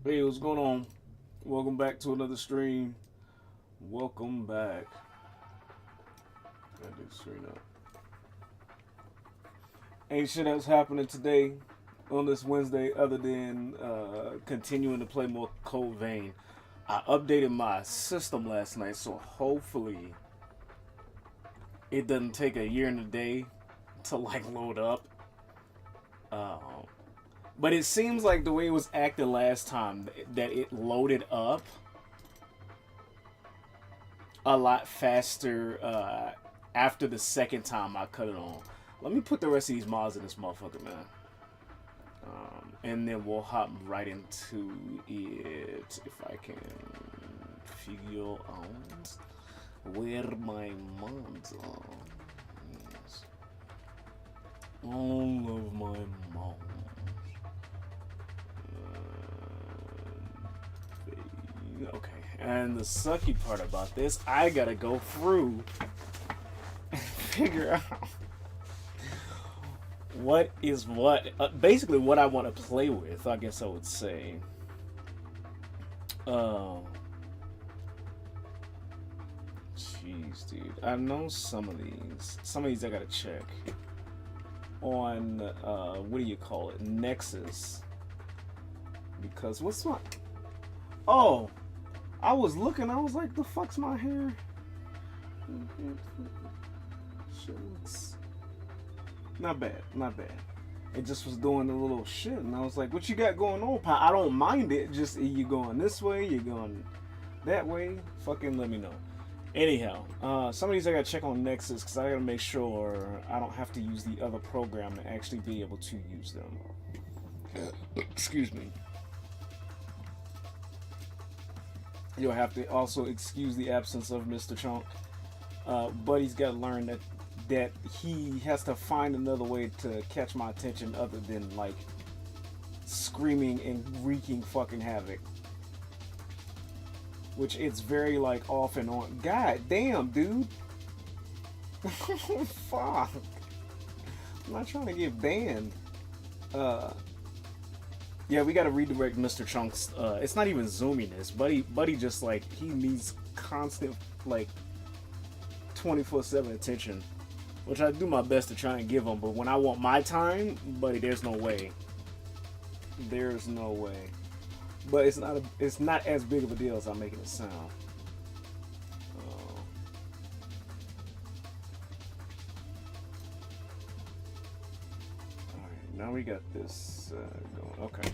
Hey, what's going on? Welcome back to another stream. Welcome back. Got this screen up. Ain't shit else happening today on this Wednesday other than continuing to play more Code Vein. I updated my system last night, so hopefully it doesn't take a year and a day to like load up. But it seems like the way it was acting last time, that it loaded up a lot faster after the second time I cut it on. Let me put the rest of these mods in this motherfucker, man. And then we'll hop right into it if I can figure out where my mods are. Yes. All of my mods. Okay, And the sucky part about this, I gotta go through and figure out what is what. Basically, what I want to play with, I guess I would say. Jeez, dude. I know some of these. Some of these I gotta check. On, what do you call it? Nexus. Because what's my... Oh! I was looking, I was like, the fuck's my hair? Shit looks... Not bad, not bad. It just was doing a little shit, and I was like, what you got going on, Pa? I don't mind it, just you going this way, you going that way, fucking let me know. Anyhow, some of these I gotta check on Nexus, because I gotta make sure I don't have to use the other program to actually be able to use them. Excuse me. You'll have to also excuse the absence of Mr. Chunk. Buddy's got to learn that he has to find another way to catch my attention other than like screaming and wreaking fucking havoc. Which it's very like off and on. God damn, dude. Fuck. I'm not trying to get banned. Yeah, we gotta redirect Mr. Chunk's, it's not even zoominess. Buddy just like, he needs constant, like, 24/7 attention. Which I do my best to try and give him, but when I want my time, buddy, there's no way. There's no way. But it's not as big of a deal as I'm making it sound. Alright, now we got this going. Okay.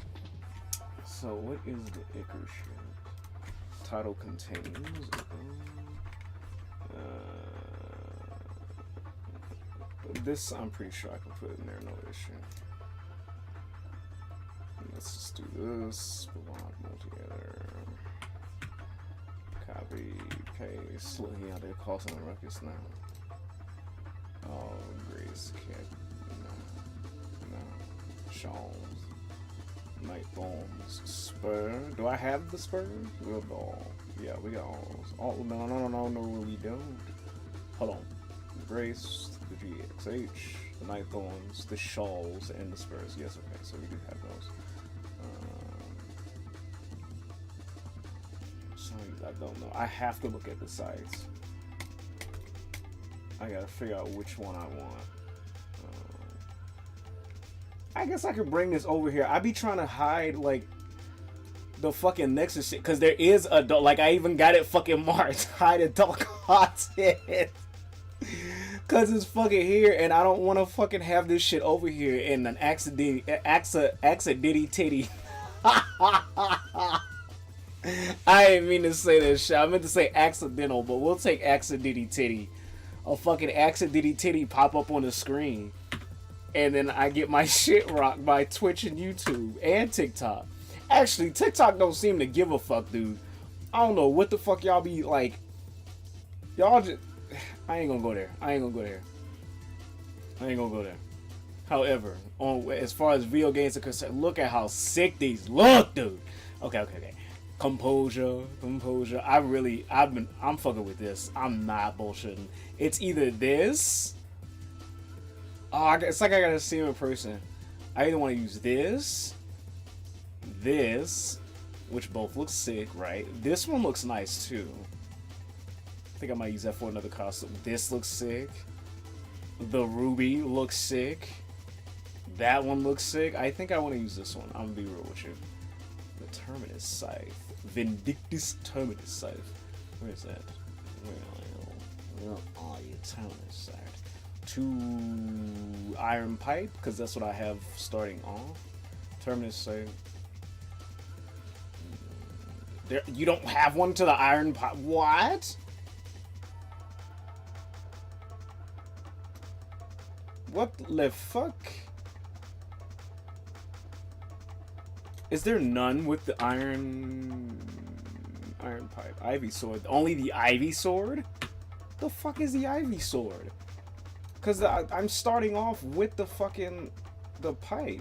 So what is the Icar shit? Title contains. This I'm pretty sure I can put in there, no issue. Let's just do this. Block multi-editor. Copy, paste. Looking out there, causing a ruckus now. Oh, Grace Cat. No. Shawls. Night Bombs. Spur. Do I have the spur? Real ball. Yeah, we got all those. Oh, no, we don't. Hold on. The Grace, the GXH, the Night Thorns, the Shawls, and the Spurs. Yes, okay, so we do have those. I don't know. I have to look at the sites. I gotta figure out which one I want. I guess I could bring this over here. I be trying to hide like the fucking Nexus shit, cause there is adult. Like I even got it fucking marked hide adult content. Cause it's fucking here, and I don't want to fucking have this shit over here in an accidentity titty. I didn't mean to say that shit. I meant to say accidental, but we'll take accidentity titty. A fucking accidentity titty pop up on the screen, and then I get my shit rocked by Twitch and YouTube and TikTok. Actually, TikTok don't seem to give a fuck, dude. I don't know what the fuck y'all be like. Y'all just... I ain't gonna go there. However, as far as video games are concerned, look at how sick these look, dude. Okay. Composure. I'm fucking with this. I'm not bullshitting. It's either this. Oh, it's like I gotta see him in person. I either want to use this, which both look sick, right? This one looks nice too. I think I might use that for another costume. This looks sick. The ruby looks sick. That one looks sick. I think I want to use this one. I'm gonna be real with you. The Terminus Scythe. Vindictus Terminus Scythe. Where is that? Where are you, Terminus Scythe? 2 Iron Pipe, because that's what I have starting off. Terminus Scythe. There, you don't have one to the Iron Pipe? What? What the fuck? Is there none with the iron pipe? Ivy sword. Only the Ivy sword? The fuck is the Ivy sword? Cause I'm starting off with the fucking the pipe.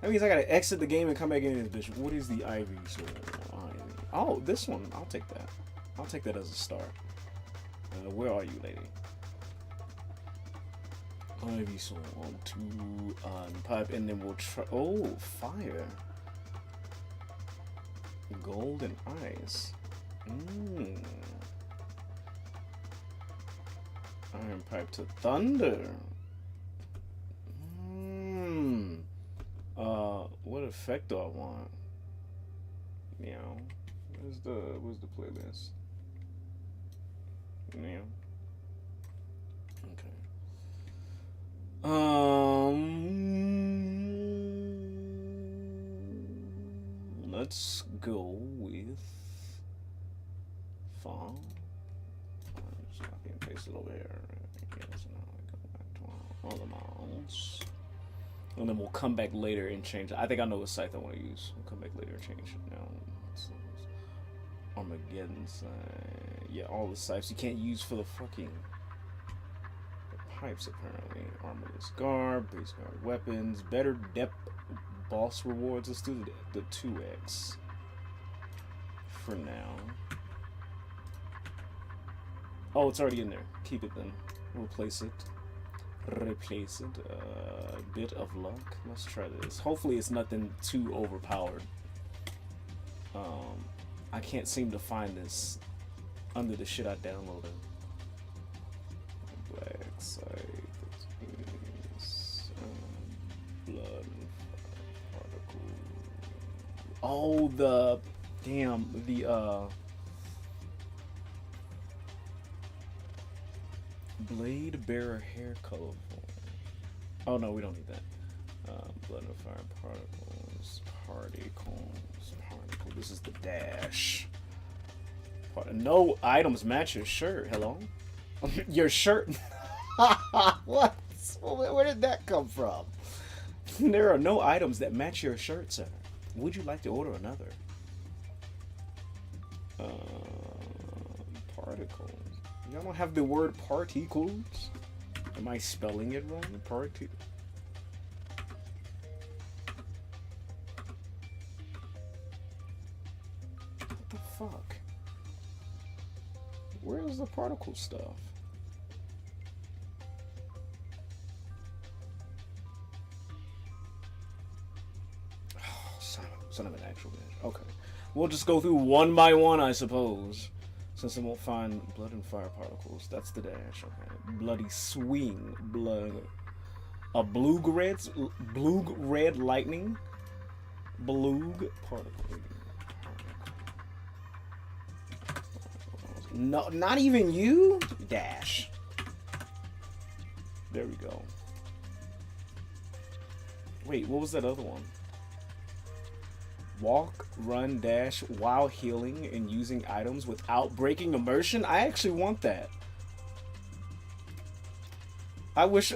That means I gotta exit the game and come back in this bitch. What is the Ivy sword? Oh, this one. I'll take that. I'll take that as a star. Where are you, lady? Ivy Soul on 2 pipe, and then we'll try. Oh, fire. Gold and ice. Iron pipe to thunder. What effect do I want? Meow. Where's the playlist? Meow. Okay. Let's go with farm. Just copy and paste it over here. Yes, now we go back to our other mounts. And then we'll come back later and change it. I think I know what site I want to use. We'll come back later and change it. Now, Armageddon site. Yeah, all the sites you can't use for the fucking pipes, apparently. Armorless guard, base guard weapons, better depth boss rewards. Let's do the 2x for now. Oh, it's already in there. Keep it then. Replace it. Replace it. Bit of luck. Let's try this. Hopefully it's nothing too overpowered. I can't seem to find this under the shit I downloaded. Black site. Blood particle. Oh, the damn blade bearer hair color. Oh no, we don't need that. Blood and fire particles. Particles. Particle. This is the dash. No items match your shirt. Hello? Your shirt? What? Where did that come from? There are no items that match your shirt, sir. Would you like to order another? Particles. Y'all don't have the word particles? Am I spelling it wrong? Party. What the fuck? Where is the particle stuff? Oh, son of an actual bitch. Okay. We'll just go through one by one, I suppose. Since I won't find blood and fire particles. That's the dash. Okay. Bloody swing. Blood. A blue red lightning. Blue particle. No, not even you? Dash. There we go. Wait, what was that other one? Walk, run, dash while healing and using items without breaking immersion? I actually want that. I wish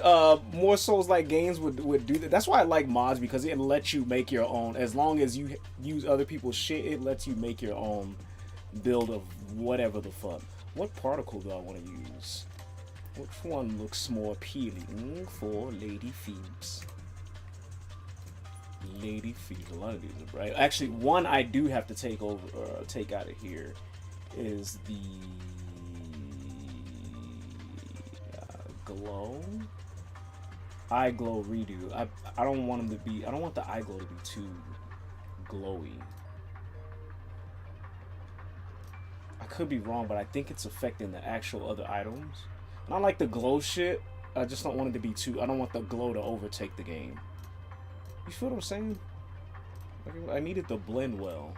more Souls-like games would do that. That's why I like mods, because it lets you make your own. As long as you use other people's shit, it lets you make your own build of whatever the fuck. What particle do I want to use? Which one looks more appealing for Lady Phoebes? Lady Phoebes. A lot of these are bright. Actually, one I do have to take out of here is the glow. Eye glow redo. I don't want them to be. I don't want the eye glow to be too glowy. I could be wrong, but I think it's affecting the actual other items. And I like the glow shit. I just don't want it to be too. I don't want the glow to overtake the game. You feel what I'm saying? Like, I need it to blend well.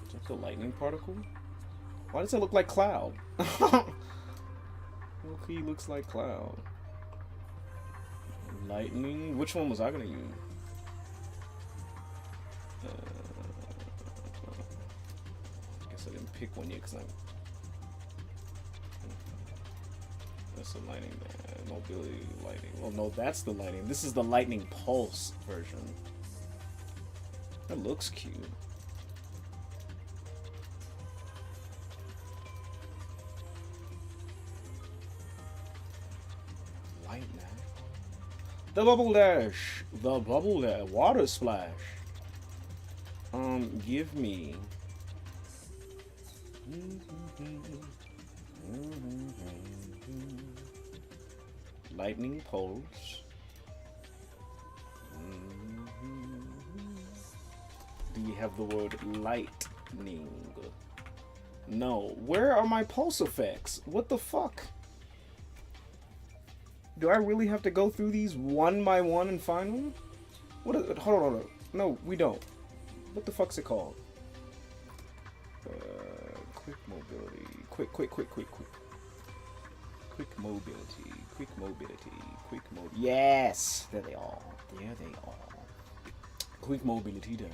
Is that the lightning particle? Why does it look like Cloud? He looks like Cloud. Lightning. Which one was I gonna use? I guess I didn't pick one yet because I'm. That's the lightning. Mobility lightning. Well, no, that's the lightning. This is the lightning pulse version. That looks cute. Lightning. The bubble dash. The bubble dash. Water splash. Give me. Lightning pulse. Do you have the word lightning? No. Where are my pulse effects? What the fuck? Do I really have to go through these one by one and find them? What is it? Hold on. No, we don't. What the fuck's it called? Quick mobility. Quick mobility. Yes! There they are. Quick mobility dash.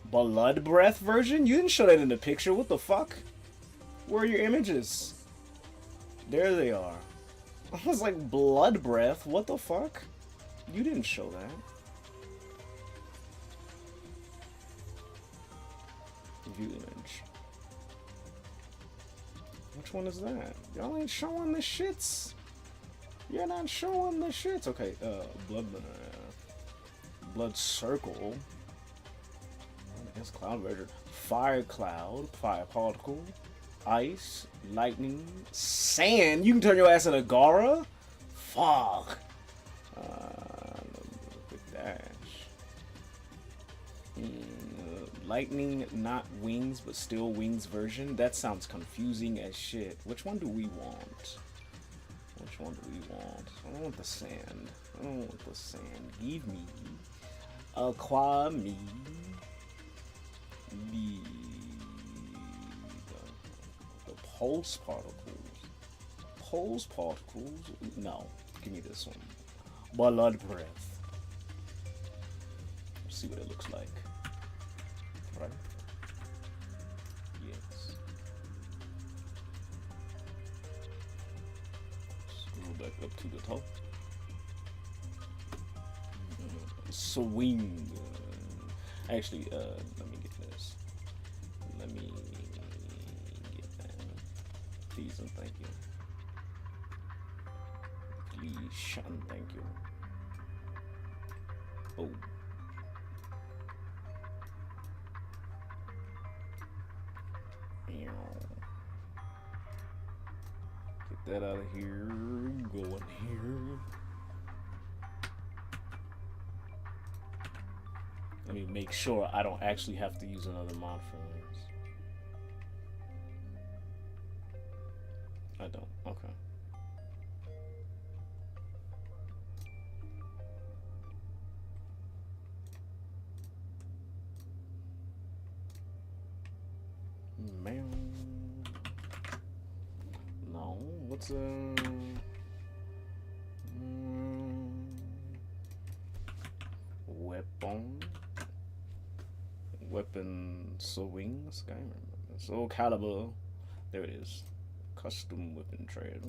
Blood breath version? You didn't show that in the picture. What the fuck? Where are your images? There they are. I was like, blood breath? What the fuck? You didn't show that. View image. Which one is that? Y'all ain't showing the shits. You're not showing the shits. Okay, blood circle. I guess cloud version. Fire cloud. Fire particle. Ice. Lightning. Sand. You can turn your ass into Gara? Fuck. Quick dash. Lightning, not wings, but still wings version. That sounds confusing as shit. Which one do we want? I don't want the sand. Give me. Acquire me. The pulse particles. No. Give me this one. Blood breath. Let's see what it looks like. Right? Yes. Scroll back up to the top. Swing. Actually, let me get this. Let me get that. Please and thank you. Please and thank you. Oh. Get that out of here. Go in here. Let me make sure I don't actually have to use another mod for this. I don't. Okay. Man. No. What's weapon swing Skyrim. Soul Calibur. There it is. Custom weapon trails.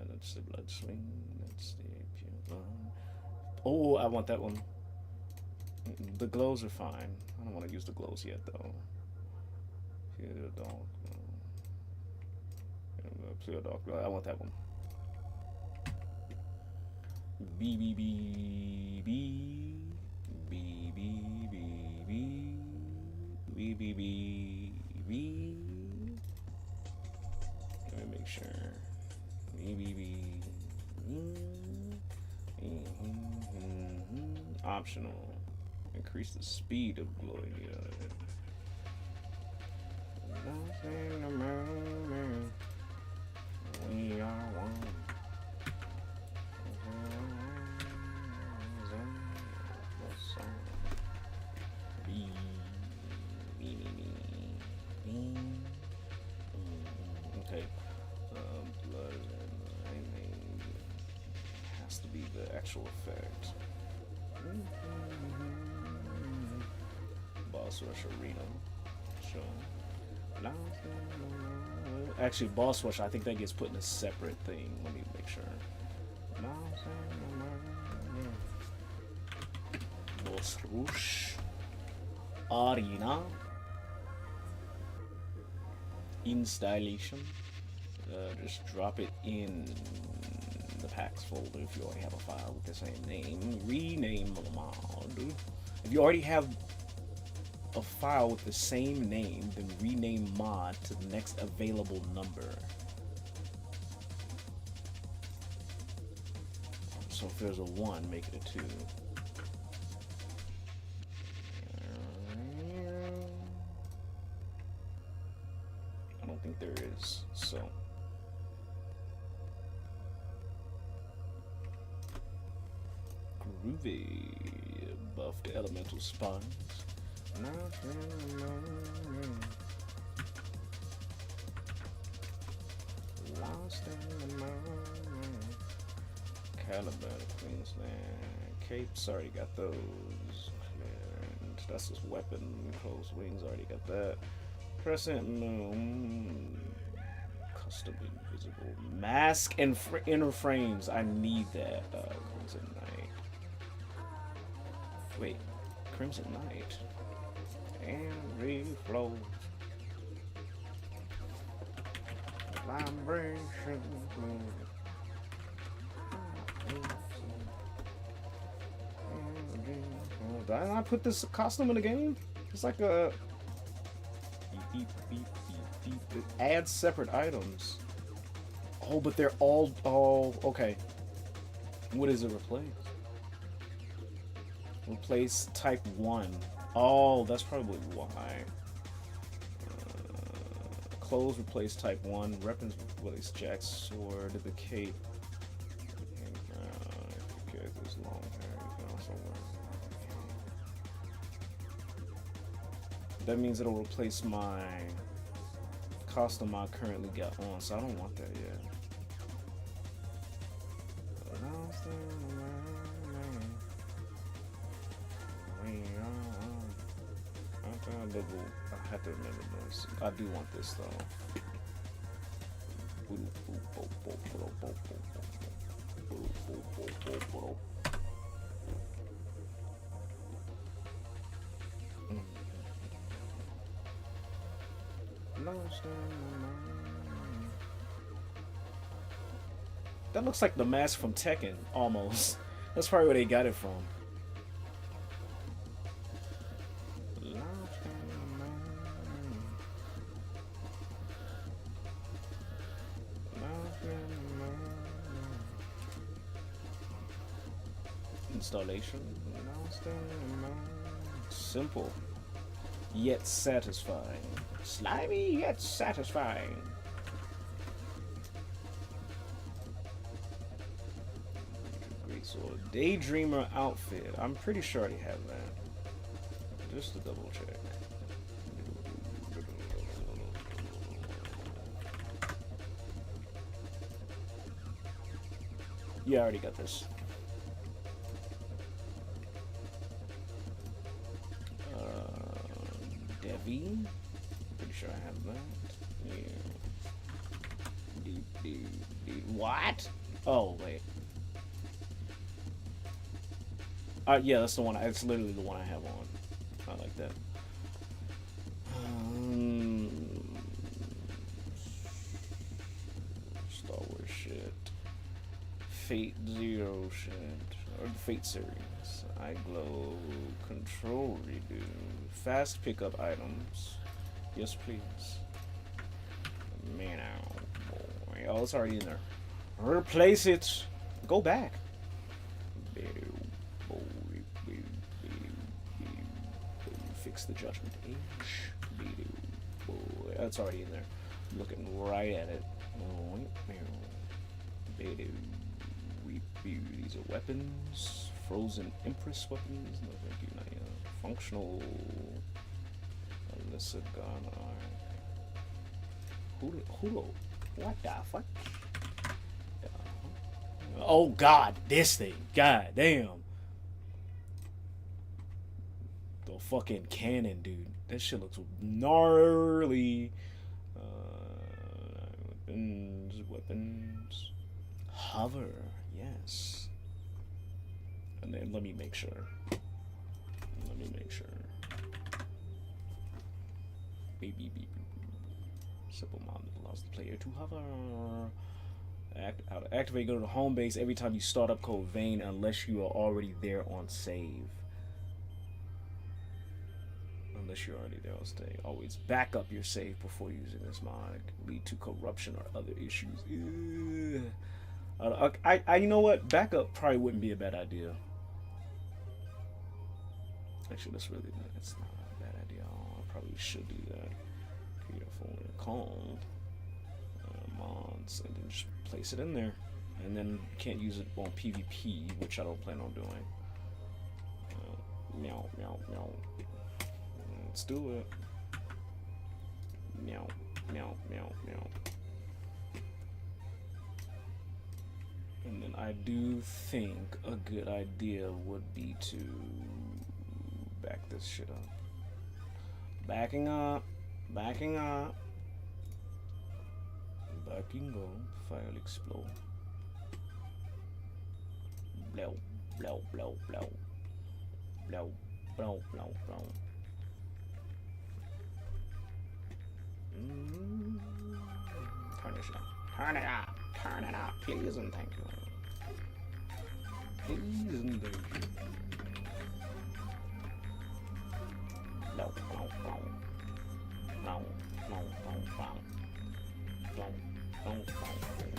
That's the blood swing. That's the pure blood. Oh, I want that one. The glows are fine. I don't want to use the glows yet though. Pure dark. Pure dark. I want that one. B. Let me make sure. Optional. Increase the speed of glowing. We are one. Okay. Blood and lightning has to be the actual effect. Boss Rush Arena. Show. Actually, Boss Rush, I think that gets put in a separate thing. Let me make sure. Boss Rush Arena installation. Just drop it in the packs folder if you already have a file with the same name. Rename the mod. If you already have a file with the same name, then rename mod to the next available number. So if there's a 1, make it a 2. I don't think there is, so. Groovy. Buff the elemental spawns. Lost in the morning. Caliban, Queensland. Capes, already got those. And that's his weapon. Closed wings, already got that. Crescent moon. Custom invisible. Mask and inner frames. I need that. Crimson Knight. Wait. Crimson Knight. And reflow. Vibration. Did I not put this costume in the game? It's like a beep, beep, beep, beep. It adds separate items. Oh, but they're all okay. What does it replace? Replace type 1. Oh, that's probably why. Clothes replace type 1. Weapons replace Jack's sword. The cape. Okay, this long hair. You can also wear. That means it'll replace my costume I currently got on, so I don't want that yet. I have to remember this. I do want this though. That looks like the mask from Tekken, almost. That's probably where they got it from. Installation. Simple, yet satisfying. Slimy, yet satisfying. Great sword. Daydreamer outfit. I'm pretty sure I already have that. Just to double check. Yeah, I already got this. Devi. Pretty sure I have that. Yeah. What? Oh, wait. Yeah, that's the one. It's literally the one I have on. I like that. Star Wars shit. Fate Zero shit. Or the Fate series. I glow. Control redo. Fast pickup items. Yes, please. Man, boy. Oh, it's already in there. Replace it. Go back. Fix the Judgment Age. That's already in there. I'm looking right at it. These are weapons. Frozen Empress weapons. No, thank you. Not yet. Functional. Alyssa Ghana. Who? What the fuck? Oh God, this thing. God damn. The fucking cannon, dude. That shit looks gnarly. Weapons. Hover. Yes. And then let me make sure. Baby. Simple mod that allows the player to hover. Activate, go to the home base every time you start up Code Vein unless you are already there on save. unless you're already there, I'll stay. Always back up your save before using this mod. It can lead to corruption or other issues. You know what? Backup probably wouldn't be a bad idea. Actually, that's not a bad idea. I probably should do that. Careful and calm. Mods, and then just place it in there. And then you can't use it on PvP, which I don't plan on doing. Meow, meow, meow. Let's do it. Meow, meow, meow, meow. And then I do think a good idea would be to back this shit up. Backing up. Backing up. Backing up. Fire explode. Blow, blow, blow, blow. Blow, blow, blow, blow. Turn this up. Turn it up. Turn it up. Please and thank you. Please and thank you. Blow, blow, blow. Blow, blow, blow, blow. Blow, blow, blow, blow.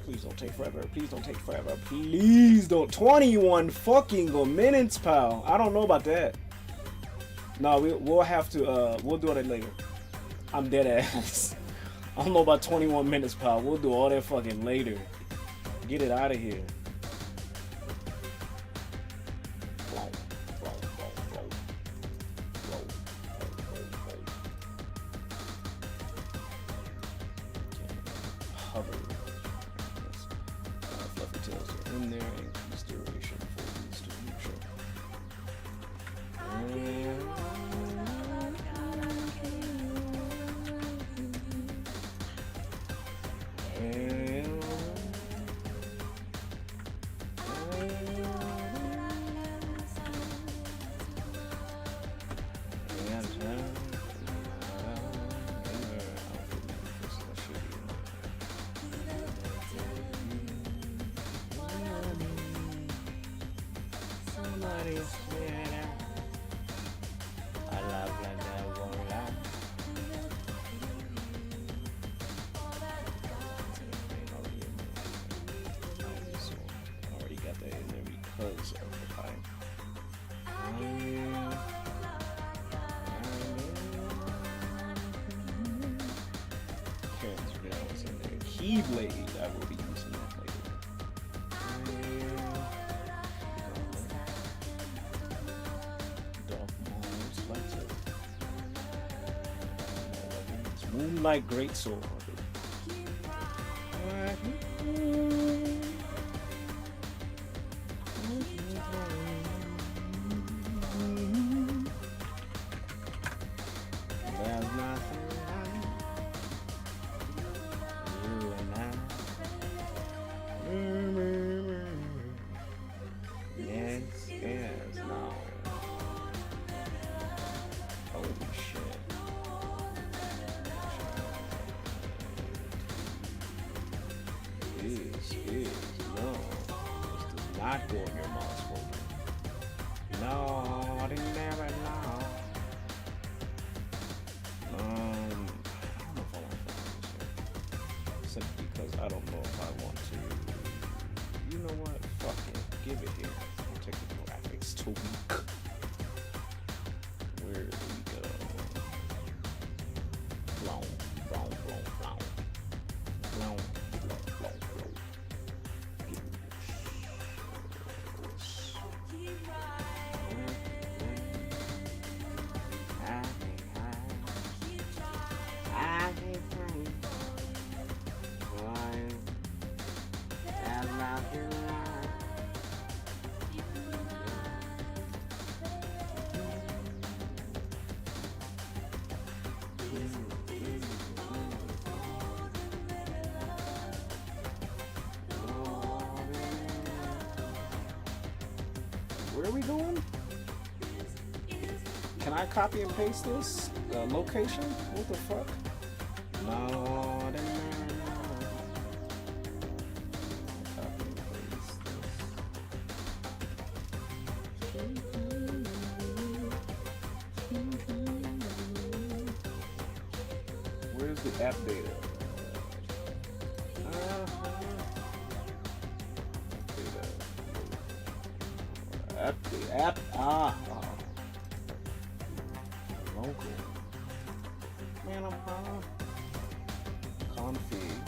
Please don't take forever. Please don't take forever. Please don't. 21 fucking minutes, pal. I don't know about that. No, we'll have to. We'll do it later. I'm dead ass. I don't know about 21 minutes, pal. We'll do all that fucking later. Get it out of here. Hover. Fluffy tails are in there. Increase duration for these to neutral. Keyblade, I will be using that later. Dark Maul's Lightsaber. Moonlight Greatsword. Not go in your mom's folder. No, I didn't never know. I don't know if I want to find this here. Simply because I don't know if I want to. You know what? Fuck it. Give it here. I'll take the graphics to weak. Where do we go? Blown, blown, blown, blown. Blown, blown, blown, blown. Where are we going? Can I copy and paste this location? What the fuck? No, I didn't know. Copy and paste this. Where's the app data? App, local. Man, I'm config.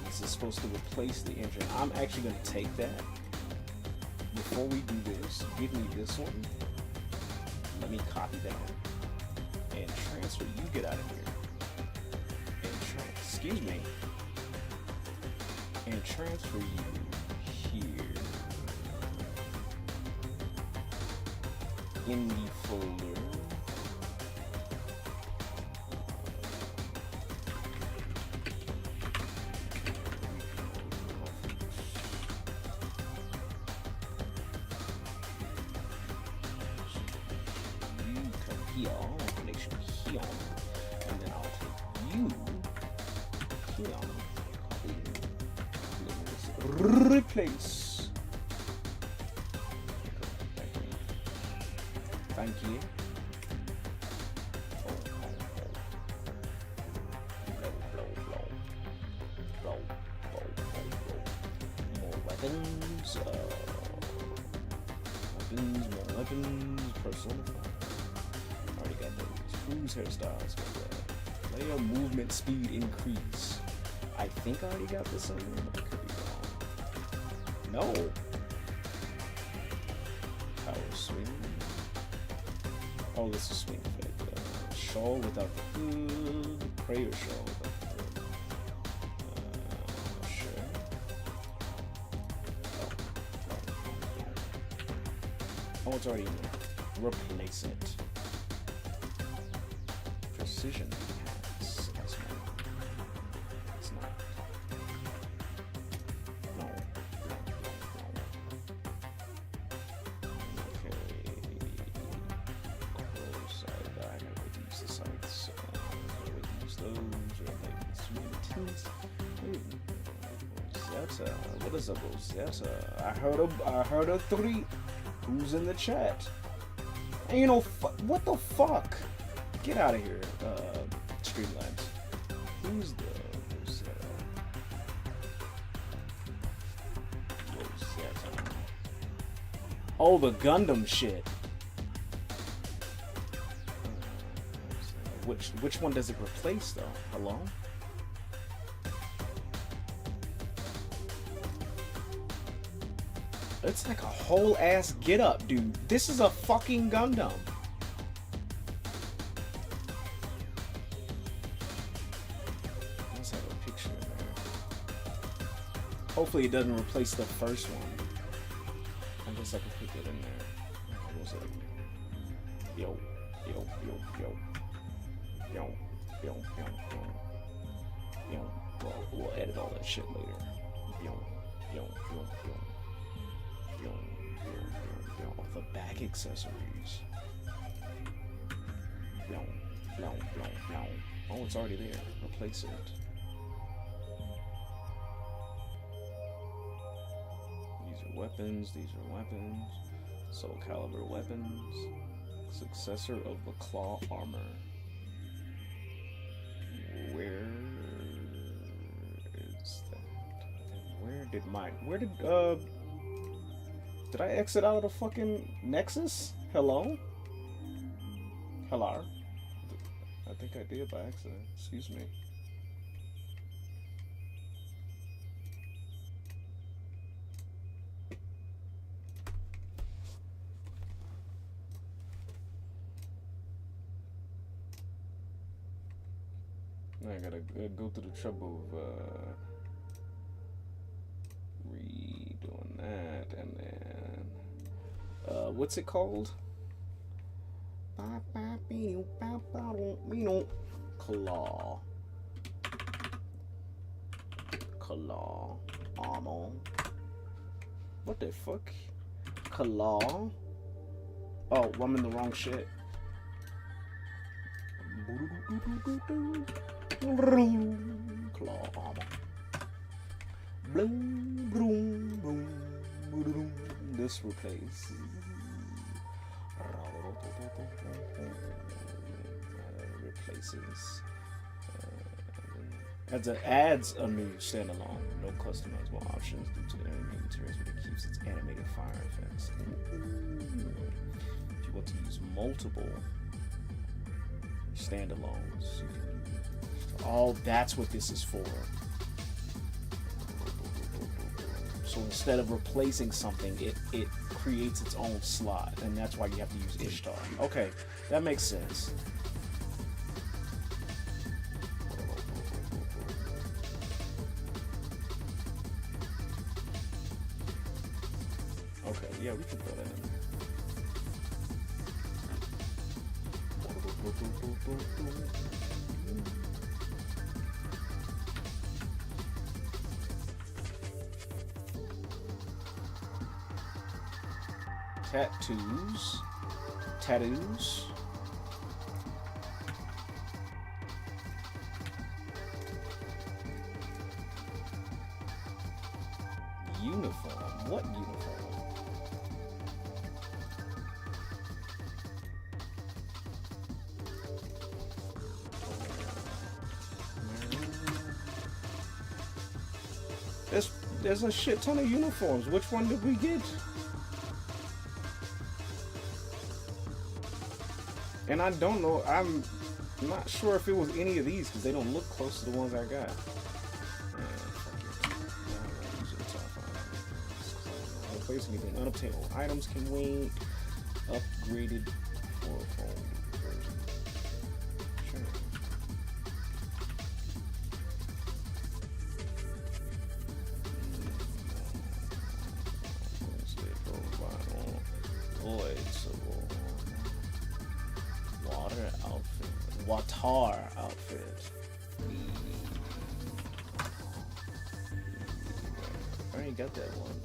This is supposed to replace the engine. I'm actually going to take that. Before we do this, give me this one. Let me copy that and transfer. You get out of here. And excuse me. And transfer you here in the folder. Connection here, and then I'll take you here, replace. Thank you. More weapons. More weapons. Persona. Already got those. Cruise hairstyles. Layer movement speed increase. I think I already got this on there, but I could be wrong. No. Power swing. Oh, this is swing effect. Shawl without the hood. Prayer shawl without the hood. Sure. Oh, it's already in there. Replace it. Precision hats. That's not. It's not. No. Okay. Close side. I never use the sides. I never use those. Or maybe Rosetta. What is a Rosetta? I heard a 3. Who's in the chat? And you know, what the fuck? Get out of here, Streamlabs. Who's the Rosetta? Rosetta. Oh, the Gundam shit. Which one does it replace, though? Hello? It's like a whole ass get up, dude. This is a fucking Gundam. Let's have a picture in there. Hopefully it doesn't replace the first one. I guess I can put that in there. What was it? Yo. Well, we'll edit all that shit later. The back accessories. Oh, it's already there. Replace it. These are weapons. Soul caliber weapons. Successor of the claw armor. Where is that? Did I exit out of the fucking Nexus? Hello? I think I did by accident. Excuse me. I gotta go through the trouble of redoing that, and then what's it called? Claw armor. What the fuck? Claw. Oh, I'm in the wrong shit. Claw armor. Boom, boom, boom, this replace? Replaces. Adds a new standalone. No customizable options due to the enemy materials, but it keeps its animated fire effects. If you want to use multiple standalones, all that's what this is for. So instead of replacing something, it creates its own slot, and that's why you have to use Ishtar. Okay, that makes sense. Okay, yeah, we can throw that in there. Tattoos. Uniform. What uniform? There's a shit ton of uniforms. Which one did we get? And I don't know. I'm not sure if it was any of these because they don't look close to the ones I got. Replace anything. Unobtainable items can wait. Upgraded for phone version. Sure. Void, so water outfit. Watar outfit. I already got that one.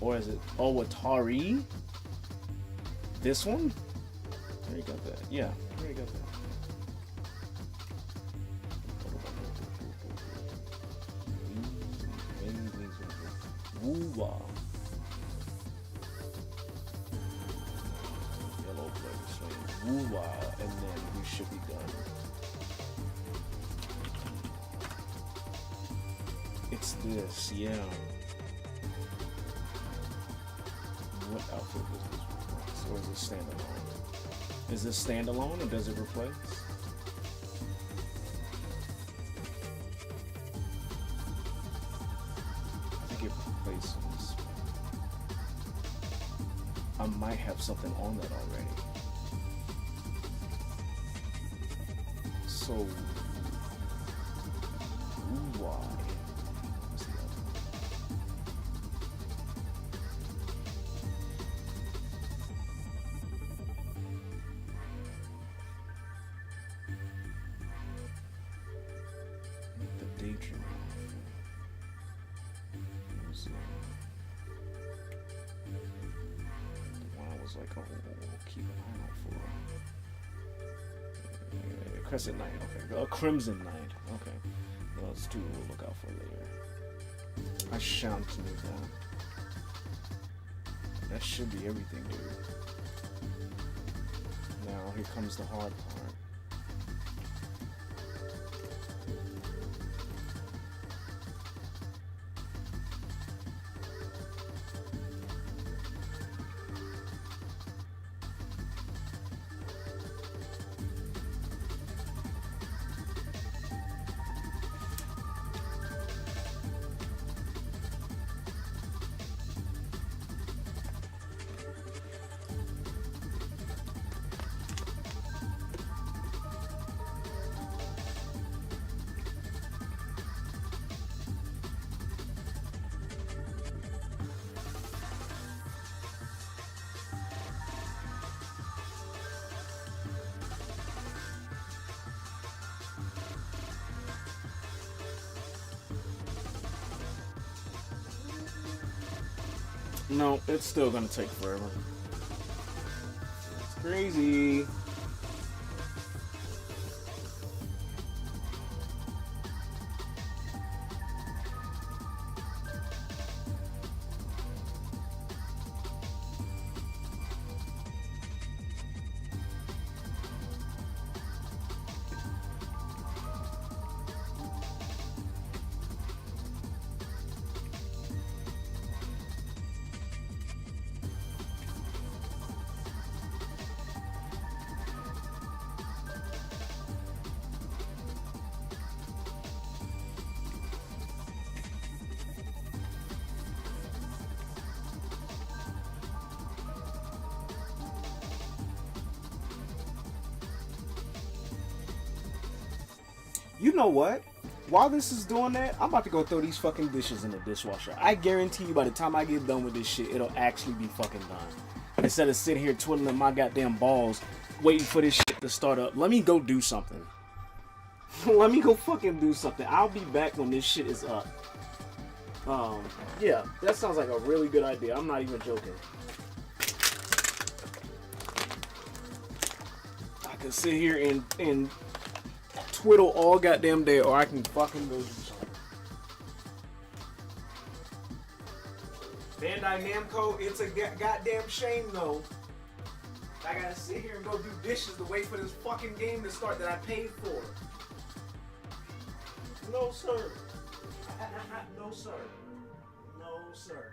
Or is it Watari? This one? I already got that. Yeah, I already got that. Woo-wah. Yellow blade swing. Woo-wah, and then we should be done. It's this, yeah. What outfit does this replace? Or is it standalone? Is this standalone or does it replace? I think it replaces. I might have something on that already. So, why? Like, oh, keep an eye out for Crescent Knight, okay. Crimson Knight, okay. Those two we'll look out for later. I shan't need that. That should be everything, dude. Now, here comes the hard part. No, it's still gonna take forever. It's crazy. You know what? While this is doing that, I'm about to go throw these fucking dishes in the dishwasher. I guarantee you by the time I get done with this shit, it'll actually be fucking done. Instead of sitting here twiddling my goddamn balls, waiting for this shit to start up, let me go do something. Let me go fucking do something. I'll be back when this shit is up. Yeah, that sounds like a really good idea. I'm not even joking. I can sit here and twiddle all goddamn day, or I can fucking go do something. Bandai Namco, it's a goddamn shame though. I gotta sit here and go do dishes to wait for this fucking game to start that I paid for. No sir. No sir. No sir.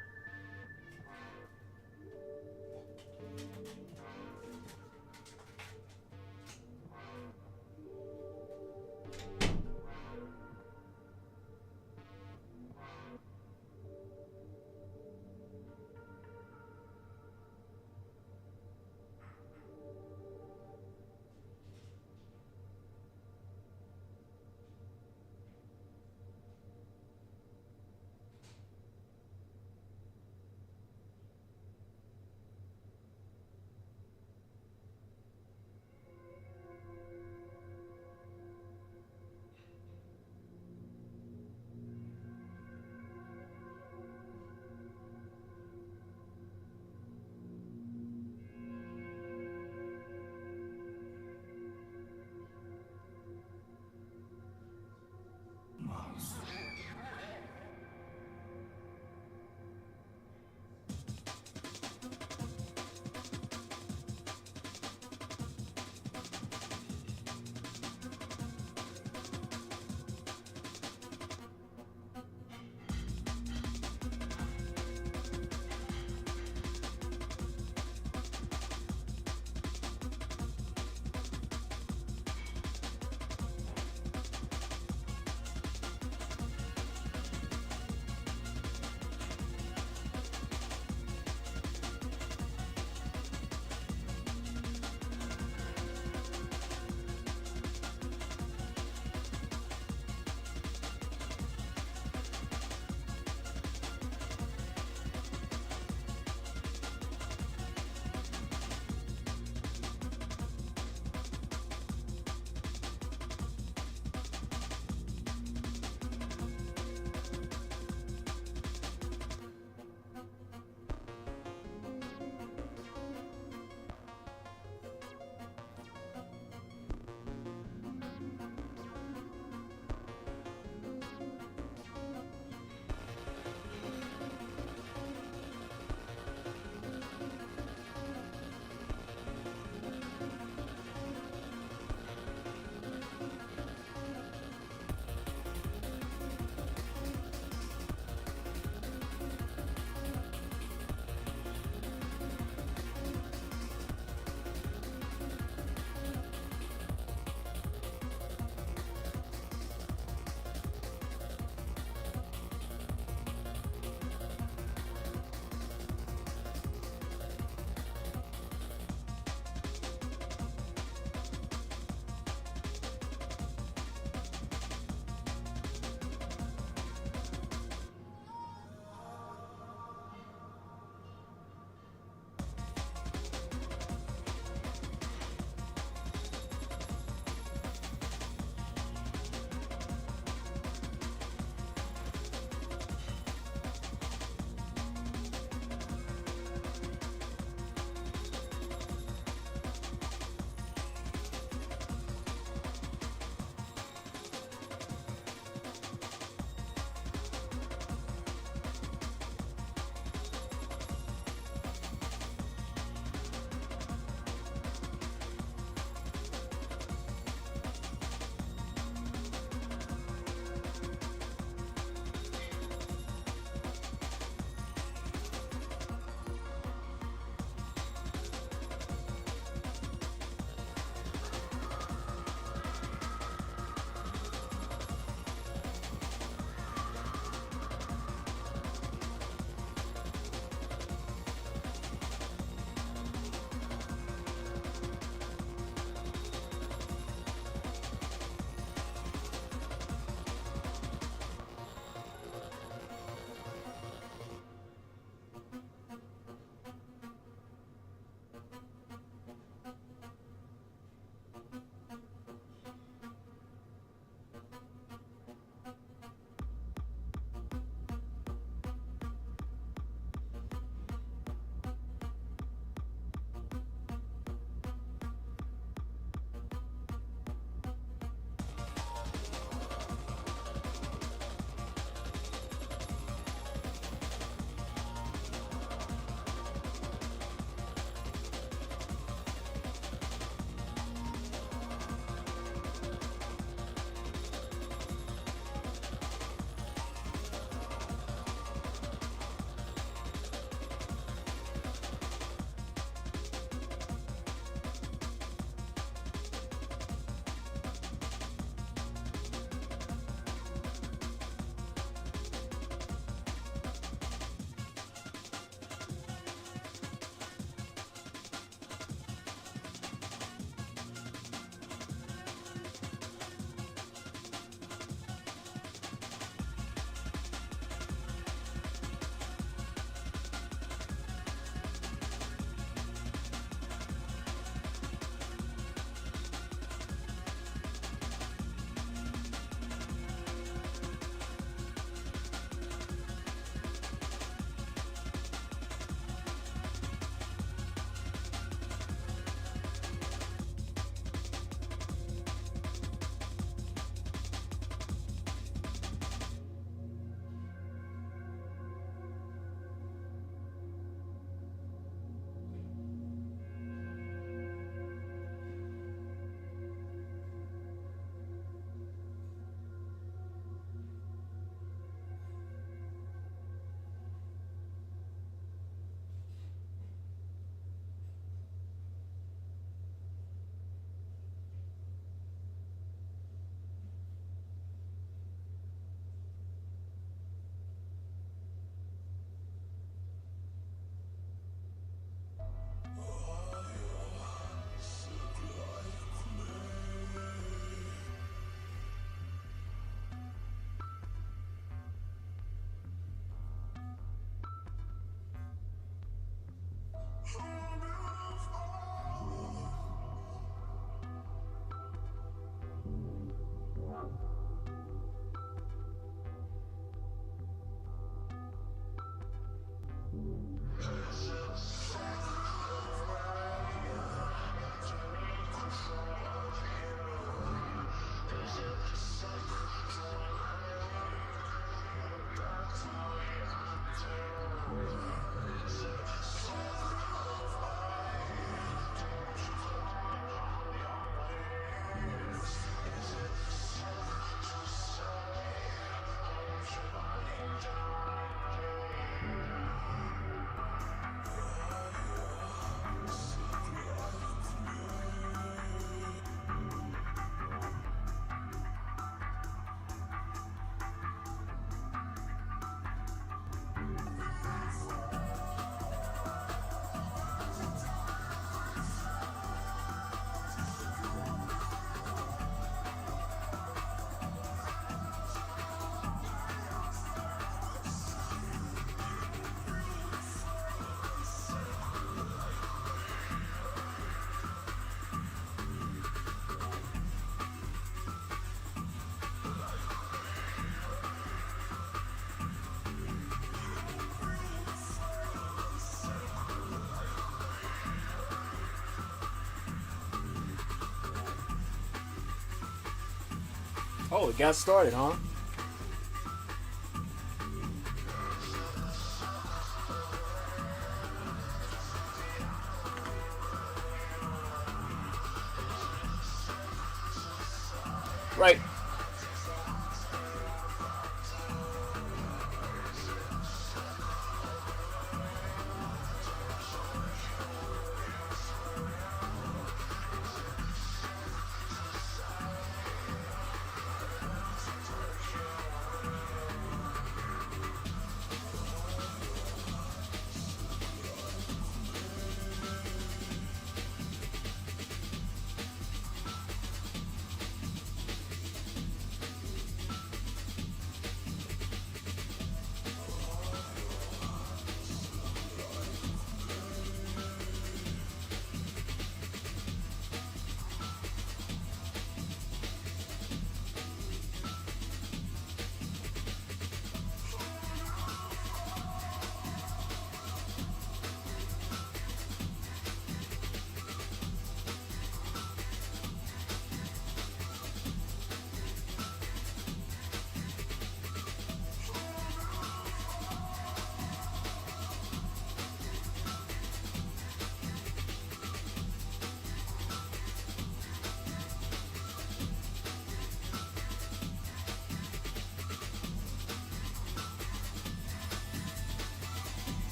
Oh, it got started, huh? Right.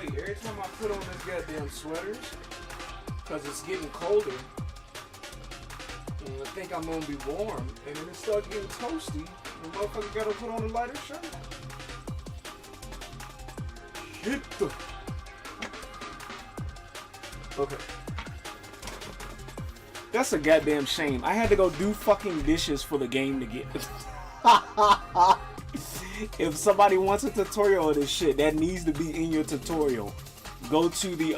tell you, every time I put on this goddamn sweaters, because it's getting colder, and I think I'm gonna be warm, and then it starts getting toasty, and motherfucker gotta put on a lighter shirt. Hit the... Okay. That's a goddamn shame. I had to go do fucking dishes for the game to get... If somebody wants a tutorial of this shit, that needs to be in your tutorial. Go to the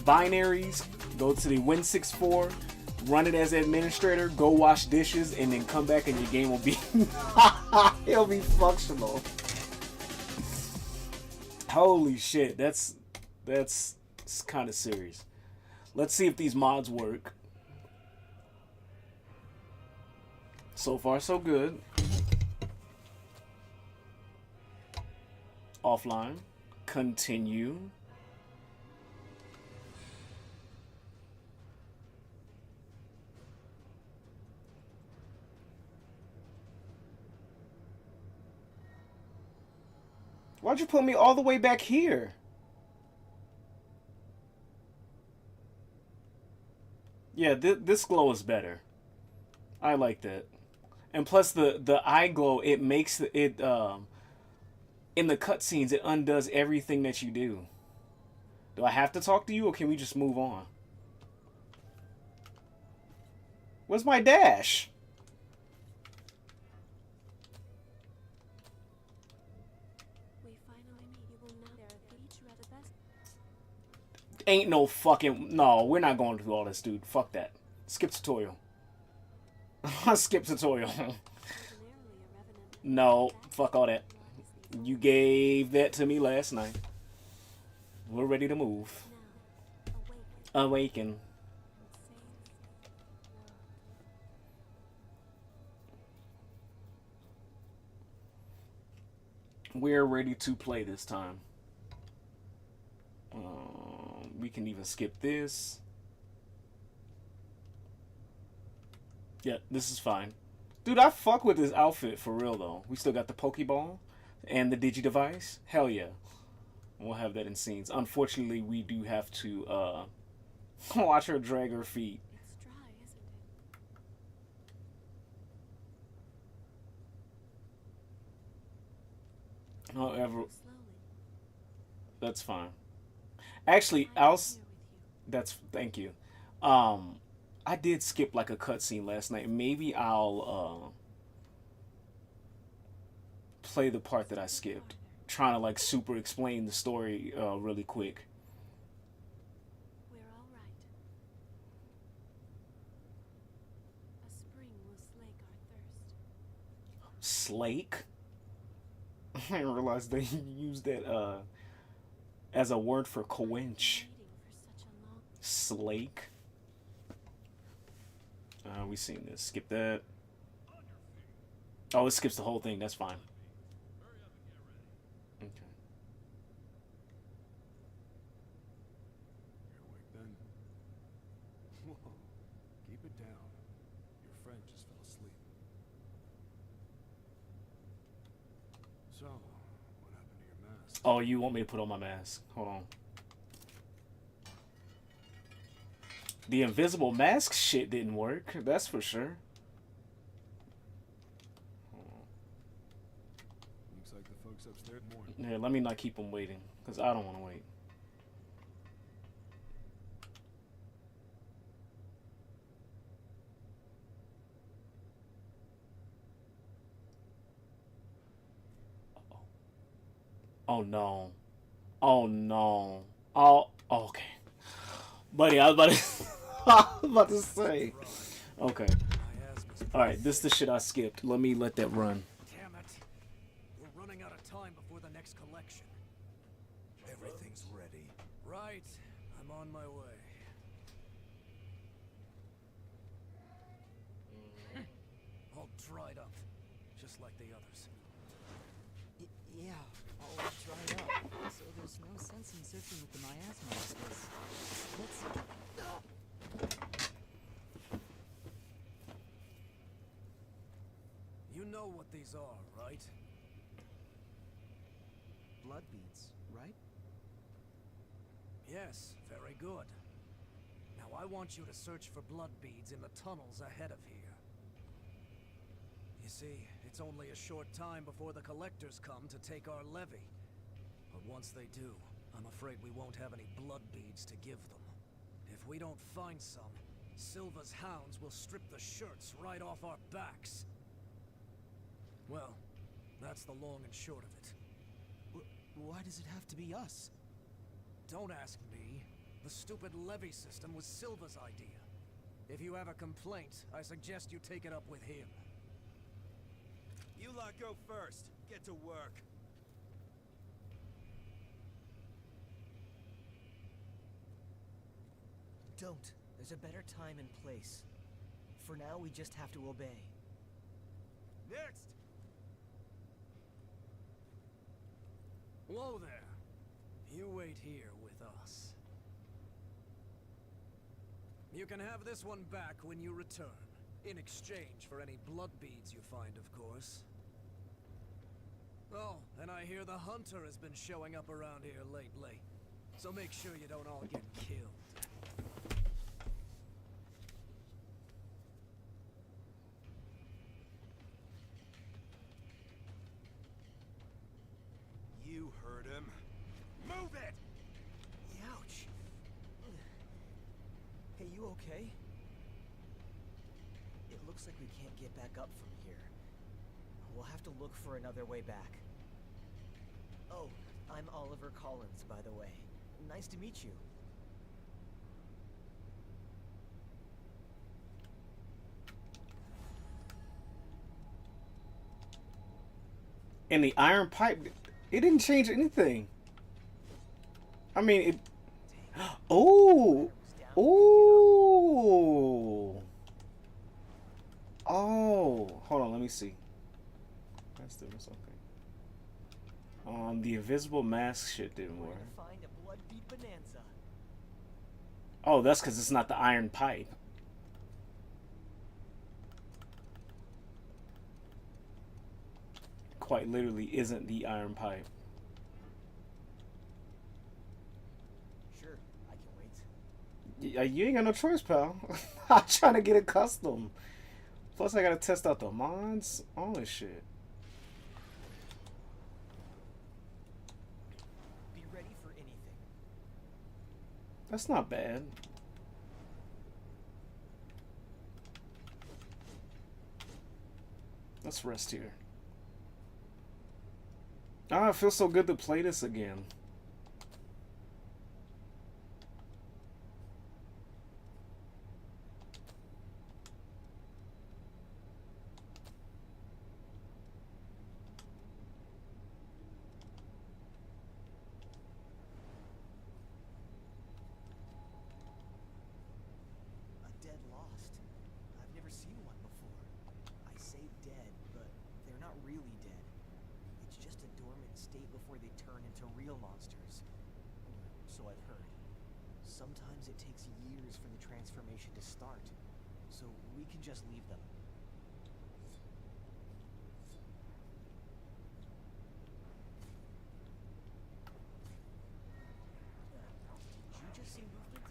binaries, go to the Win64, run it as administrator, go wash dishes, and then come back and your game will be it'll be functional. Holy shit, that's kind of serious. Let's see if these mods work. So far, so good. Offline. Continue. Why'd you put me all the way back here? Yeah, this glow is better. I like that. And plus the eye glow, it makes it in the cutscenes, it undoes everything that you do. Do I have to talk to you, or can we just move on? Where's my dash? We finally meet. You will now there at the beach at the best. Ain't no fucking... No, we're not going through all this, dude. Fuck that. Skip tutorial. Skip tutorial. No, fuck all that. You gave that to me last night. We're ready to move. Awaken. We're ready to play this time. We can even skip this. Yeah, this is fine. Dude, I fuck with this outfit for real, though. We still got the Pokeball and the Digi-Device. Hell yeah. We'll have that in scenes. Unfortunately, we do have to watch her drag her feet. It's dry, isn't it? However, Slowly. that's fine. Actually, thank you. I did skip like a cutscene last night. Maybe I'll play the part that I skipped, trying to like super explain the story really quick. We're all right. A spring will slake our thirst. Slake? I didn't realize they used that as a word for quench. Waiting for such a long... Slake. We seen this. Skip that. Oh, it skips the whole thing. That's fine. Okay. You're awake then? Whoa. Keep it down. Your friend just fell asleep. So, what happened to your mask? Oh, you want me to put on my mask? Hold on. The invisible mask shit didn't work. That's for sure. Looks like the folks upstairs more. Yeah, let me not keep them waiting, because I don't want to wait. Oh no. Oh no. Oh, okay. Buddy, I was about to, I was about to say. Okay. Alright, this is the shit I skipped. Let me let that run. Damn it. We're running out of time before the next collection. Everything's ready. Right. I'm on my way. All dried up. Just like the others. Yeah, all dried up. So there's no sense in searching with the miasma like this. Let's... You know what these are, right? blood beads, right? Yes, very good. Now I want you to search for blood beads in the tunnels ahead of here. You see, it's only a short time before the collectors come to take our levy. But once they do, I'm afraid we won't have any blood beads to give them. If we don't find some, Silva's hounds will strip the shirts right off our backs. Well, that's the long and short of it. Why does it have to be us? Don't ask me. The stupid levy system was Silva's idea. If you have a complaint, I suggest you take it up with him. You lot go first. Get to work. Don't. There's a better time and place. For now, we just have to obey. Next! Whoa there. You wait here with us. You can have this one back when you return. In exchange for any blood beads you find, of course. Oh, and I hear the hunter has been showing up around here lately. So make sure you don't all get killed. You heard him. Move it! Ouch! Hey, you okay? It looks like we can't get back up from here. We'll have to look for another way back. Oh, I'm Oliver Collins, by the way. Nice to meet you. And the iron pipe, it didn't change anything. I mean, it... Oh! Oh! Oh! Hold on, let me see. That's different, okay. The invisible mask shit didn't work. Find a blood bead bonanza. Oh, that's because it's not the iron pipe. Quite literally isn't the iron pipe. Sure, I can wait. Yeah, you ain't got no choice, pal. I'm trying to get accustomed. Plus, I gotta test out the mods. All this shit. Be ready for anything. That's not bad. Let's rest here. Ah, it feels so good to play this again. A dead lost. I've never seen one before. I say dead, but they're not really dead. It's just a dormant state before they turn into real monsters. So I've heard. Sometimes it takes years for the transformation to start, so we can just leave them. Did you just see movement?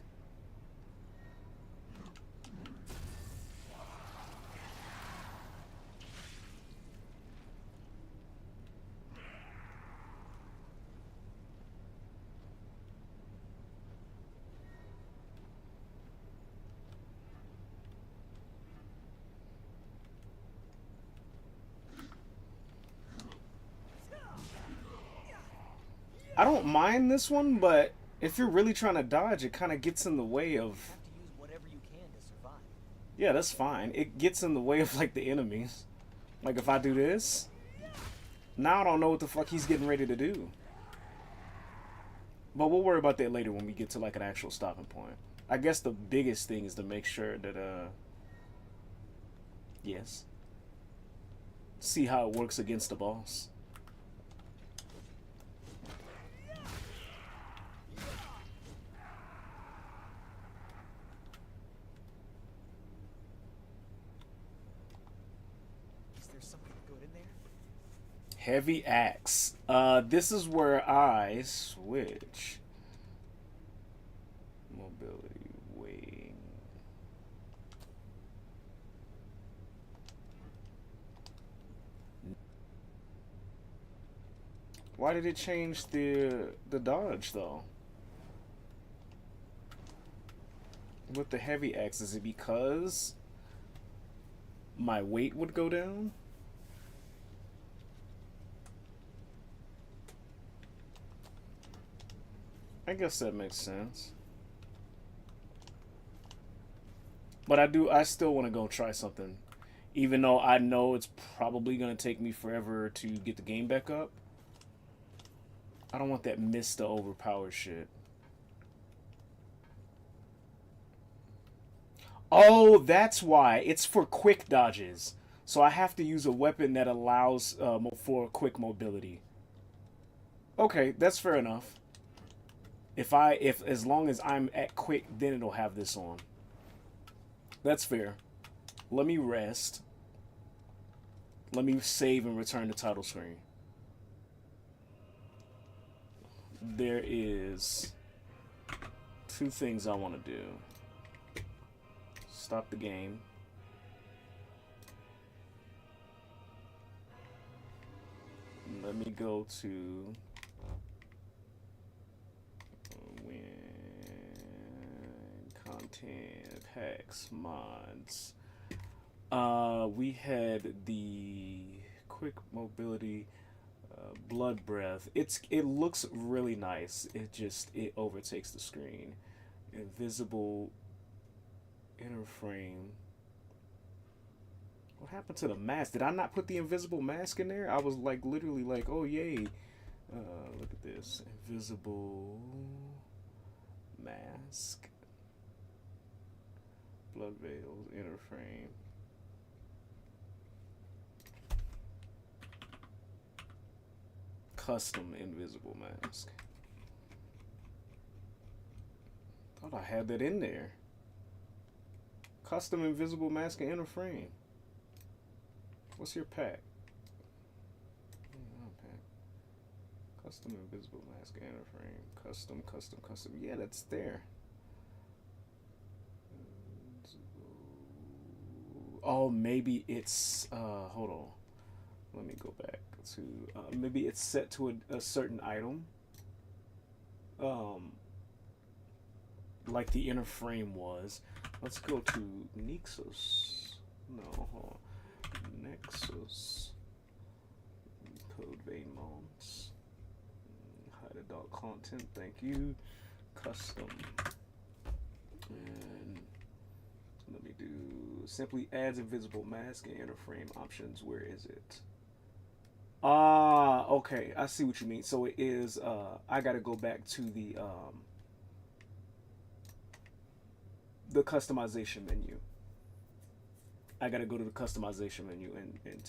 I don't mind this one, but if you're really trying to dodge, it kind of gets in the way of... You have to use whatever you can to survive. Yeah, that's fine. It gets in the way of, like, the enemies. Like, if I do this, now I don't know what the fuck he's getting ready to do. But we'll worry about that later when we get to, like, an actual stopping point. I guess the biggest thing is to make sure that, yes. See how it works against the boss. Heavy axe. This is where I switch. Mobility, weighing. Why did it change the dodge though? With the heavy axe, is it because my weight would go down? I guess that makes sense. But I still want to go try something. Even though I know it's probably going to take me forever to get the game back up. I don't want that mist to overpower shit. Oh, that's why. It's for quick dodges. So I have to use a weapon that allows for quick mobility. Okay, that's fair enough. If as long as I'm at quick, then it'll have this on. That's fair. Let me rest. Let me save and return the title screen. There is 2 things I want to do. Stop the game. Let me go to content, packs, mods. We had the quick mobility, blood breath. It looks really nice. It overtakes the screen. Invisible inner frame. What happened to the mask? Did I not put the invisible mask in there? I was like literally like, oh yay. Look at this. Invisible mask. Blood veils, inner frame. Custom invisible mask. Thought I had that in there. Custom invisible mask and inner frame. What's your pack? Custom invisible mask and inner frame. Custom. Yeah, that's there. Oh, maybe it's hold on. Let me go back to maybe it's set to a certain item. Like the inner frame was. Let's go to Nexus. No, hold on. Nexus. Code vein mounts. Hide adult content, thank you. Custom. And let me do simply adds invisible mask and inner frame options. Where is it? Ah, okay. I see what you mean. So it is I gotta go back to the customization menu. I gotta go to the customization menu and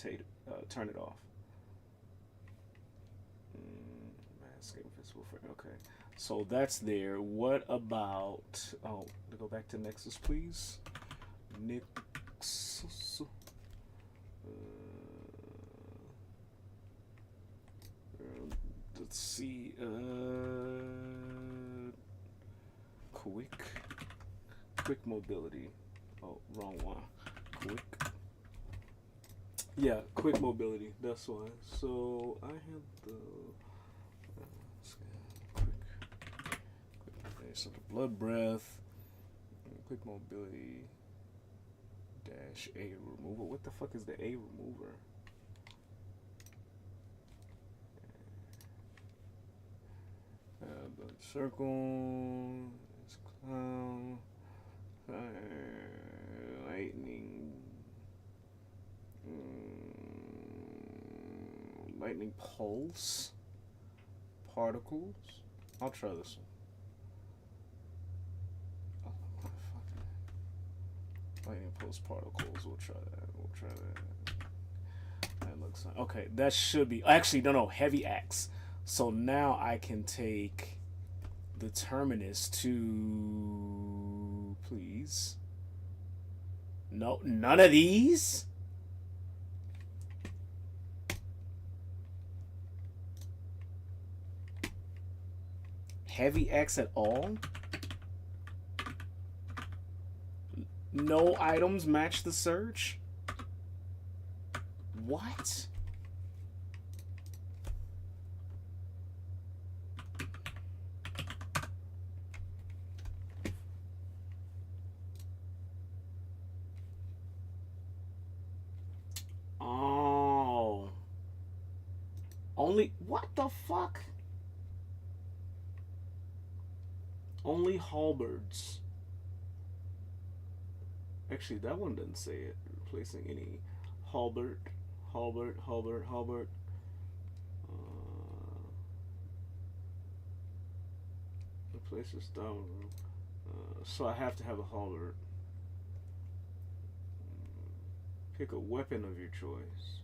turn it off. Mask invisible frame. Okay. So that's there. What about to go back to Nexus, please? Nexus. Let's see. Quick mobility. Oh, wrong one. Quick. Yeah, quick mobility. That's why. So I have the quick. So the blood breath. Quick mobility. Dash A removal. What the fuck is the A remover? The circle. It's clown. Lightning. Lightning pulse. Particles. I'll try this one. Lightning pulse particles. We'll try that. That looks like, okay. That should be actually no. Heavy axe. So now I can take the terminus to, please. No, none of these. heavy axe at all? No items match the search? What? Oh. Only, what the fuck? Only halberds. Actually, that one doesn't say it. Replacing any halberd, halberd. Replaces down. So I have to have a halberd. Pick a weapon of your choice.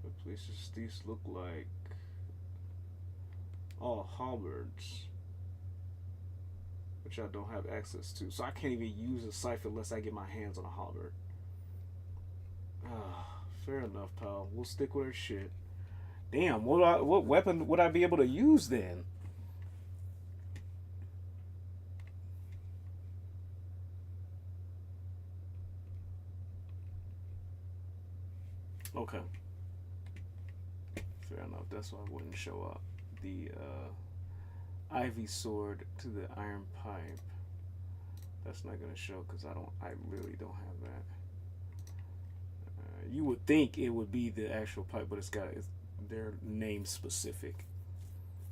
Replaces these look like all halberds, which I don't have access to. So I can't even use a scythe unless I get my hands on a halberd. Fair enough, pal. We'll stick with our shit. Damn, what weapon would I be able to use then? Okay. Fair enough. That's why I wouldn't show up. The ivy sword to the iron pipe. That's not gonna show because I really don't have that. You would think it would be the actual pipe, but they're name specific,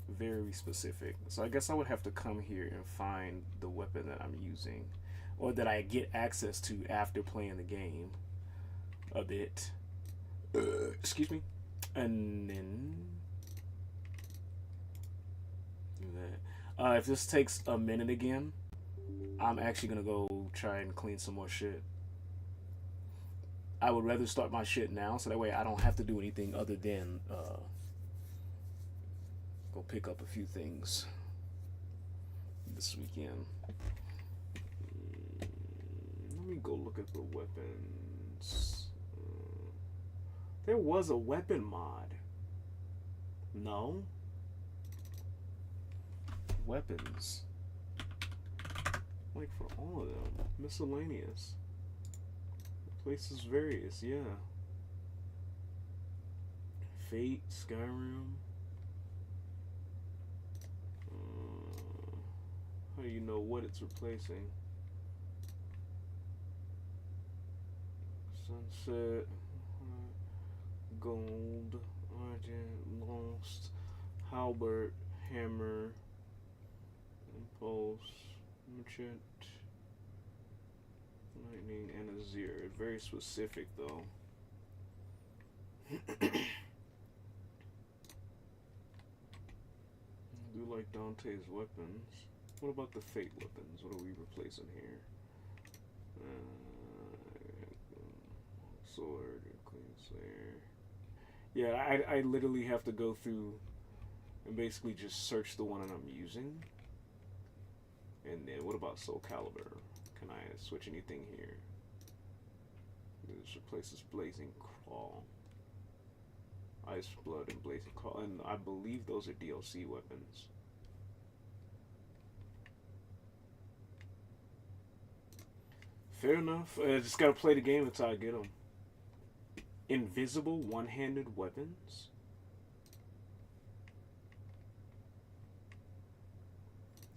very specific. So I guess I would have to come here and find the weapon that I'm using, or that I get access to after playing the game a bit. Excuse me, and then do that. If this takes a minute again, I'm actually gonna go try and clean some more shit. I would rather start my shit now, so that way I don't have to do anything other than go pick up a few things this weekend. Let me go look at the weapons. There was a weapon mod. No? Weapons. Like for all of them. Miscellaneous. Places various, yeah. Fate, Skyrim. How do you know what it's replacing? Sunset. Gold, Argent, Lost, Halberd, Hammer, Impulse, Merchant, Lightning, and Azir. Very specific though. I do like Dante's weapons. What about the Fate weapons? What are we replacing here? Sword, Queen Slayer. Yeah, I literally have to go through and basically just search the one that I'm using. And then what about Soul Calibur? Can I switch anything here? This replaces Blazing Claw. Ice Blood and Blazing Claw. And I believe those are DLC weapons. Fair enough. I just gotta play the game until I get them. Invisible one-handed weapons?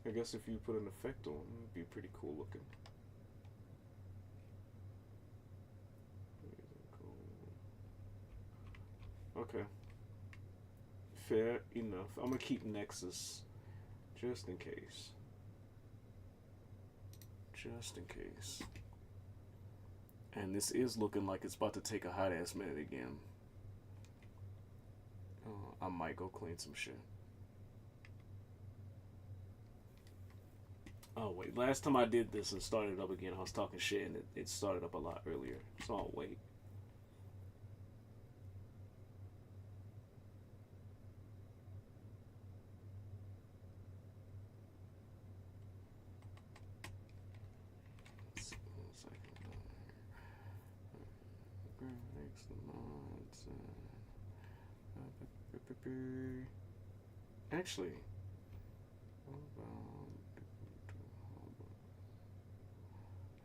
I guess if you put an effect on them, it would be pretty cool looking. Okay. Fair enough. I'm gonna keep Nexus just in case. Just in case. And this is looking like it's about to take a hot ass minute again. I might go clean some shit. Oh wait, last time I did this and started up again, I was talking shit and it started up a lot earlier. So I'll wait. Actually,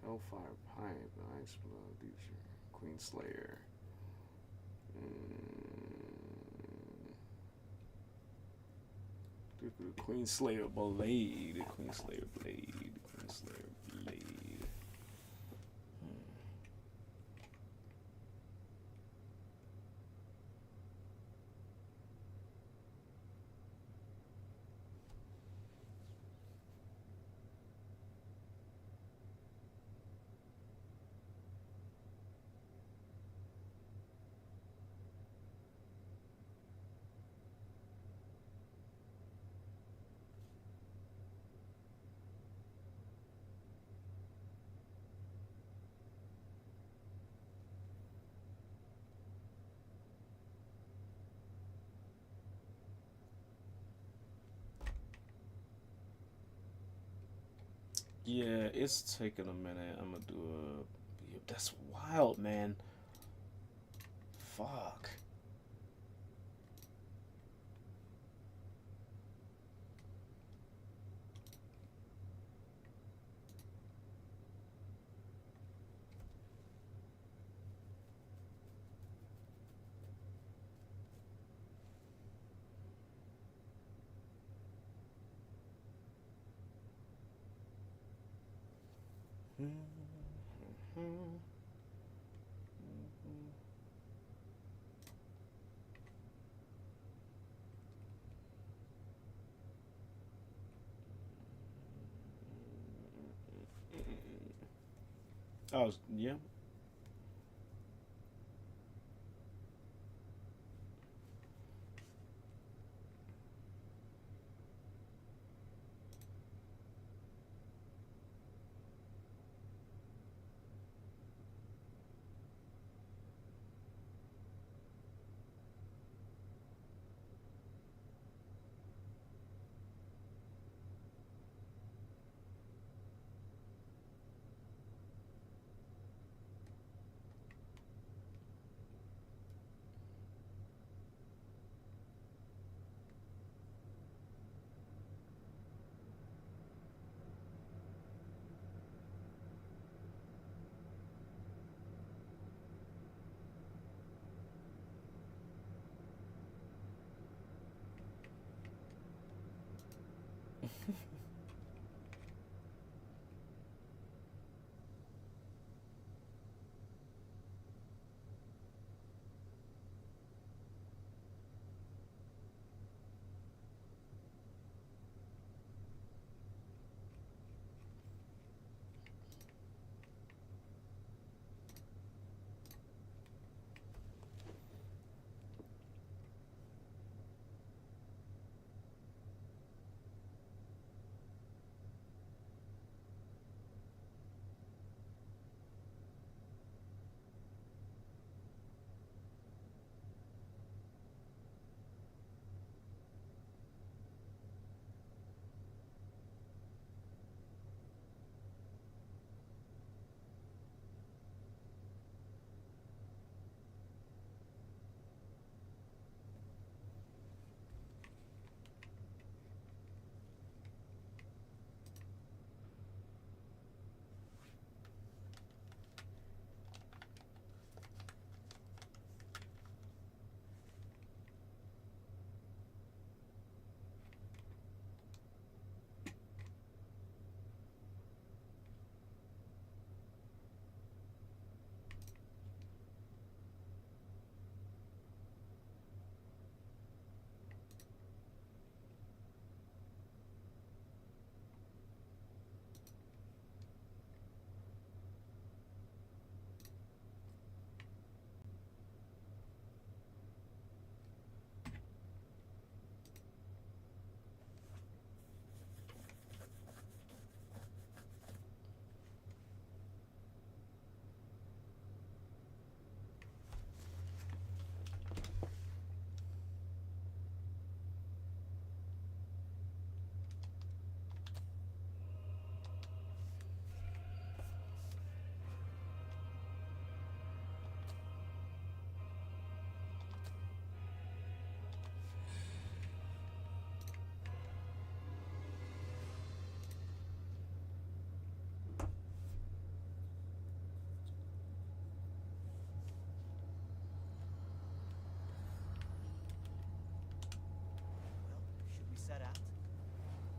Hellfire Pipe, Ice Blood, Queen Slayer. Queen Slayer Blade. Queen Slayer Blade. Queen Slayer Blade. Yeah, it's taking a minute. I'm gonna do a. That's wild, man. Fuck. Oh, yeah.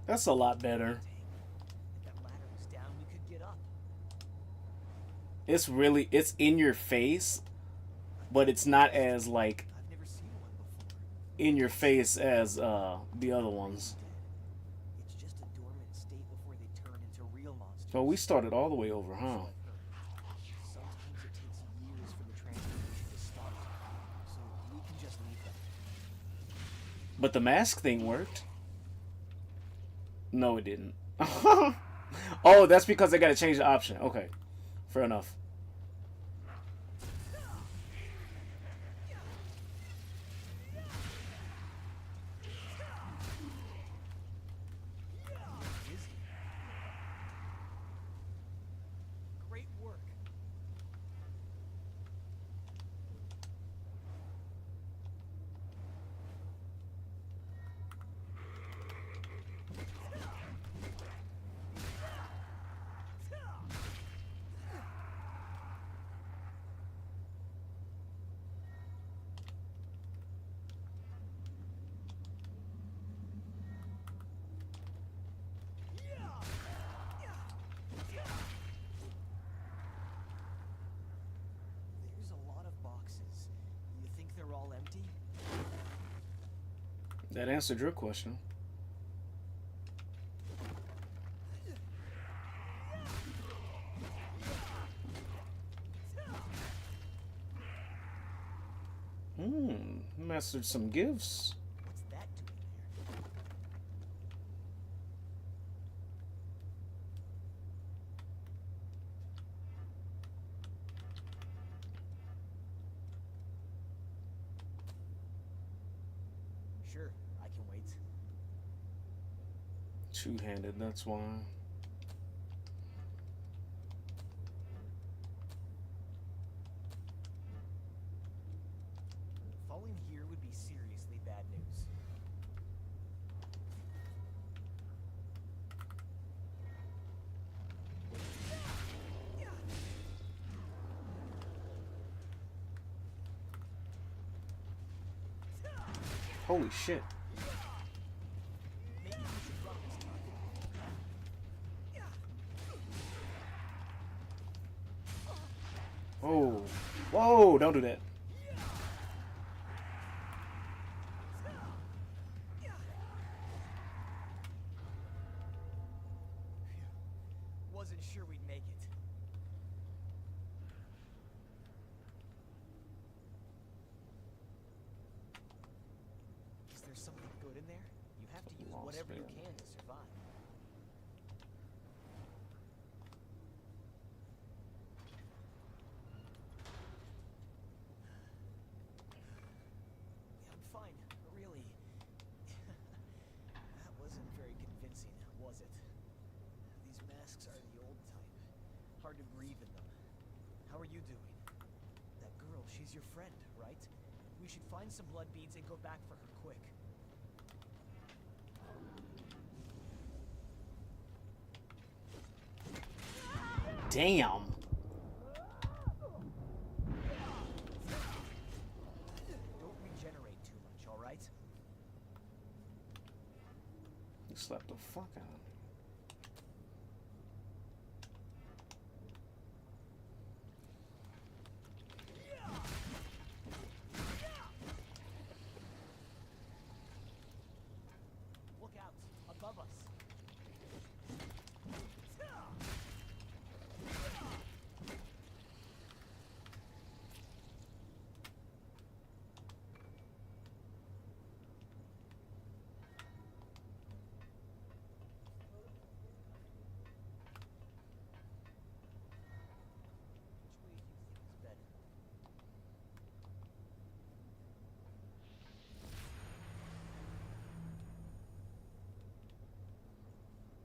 That's a lot better. If that ladder was down, we could get up. It's really, it's in your face, but it's not as like I've never seen one before. in your face as the other ones. Dead. It's just a dormant state before they turn into real monsters. So we started all the way over, huh? Sometimes it takes years for the transformation to start, so we can just leave them. But the mask thing worked. No, it didn't. Oh, that's because they gotta change the option. Okay, fair enough. Great work. There's a lot of boxes. You think they're all empty? That answered your question. Mastered some gifts. What's that doing there? Sure, I can wait. Two-handed, that's why. Falling here would be seriously bad news. Holy shit. Maybe we should run this time. Whoa. Whoa, don't do that. Wasn't sure we'd make it. Is there something good in there? You have to use Lost whatever you man. can to survive. Yeah, I'm fine, really. That wasn't very convincing, was it? These masks are the old type. Hard to breathe in them. How are you doing? That girl, she's your friend, right? We should find some blood beads and go back for her quick. Damn. Don't regenerate too much, alright? You slapped the fuck out of me. Look out, above us. Which way do you think is better?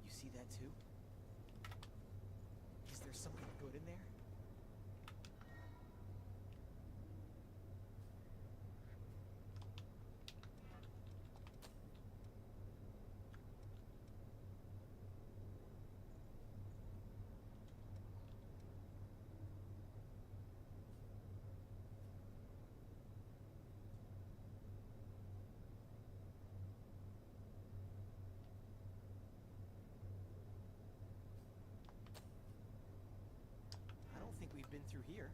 You see that too? Is there something good in there? through here.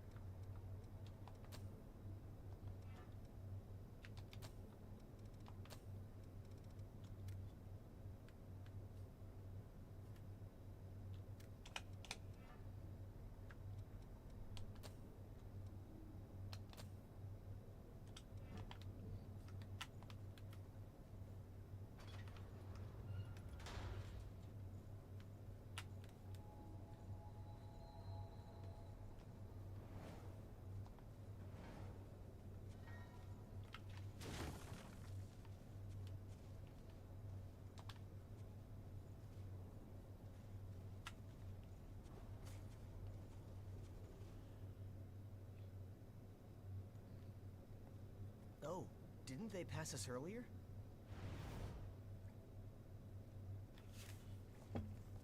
Oh, didn't they pass us earlier?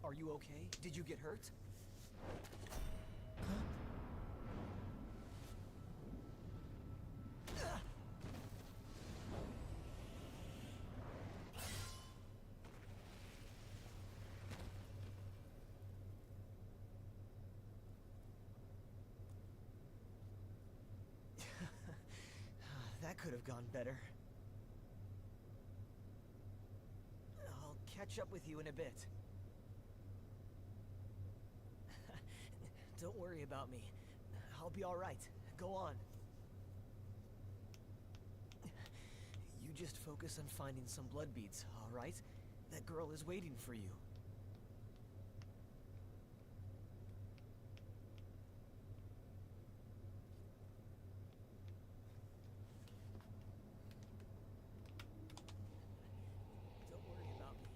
Are you okay? Did you get hurt? That could have gone better. I'll catch up with you in a bit. Don't worry about me. I'll be all right. Go on. You just focus on finding some blood beads, all right? That girl is waiting for you. Don't worry about me.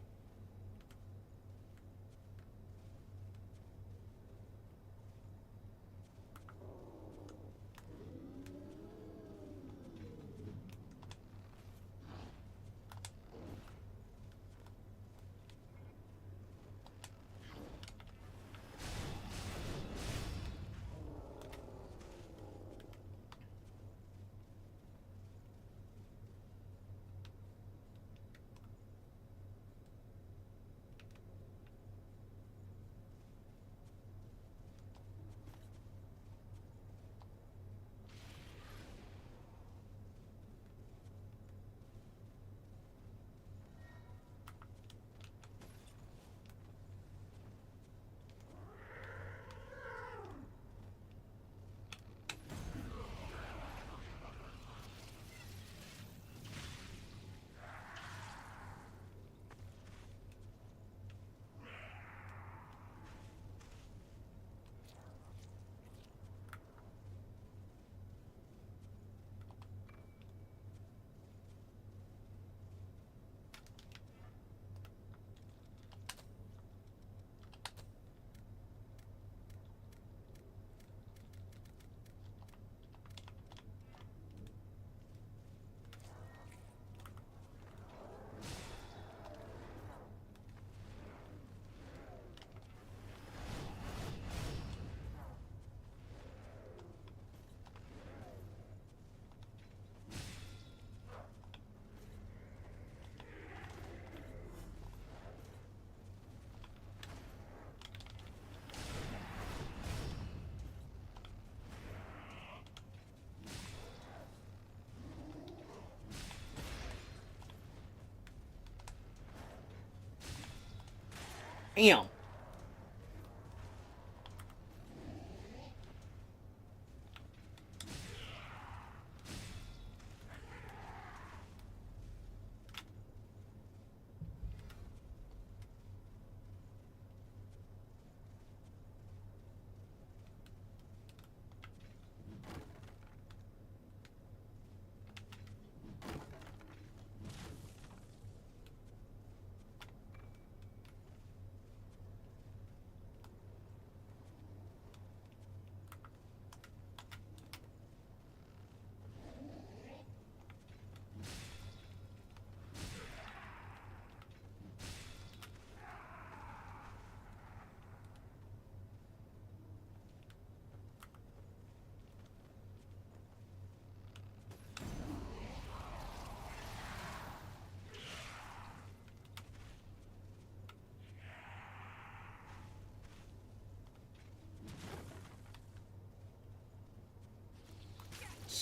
Damn.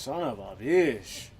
Son of a bitch.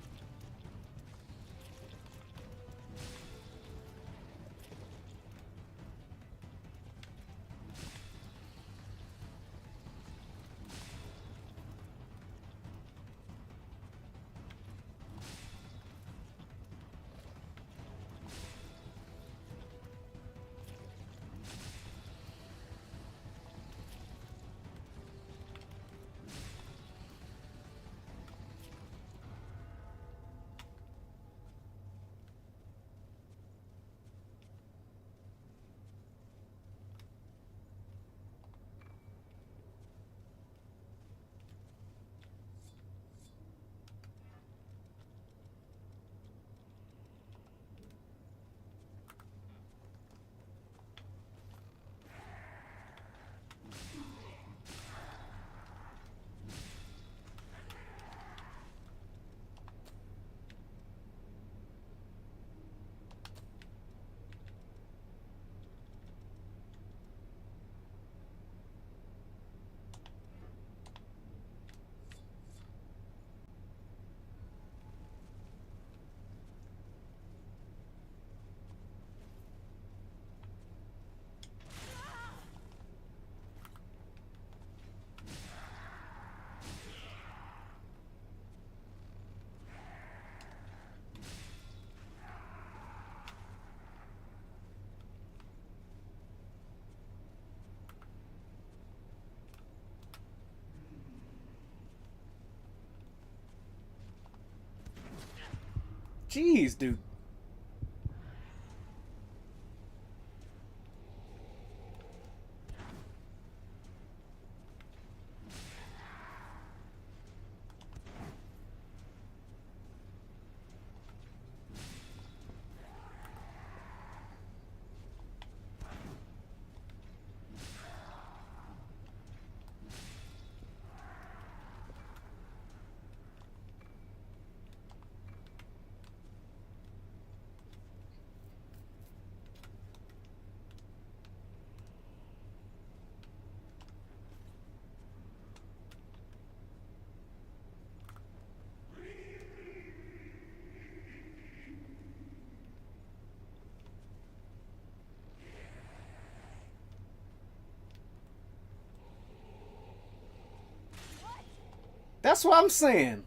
Jeez, dude. That's what I'm saying.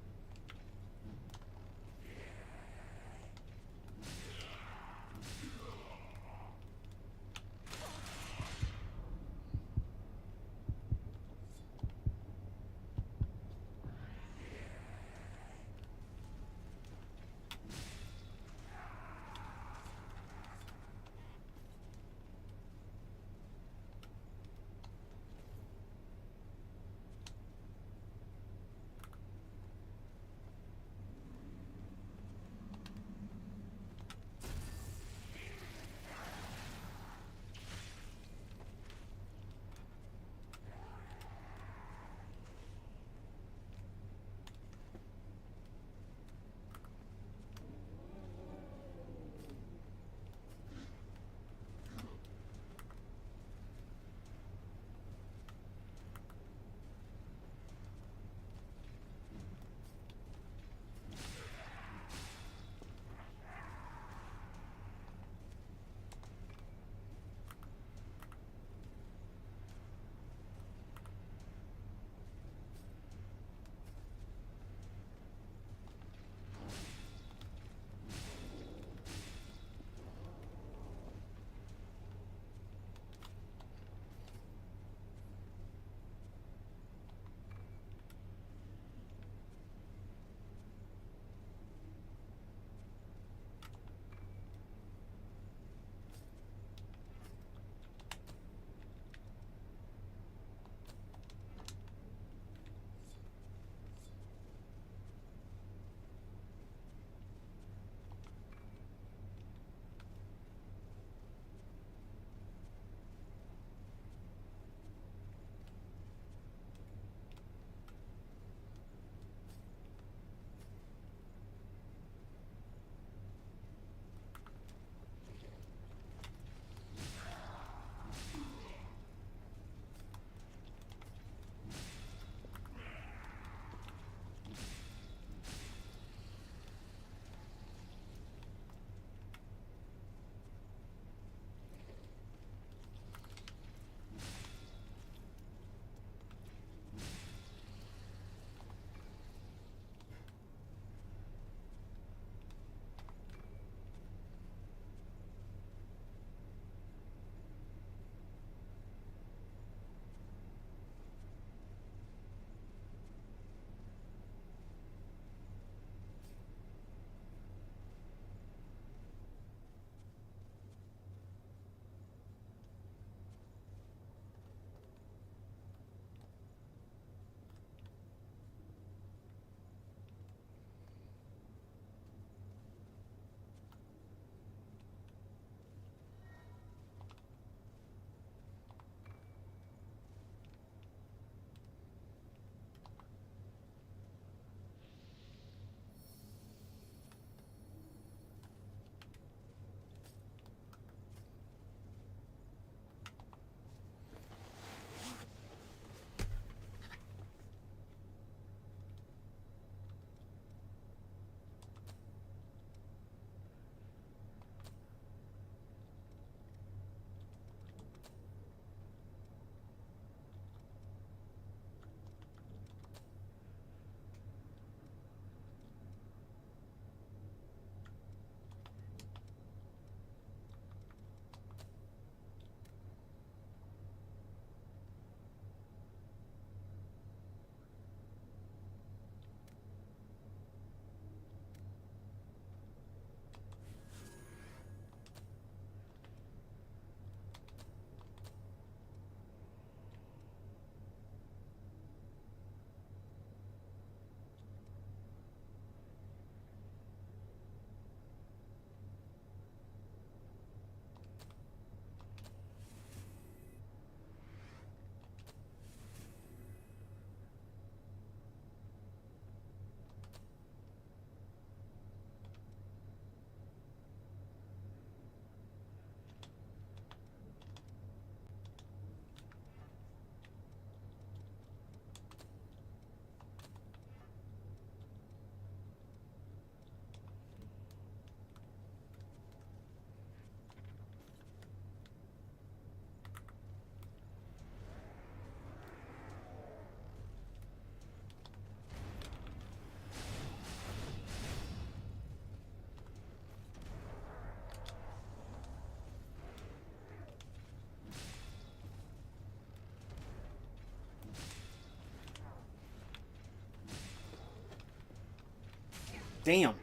Damn.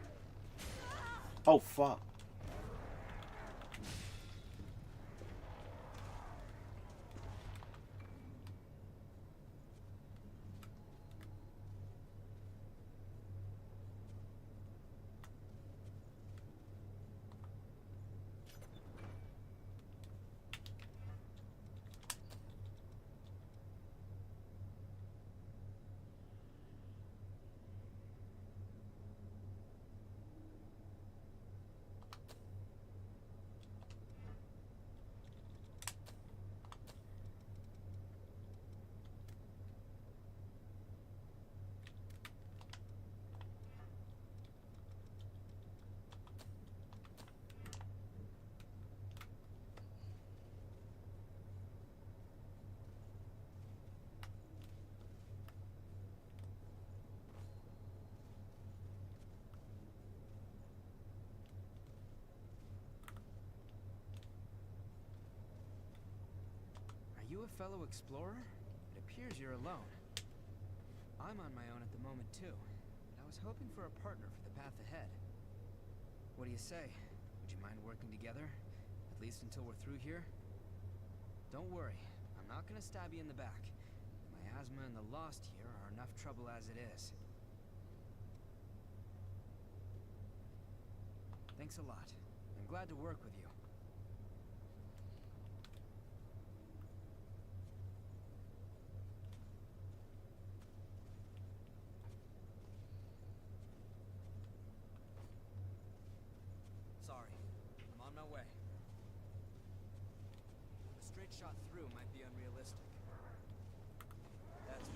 Oh, fuck. Are you a fellow explorer? It appears you're alone. I'm on my own at the moment too, but I was hoping for a partner for the path ahead. What do you say? Would you mind working together? At least until we're through here? Don't worry, I'm not gonna stab you in the back. My asthma and the Lost here are enough trouble as it is. Thanks a lot. I'm glad to work with you. Sorry, I'm on my way. A straight shot through might be unrealistic. That's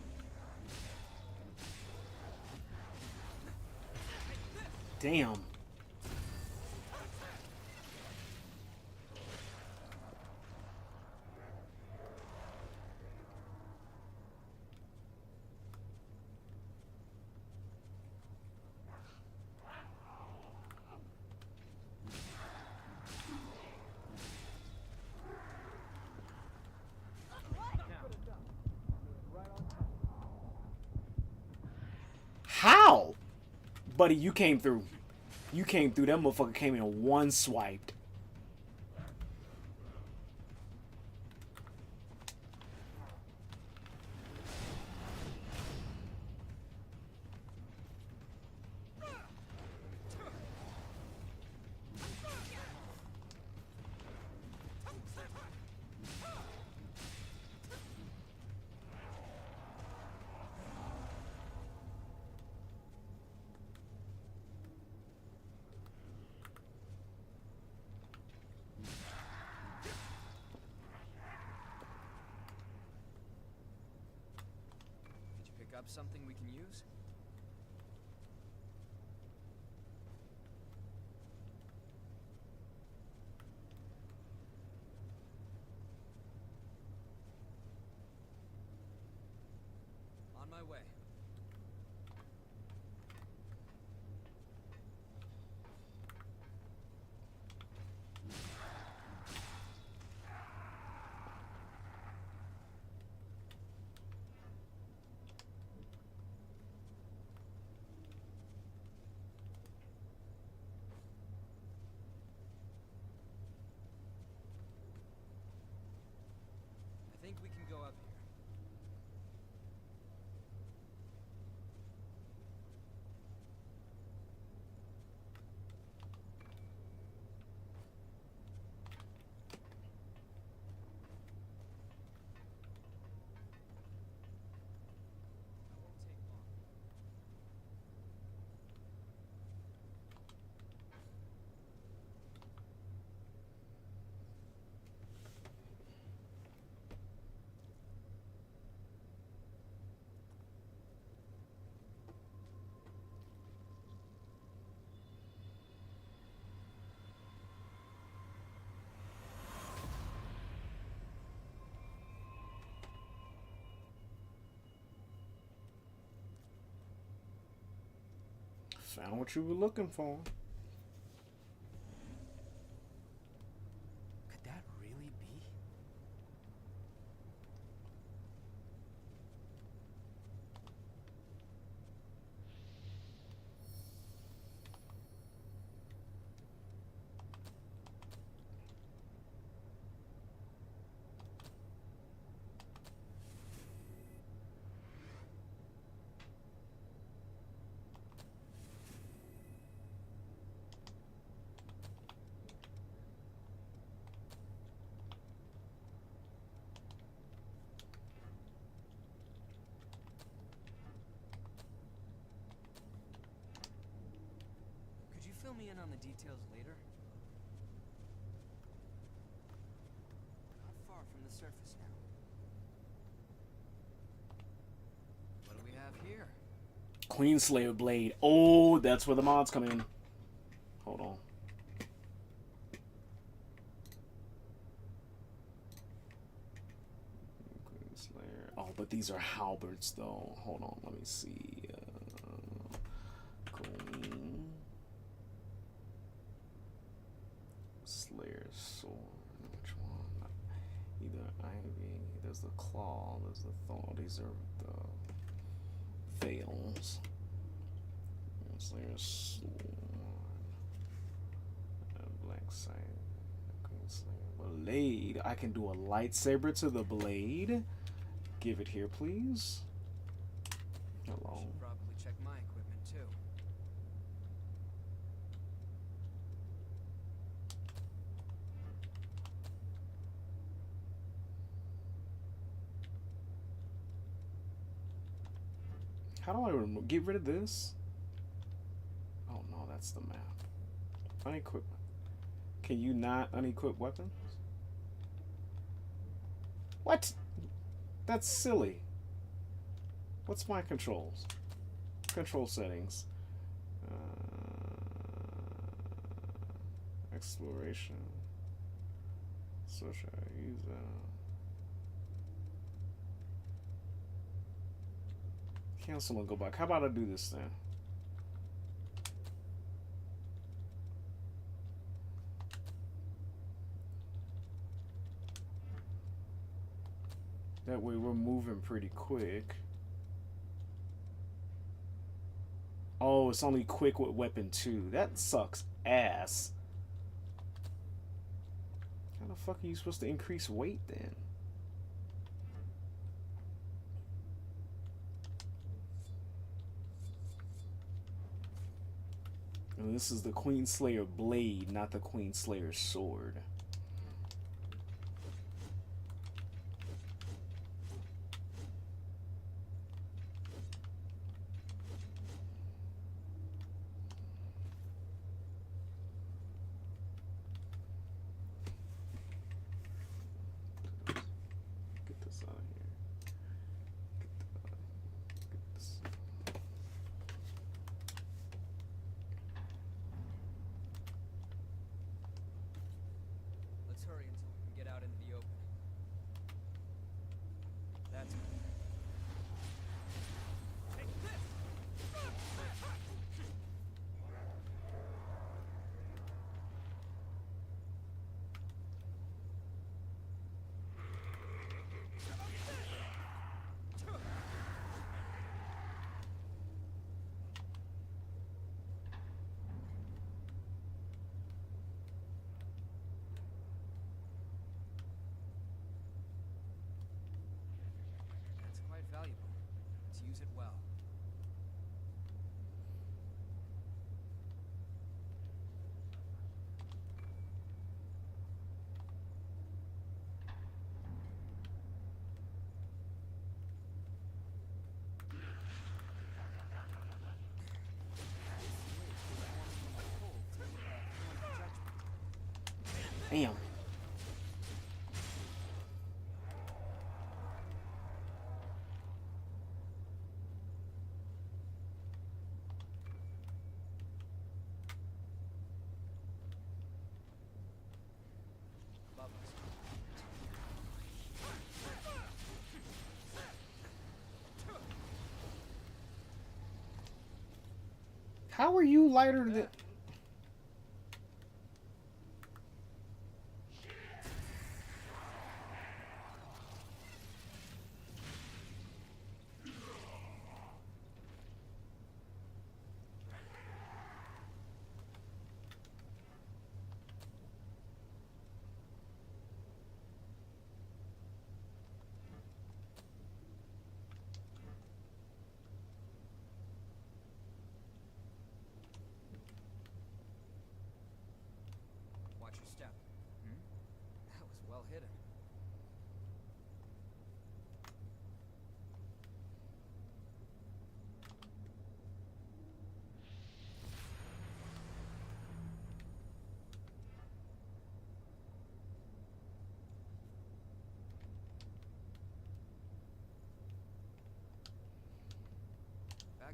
Damn. How? Buddy, you came through. You came through. That motherfucker came in one swiped. Did you pick up something we can use? On my way. I think we can go up here. That won't take long. Found what you were looking for. Could that really be? me in on the details later? Not far from the surface now. What do we have here? Queenslayer blade. Oh, that's where the mods come in. Hold on. Queenslayer. Oh, but these are halberds, though. Hold on, let me see. Queen Slayer sword. Which one? Either ivy. There's the claw. There's the thorn. These are the veils. Slayer sword. Black side. Queenslayer blade. I can do a lightsaber to the blade. Give it here, please. Hello. Should probably check my equipment too. How do I get rid of this? Oh no, that's the map. Unequip. Can you not unequip weapons? What? That's silly. What's my controls? Control settings. Exploration. Social user. Cancel and go back. How about I do this then? That way we're moving pretty quick. Oh, it's only quick with weapon 2. That sucks ass. How the fuck are you supposed to increase weight then? And this is the Queenslayer blade, not the Queenslayer sword. Get this out of here. Get this. Let's hurry until we can get out into the open. That's better. That's quite valuable. Let's use it well. Damn. Above us. How are you lighter than...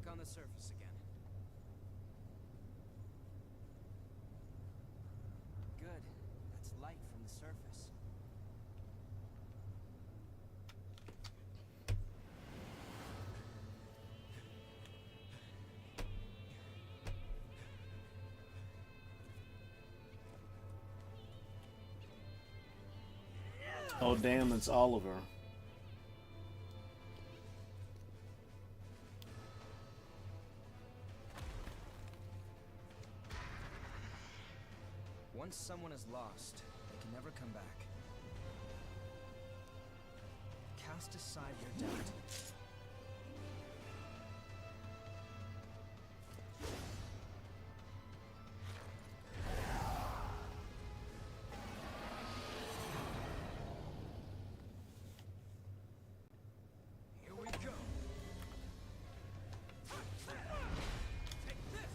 back on the surface again. Good. That's light from the surface. Oh damn, it's Oliver. Once someone is lost, they can never come back. Cast aside your doubt. Here we go. Take this.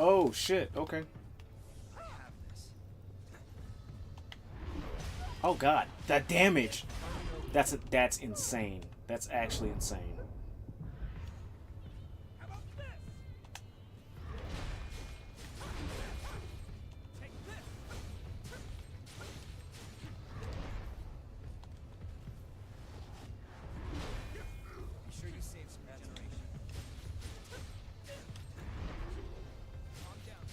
Oh shit, okay. I have this. Oh god, that damage. That's insane. That's actually insane. How about this? Take this. Be sure you save some regeneration. Calm down.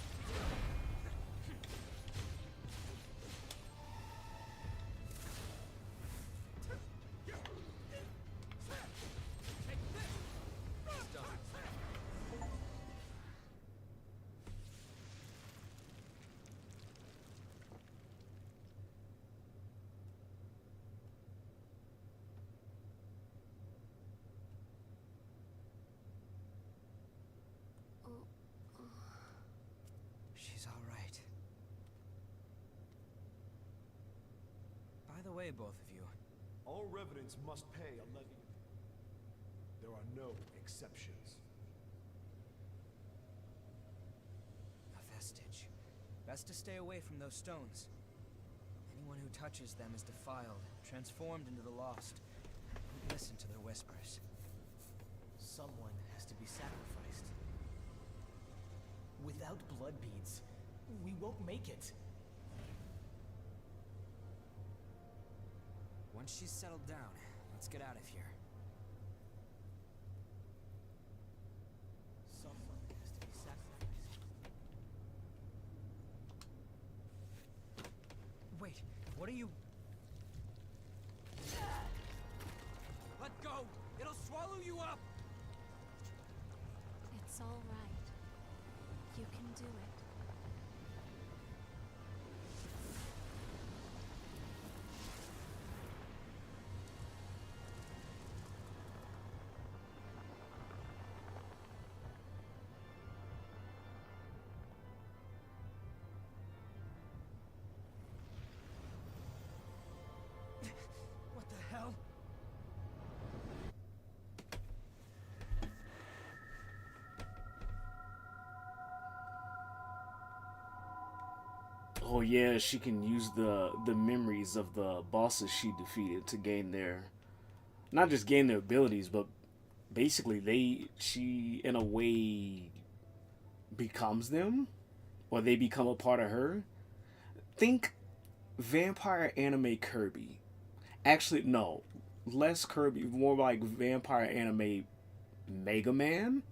It's done. She's all right. By the way, both of you, All revenants must pay a levy. There are no exceptions. a vestige. Best to stay away from those stones. Anyone who touches them is defiled, transformed into the lost. Don't listen to their whispers. Someone has to be sacrificed. Without blood beads, we won't make it. Once she's settled down, let's get out of here. Someone has to be sacrificed. Wait, what are you... Let go! It'll swallow you up! It's all right. You can do it. What the hell? Oh yeah, she can use the memories of the bosses she defeated to gain their, not just gain their abilities, but basically she in a way becomes them, or they become a part of her. Think vampire anime Kirby. Actually, no, less Kirby, more like vampire anime Mega Man.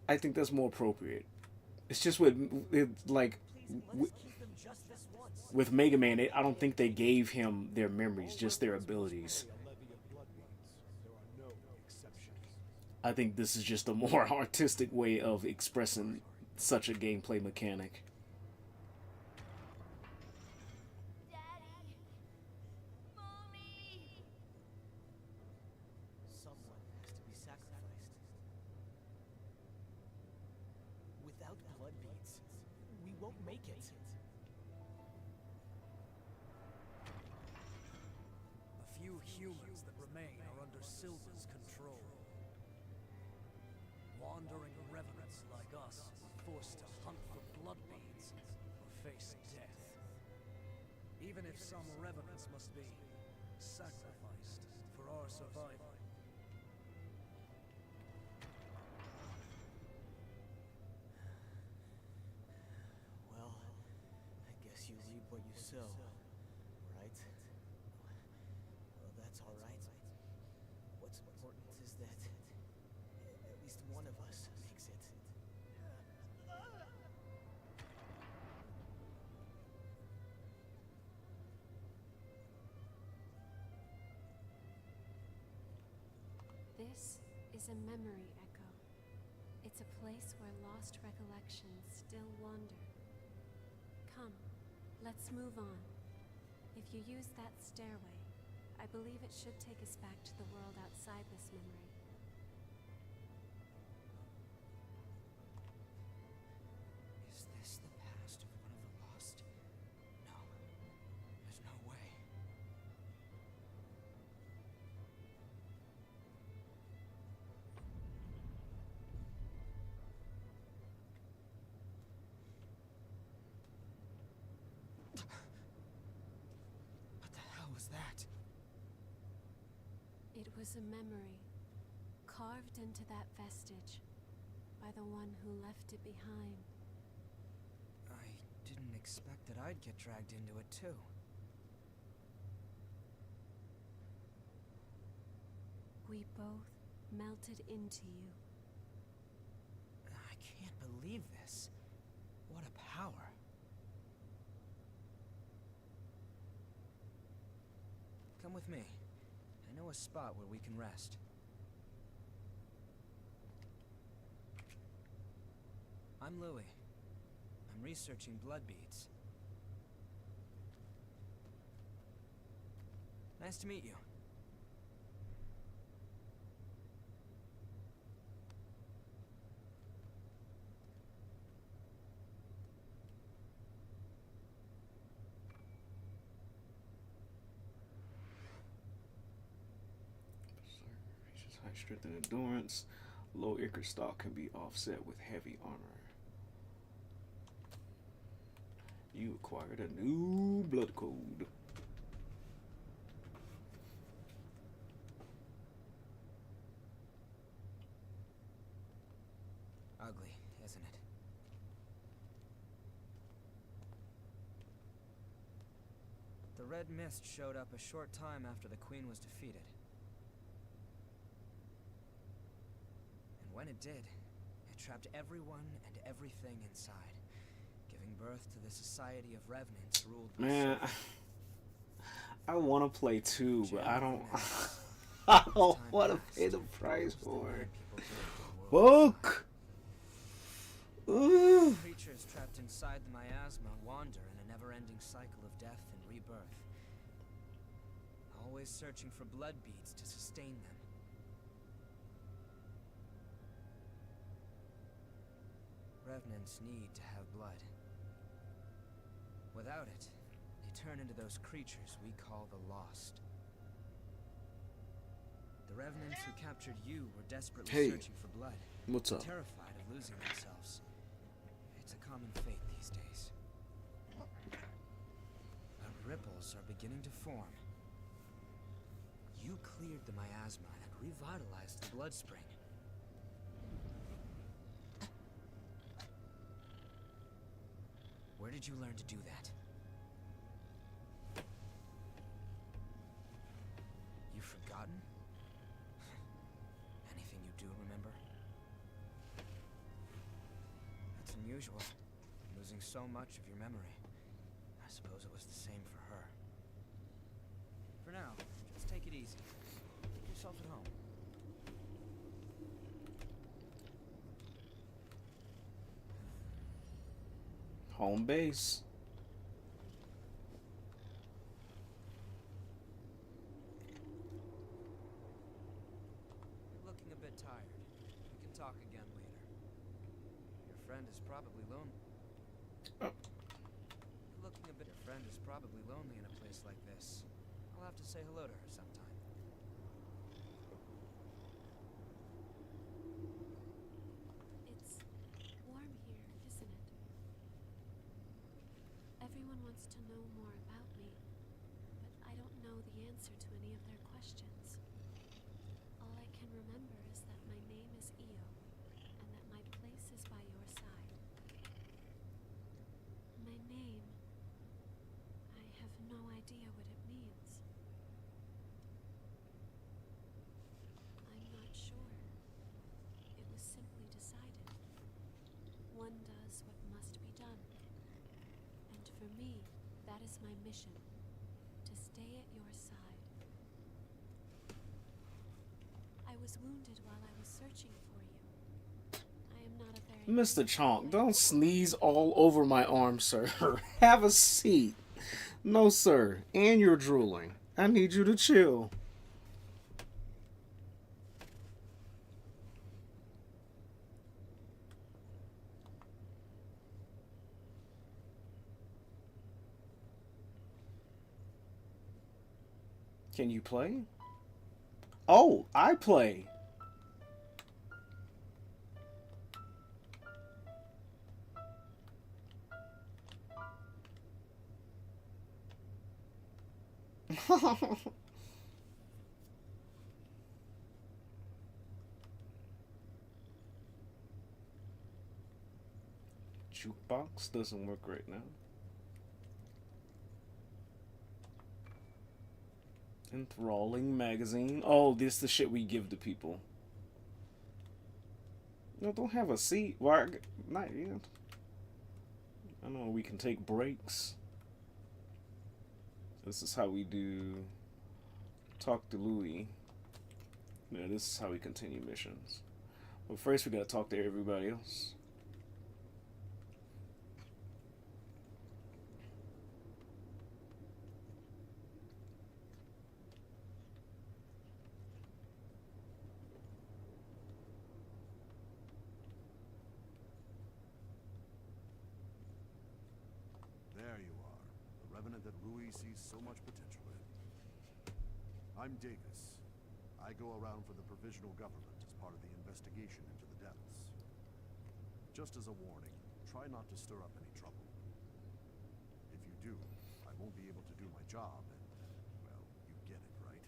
I think that's more appropriate. It's just like Let's keep them just this once. with Mega Man, I don't think they gave him their memories, just their abilities. A levy of blood beads. There are no exceptions. I think this is just a more artistic way of expressing such a gameplay mechanic. Daddy! Mommy! Someone has to be sacrificed. Without blood beads, we won't make it. few humans that remain are under Silva's control. Wandering revenants like us are forced to hunt for blood beads or face death. Even if some revenants must be sacrificed for our survival. Well, I guess you reap what you sow, right? Well, that's all right. What's important is that at least one of us makes it. This is a memory echo. It's a place where lost recollections still wander. Come, let's move on. If you use that stairway, I believe it should take us back to the world outside this memory. Is this the past of one of the lost? No. There's no way. What the hell was that? It was a memory, carved into that vestige by the one who left it behind. I didn't expect that I'd get dragged into it too. We both melted into you. I can't believe this. What a power. Come with me. I know a spot where we can rest. I'm Louis. I'm researching blood beads. Nice to meet you. Reaches high strength and endurance. Low Ichor stock can be offset with heavy armor. You acquired a new blood code. Ugly, isn't it? The Red Mist showed up a short time after the Queen was defeated. And when it did, it trapped everyone and everything inside, giving birth to the Society of Revenants ruled by Man, Silva. I want to play too, but I don't. General I As don't time want to passed, pay the price the for man it. people built the world Fuck. Ooh. Creatures trapped inside the miasma wander in a never-ending cycle of death and rebirth, always searching for blood beads to sustain them. Revenants need to have blood. Without it, they turn into those creatures we call the Lost. The Revenants who captured you were desperately Hey. searching for blood, What's up? terrified of losing themselves. It's a common fate these days. But ripples are beginning to form. You cleared the miasma and revitalized the blood spring. Where did you learn to do that? You've forgotten? Anything you do remember? That's unusual. Losing so much of your memory. I suppose it was the same for her. For now, just take it easy. Make yourself at home. Home base. You're looking a bit tired. We can talk again later. Your friend is probably lonely. Oh. You're looking a bit. Your friend is probably lonely in a place like this. I'll have to say hello to her sometime. It's warm here, isn't it? Everyone wants to know more about me, but I don't know the answer to any of their questions. All I can remember is that my name is Io, and that my place is by your side. My name, I have no idea what it means. I'm not sure. It was simply decided. One does what must be done. And for me, that is my mission. To stay at your side. I was wounded while I was searching for you. I am not a very... Mr. Chonk, don't sneeze all over my arm, sir. Have a seat. No, sir. And you're drooling. I need you to chill. Can you play? Oh, I play. Jukebox doesn't work right now. Enthralling magazine. Oh, this is the shit we give to people. No, don't have a seat. Why? Not yet. I know we can take breaks. This is how we do talk to Louis. Yeah, this is how we continue missions. But first we gotta talk to everybody else. There you are, the revenant that Louis sees so much potential in. I'm Davis. I go around for the provisional government as part of the investigation into the depths. Just as a warning, try not to stir up any trouble. If you do, I won't be able to do my job, and, well, you get it, right?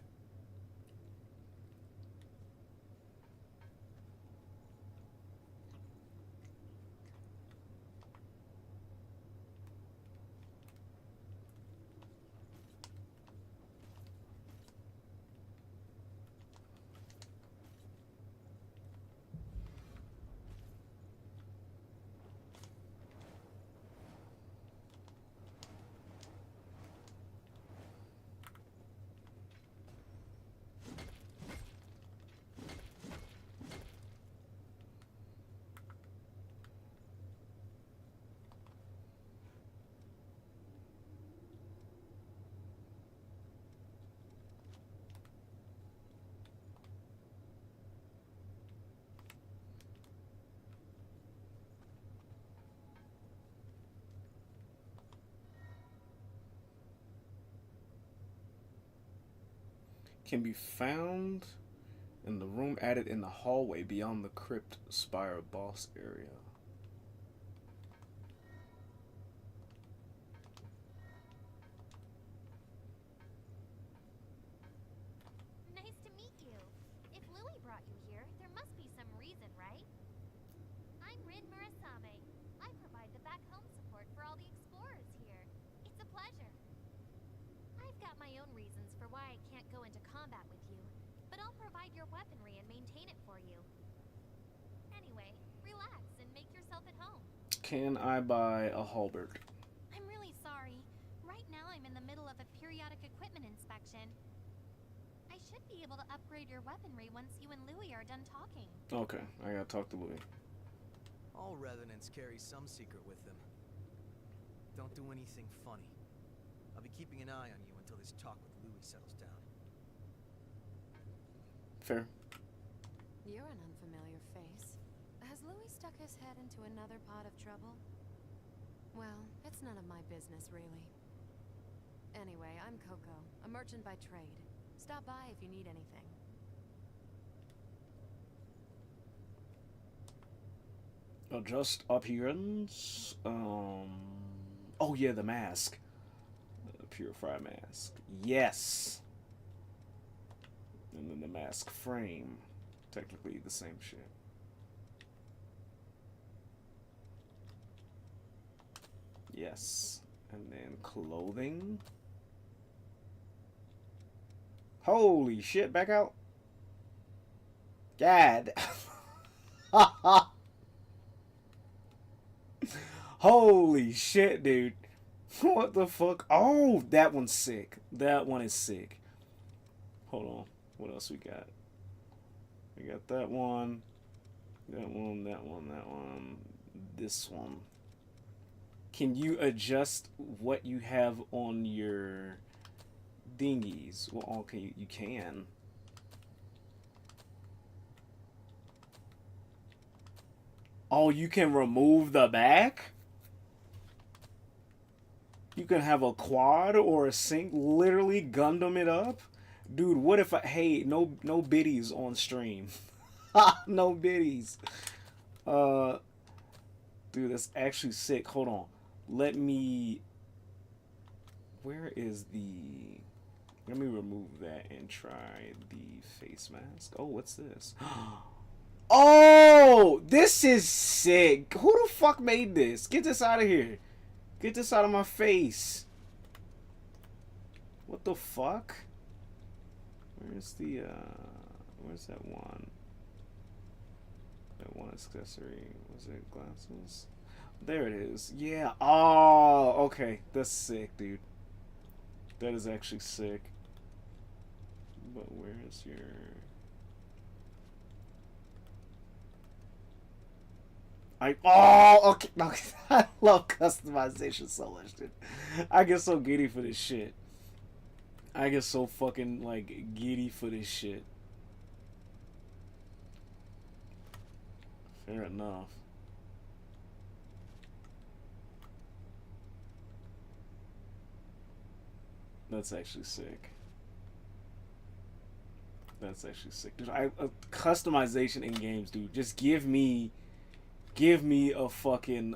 Can be found in the room added in the hallway beyond the crypt spire boss area. Nice to meet you. If Louis brought you here, there must be some reason, right? I'm Rin Murasame. I provide the back home support for all the explorers here. It's a pleasure. I've got my own reasons for why I can't go into combat with you, but I'll provide your weaponry and maintain it for you. Anyway, relax and make yourself at home. Can I buy a halberd? I'm really sorry. Right now I'm in the middle of a periodic equipment inspection. I should be able to upgrade your weaponry once you and Louis are done talking. Okay, I gotta talk to Louis. All revenants carry some secret with them. Don't do anything funny. I'll be keeping an eye on you until this talk with Louis settles down. Fair. You're an unfamiliar face. Has Louis stuck his head into another pot of trouble? Well, it's none of my business, really. Anyway, I'm Coco, a merchant by trade. Stop by if you need anything. Adjust appearance. Oh yeah, the mask. The purify mask. Yes. And then the mask frame. Technically the same shit. Yes. And then clothing. Holy shit, back out. God. Holy shit, dude. What the fuck? Oh, that one's sick. That one is sick. Hold on. What else we got? We got that one. That one, that one, that one. This one. Can you adjust what you have on your dinghies? Well, okay, you can. Oh, you can remove the back? You can have a quad or a sink, literally Gundam it up? Dude, what if I... Hey, no biddies on stream. No biddies. Dude, that's actually sick. Hold on. Let me... Where is the... Let me remove that and try the face mask. Oh, what's this? Oh! This is sick! Who the fuck made this? Get this out of here. Get this out of my face. What the fuck? Where's the, where's that one? That one accessory. Was it glasses? There it is. Yeah. Oh, okay. That's sick, dude. That is actually sick. But where is your... Oh, okay. I love customization so much, dude. I get so giddy for this shit. I get so fucking, like, giddy for this shit. Fair enough. That's actually sick. That's actually sick. Dude, customization in games, dude. Just give me a fucking,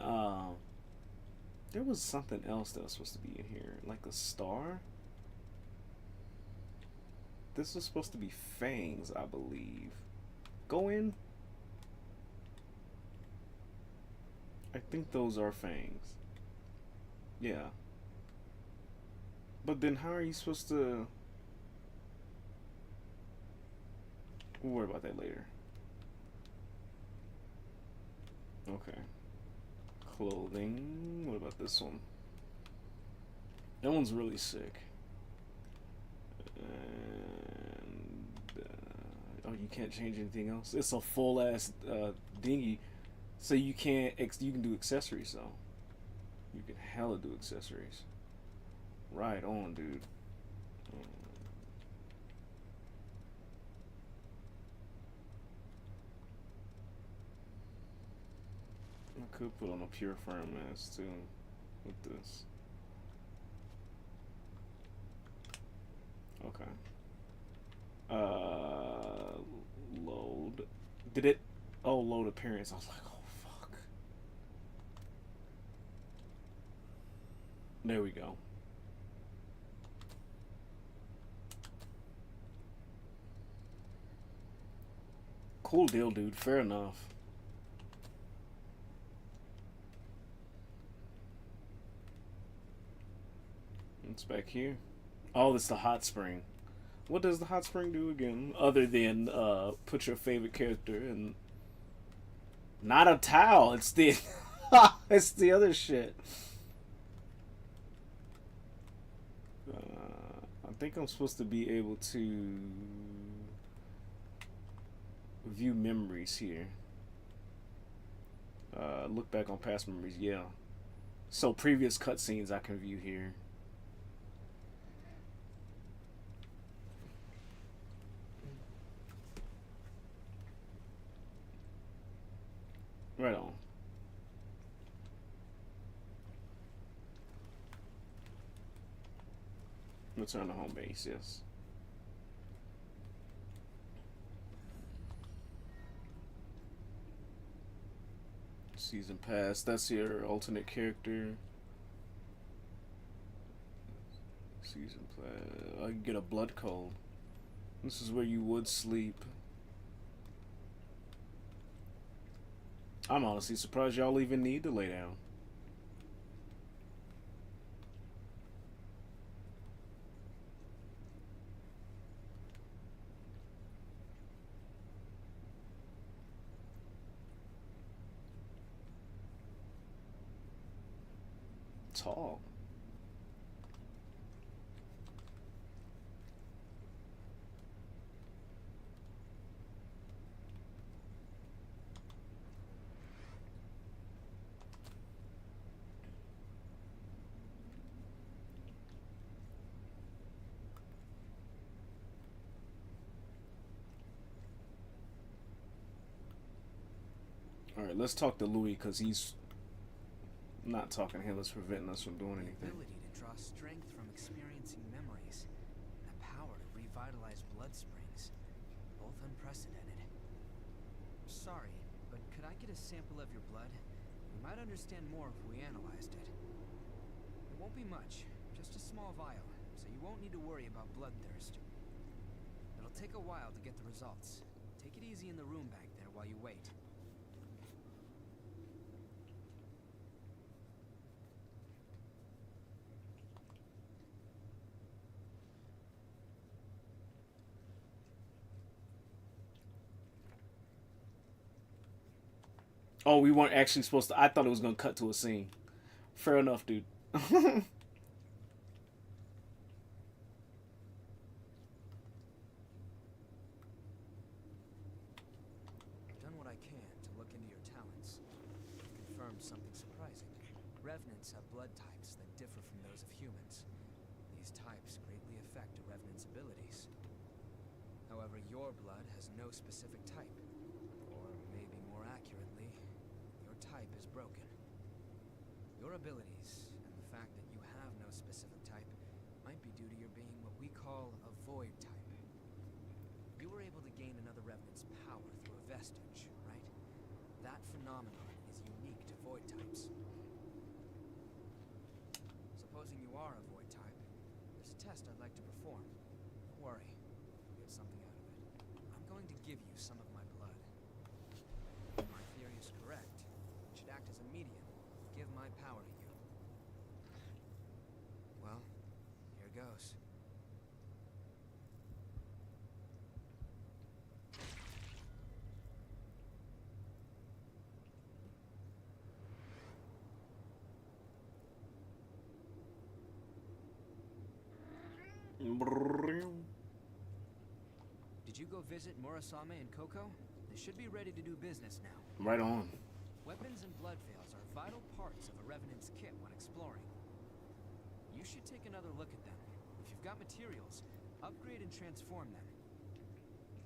there was something else that was supposed to be in here. Like a star? This was supposed to be fangs, I believe. Go in. I think those are fangs. Yeah. But then how are you supposed to... We'll worry about that later. Okay. Clothing. What about this one? That one's really sick. And, oh, you can't change anything else? It's a full ass dinghy. So you can't, you can do accessories though. You can hella do accessories. Right on, dude. I could put on a pure firm mask too with this. Okay. Load. Did it? Oh, load appearance. I was like, oh fuck. There we go. Cool deal, dude. Fair enough. It's back here. Oh, it's the hot spring. What does the hot spring do again? Other than put your favorite character in. Not a towel. It's the it's the other shit. I think I'm supposed to be able to view memories here. Look back on past memories. Yeah. So previous cutscenes I can view here. Right on. Return to home base, yes. Season pass. That's your alternate character. Season pass. I can get a blood cold. This is where you would sleep. I'm honestly surprised y'all even need to lay down. Tall. Alright, let's talk to Louis because he's not talking to him. It's preventing us from doing anything. The ability to draw strength from experiencing memories, and the power to revitalize blood springs. Both unprecedented. Sorry, but could I get a sample of your blood? We might understand more if we analyzed it. It won't be much, just a small vial, so you won't need to worry about bloodthirst. It'll take a while to get the results. Take it easy in the room back there while you wait. Oh, we weren't actually supposed to. I thought it was going to cut to a scene. Fair enough, dude. Done what I can to look into your talents. Confirmed something surprising. Revenants have blood types that differ from those of humans. These types greatly affect a Revenant's abilities. However, your blood has no specific type. Or maybe more accurately, your type is broken. Your abilities, and the fact that you have no specific type, might be due to your being what we call a void type. You were able to gain another Revenant's power through a vestige, right? That phenomenon is unique to void types. Supposing you are a void type, there's a test I'd like to perform. Don't worry, you'll get something out of it. I'm going to give you some of my blood. If my theory is correct, it should act as a medium, give my power to you. Well, here goes. Did you go visit Murasame and Koko? They should be ready to do business now. Right on. Weapons and blood veils are vital parts of a Revenant's kit when exploring. You should take another look at them. If you've got materials, upgrade and transform them.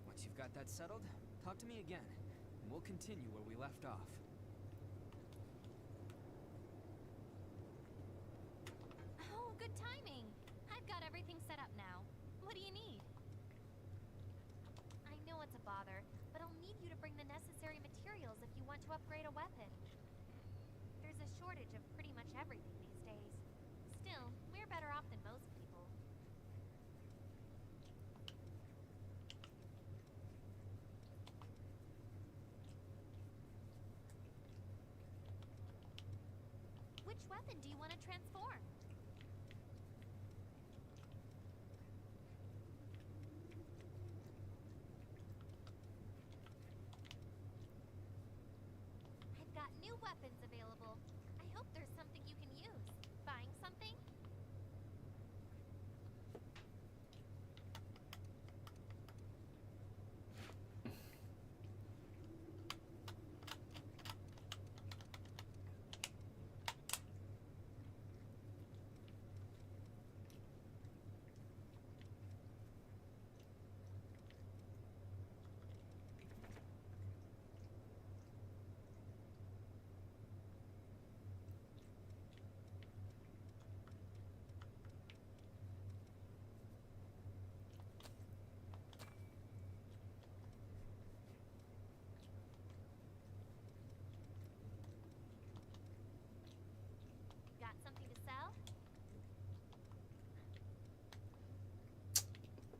Once you've got that settled, talk to me again, and we'll continue where we left off. Oh, good timing. I've got everything set up now. What do you need? I know it's a bother, but I'll need you to bring the necessary materials if you want to upgrade a weapon. There's a shortage of pretty much everything these days. Still, we're better off than most people. Which weapon do you want to transform? I've got new weapons available. I hope there's something you can use. Buying something?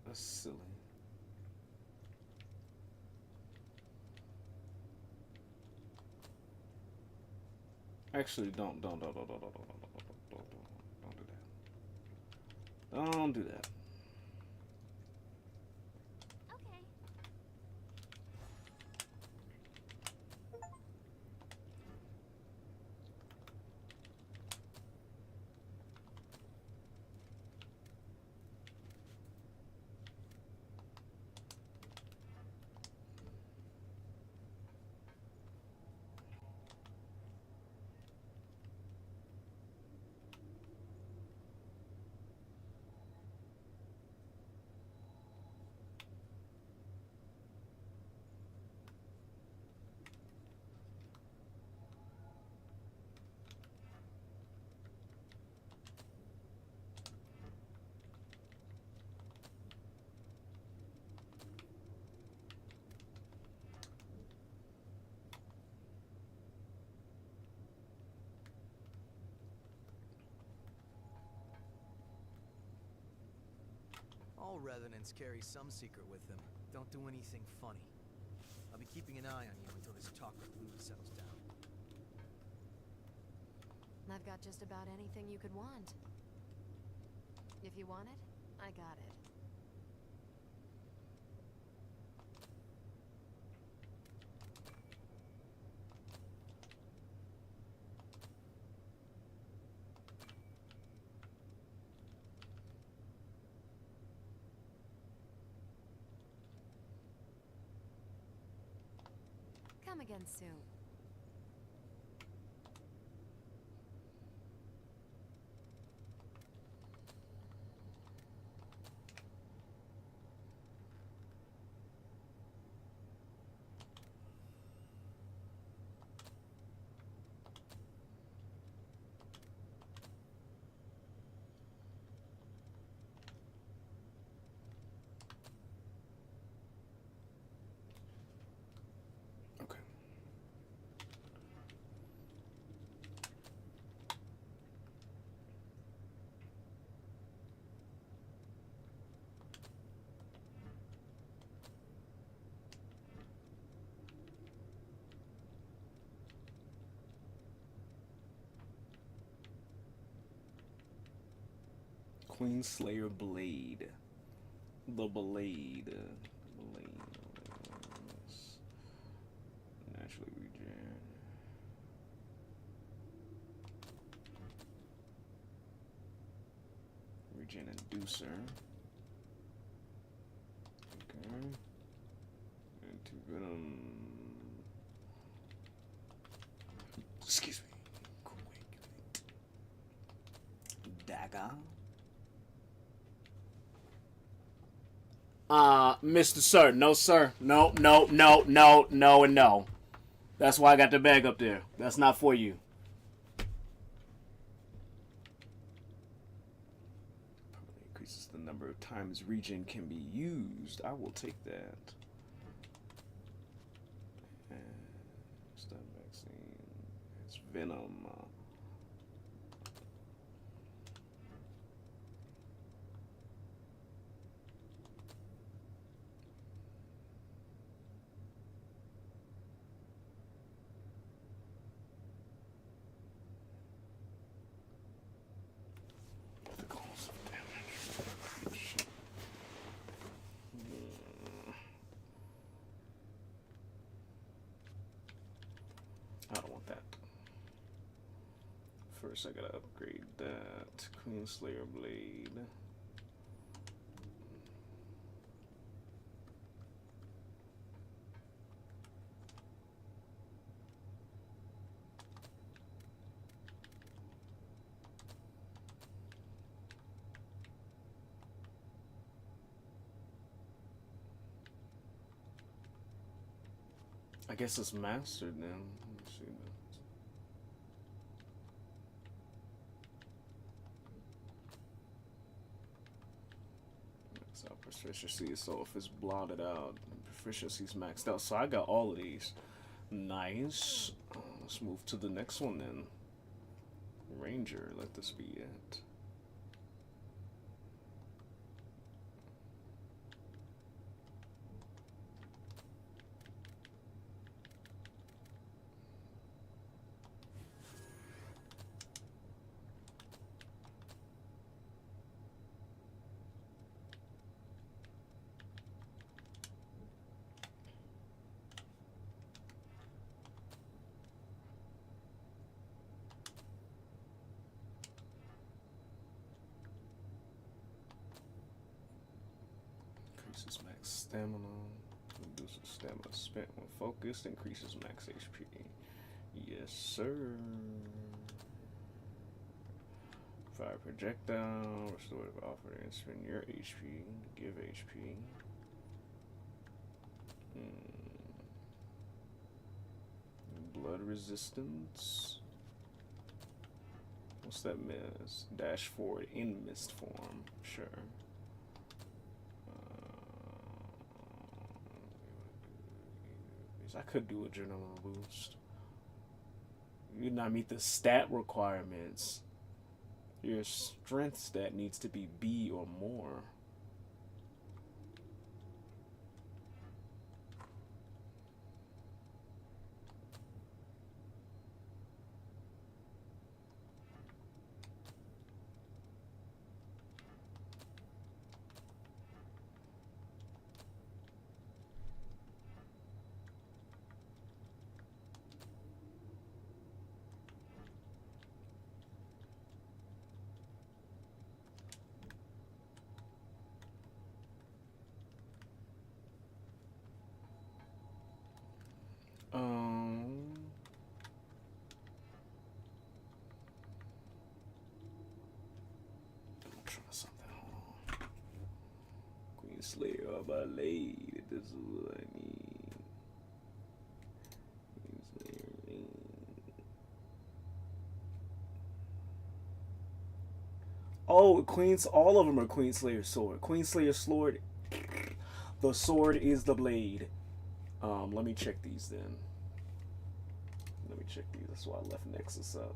That's silly. Actually, don't do that. Don't do that. Okay. All revenants carry some secret with them. Don't do anything funny. I'll be keeping an eye on you until this talk with Louis settles down. I've got just about anything you could want. If you want it, I got it. Come again soon. Okay. Queenslayer Blade. The Blade. Naturally regen. Regen Inducer. Okay. Into Venom. Excuse me. Quick. Dagger. Mr. Sir, no, sir. No, no, no, no, no, and no. That's why I got the bag up there. That's not for you. Probably increases the number of times regen can be used. I will take that. And stun vaccine. It's Venom. I don't want that. First, I gotta upgrade that. Queenslayer Blade. I guess it's mastered then. Let's see. Max out proficiency, so if it's blotted out, proficiency's maxed out. So I got all of these. Nice. Let's move to the next one then. Ranger, let this be it. Increases max stamina. Reduces stamina spent when focused. Increases max HP. Yes, sir. Fire projectile. Restorative offer and spend your HP. Give HP. Blood resistance. What's that miss? Dash forward in mist form. Sure. I could do a general boost. You did not meet the stat requirements. Your strength stat needs to be B or more. Try something. Hold on. Queen Slayer of our lady. This is what I need. Queen Slayer. Oh, Queen's. All of them are Queen Slayer sword. Queen Slayer sword. The sword is the blade. Let me check these then. Let me check these. That's why I left Nexus up.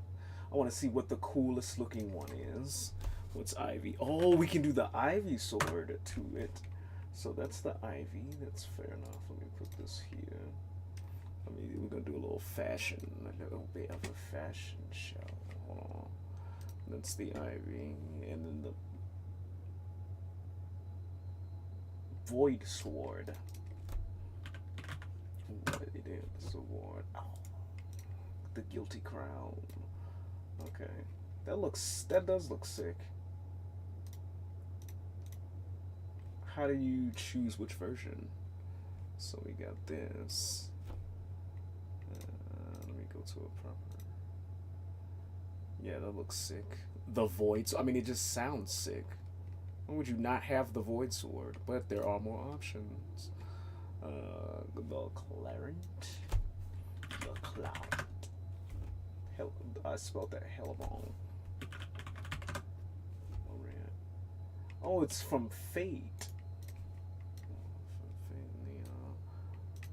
I want to see what the coolest looking one is. What's Ivy? Oh, we can do the Ivy sword to it. So that's the Ivy. That's fair enough. Let me put this here. We're gonna do a little fashion, a little bit of a fashion show. Hold on. That's the Ivy, and then the Void Sword. What it is, sword. Oh, the Guilty Crown. Okay, that does look sick. How do you choose which version? So we got this. Let me go to a proper. Yeah, that looks sick. The Void. I mean, it just sounds sick. Why would you not have the Void Sword? But there are more options. The Clarent. The Cloud. Hell, I spelled that hell wrong. Oh, it's from Fate.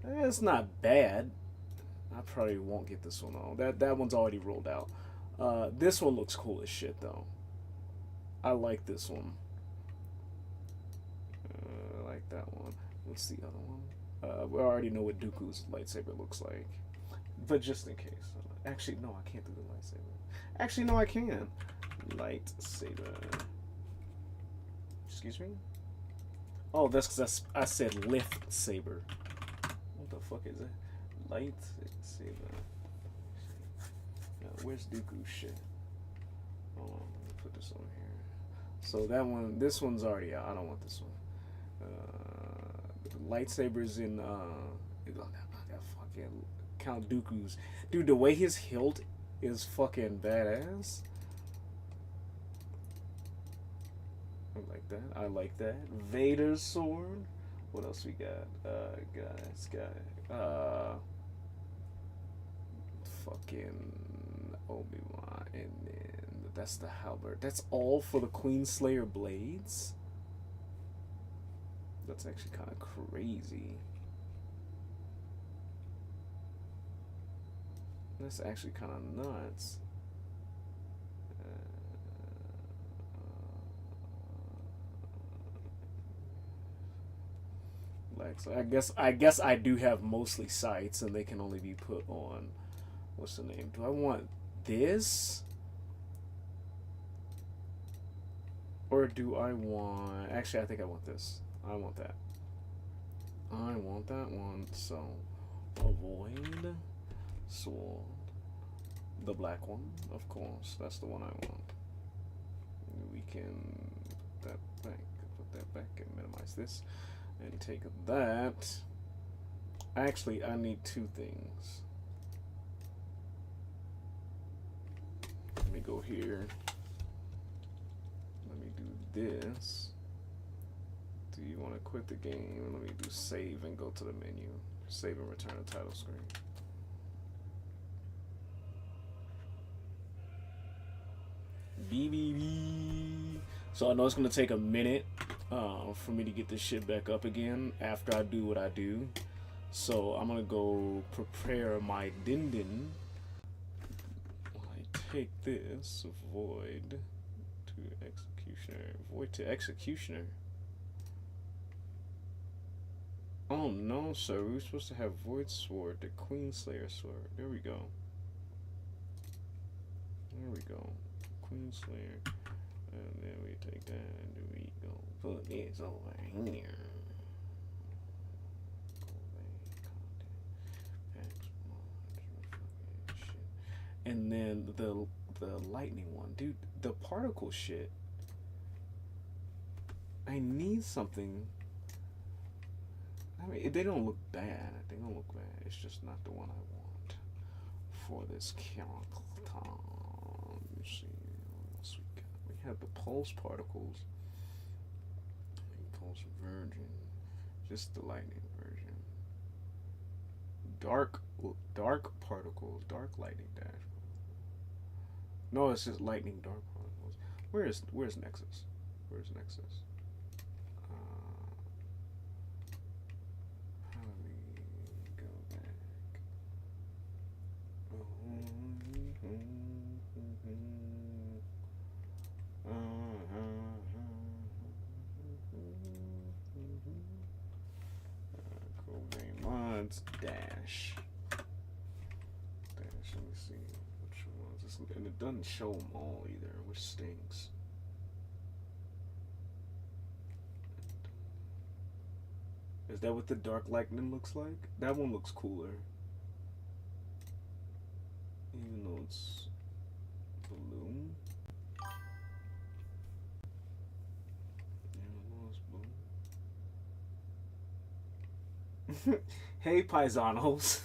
It's not bad. I probably won't get this one on. That one's already rolled out. This one looks cool as shit though. I like this one. I like that one. What's the other one? We already know what Dooku's lightsaber looks like, but just in case. Actually, no, I can't do the lightsaber. Actually, no, I can. Lightsaber. Excuse me? Oh, that's because I said lift saber. What the fuck is it? Lightsaber. Where's Dooku's shit? Hold on, let me put this over here. So that one, this one's already out. I don't want this one. The lightsabers in that fucking Count Dooku's. Dude, the way his hilt is fucking badass. I like that. I like that. Vader's sword. What else we got? Fucking Obi-Wan, and then that's the halberd. That's all for the Queen Slayer blades. That's actually kind of crazy. That's actually kind of nuts. So I guess I do have mostly sights, and they can only be put on. What's the name? Do I want this, or do I want? Actually, I think I want this. I want that. I want that one. So, avoid sword. The black one, of course. That's the one I want. We can put that back and minimize this. And take that. Actually, I need two things. Let me go here. Let me do this. Do you want to quit the game? Let me do save and go to the menu. Save and return to title screen. BBB. So I know it's going to take a minute for me to get this shit back up again after I do what I do. So I'm going to go prepare my Dindin. I take this void to executioner. Void to executioner. Oh no, sir. We were supposed to have void sword, the Queenslayer sword. There we go. There we go. Queenslayer. And then we take that and we go put this over here. And then the lightning one. Dude, the particle shit. I need something. I mean, they don't look bad. They don't look bad. It's just not the one I want for this character. Let me see what else we got. We have the pulse particles. Pulse virgin. Just the lightning version. Dark particles. Dark lightning dash. No, it's just lightning dark particles. Where's Nexus? Where's Nexus? How do we go back? Cool game mods dash. Let me see which ones. And it doesn't show them all either, which stinks. Is that what the dark lightning looks like? That one looks cooler. Even though it's blue. Hey, paisanos.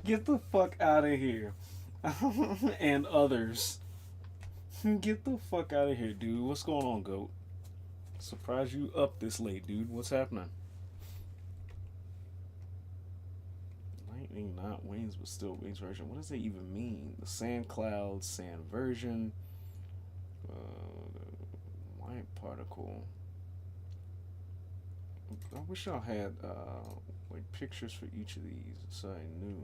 Get the fuck out of here. And others. Get the fuck out of here, dude. What's going on, GOAT? Surprised you up this late, dude. What's happening? Lightning, not wings, but still wings version. What does that even mean? The sand cloud, sand version. Light particle. I wish I had like pictures for each of these so I knew.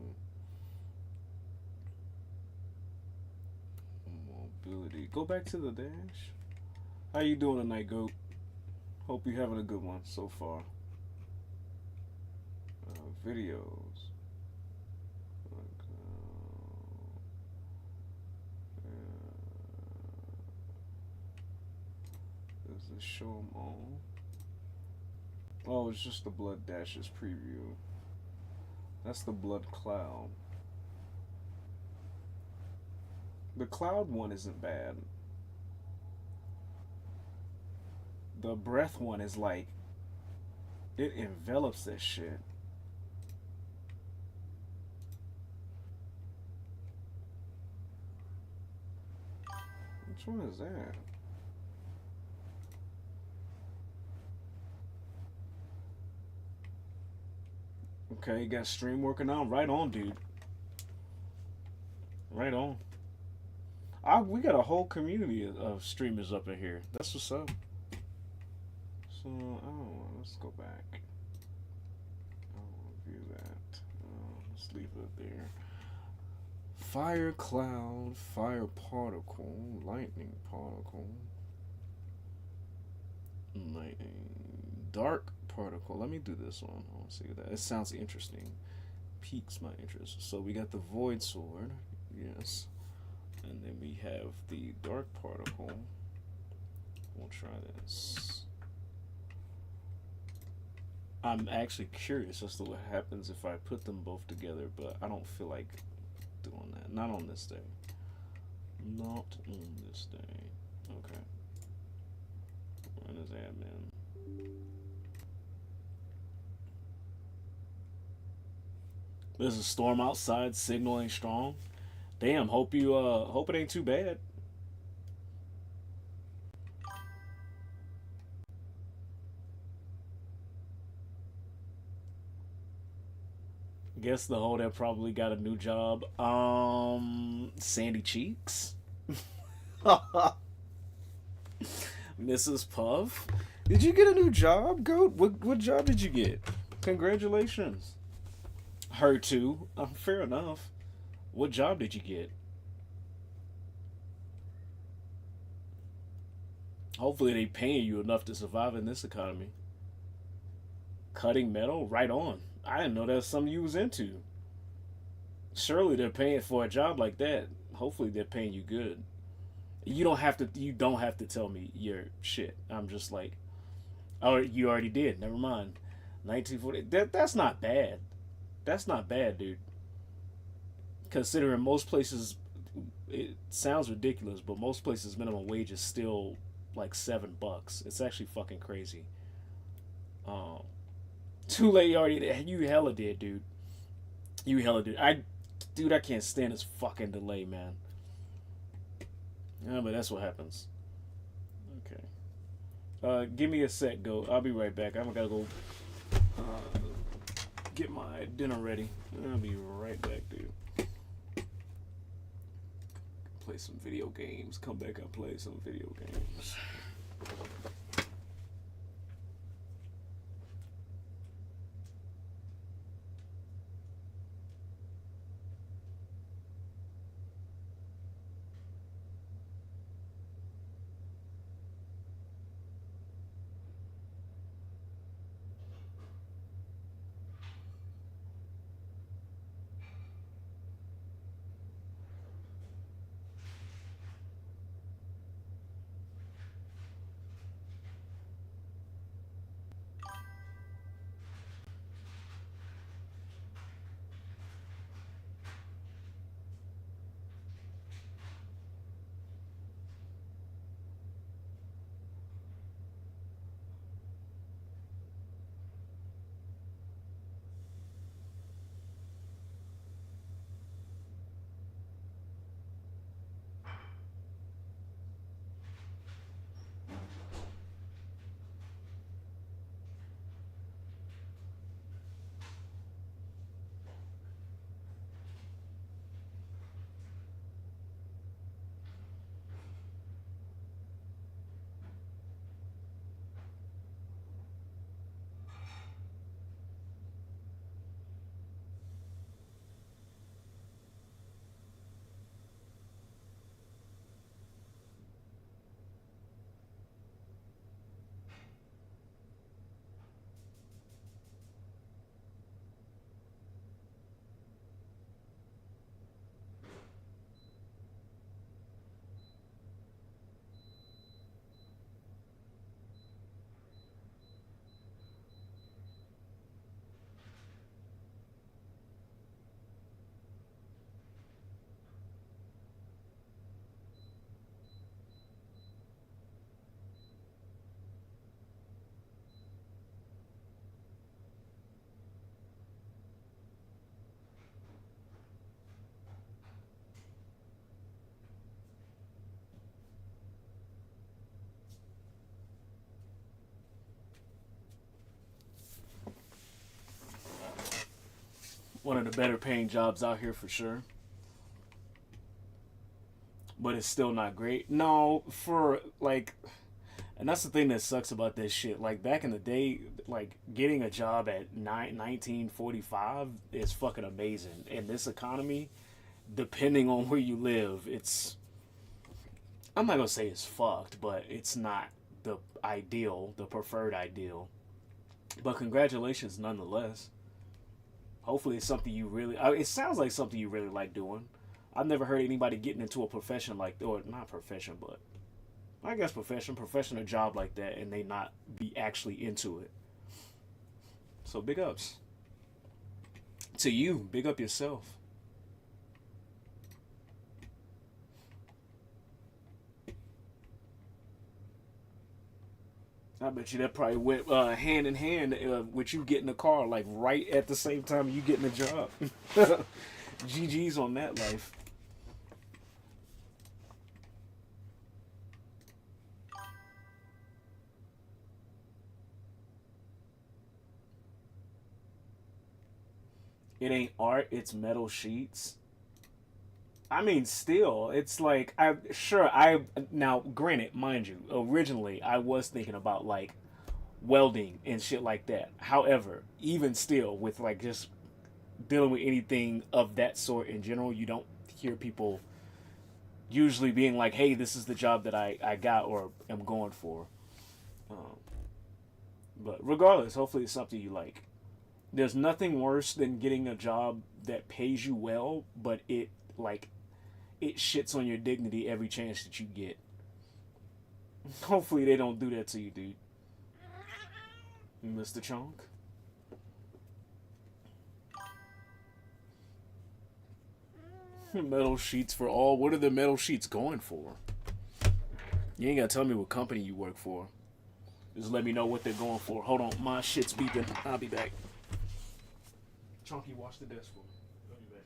Mobility. Go back to the dash. How you doing tonight, GOAT? Hope you're having a good one so far. Videos. Does this show them all? Oh, it's just the Blood Dashes preview. That's the Blood Cloud. The Cloud one isn't bad. The Breath one is like, it envelops that shit. Which one is that? Okay, you got stream working on. Right on, dude. Right on. We got a whole community of streamers up in here. That's what's up. So, let's go back. I don't want to view that. Let's leave it there. Fire cloud, fire particle, lightning particle, lightning, dark particle. Let me do this one. I want to see that. It sounds interesting. Piques my interest. So we got the void sword. Yes. And then we have the dark particle. We'll try this. I'm actually curious as to what happens if I put them both together, but I don't feel like doing that. Not on this day. Not on this day. Okay. What is that, man? There's a storm outside. Signal ain't strong. Damn. Hope you. Hope it ain't too bad. Guess the holder probably got a new job. Sandy Cheeks. Mrs. Puff. Did you get a new job, Goat? What job did you get? Congratulations. Her too. Fair enough. What job did you get? Hopefully they paying you enough to survive in this economy. Cutting metal? Right on. I didn't know that's something you was into. Surely they're paying for a job like that. Hopefully they're paying you good. You don't have to tell me your shit. I'm just like, oh, you already did. Never mind. 1940. That's not bad. That's not bad, dude. Considering most places, it sounds ridiculous, but most places minimum wage is still like $7. It's actually fucking crazy. Too late, you already. You hella did, dude. You hella did. I can't stand this fucking delay, man. Yeah, but that's what happens. Okay. Give me a sec, Go. I'll be right back. I'm gotta go get my dinner ready. I'll be right back, dude. Play some video games. Come back and play some video games. One of the better paying jobs out here for sure. But it's still not great. No, for like, and that's the thing that sucks about this shit. Like back in the day, like getting a job at 1945 is fucking amazing. In this economy, depending on where you live, it's, I'm not gonna say it's fucked, but it's not the ideal, the preferred ideal. But congratulations nonetheless. Hopefully it's something you really, it sounds like something you really like doing. I've never heard anybody getting into a profession like, or not profession, but I guess profession or job like that, and they not be actually into it. So big ups to you. Big up yourself. I bet you that probably went hand in hand with you getting a car, like right at the same time you getting a job. GG's on that life. It ain't art, it's metal sheets. I mean, still, it's like now granted, mind you, originally I was thinking about like welding and shit like that. However, even still, with like just dealing with anything of that sort in general, you don't hear people usually being like, "Hey, this is the job that I got or am going for." But regardless, hopefully it's something you like. There's nothing worse than getting a job that pays you well, but it shits on your dignity every chance that you get. Hopefully they don't do that to you, dude. Mr. Chunk. Metal sheets for all. What are the metal sheets going for? You ain't gotta tell me what company you work for. Just let me know what they're going for. Hold on, my shit's beeping. I'll be back. Chunky, wash the desk for me. I'll be back.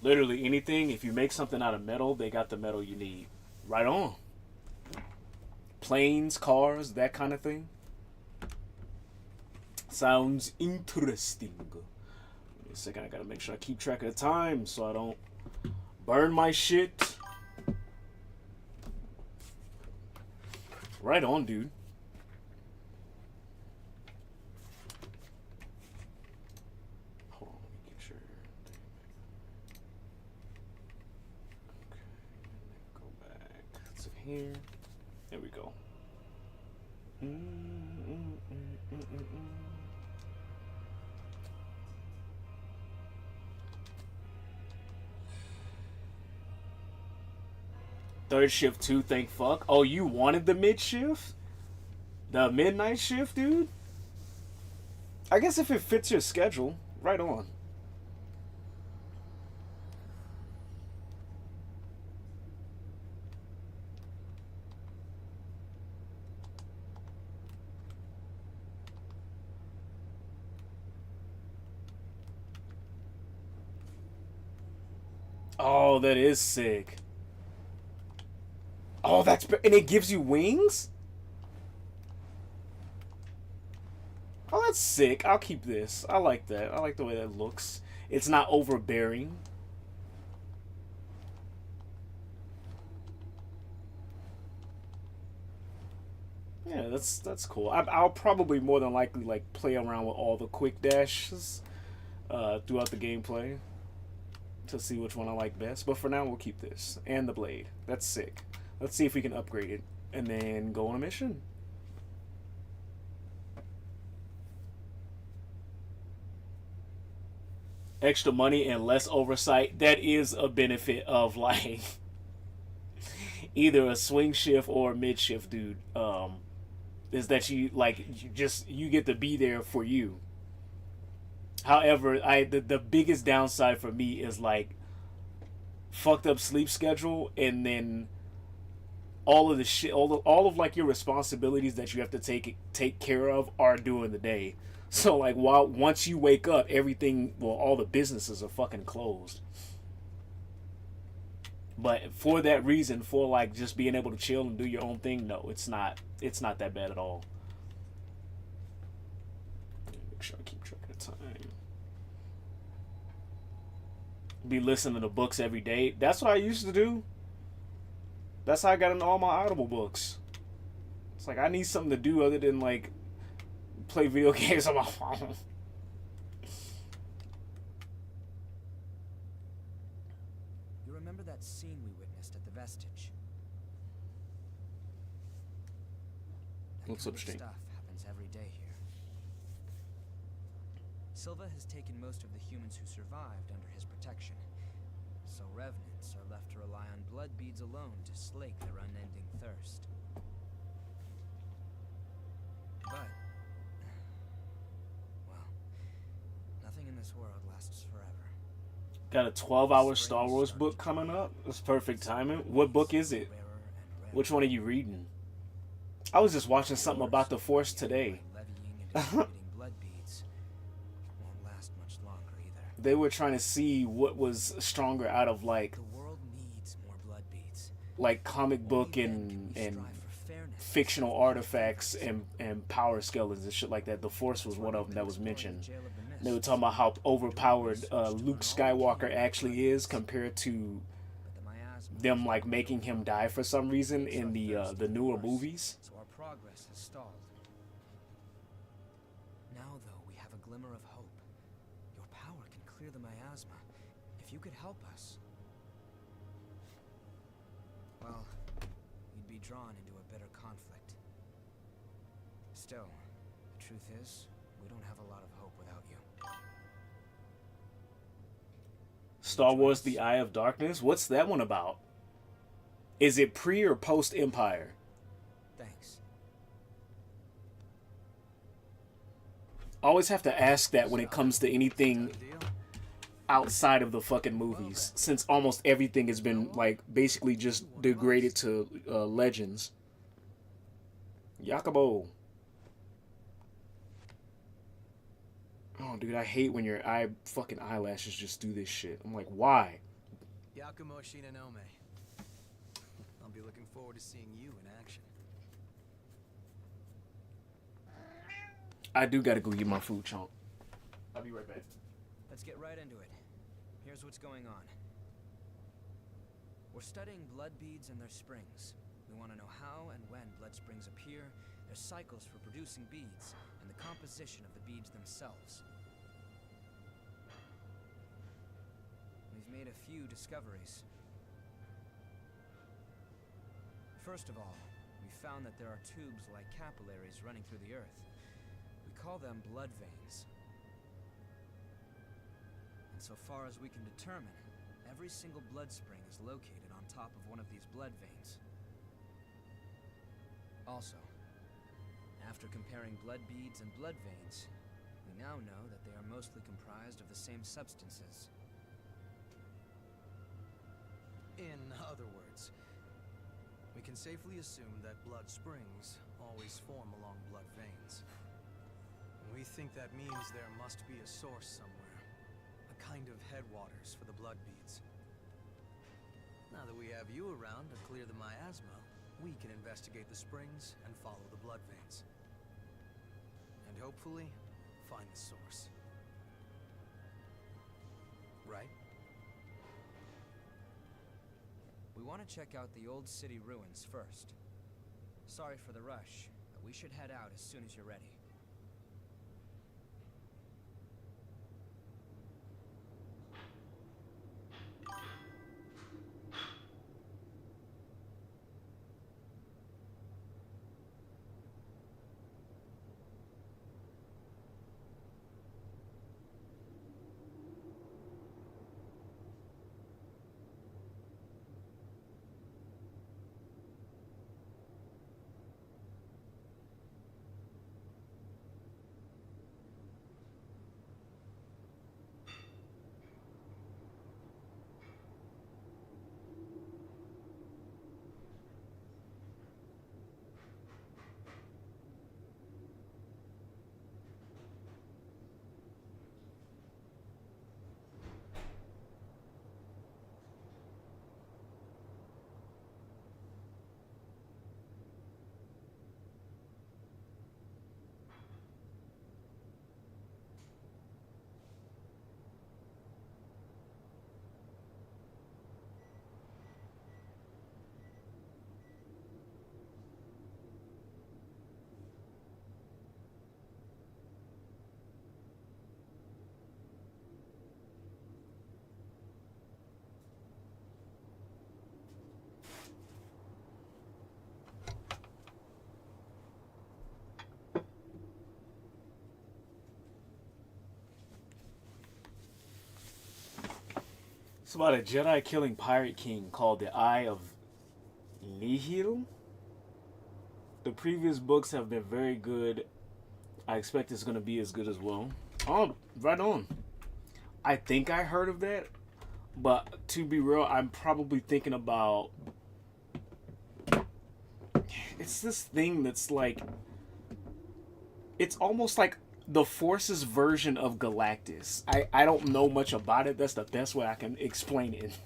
Literally anything. If you make something out of metal, they got the metal you need. Right on. Planes, cars, that kind of thing. Sounds interesting. Wait a second, I gotta make sure I keep track of the time so I don't burn my shit. Right on, dude. Hold on, let me get your thing. Okay, go back to here. There we go. Third shift too, thank fuck. Oh, you wanted the mid shift? The midnight shift, dude? I guess if it fits your schedule, right on. Oh, that is sick. Oh, and it gives you wings? Oh, that's sick. I'll keep this. I like that. I like the way that looks. It's not overbearing. Yeah, that's cool. I'll probably more than likely like play around with all the quick dashes throughout the gameplay to see which one I like best. But for now, we'll keep this and the blade. That's sick. Let's see if we can upgrade it and then go on a mission. extra money and less oversight, that is a benefit of like either a swing shift or a mid shift dude. Is that you like you get to be there for you. However, the biggest downside for me is like fucked up sleep schedule, and then all of the shit, all of like your responsibilities that you have to take care of are during the day. So like once you wake up, everything, well, all the businesses are fucking closed. But for that reason, for like just being able to chill and do your own thing, no, it's not that bad at all. Make sure I keep track of time. Be listening to books every day. That's what I used to do. That's how I got into all my Audible books. It's like I need something to do other than like play video games on my phone. You remember that scene we witnessed at the Vestige? That What's kind up, of Sting? stuff happens every day here. Silva has taken most of the humans who survived under his protection, so revenants are left to rely on blood beads alone to slake their unending thirst. But, well, nothing in this world lasts forever. Got a 12-hour Star Wars book coming up. That's perfect timing. What book is it? Which one are you reading? I was just watching something about the Force today. They were trying to see what was stronger out of like The world needs more blood beads. like comic book and fictional artifacts and power skeletons and shit like that. The Force was one of them that was mentioned. They were talking about how overpowered Luke Skywalker actually is compared to them like making him die for some reason in the newer movies. So our progress has stalled. Now, though, we have a glimmer of hope. Your power can clear the miasma. If you could help us, well, we'd be drawn into a bitter conflict. Still, the truth is, we don't have a lot of hope without you. Star Wars: The Eye of Darkness. What's that one about? Is it pre or post Empire? Thanks. I always have to ask that when it comes to anything outside of the fucking movies, since almost everything has been like basically just degraded to legends. Yakubo. Oh, dude, I hate when your fucking eyelashes just do this shit. I'm like, why? Yakumo Shinonome. I'll be looking forward to seeing you in action. I do gotta go get my food, chunk. I'll be right back. Let's get right into it. Here's what's going on. We're studying blood beads and their springs. We want to know how and when blood springs appear, their cycles for producing beads, and the composition of the beads themselves. We've made a few discoveries. First of all, we found that there are tubes like capillaries running through the earth. We call them blood veins. And so far as we can determine, every single blood spring is located on top of one of these blood veins. Also, after comparing blood beads and blood veins, we now know that they are mostly comprised of the same substances. In other words, we can safely assume that blood springs always form along blood veins. We think that means there must be a source somewhere, a kind of headwaters for the blood beads. Now that we have you around to clear the miasma, we can investigate the springs and follow the blood veins. And hopefully, find the source. Right? We want to check out the old city ruins first. Sorry for the rush, but we should head out as soon as you're ready. about a Jedi killing pirate king called the Eye of Nihil. The previous books have been very good. I expect it's going to be as good as well. Oh, right on. I think I heard of that, but to be real, I'm probably thinking about... It's this thing that's like... It's almost like the Force's version of Galactus. I don't know much about it. That's the best way I can explain it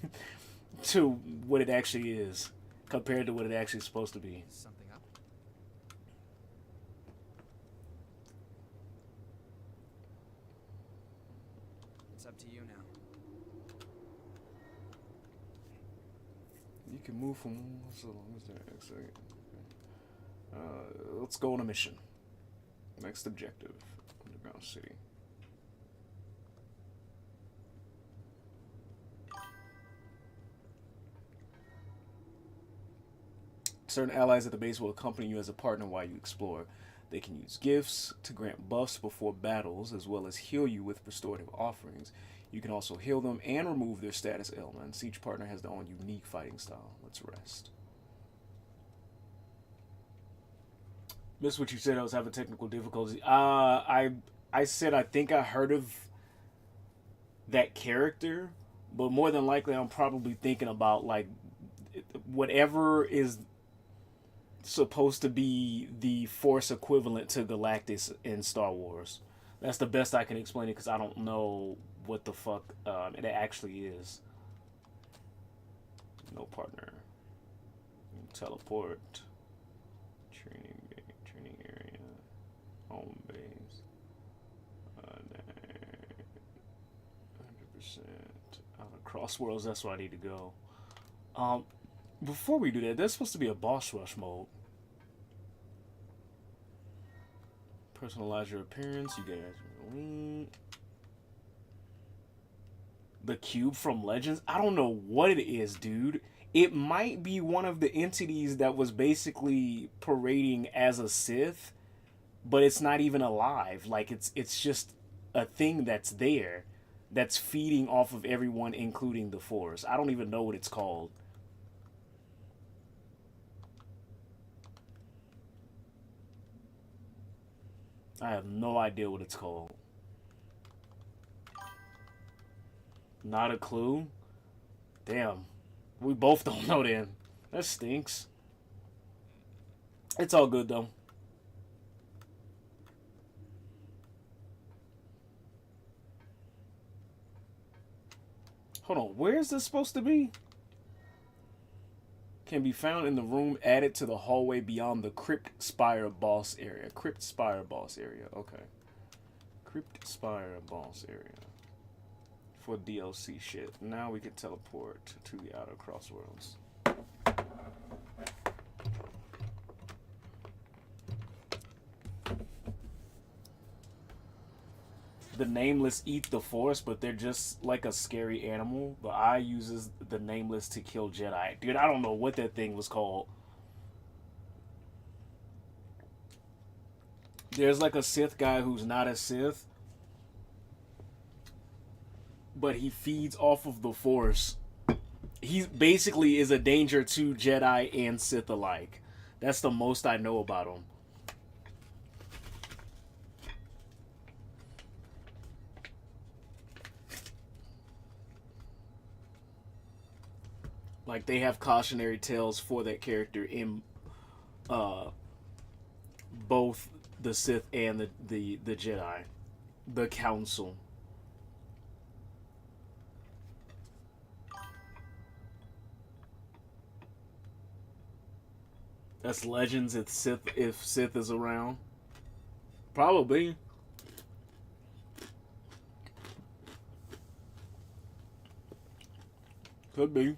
to what it actually is compared to what it actually is supposed to be. Something up? It's up to you now. You can move from so long as they're exit. Let's go on a mission. Next objective. Underground City. Certain allies at the base will accompany you as a partner while you explore. They can use gifts to grant buffs before battles, as well as heal you with restorative offerings. You can also heal them and remove their status ailments. Each partner has their own unique fighting style. Let's rest. Missed what you said. I was having technical difficulties. I said I think I heard of that character, but more than likely I'm probably thinking about like whatever is supposed to be the Force equivalent to Galactus in Star Wars. That's the best I can explain it because I don't know what the fuck it actually is. No partner. Teleport. Training area. Home base. 100% out of Crossworlds. That's where I need to go. Before we do that, there's supposed to be a boss rush mode. Personalize your appearance. You guys. The cube from Legends. I don't know what it is, dude. It might be one of the entities that was basically parading as a Sith, but it's not even alive. Like it's just a thing that's there, that's feeding off of everyone, including the Force. I don't even know what it's called. I have no idea what it's called. Not a clue? Damn. We both don't know then. That stinks. It's all good though. Hold on, where is this supposed to be? Can be found in the room added to the hallway beyond the Crypt Spire boss area. Crypt Spire boss area, okay. Crypt Spire boss area. For DLC shit. Now we can teleport to the outer Crossworlds. The Nameless eat the Force, but they're just like a scary animal. The Eye uses the Nameless to kill Jedi. Dude, I don't know what that thing was called. There's like a Sith guy who's not a Sith, but he feeds off of the Force. He basically is a danger to Jedi and Sith alike. That's the most I know about him. Like, they have cautionary tales for that character in both the Sith and the Jedi. The Council. That's Legends if Sith is around. Probably. Could be.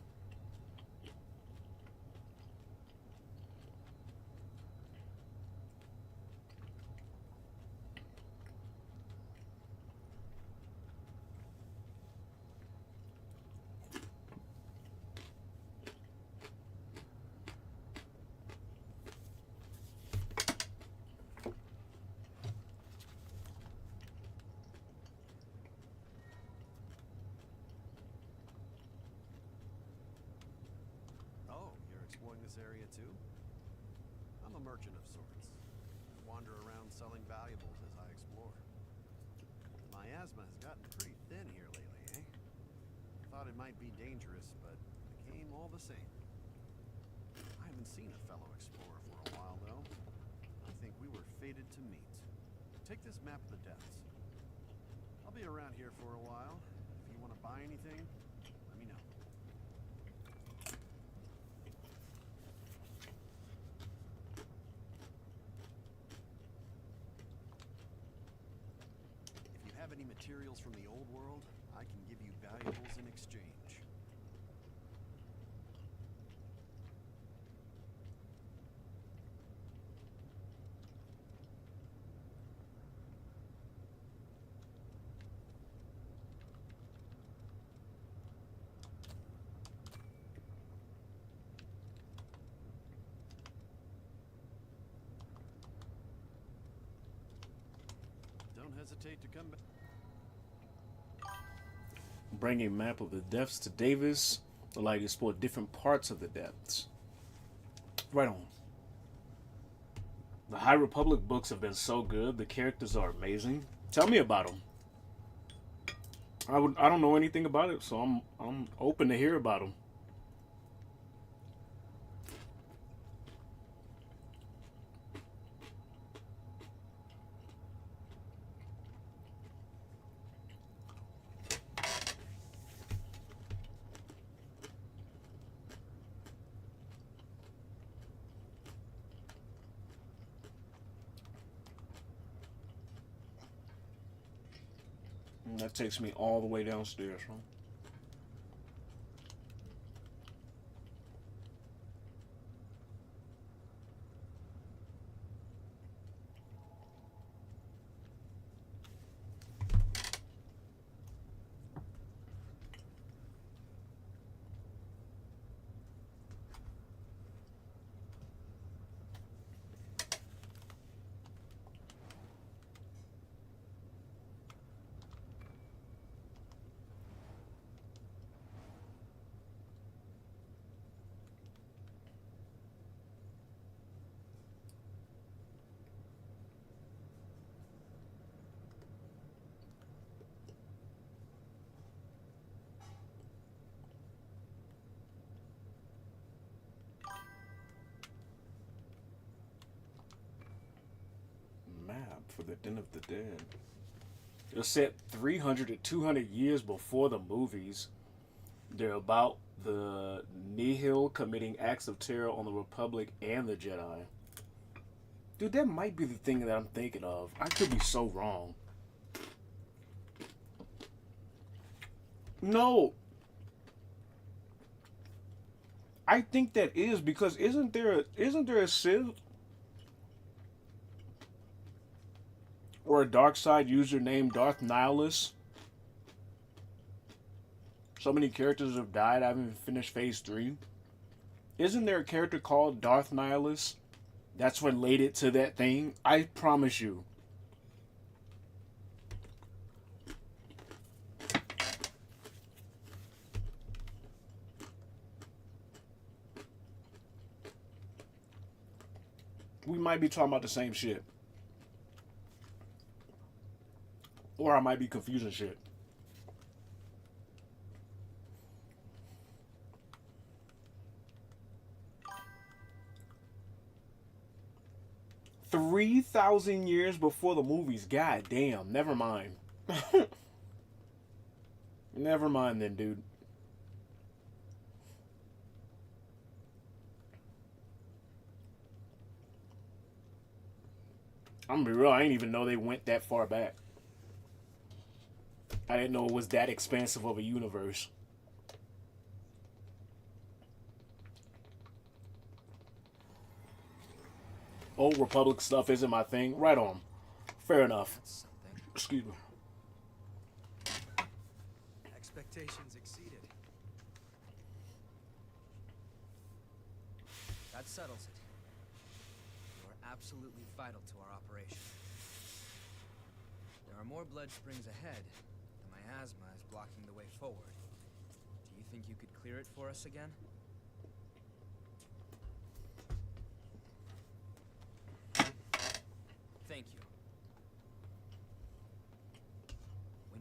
exploring this area too? I'm a merchant of sorts. I wander around selling valuables as I explore. The miasma has gotten pretty thin here lately, eh? Thought it might be dangerous, but became all the same. I haven't seen a fellow explorer for a while, though. I think we were fated to meet. Take this map of the depths. I'll be around here for a while. If you want to buy anything, let me know. If you have any materials from the old world, I can give you valuables in exchange. Don't hesitate to come back. Bring a map of the depths to Davis. Allow you to explore different parts of the depths. Right on. The High Republic books have been so good. The characters are amazing. Tell me about them. I don't know anything about it, so I'm open to hear about them. And that takes me all the way downstairs, huh? Map for the Den of the Dead. It was set 300 to 200 years before the movies. They're about the Nihil committing acts of terror on the Republic and the Jedi. Dude, that might be the thing that I'm thinking of. I could be so wrong. No. I think that is because isn't there a Sith or a dark side user named Darth Nihilus? So many characters have died. I haven't even finished phase 3. Isn't there a character called Darth Nihilus that's related to that thing? I promise you. We might be talking about the same shit. Or I might be confusing shit. $3,000 years before the movies. God damn. Never mind. Never mind then, dude. I'm gonna be real. I didn't even know they went that far back. I didn't know it was that expansive of a universe. Old Republic stuff isn't my thing. Right on. Fair enough. Excuse me. Expectations exceeded. That settles it. You are absolutely vital to our operation. There are more blood springs ahead. The miasma is blocking the way forward. Do you think you could clear it for us again?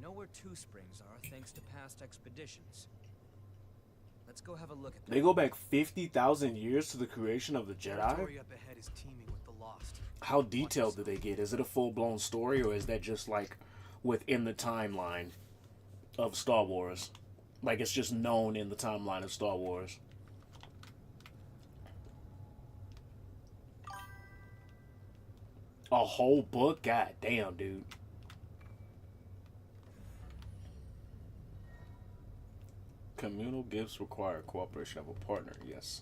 know where Two Springs are thanks to past expeditions. Let's go have a look at them. They go back 50,000 years to the creation of the Jedi? Territory up ahead is teeming with the lost. How detailed do they get? Is it a full-blown story, or is that just like within the timeline of Star Wars? Like it's just known in the timeline of Star Wars? A whole book? God damn, dude. Communal gifts require cooperation of a partner, yes.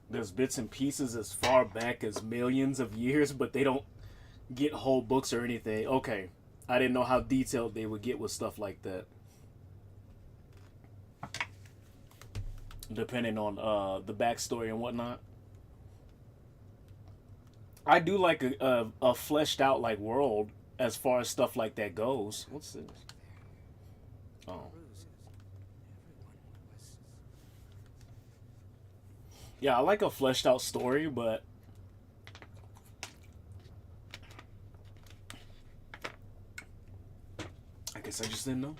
There's bits and pieces as far back as millions of years, but they don't get whole books or anything. Okay. I didn't know how detailed they would get with stuff like that. Depending on the backstory and whatnot. I do like a fleshed out like world as far as stuff like that goes. What's this? Oh. Yeah, I like a fleshed out story, but I guess I just didn't know.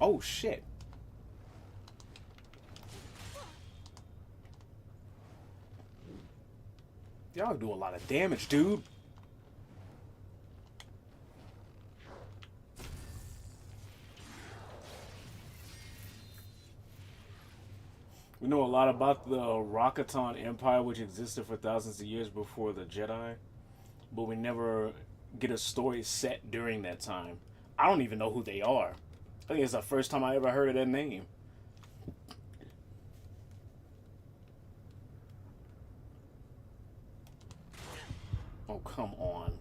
Oh, shit. Y'all do a lot of damage, dude. We know a lot about the Rakatan Empire, which existed for thousands of years before the Jedi, but we never get a story set during that time. I don't even know who they are. I think it's the first time I ever heard of that name. Oh, come on.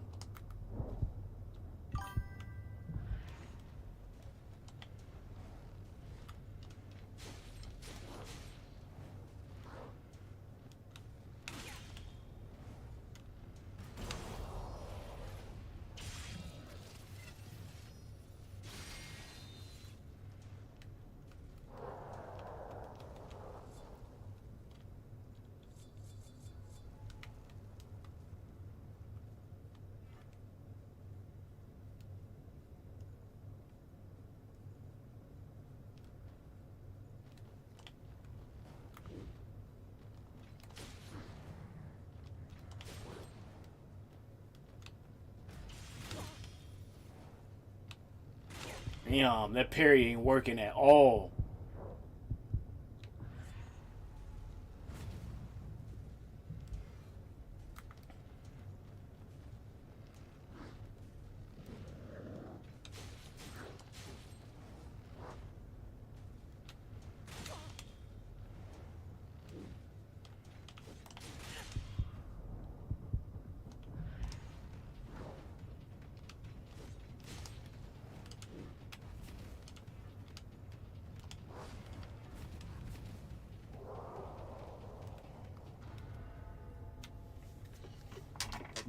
Damn, that parry ain't working at all.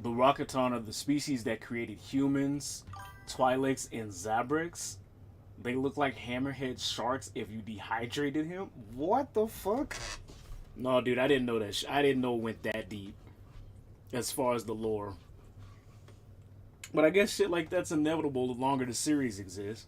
The Rakatan are the species that created humans, Twi'leks, and Zabraks. They look like hammerhead sharks if you dehydrated him. What the fuck? No, dude, I didn't know that. I didn't know it went that deep as far as the lore. But I guess shit like that's inevitable the longer the series exists.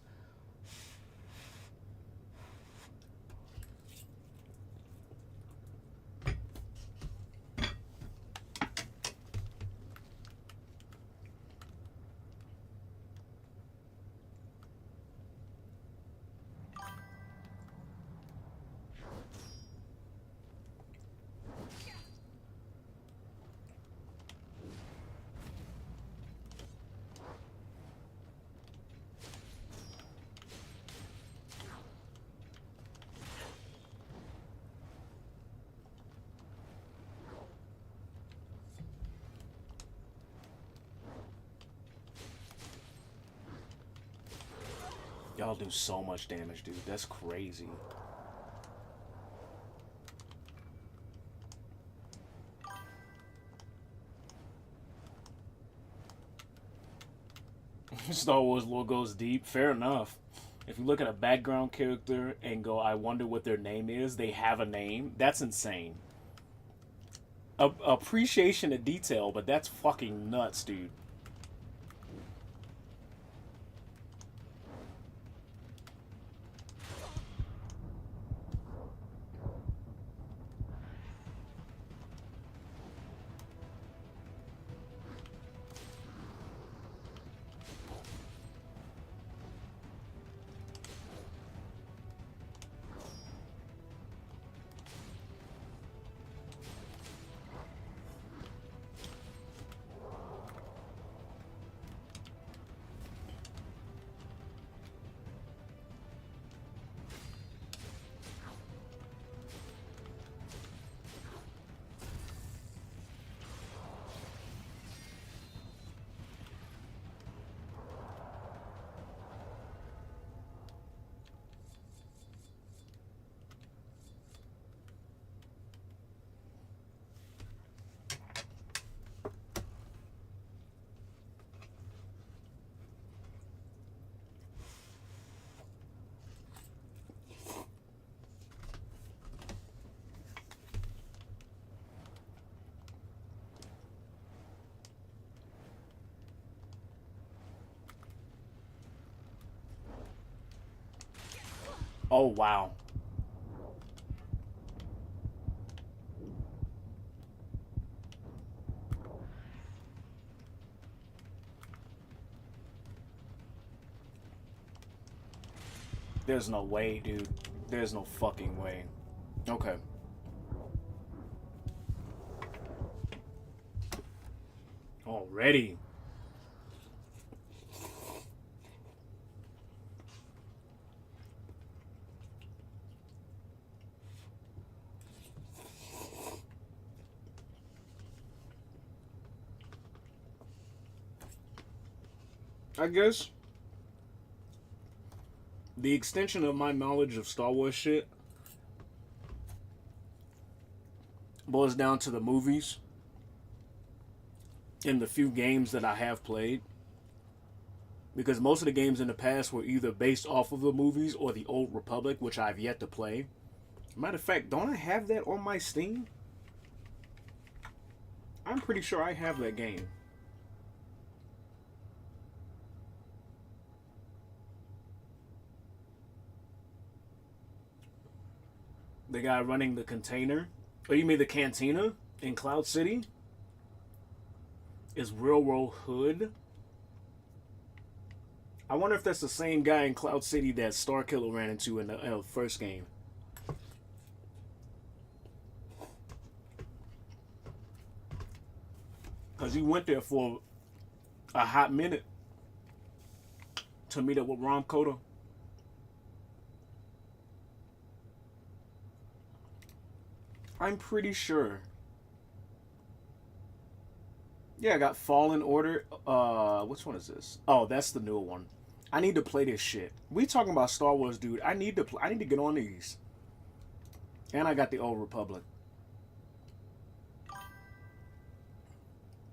Y'all do so much damage, dude. That's crazy. Star Wars lore goes deep. Fair enough. If you look at a background character and go, I wonder what their name is, they have a name. That's insane. Appreciation of detail, but that's fucking nuts, dude. Oh, wow. There's no way, dude. There's no fucking way. Okay. Already. I guess the extension of my knowledge of Star Wars shit boils down to the movies and the few games that I have played. Because most of the games in the past were either based off of the movies or the Old Republic, which I've yet to play. Matter of fact, don't I have that on my Steam? I'm pretty sure I have that game. The guy running the container, or you mean the cantina in Cloud City, is Railroad Hood. I wonder if that's the same guy in Cloud City that Starkiller ran into in the first game. Because he went there for a hot minute to meet up with Rom Koda. I'm pretty sure. Yeah, I got Fallen Order. Which one is this? Oh, that's the new one. I need to play this shit. We talking about Star Wars, dude. I need to get on these. And I got the Old Republic.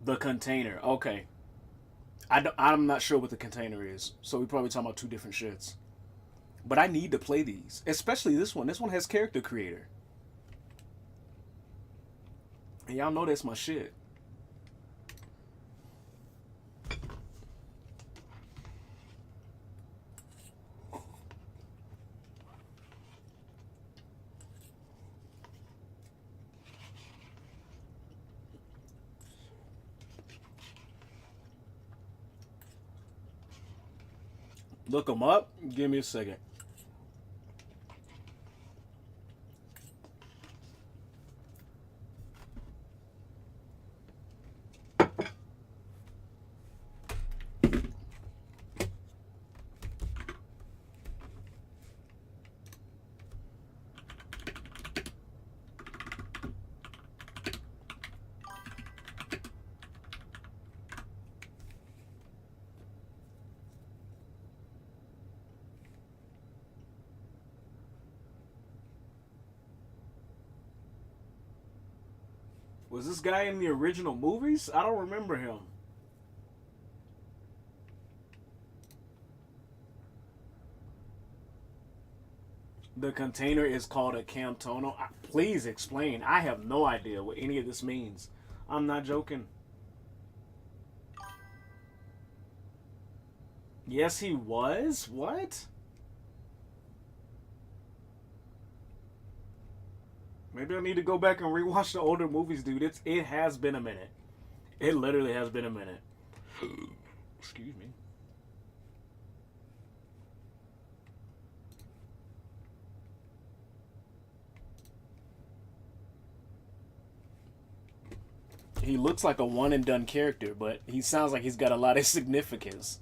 The container. Okay. I'm not sure what the container is. So we probably talking about two different shits. But I need to play these. Especially this one. This one has character creator. And y'all know that's my shit. Look them up. Give me a second. Was this guy in the original movies? I don't remember him. The container is called a Camtono. Please explain. I have no idea what any of this means. I'm not joking. Yes, he was? What? Maybe I need to go back and rewatch the older movies, dude. It has been a minute. It literally has been a minute. Excuse me. He looks like a one and done character, but he sounds like he's got a lot of significance.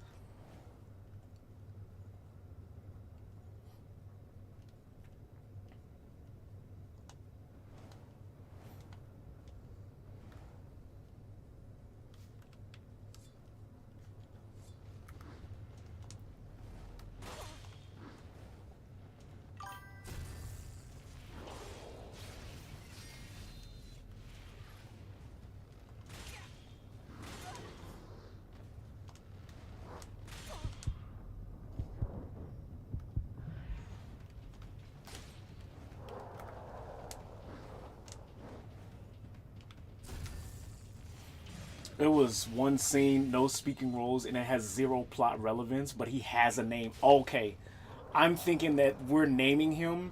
There was one scene, no speaking roles, and it has zero plot relevance, but he has a name. Okay, I'm thinking that we're naming him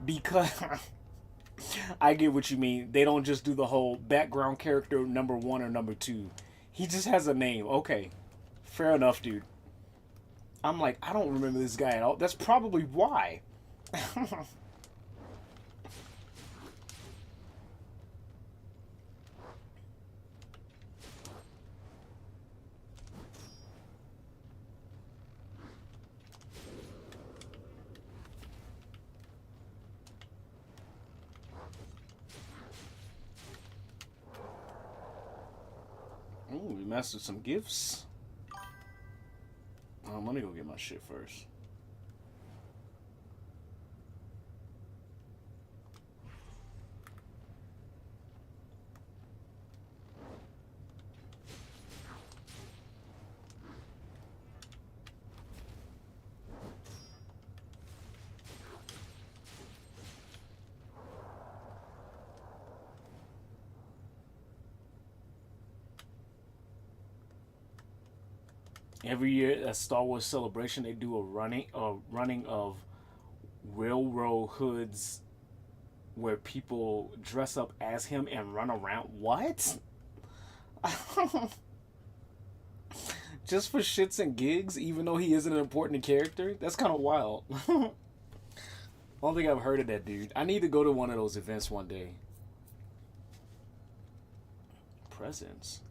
because I get what you mean. They don't just do the whole background character number 1 or number 2. He just has a name. Okay, fair enough, dude. I'm like, I don't remember this guy at all. That's probably why. Ooh, we mastered some gifts. Let me go get my shit first. Every year at Star Wars Celebration, they do a running of railroad hoods where people dress up as him and run around. What? Just for shits and gigs, even though he isn't an important character? That's kind of wild. I don't think I've heard of that dude. I need to go to one of those events one day. Presents.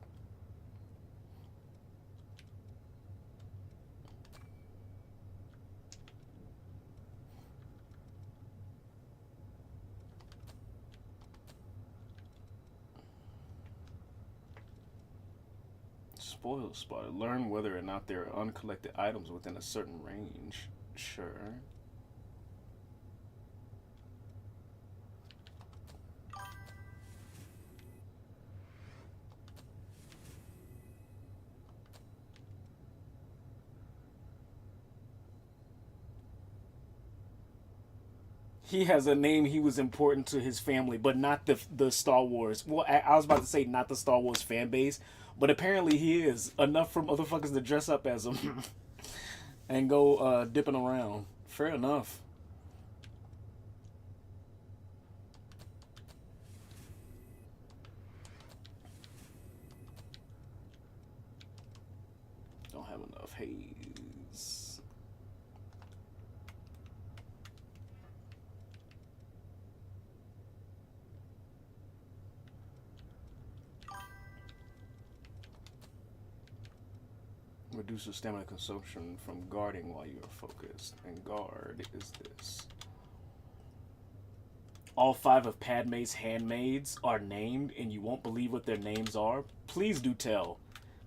Spoil spotter. Learn whether or not there are uncollected items within a certain range. Sure. He has a name. He was important to his family, but not the Star Wars. Well, I was about to say not the Star Wars fan base, but apparently he is enough for motherfuckers to dress up as him and go dipping around. Fair enough. Don't have enough haze. Reduces stamina consumption from guarding while you are focused. And guard is this. All 5 of Padme's handmaids are named, and you won't believe what their names are. Please do tell,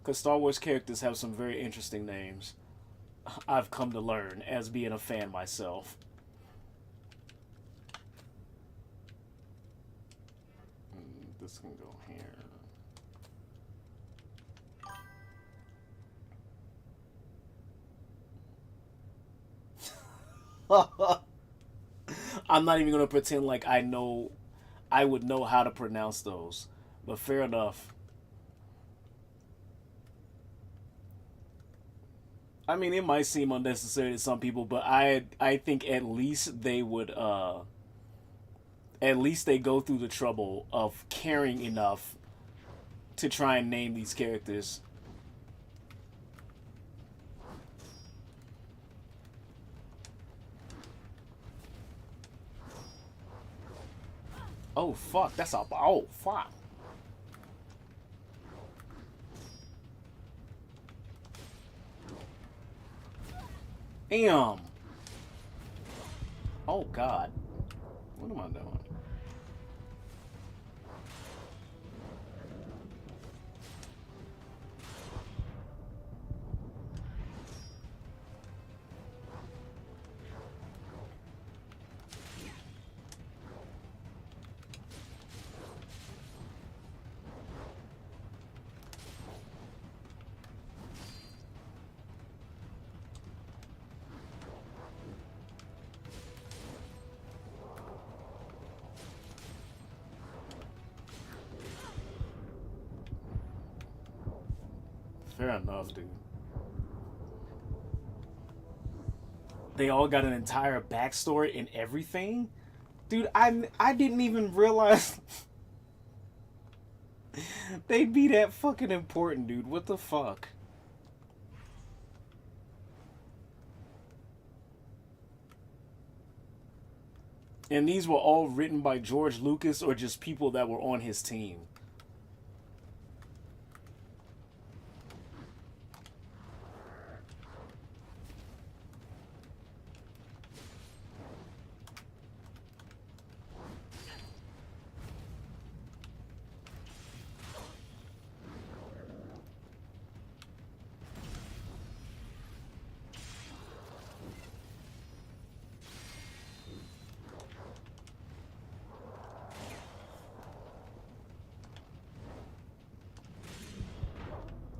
because Star Wars characters have some very interesting names. I've come to learn as being a fan myself. This can go here. I'm not even gonna pretend like I would know how to pronounce those. But fair enough. I mean, it might seem unnecessary to some people, but I think at least they would at least they go through the trouble of caring enough to try and name these characters. Oh fuck, that's a oh fuck. Damn. Oh god. What am I doing? Fair enough, dude. They all got an entire backstory and everything? Dude, I didn't even realize they'd be that fucking important, dude. What the fuck? And these were all written by George Lucas or just people that were on his team?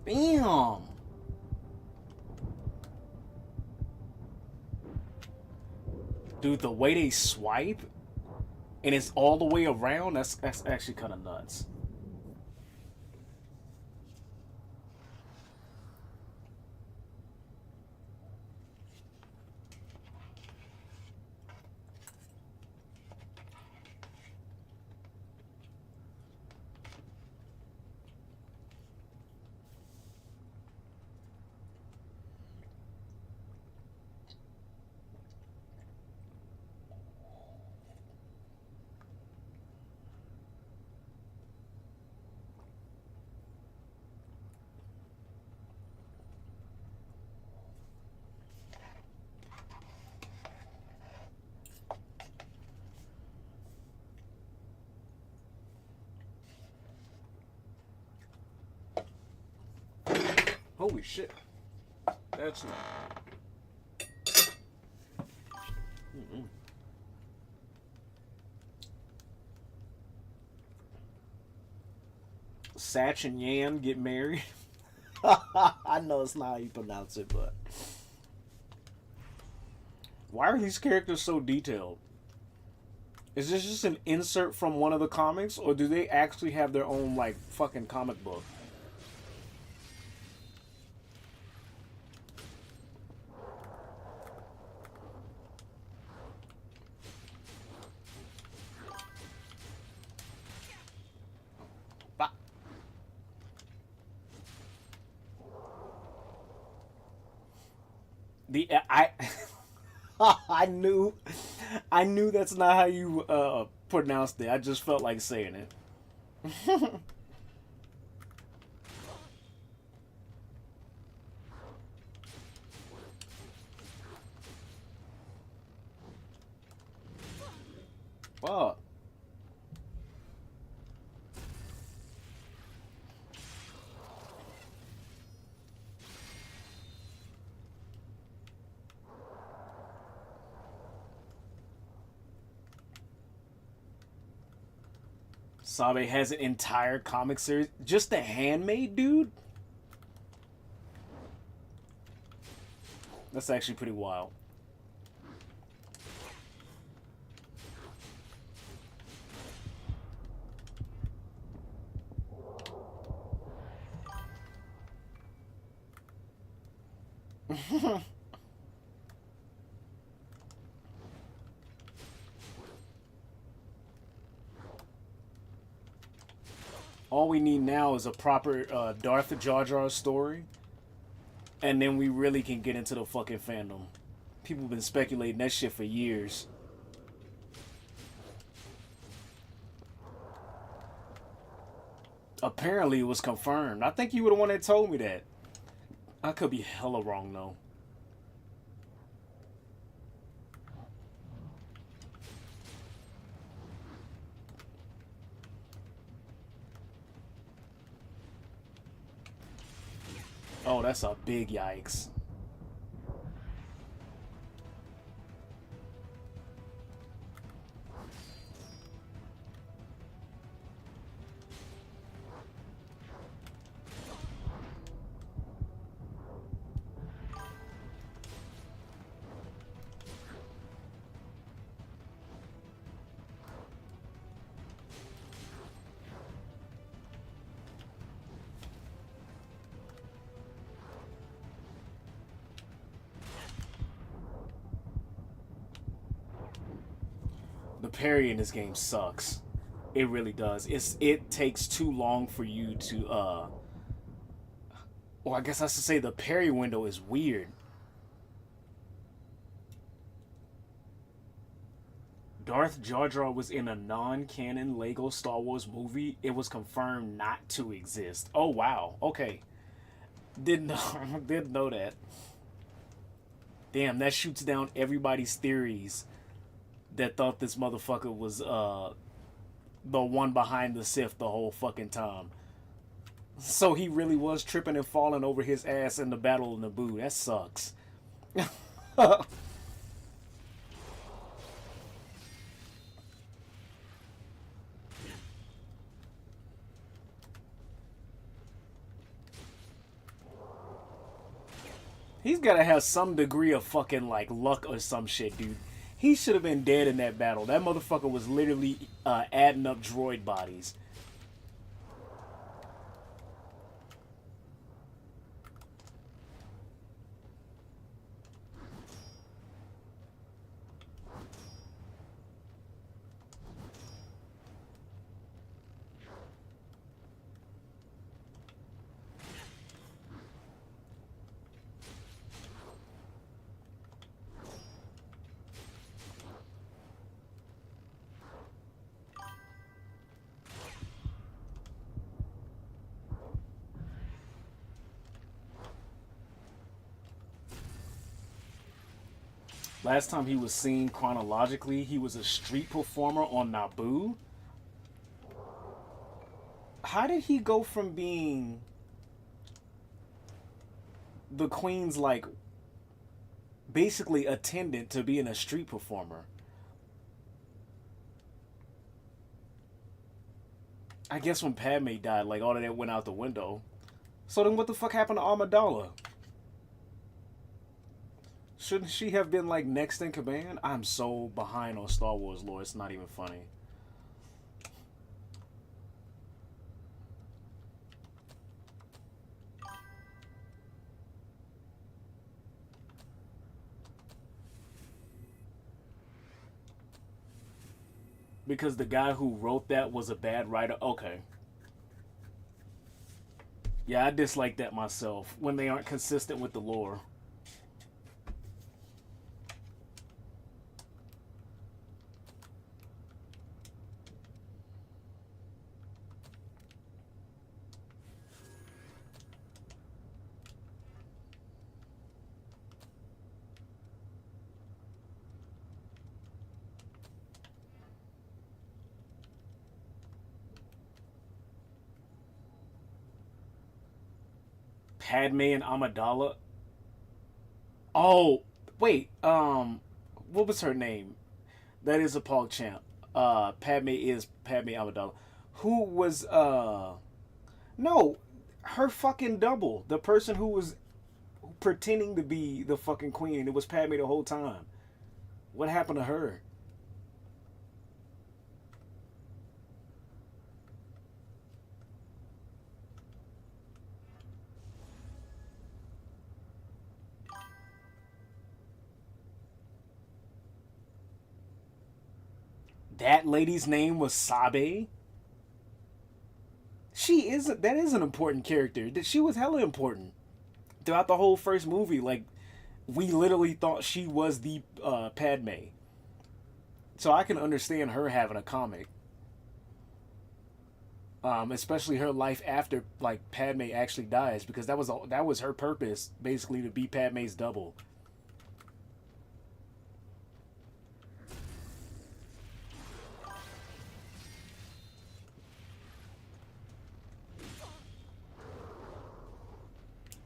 Damn. Dude, the way they swipe and it's all the way around, that's actually kind of nuts. Holy shit. That's not... Satch and Yan get married. I know it's not how you pronounce it, but... Why are these characters so detailed? Is this just an insert from one of the comics, or do they actually have their own, like, fucking comic book? I knew that's not how you pronounced it. I just felt like saying it. Fuck. Sabe has an entire comic series. Just The Handmaid, dude? That's actually pretty wild. All we need now is a proper Darth Jar Jar story, and then we really can get into the fucking fandom. People been speculating that shit for years. Apparently, it was confirmed. I think you were the one that told me that. I could be hella wrong, though. Oh, that's a big yikes. The parry in this game sucks. It really does. It takes too long for you to well, I guess I should say the parry window is weird. Darth Jar Jar was in a non-canon Lego Star Wars movie. It was confirmed not to exist. Oh wow. Okay. Didn't know that. Damn, that shoots down everybody's theories that thought this motherfucker was the one behind the Sith the whole fucking time. So he really was tripping and falling over his ass in the Battle of Naboo. That sucks. He's gotta have some degree of fucking like luck or some shit, dude. He should have been dead in that battle. That motherfucker was literally adding up droid bodies. Last time he was seen chronologically, he was a street performer on Naboo. How did he go from being the Queen's, like, basically attendant to being a street performer? I guess when Padme died, like, all of that went out the window. So then what the fuck happened to Amidala? Shouldn't she have been, like, next in command? I'm so behind on Star Wars lore, it's not even funny. Because the guy who wrote that was a bad writer? Okay. Yeah, I dislike that myself, when they aren't consistent with the lore. Padme and Amidala. Oh, wait. What was her name? That is a PogChamp. Padme is Padme Amidala. Who was no, her fucking double. The person who was pretending to be the fucking queen. It was Padme the whole time. What happened to her? That lady's name was Sabe. That is an important character. That she was hella important throughout the whole first movie. Like, we literally thought she was the Padme. So I can understand her having a comic. Especially her life after like Padme actually dies, because that was her purpose, basically, to be Padme's double.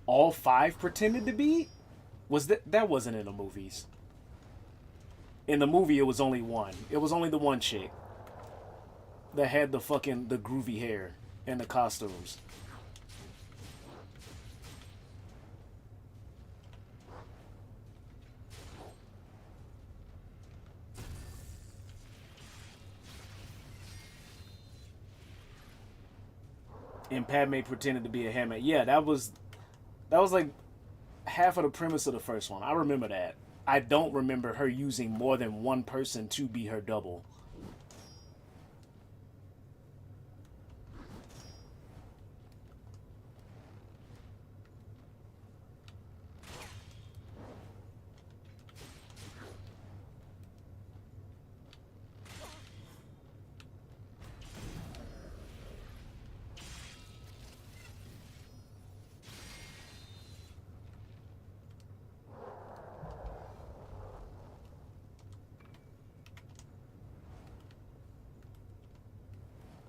All 5 pretended to be? That wasn't in the movies. In the movie, it was only one. It was only the one chick that had the groovy hair and the costumes. And Padme pretended to be a handmaid. Yeah, that was like half of the premise of the first one. I remember that. I don't remember her using more than one person to be her double.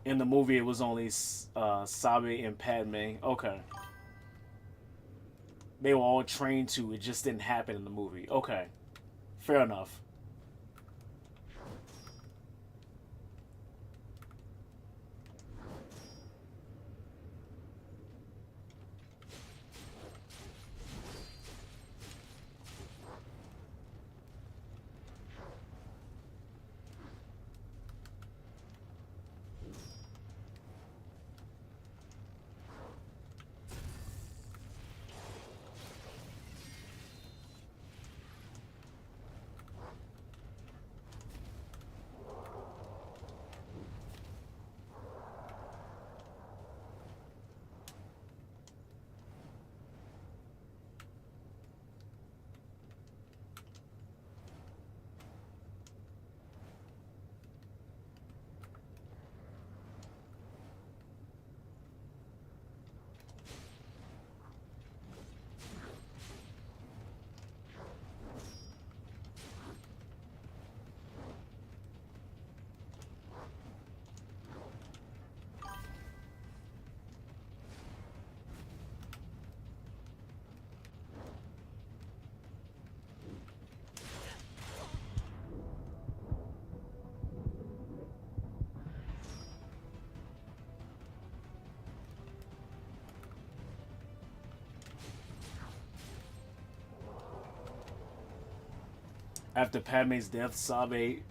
In the movie, it was only Sabe and Padme. Okay. They were all trained to. It just didn't happen in the movie. Okay. Fair enough. After Padme's death, Sabe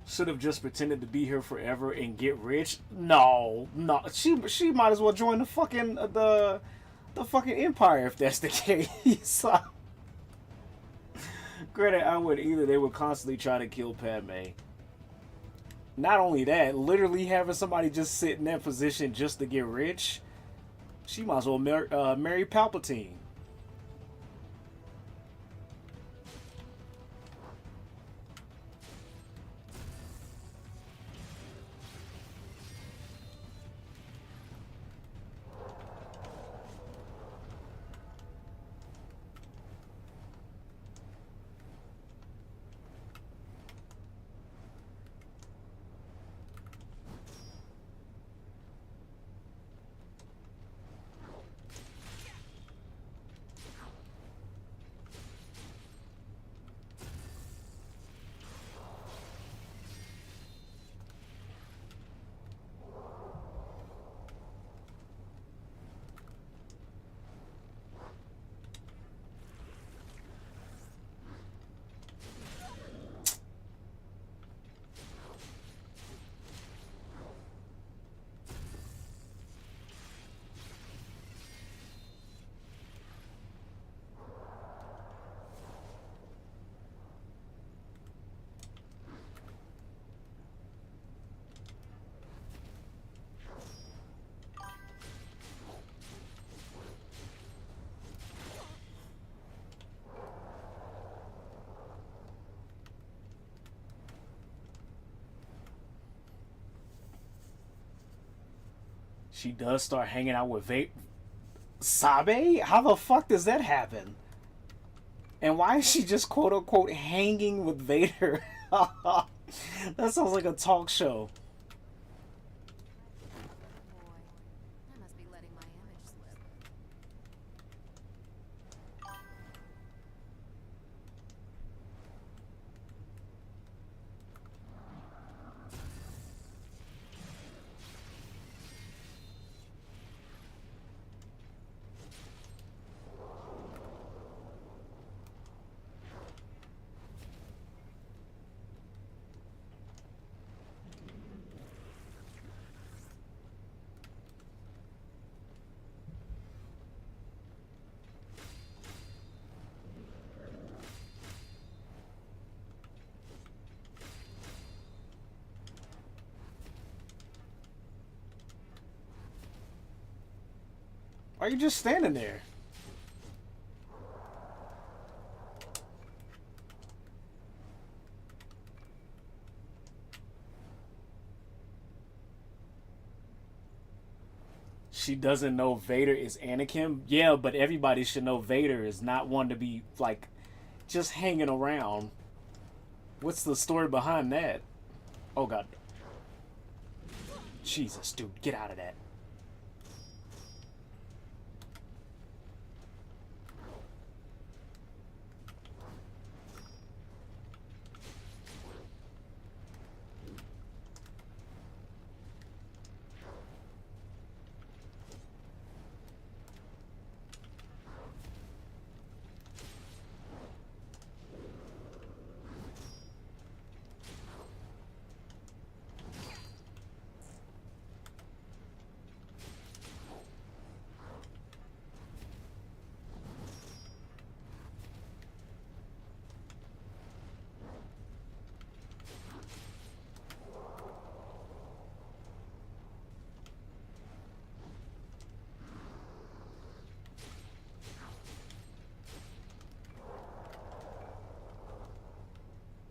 should have just pretended to be here forever and get rich. No. She might as well join the fucking Empire if that's the case. Granted, I would either. They would constantly try to kill Padme. Not only that, literally having somebody just sit in that position just to get rich, she might as well marry Palpatine. She does start hanging out with Sabe? How the fuck does that happen? And why is she just quote unquote hanging with Vader? That sounds like a talk show. Boy, I must be letting my image slip. Why are you just standing there? She doesn't know Vader is Anakin? Yeah, but everybody should know Vader is not one to be, like, just hanging around. What's the story behind that? Oh, God. Jesus, dude, get out of that.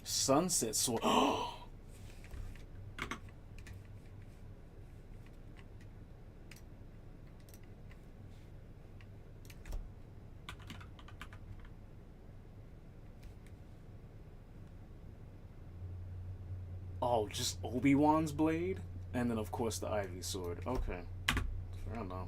Sunset Sword. Oh, just Obi-Wan's blade? And then, of course, the Ivy sword. Okay. Fair enough.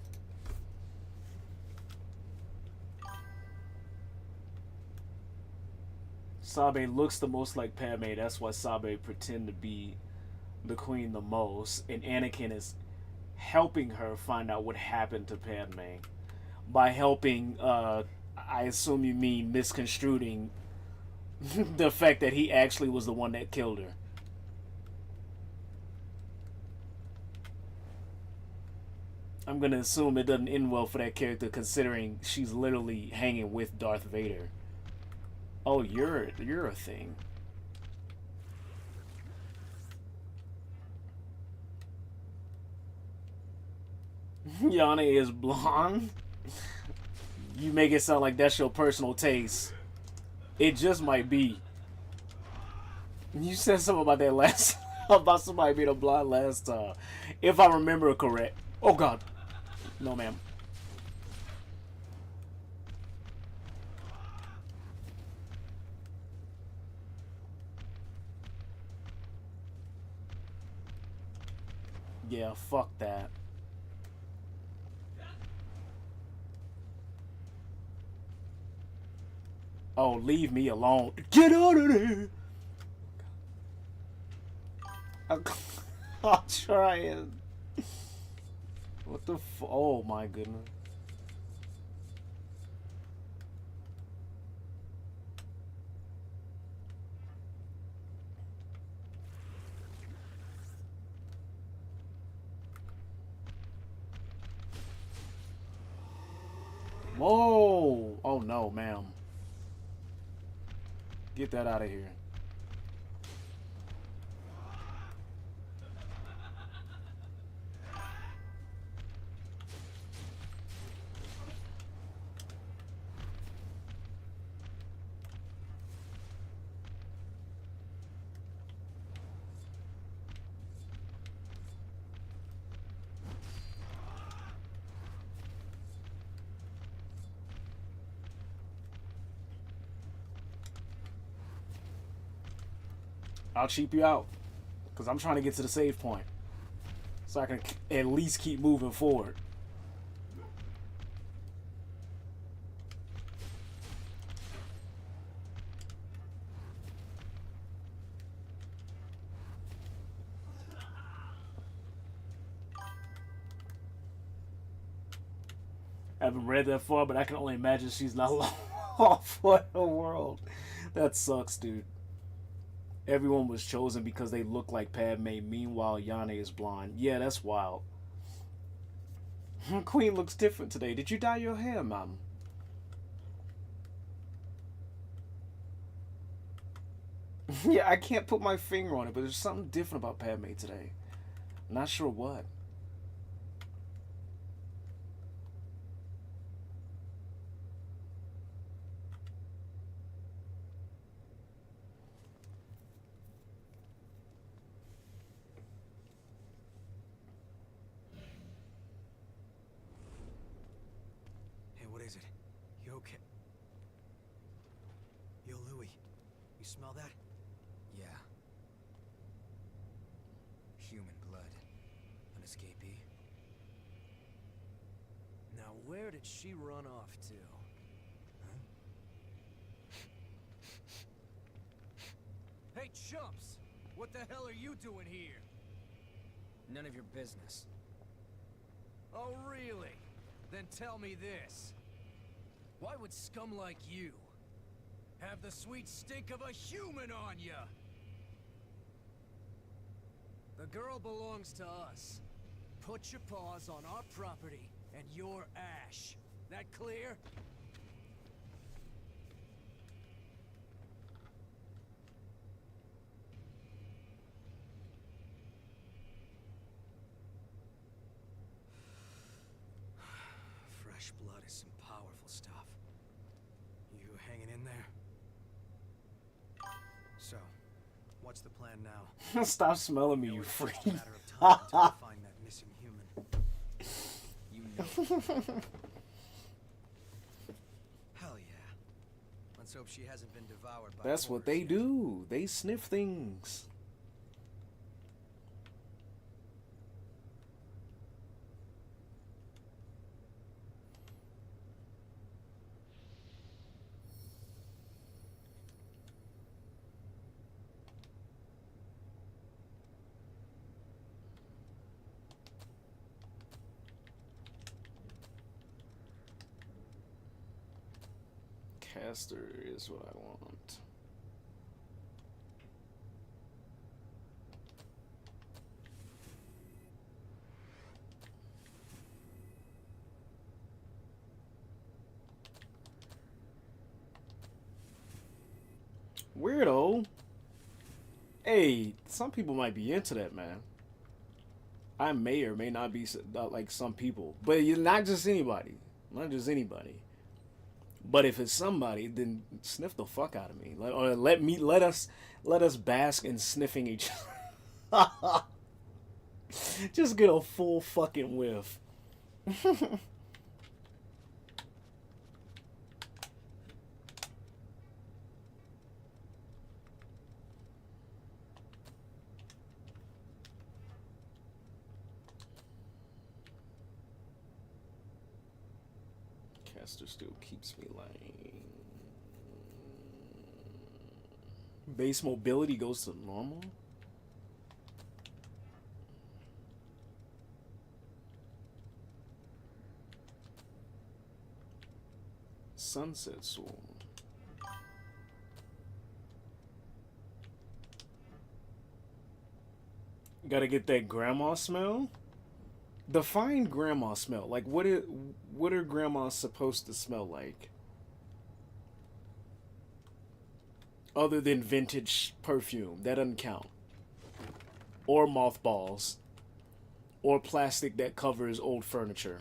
Sabe looks the most like Padme. That's why Sabe pretend to be the queen the most. And Anakin is helping her find out what happened to Padme. By helping, I assume you mean misconstruing the fact that he actually was the one that killed her. I'm gonna assume it doesn't end well for that character considering she's literally hanging with Darth Vader. Oh, you're a thing. Yana is blonde? You make it sound like that's your personal taste. It just might be. You said something about that last about somebody being a blonde last time. If I remember correct. Oh God. No ma'am. Yeah, fuck that. Oh, leave me alone. Get out of there! I'll try it. What the f- Oh my goodness. Whoa! Oh no, ma'am. Get that out of here. I'll cheap you out. Because I'm trying to get to the save point. So I can at least keep moving forward. I haven't read that far, but I can only imagine she's not long for the world. That sucks, dude. Everyone was chosen because they look like Padme. Meanwhile, Yane is blonde. Yeah, that's wild. Queen looks different today. Did you dye your hair, ma'am? Yeah, I can't put my finger on it, but there's something different about Padme today. Not sure what. What is it? You okay? Yo, Louis. You smell that? Yeah. Human blood. An escapee. Now, where did she run off to? Huh? Hey, chumps! What the hell are you doing here? None of your business. Oh, really? Then tell me this. Why would scum like you have the sweet stink of a human on ya? The girl belongs to us. Put your paws on our property and your ash. That clear? Fresh blood is some powerful stuff. You hanging in there? So, what's the plan now? Stop smelling me, you freak. It's just a matter of time until we find that missing human. You know. Hell yeah. Let's hope she hasn't been devoured by That's what horrors they yet. do. They sniff things. Caster is what I want. Weirdo. Hey, some people might be into that, man. I may or may not be like some people, but you're not just anybody. Not just anybody. But if it's somebody, then sniff the fuck out of me. Let us bask in sniffing each other. Just get a full fucking whiff. Caster still keeps me lying. Base mobility goes to normal? Sunset Swarm. Gotta get that grandma smell? Define grandma smell. Like, what are grandmas supposed to smell like? Other than vintage perfume. That doesn't count. Or mothballs. Or plastic that covers old furniture.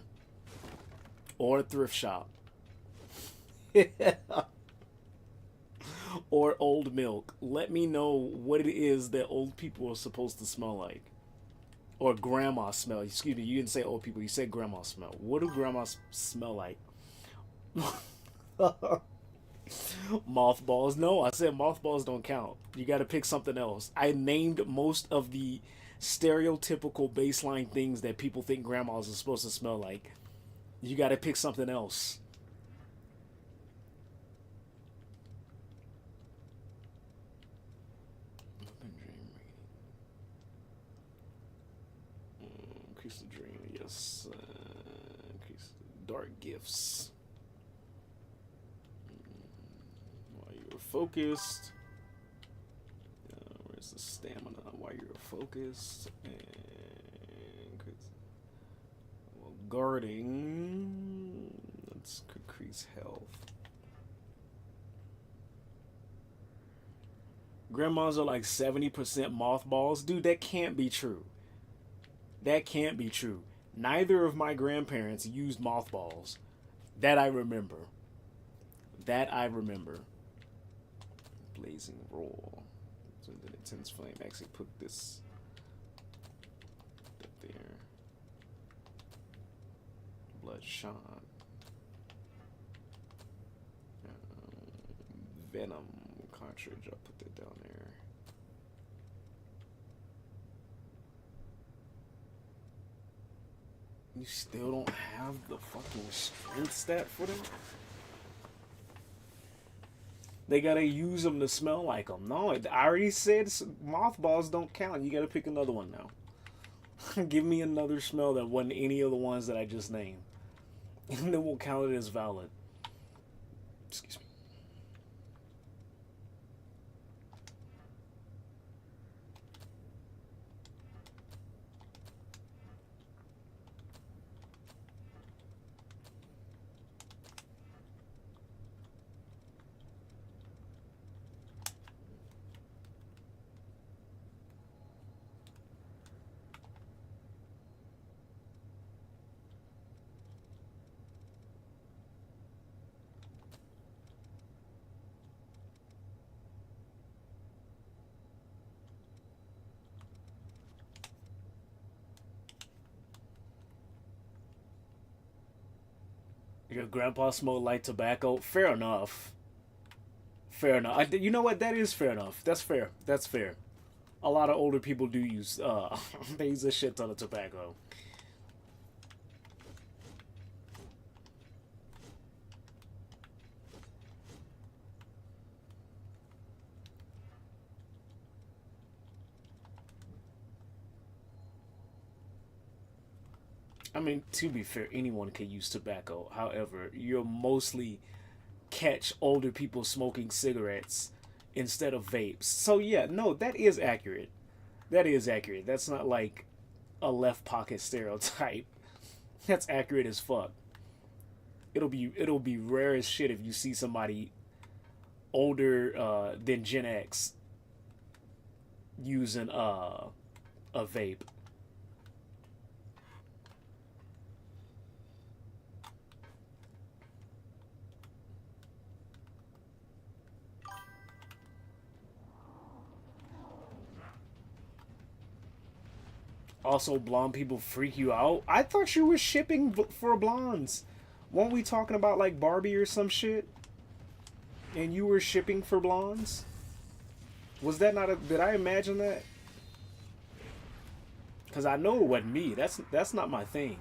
Or a thrift shop. Or old milk. Let me know what it is that old people are supposed to smell like. Or grandma smell. Excuse me, you didn't say old people, you said grandma smell. What do grandmas smell like? Mothballs. No, I said mothballs don't count. You got to pick something else. I named most of the stereotypical baseline things that people think grandmas are supposed to smell like. You got to pick something else. Increase the dream, yes. Increase dark gifts. While you're focused. Where's the stamina? While you're focused. And well, guarding. Let's increase health. Grandmas are like 70% mothballs. Dude, that can't be true. That can't be true. Neither of my grandparents used mothballs. That I remember. That I remember. Blazing Roar. So the intense flame. Actually put this up there. Bloodshot. Venom cartridge. I'll put that down there. You still don't have the fucking strength stat for them? They gotta use them to smell like them. No, I already said mothballs don't count. You gotta pick another one now. Give me another smell that wasn't any of the ones that I just named. And then we'll count it as valid. Excuse me. Your grandpa smoked light tobacco. Fair enough. Fair enough. You know what? That is fair enough. That's fair. That's fair. A lot of older people do use, they use a shit ton of tobacco. I mean, to be fair, anyone can use tobacco. However, you'll mostly catch older people smoking cigarettes instead of vapes. So yeah, no, that is accurate. That is accurate. That's not like a left pocket stereotype. That's accurate as fuck. It'll be rare as shit if you see somebody older than Gen X using a vape. Also, blonde people freak you out? I thought you were shipping for blondes. Weren't we talking about like Barbie or some shit? And you were shipping for blondes? Was that not a... Did I imagine that? Because I know it wasn't me. That's not my thing.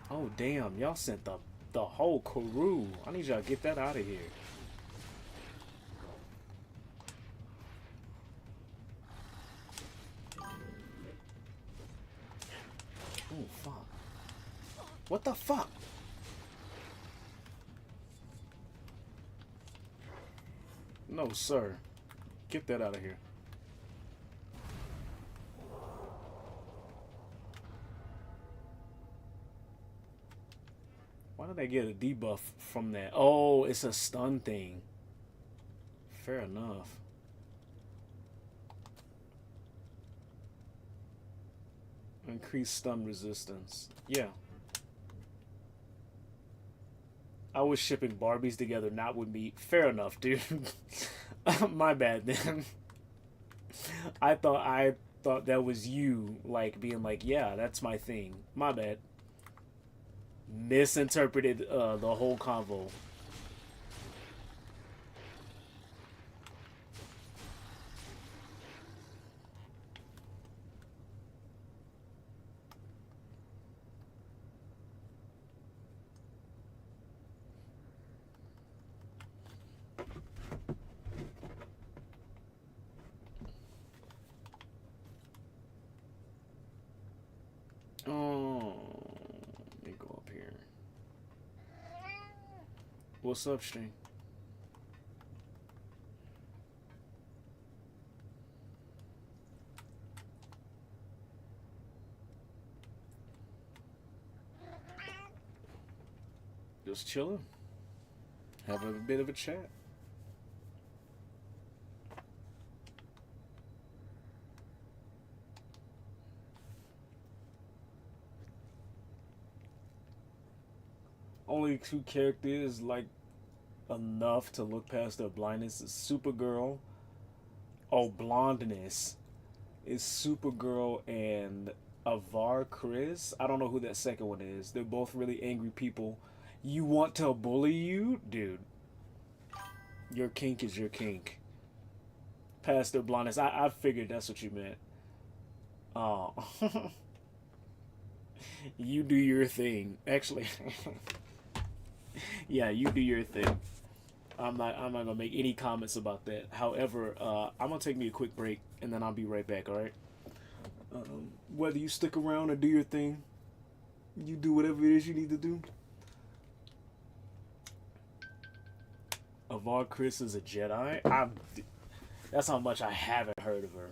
Oh, damn. Y'all sent the whole crew. I need y'all to get that out of here. Oh, fuck. What the fuck? No, sir. Get that out of here. Why did I get a debuff from that? Oh, it's a stun thing. Fair enough. Increased stun resistance. Yeah. I was shipping Barbies together, not with me. Fair enough, dude. My bad, then. I thought that was you, like, being like, yeah, that's my thing. My bad. Misinterpreted the whole convo. Oh, let me go up here. What's up, String? Just chilling. Having a bit of a chat. Only two characters like enough to look past their blindness is Supergirl. Oh, blondness is Supergirl and Avar Chris. I don't know who that second one is. They're both really angry people. You want to bully you? Dude. Your kink is your kink. Past their blondness. I figured that's what you meant. Oh. You do your thing. Actually. Yeah, you do your thing. I'm not gonna make any comments about that. However, I'm gonna take me a quick break and then I'll be right back, alright? Whether you stick around or do your thing, you do whatever it is you need to do. Avar Chris is a Jedi. That's how much I haven't heard of her.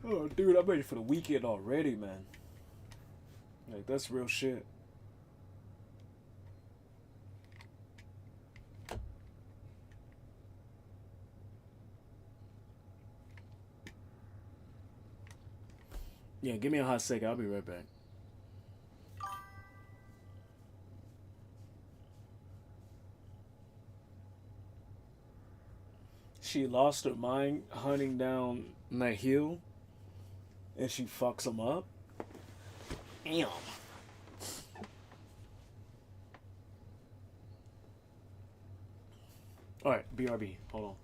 Oh, dude, I'm ready for the weekend already, man. Like, that's real shit. Yeah, give me a hot second. I'll be right back. She lost her mind hunting down Nahil, and she fucks him up. Damn. Alright, BRB. Hold on.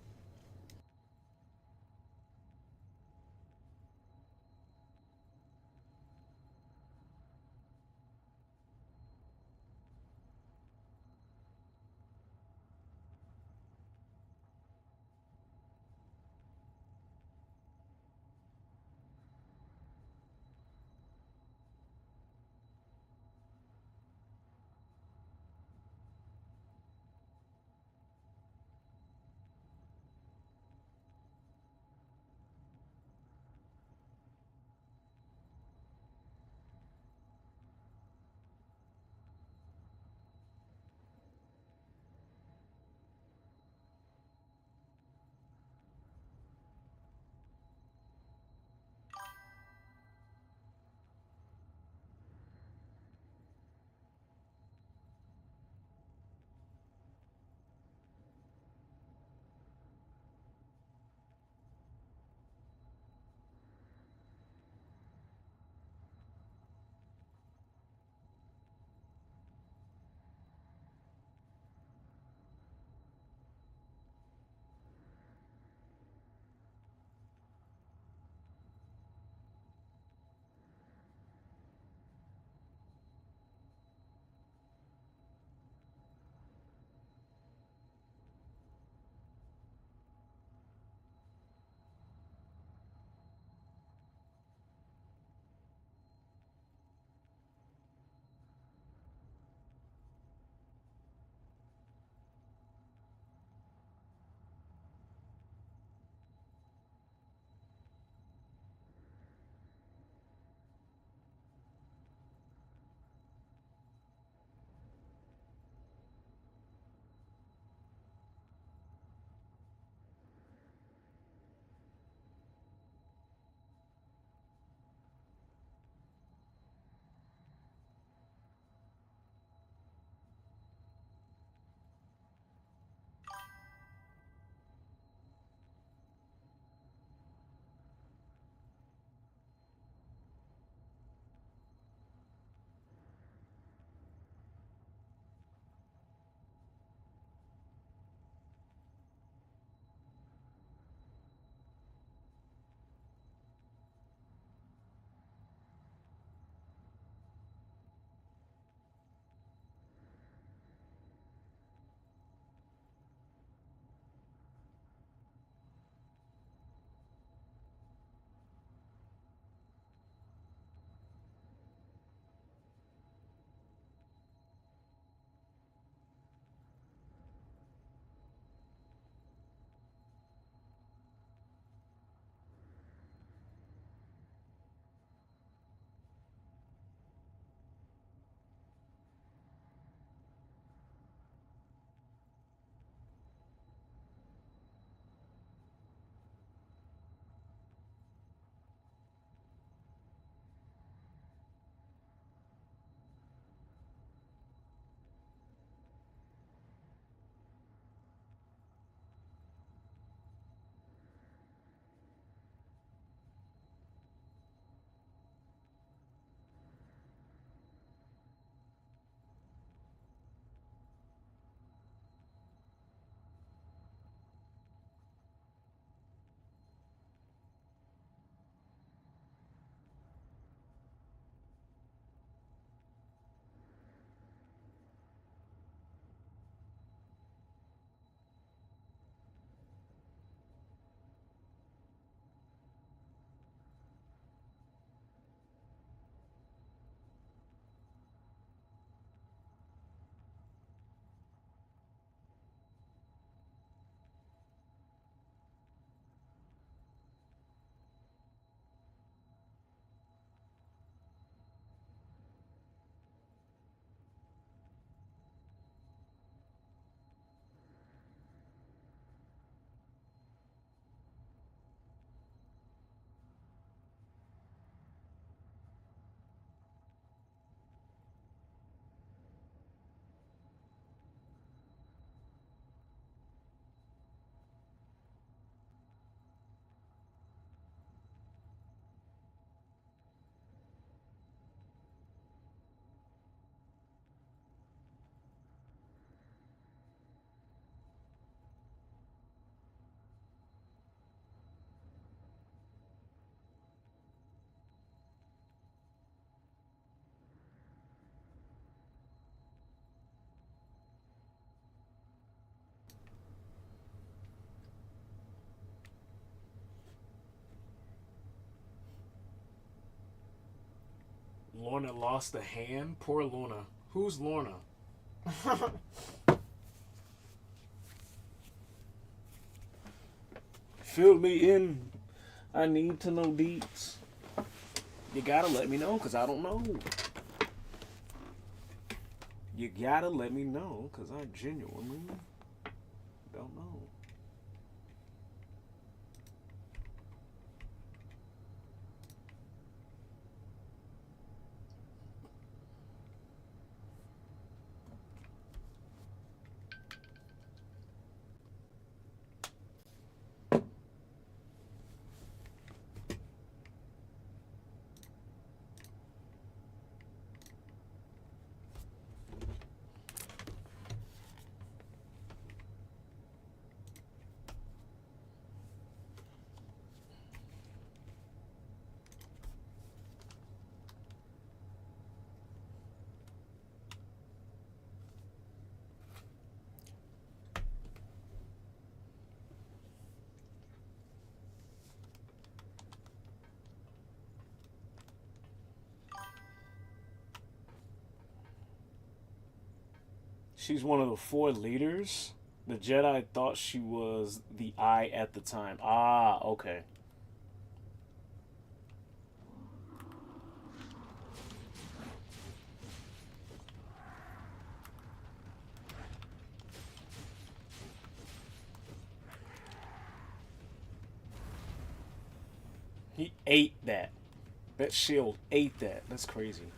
Lorna lost a hand? Poor Lorna. Who's Lorna? Fill me in. I need to know deets. You gotta let me know, because I don't know. You gotta let me know, because I genuinely don't know. She's one of the 4 leaders. The Jedi thought she was the Eye at the time. Ah, okay. He ate that. That shield ate that. That's crazy.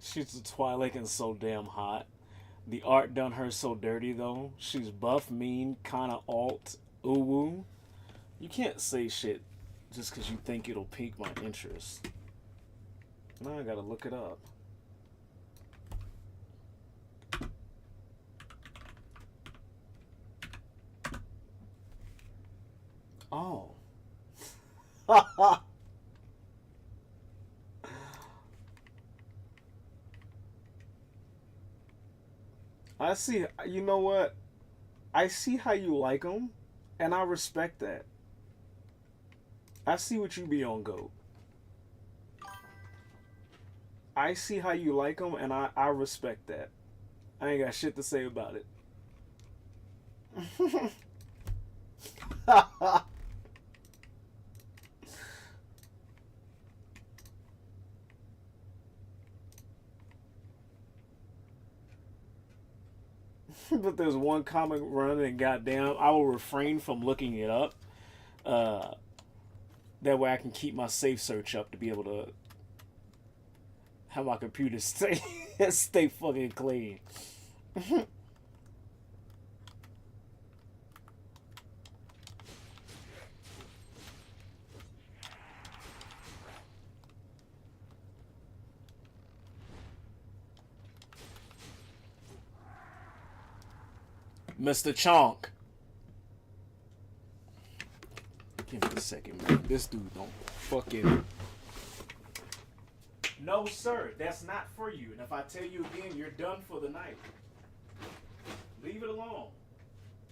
She's a Twi'lek and so damn hot. The art done her so dirty though. She's buff, mean, kinda alt, uwu. You can't say shit just because you think it'll pique my interest. Now I gotta look it up. Oh. I see. You know what? I see how you like them, and I respect that. I see what you be on, GOAT. I see how you like them, and I respect that. I ain't got shit to say about it. But there's one comic run, and goddamn, I will refrain from looking it up. That way I can keep my safe search up to be able to have my computer stay stay fucking clean. Mr. Chonk. Give me a second, man. This dude don't fucking... No, sir. That's not for you. And if I tell you again, you're done for the night. Leave it alone.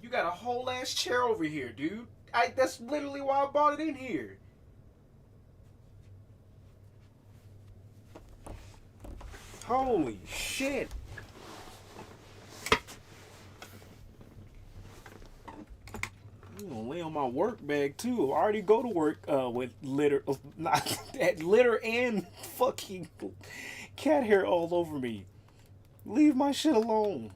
You got a whole ass chair over here, dude. That's literally why I brought it in here. Holy shit. I'm gonna lay on my work bag too. I already go to work with litter, not that litter and fucking cat hair all over me. Leave my shit alone.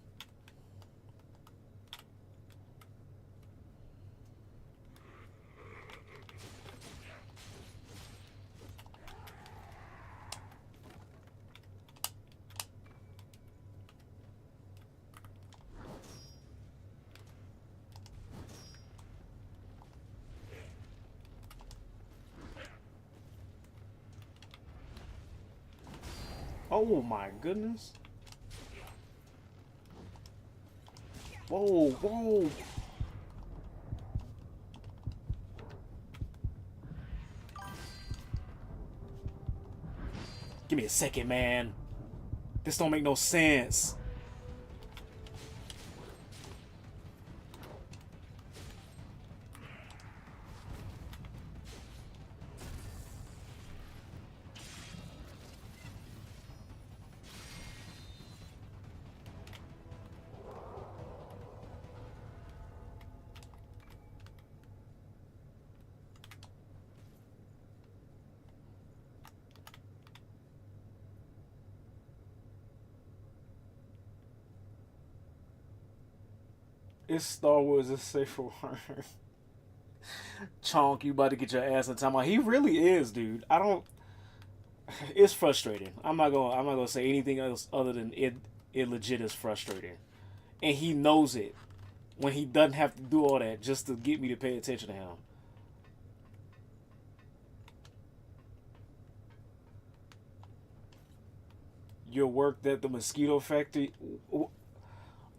Oh my goodness. Whoa, whoa. Give me a second, man. This don't make no sense. It's Star Wars is safer word. Chonk, you about to get your ass in time. He really is, dude. I don't. It's frustrating. I'm not gonna say anything else other than it. It legit is frustrating, and he knows it. When he doesn't have to do all that just to get me to pay attention to him. Your work at the mosquito factory.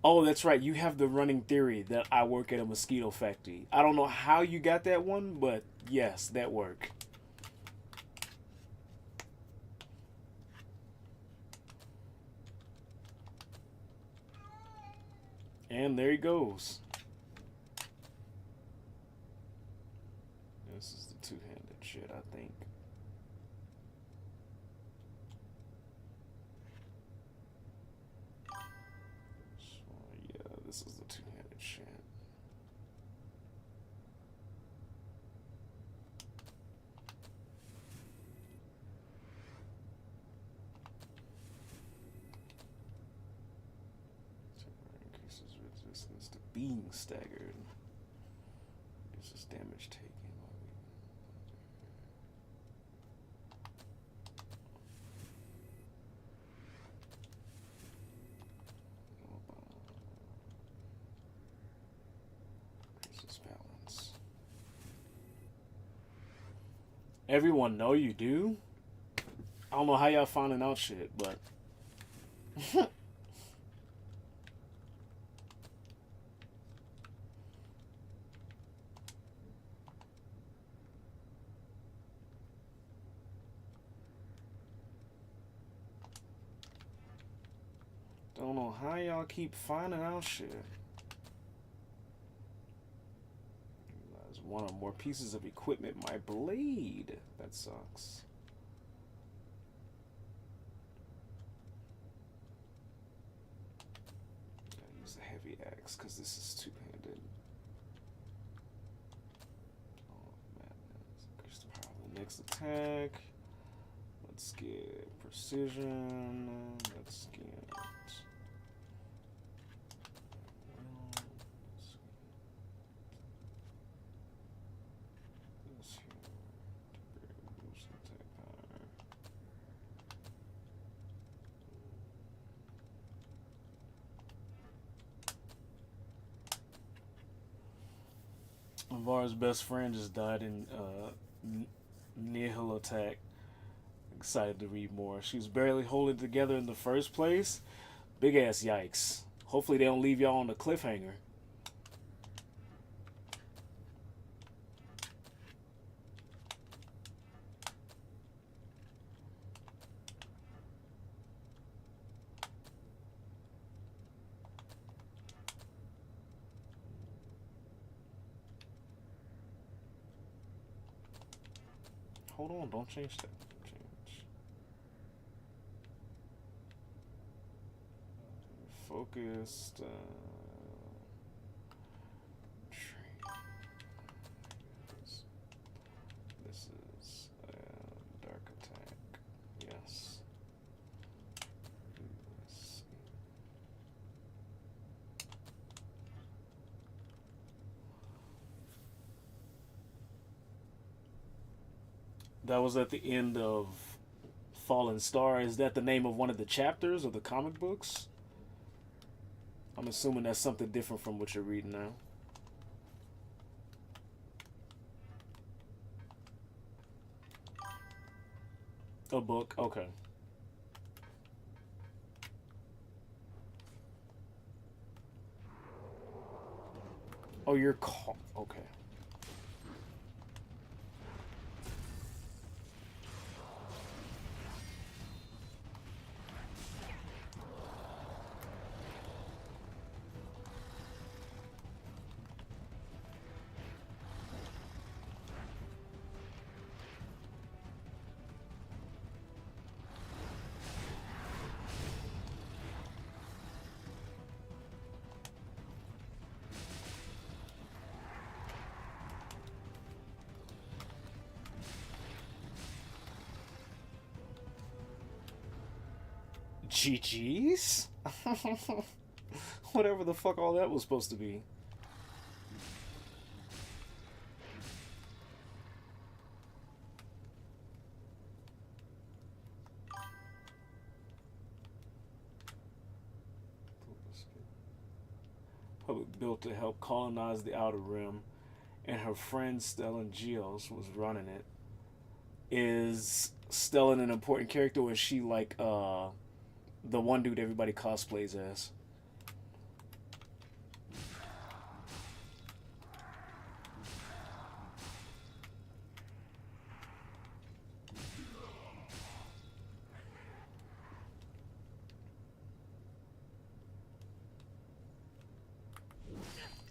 Oh, that's right. You have the running theory that I work at a mosquito factory. I don't know how you got that one, but yes, that work. And there he goes. This is the two-handed shit, I think. This is the two-handed shit. Increases resistance to being staggered. Reduces damage taken. Everyone know you do? I don't know how y'all finding out shit, but... Don't know how y'all keep finding out shit. One or more pieces of equipment. My blade. That sucks. I use the heavy axe because this is two-handed. Oh man, increase the power of the next attack. Let's get precision. Let's get. Var's best friend just died in Nihil attack. Excited to read more. She was barely holding together in the first place. Big ass yikes. Hopefully they don't leave y'all on the cliffhanger. Hold on, don't change that. Change. Focused. This is dark attack. Yes. That was at the end of Fallen Star. Is that the name of one of the chapters of the comic books? I'm assuming that's something different from what you're reading now. A book, okay. Oh, you're okay. GG's? Whatever the fuck all that was supposed to be. Public built to help colonize the Outer Rim, and her friend Stellan Geos was running it. Is Stellan an important character, or is she like the one dude everybody cosplays as?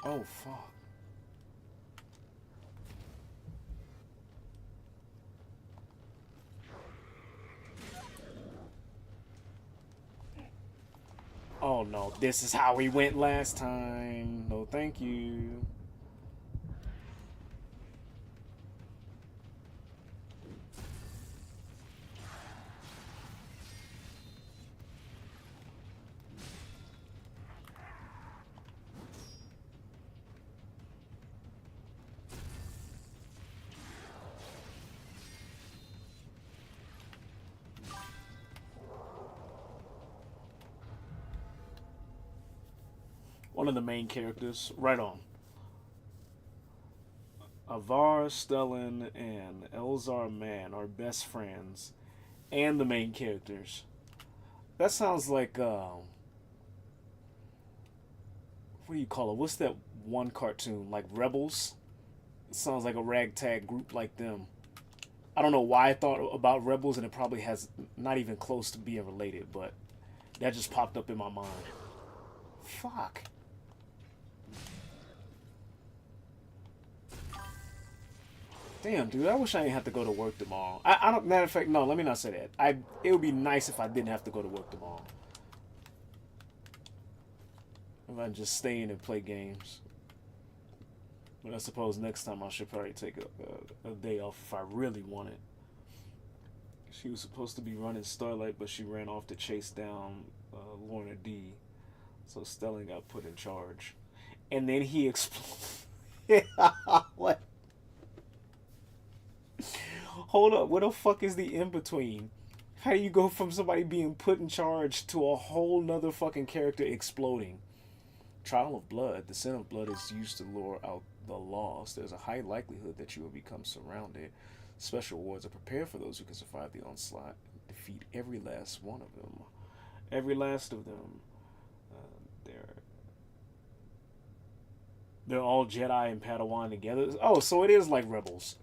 Oh fuck. Oh no, this is how we went last time. No, thank you. One of the main characters. Right on. Avar, Stellan, and Elzar Mann are best friends and the main characters. That sounds like, what do you call it? What's that one cartoon? Like Rebels? It sounds like a ragtag group like them. I don't know why I thought about Rebels, and it probably has not even close to being related, but that just popped up in my mind. Fuck. Damn, dude, I wish I didn't have to go to work tomorrow. I don't, matter of fact, no, let me not say that. It would be nice if I didn't have to go to work tomorrow. If I just stay in and play games. But I suppose next time I should probably take a day off if I really want it. She was supposed to be running Starlight, but she ran off to chase down Lorna D. So Stellan got put in charge. And then he exploded. What? Hold up, what the fuck is the in-between? How do you go from somebody being put in charge to a whole nother fucking character exploding? Trial of Blood. The sin of blood is used to lure out the lost. There's a high likelihood that you will become surrounded. Special rewards are prepared for those who can survive the onslaught. Defeat every last one of them. Every last of them. They're all Jedi and Padawan together. Oh, so it is like Rebels.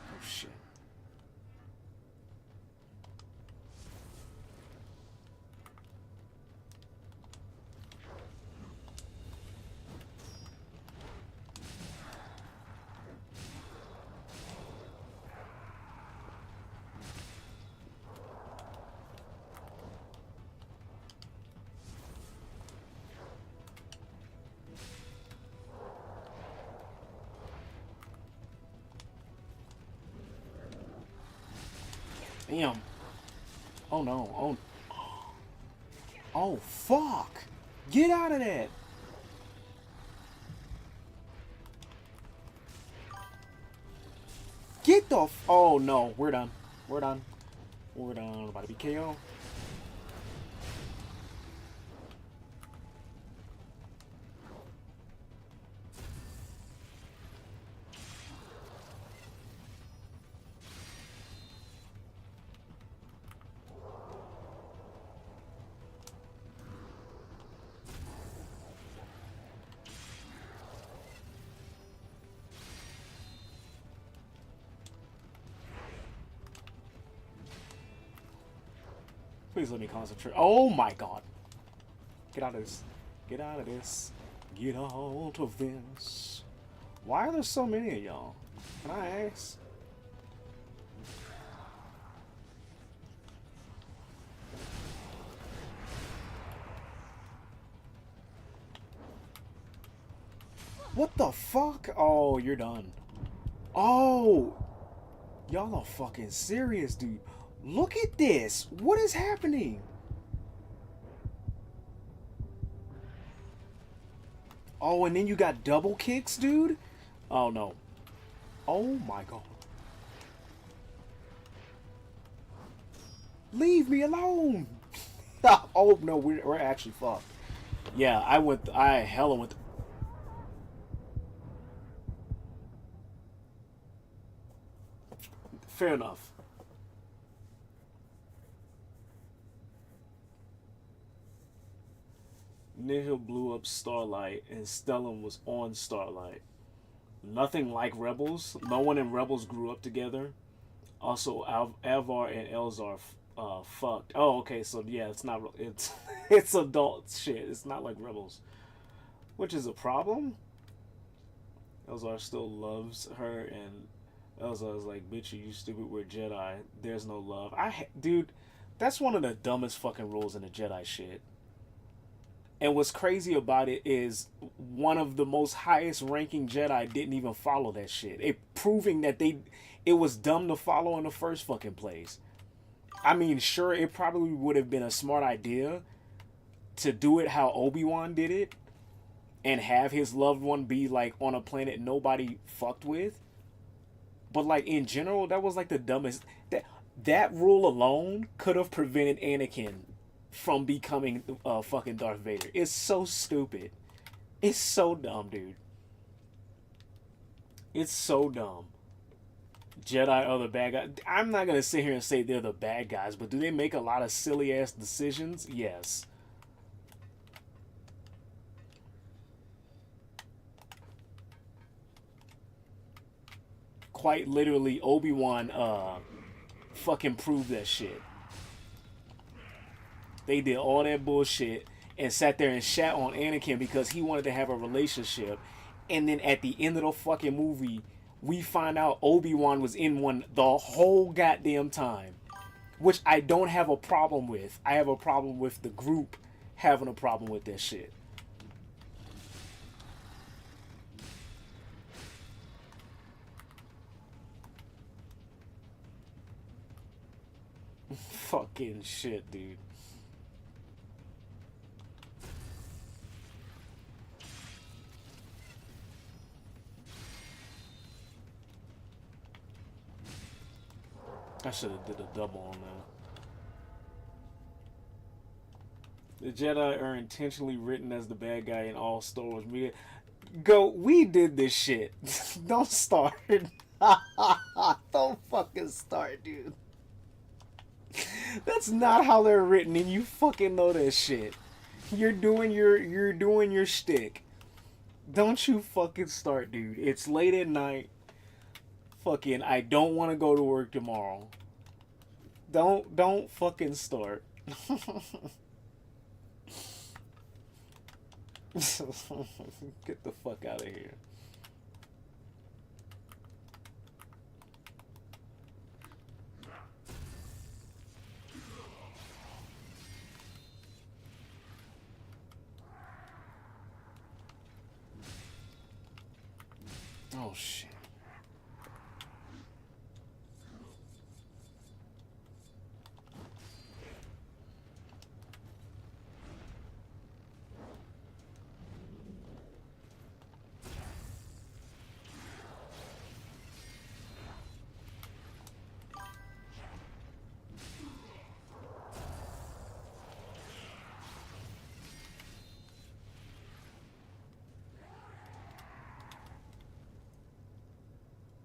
Oh shit. Damn. Oh no. Oh. Oh fuck. Get out of that. Get the oh no. We're done. We're done. We're done. About to be KO. Please let me concentrate. Oh my god. Get out of this. Get out of this. Get out of this. Why are there so many of y'all? Can I ask? What the fuck? Oh, you're done. Oh! Y'all are fucking serious, dude. Look at this. What is happening? Oh, and then you got double kicks, dude? Oh, no. Oh, my God. Leave me alone. Oh, no, we're actually fucked. Yeah, I hella went... Fair enough. Nihil blew up Starlight, and Stellan was on Starlight. Nothing like Rebels. No one in Rebels grew up together. Also, Alvar and Elzar fucked. Oh, okay, so yeah, it's not. It's adult shit. It's not like Rebels, which is a problem. Elzar still loves her, and Elzar's like, "Bitch, you stupid. We're Jedi. There's no love." Dude, that's one of the dumbest fucking rules in the Jedi shit. And what's crazy about it is one of the most highest ranking Jedi didn't even follow that shit. It proving that it was dumb to follow in the first fucking place. I mean, sure, it probably would have been a smart idea to do it how Obi-Wan did it and have his loved one be like on a planet nobody fucked with. But like in general, that was like the dumbest. That rule alone could have prevented Anakin from becoming fucking Darth Vader. It's so stupid. It's so dumb, dude. It's so dumb. Jedi are the bad guys. I'm not gonna sit here and say they're the bad guys, but do they make a lot of silly ass decisions? Yes. Quite literally, Obi-Wan fucking proved that shit. They did all that bullshit and sat there and shat on Anakin because he wanted to have a relationship. And then at the end of the fucking movie, we find out Obi-Wan was in one the whole goddamn time. Which I don't have a problem with. I have a problem with the group having a problem with that shit. Fucking shit, dude. I should have did a double on that. The Jedi are intentionally written as the bad guy in all Star Wars media. Go, we did this shit. Don't start. Don't fucking start, dude. That's not how they're written, and you fucking know that shit. You're doing your shtick. Don't you fucking start, dude. It's late at night. Fucking, I don't want to go to work tomorrow. Don't fucking start. Get the fuck out of here. Oh shit.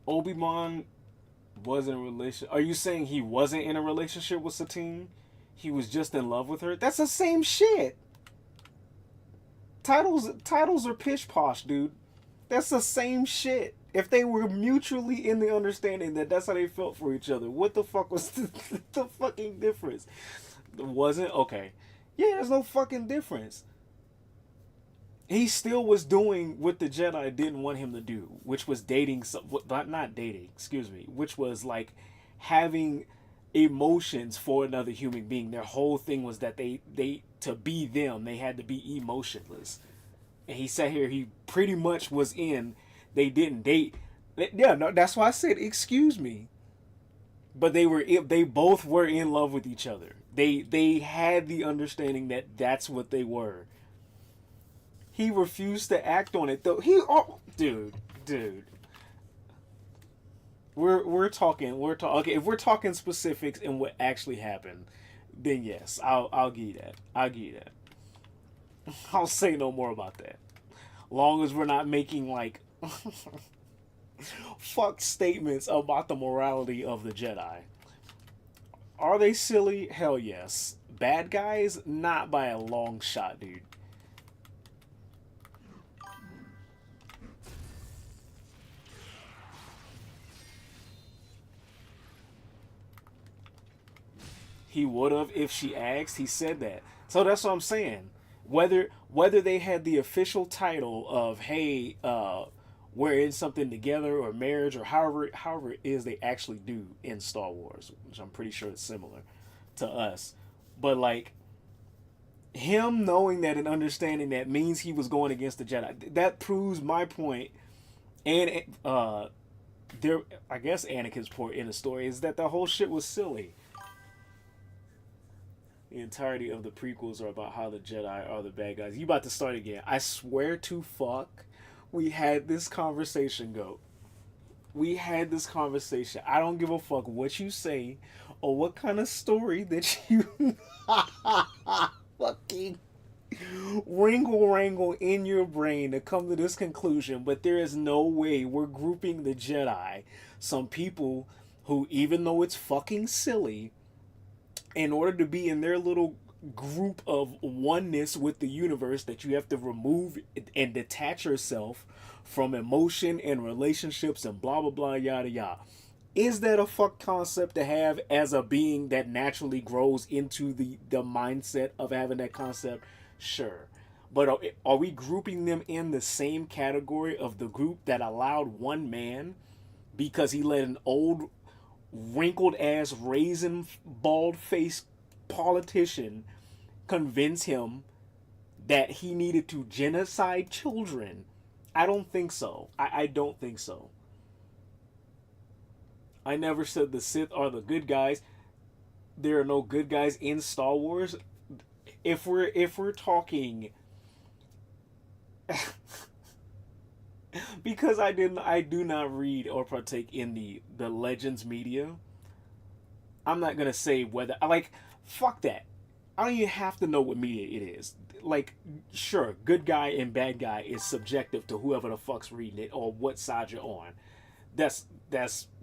Obi-Wan wasn't in a relationship. Are you saying he wasn't in a relationship with Satine? He was just in love with her? That's the same shit. Titles are pish posh, dude. That's the same shit. If they were mutually in the understanding that that's how they felt for each other, what the fuck was the fucking difference? Wasn't? Okay. Yeah, there's no fucking difference. He still was doing what the Jedi didn't want him to do, which was dating some, not dating, excuse me, which was like having emotions for another human being. Their whole thing was that they to be them, they had to be emotionless. And he sat here, he pretty much was in, they didn't date. Yeah, no, that's why I said excuse me. But they both were in love with each other. They had the understanding that that's what they were. He refused to act on it though. Dude. We're talking. Okay, if we're talking specifics and what actually happened, then yes, I'll give you that. I'll say no more about that. Long as we're not making like fuck statements about the morality of the Jedi. Are they silly? Hell yes. Bad guys? Not by a long shot, dude. He would have if she asked. He said that. So that's what I'm saying. Whether they had the official title of, hey, we're in something together, or marriage, or however it is they actually do in Star Wars, which I'm pretty sure it's similar to us. But like him knowing that and understanding that means he was going against the Jedi. That proves my point. And there, I guess Anakin's point in the story is that the whole shit was silly. The entirety of the prequels are about how the Jedi are the bad guys. You about to start again. I swear to fuck, we had this conversation, Goat. We had this conversation. I don't give a fuck what you say or what kind of story that you fucking wrangle in your brain to come to this conclusion, but there is no way we're grouping the Jedi, some people who, even though it's fucking silly, in order to be in their little group of oneness with the universe, that you have to remove and detach yourself from emotion and relationships and blah blah blah yada yada. Is that a fuck concept to have as a being that naturally grows into the mindset of having that concept? Sure. But are we grouping them in the same category of the group that allowed one man, because he let an old wrinkled ass raisin bald faced politician convince him that he needed to genocide children? I don't think so. I don't think so. I never said the Sith are the good guys. There are no good guys in Star Wars. If we're talking because I do not read or partake in the Legends media, I'm not gonna say whether fuck that. I don't even have to know what media it is. Like, sure, good guy and bad guy is subjective to whoever the fuck's reading it or what side you're on. That's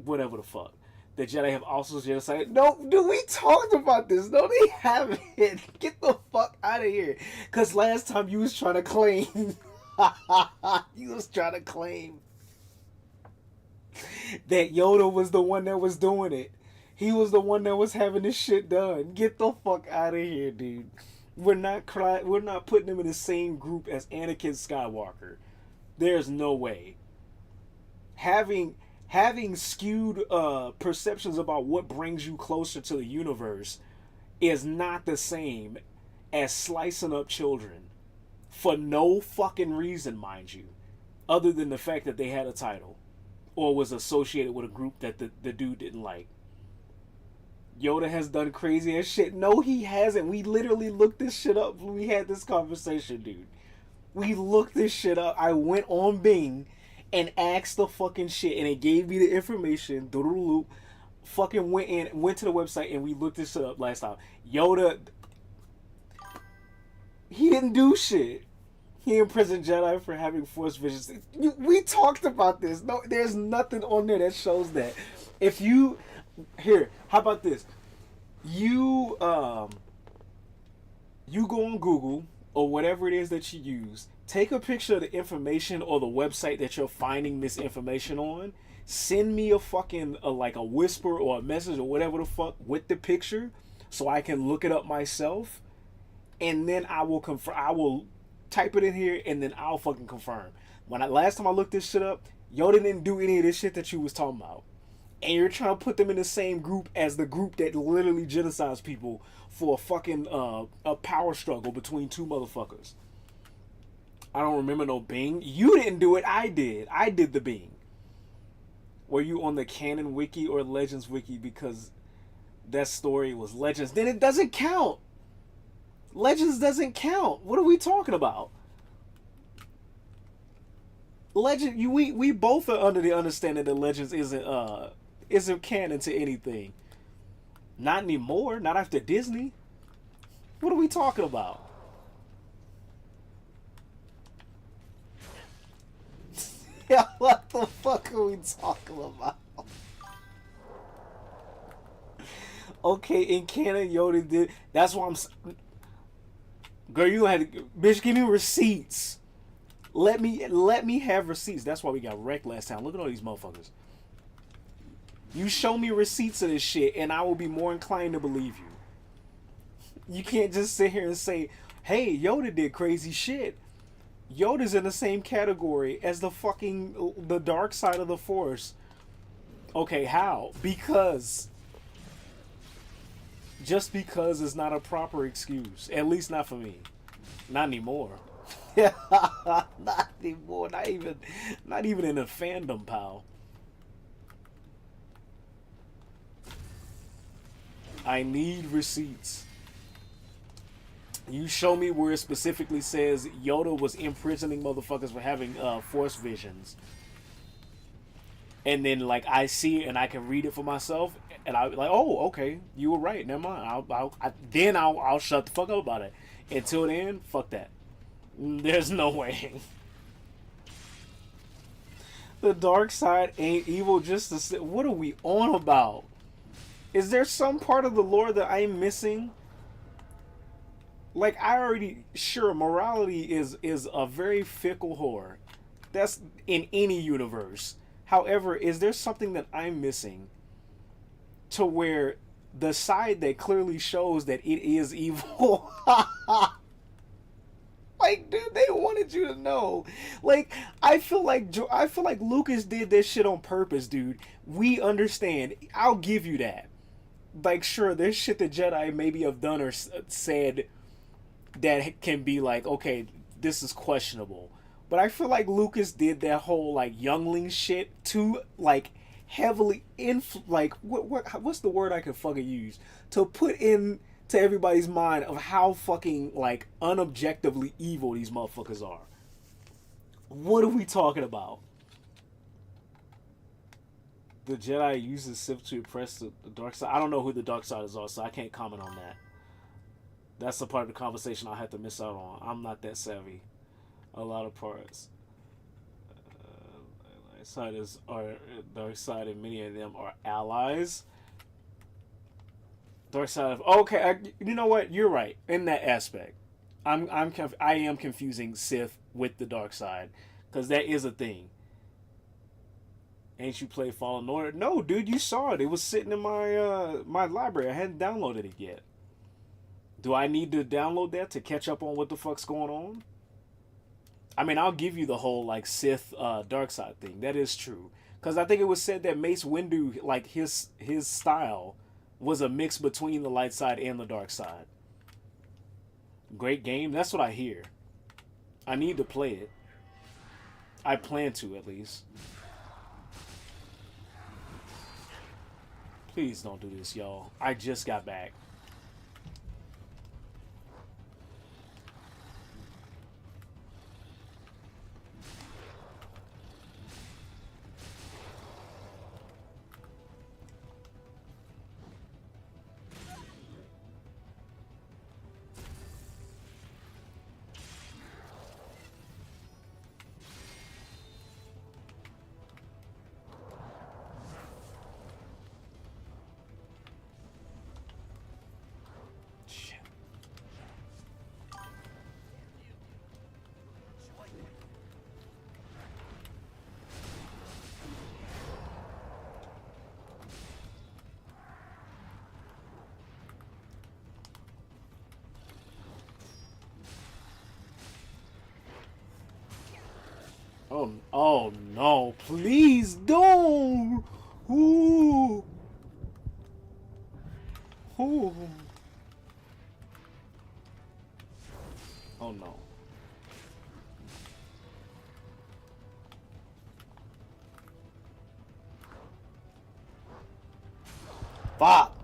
whatever the fuck. The Jedi have also genocide. No, dude, we talked about this. No, they haven't. Get the fuck out of here. Cause last time you was trying to claim you was trying to claim that Yoda was the one that was doing it. He was the one that was having this shit done. Get the fuck out of here, dude. We're not putting him in the same group as Anakin Skywalker. There's no way. Having skewed perceptions about what brings you closer to the universe is not the same as slicing up children. For no fucking reason, mind you. Other than the fact that they had a title. Or was associated with a group that the dude didn't like. Yoda has done crazy ass shit. No, he hasn't. We literally looked this shit up when we had this conversation, dude. We looked this shit up. I went on Bing and asked the fucking shit, and it gave me the information. Fucking went to the website, and we looked this shit up last time. Yoda, he didn't do shit. He imprisoned Jedi for having Force visions. We talked about this. No, there's nothing on there that shows that. If you here, how about this? You go on Google or whatever it is that you use. Take a picture of the information or the website that you're finding this information on. Send me a fucking like a whisper or a message or whatever the fuck with the picture. so I can look it up myself, and then I will confirm. I will type it in here, and then I'll fucking confirm. Last time I looked this shit up, Yoda didn't do any of this shit that you was talking about. And you're trying to put them in the same group as the group that literally genocides people for a fucking a power struggle between two motherfuckers. I don't remember no Bing. You didn't do it. I did. I did the Bing. Were you on the Canon Wiki or Legends Wiki? Because that story was Legends. Then it doesn't count. Legends doesn't count. What are we talking about? We both are under the understanding that Legends isn't canon to anything. Not anymore. Not after Disney. What are we talking about? Yeah, what the fuck are we talking about? Okay, in canon, Yoda did. That's why I'm. Girl, you had to, bitch. Give me receipts. Let me have receipts. That's why we got wrecked last time. Look at all these motherfuckers. You show me receipts of this shit, and I will be more inclined to believe you. You can't just sit here and say, "Hey, Yoda did crazy shit." Yoda's in the same category as the dark side of the Force. Okay, how? Because. Just because is not a proper excuse. At least not for me. Not anymore. Not anymore. Not even in a fandom, pal. I need receipts. You show me where it specifically says Yoda was imprisoning motherfuckers for having Force visions. And then, like, I see it and I can read it for myself. And I'm like, oh, okay, you were right. Never mind. I'll shut the fuck up about it. Until then, fuck that. There's no way. The dark side ain't evil just to say. What are we on about? Is there some part of the lore that I'm missing? Like, sure, morality is a very fickle whore. That's in any universe. However, is there something that I'm missing to where the side that clearly shows that it is evil? Like, dude, they wanted you to know. Like, I feel like Lucas did this shit on purpose, dude. We understand. I'll give you that. Like, sure, there's shit the Jedi maybe have done or said that can be like, okay, this is questionable. But I feel like Lucas did that whole, like, youngling shit to, like, heavily what's the word I could fucking use to put in to everybody's mind of how fucking, like, unobjectively evil these motherfuckers are. What are we talking about? The Jedi uses Sith to oppress the dark side. I don't know who the dark siders are, so I can't comment on that. That's the part of the conversation I'll have to miss out on. I'm not that savvy. A lot of parts. Siders are dark side, and many of them are allies. Dark side of okay. You know what? You're right in that aspect. I am confusing Sith with the dark side because that is a thing. Ain't you played Fallen Order? No, dude, you saw it. It was sitting in my my library. I hadn't downloaded it yet. Do I need to download that to catch up on what the fuck's going on? I mean, I'll give you the whole, like, Sith dark side thing. That is true. Because I think it was said that Mace Windu, like, his style was a mix between the light side and the dark side. Great game. That's what I hear. I need to play it. I plan to, at least. Please don't do this, y'all. I just got back. Oh no! Please don't. Ooh. Ooh. Oh no. Fuck.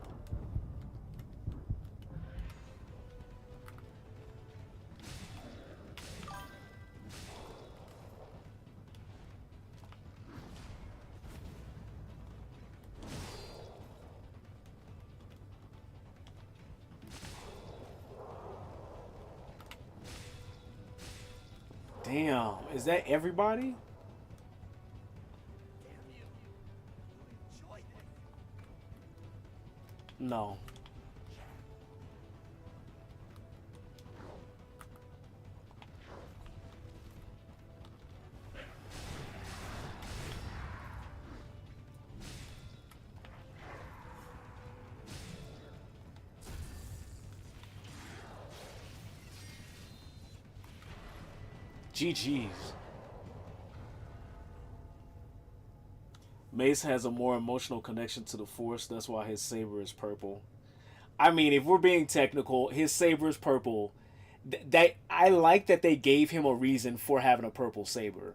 Damn, is that everybody? No. GG's. Mace has a more emotional connection to the Force. That's why his saber is purple. I mean, if we're being technical, his saber is purple. That I like that they gave him a reason for having a purple saber.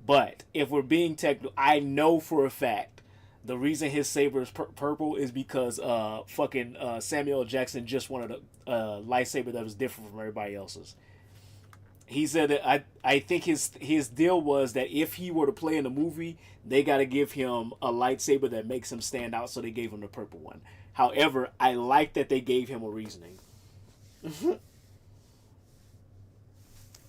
But if we're being technical, I know for a fact the reason his saber is purple is because Samuel L. Jackson just wanted a lightsaber that was different from everybody else's. He said that I think his deal was that if he were to play in the movie, they got to give him a lightsaber that makes him stand out, so they gave him the purple one. However, I like that they gave him a reasoning.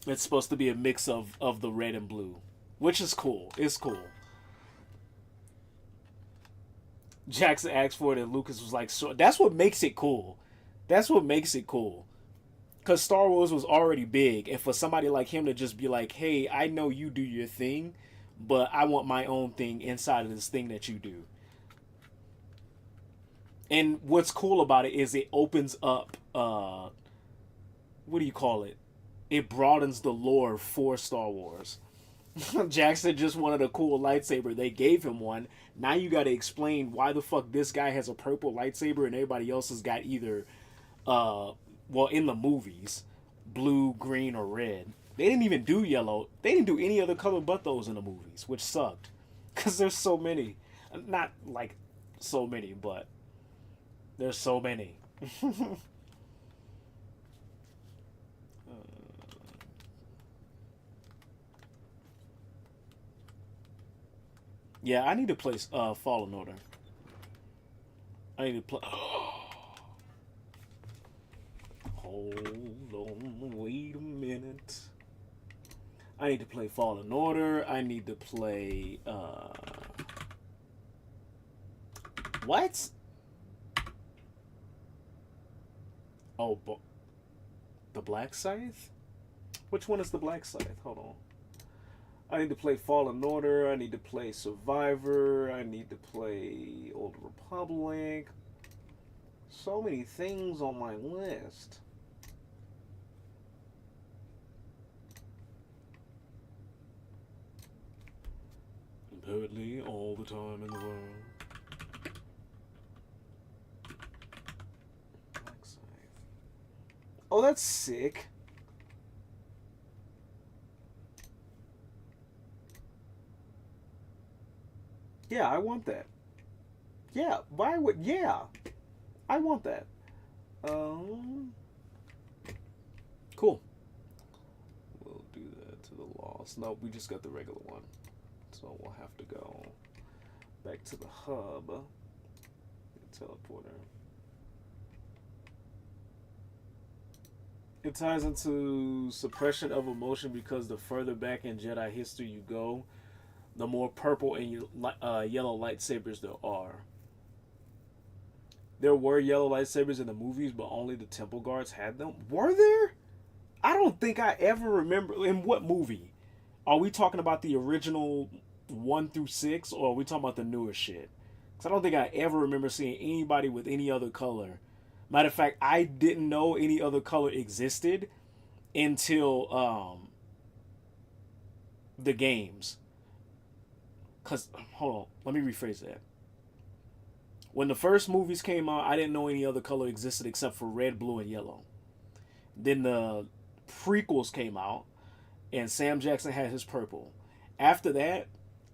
It's supposed to be a mix of the red and blue, which is cool. It's cool. Jackson asked for it, and Lucas was like, "So that's what makes it cool. That's what makes it cool." Because Star Wars was already big, and for somebody like him to just be like, "Hey, I know you do your thing, but I want my own thing inside of this thing that you do." And what's cool about it is it opens up, what do you call it? It broadens the lore for Star Wars. Jackson just wanted a cool lightsaber. They gave him one. Now you got to explain why the fuck this guy has a purple lightsaber and everybody else has got either, well, in the movies, blue, green, or red. They didn't even do yellow. They didn't do any other color but those in the movies, which sucked. Because there's so many. Not like so many, but there's so many. Yeah, I need to play Fallen Order. I need to play... Hold on, wait a minute. I need to play Fallen Order. I need to play... What? Oh, the Black Scythe? Which one is the Black Scythe? Hold on. I need to play Fallen Order. I need to play Survivor. I need to play Old Republic. So many things on my list. Apparently, all the time in the world. Black Scythe. Oh, that's sick. Yeah, I want that. Yeah, why would... Yeah, I want that. Cool. We'll do that to the Lost. No, we just got the regular one. So we'll have to go back to the hub. The teleporter. It ties into suppression of emotion because the further back in Jedi history you go, the more purple and yellow lightsabers there are. There were yellow lightsabers in the movies, but only the Temple Guards had them. Were there? I don't think I ever remember. In what movie? Are we talking about the original 1 through 6, or are we talking about the newer shit? Because I don't think I ever remember seeing anybody with any other color. Matter of fact, I didn't know any other color existed until the games. Cause hold on, let me rephrase that. When the first movies came out, I didn't know any other color existed except for red, blue, and yellow. Then the prequels came out, and Sam Jackson had his purple. After that,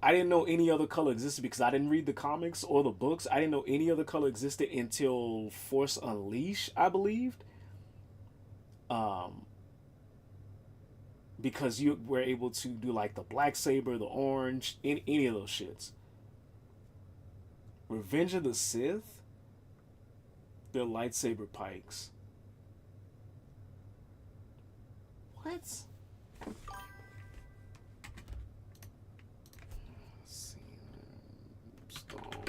I didn't know any other color existed because I didn't read the comics or the books. I didn't know any other color existed until Force Unleashed, I believed. Because you were able to do like the black saber, the orange, any of those shits. Revenge of the Sith, they're lightsaber pikes. What? Let's see. Star Wars.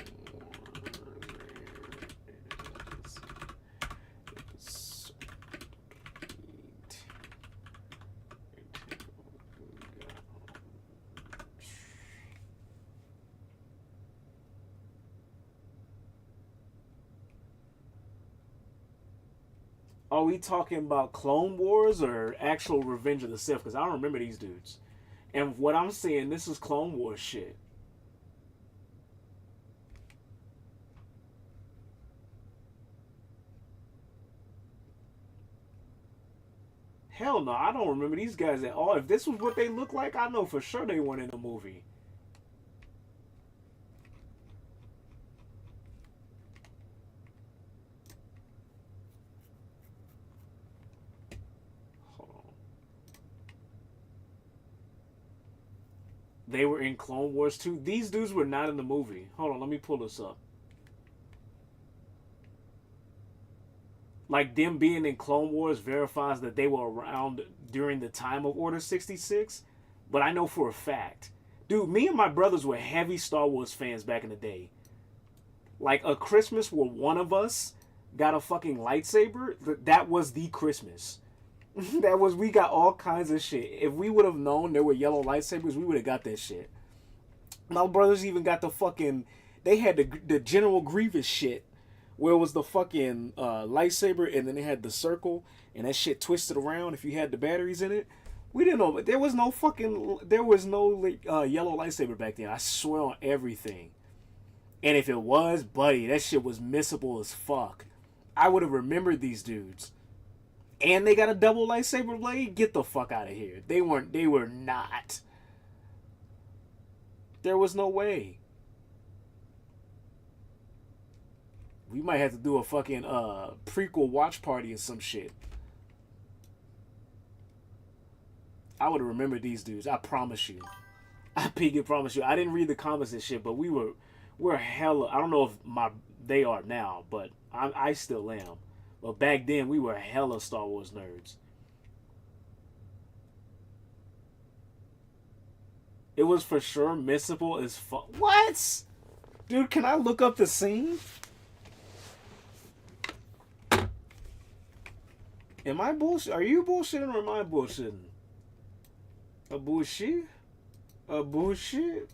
Are we talking about Clone Wars or actual Revenge of the Sith? Because I don't remember these dudes. And what I'm saying, this is Clone Wars shit. Hell no, I don't remember these guys at all. If this was what they look like, I know for sure they weren't in the movie. They were in Clone Wars too. These dudes were not in the movie. Hold on, let me pull this up. Like, them being in Clone Wars verifies that they were around during the time of Order 66. But I know for a fact. Dude, me and my brothers were heavy Star Wars fans back in the day. Like, a Christmas where one of us got a fucking lightsaber, that was the Christmas. That was, we got all kinds of shit. If we would have known there were yellow lightsabers, we would have got that shit. My brothers even got the fucking, they had the General Grievous shit, where it was the fucking lightsaber, and then they had the circle, and that shit twisted around if you had the batteries in it. We didn't know, but there was no yellow lightsaber back then. I swear on everything. And if it was, buddy, that shit was missable as fuck. I would have remembered these dudes. And they got a double lightsaber blade? Get the fuck out of here. They were not. There was no way. We might have to do a fucking prequel watch party or some shit. I would have remembered these dudes. I promise you. I pinky promise you. I didn't read the comments and shit, but we're hella. I don't know if they are now, but I still am. But back then, we were hella Star Wars nerds. It was for sure missable as fuck. What? Dude, can I look up the scene? Am I bullshit? Are you bullshitting or am I bullshitting? A bullshit? A bullshit?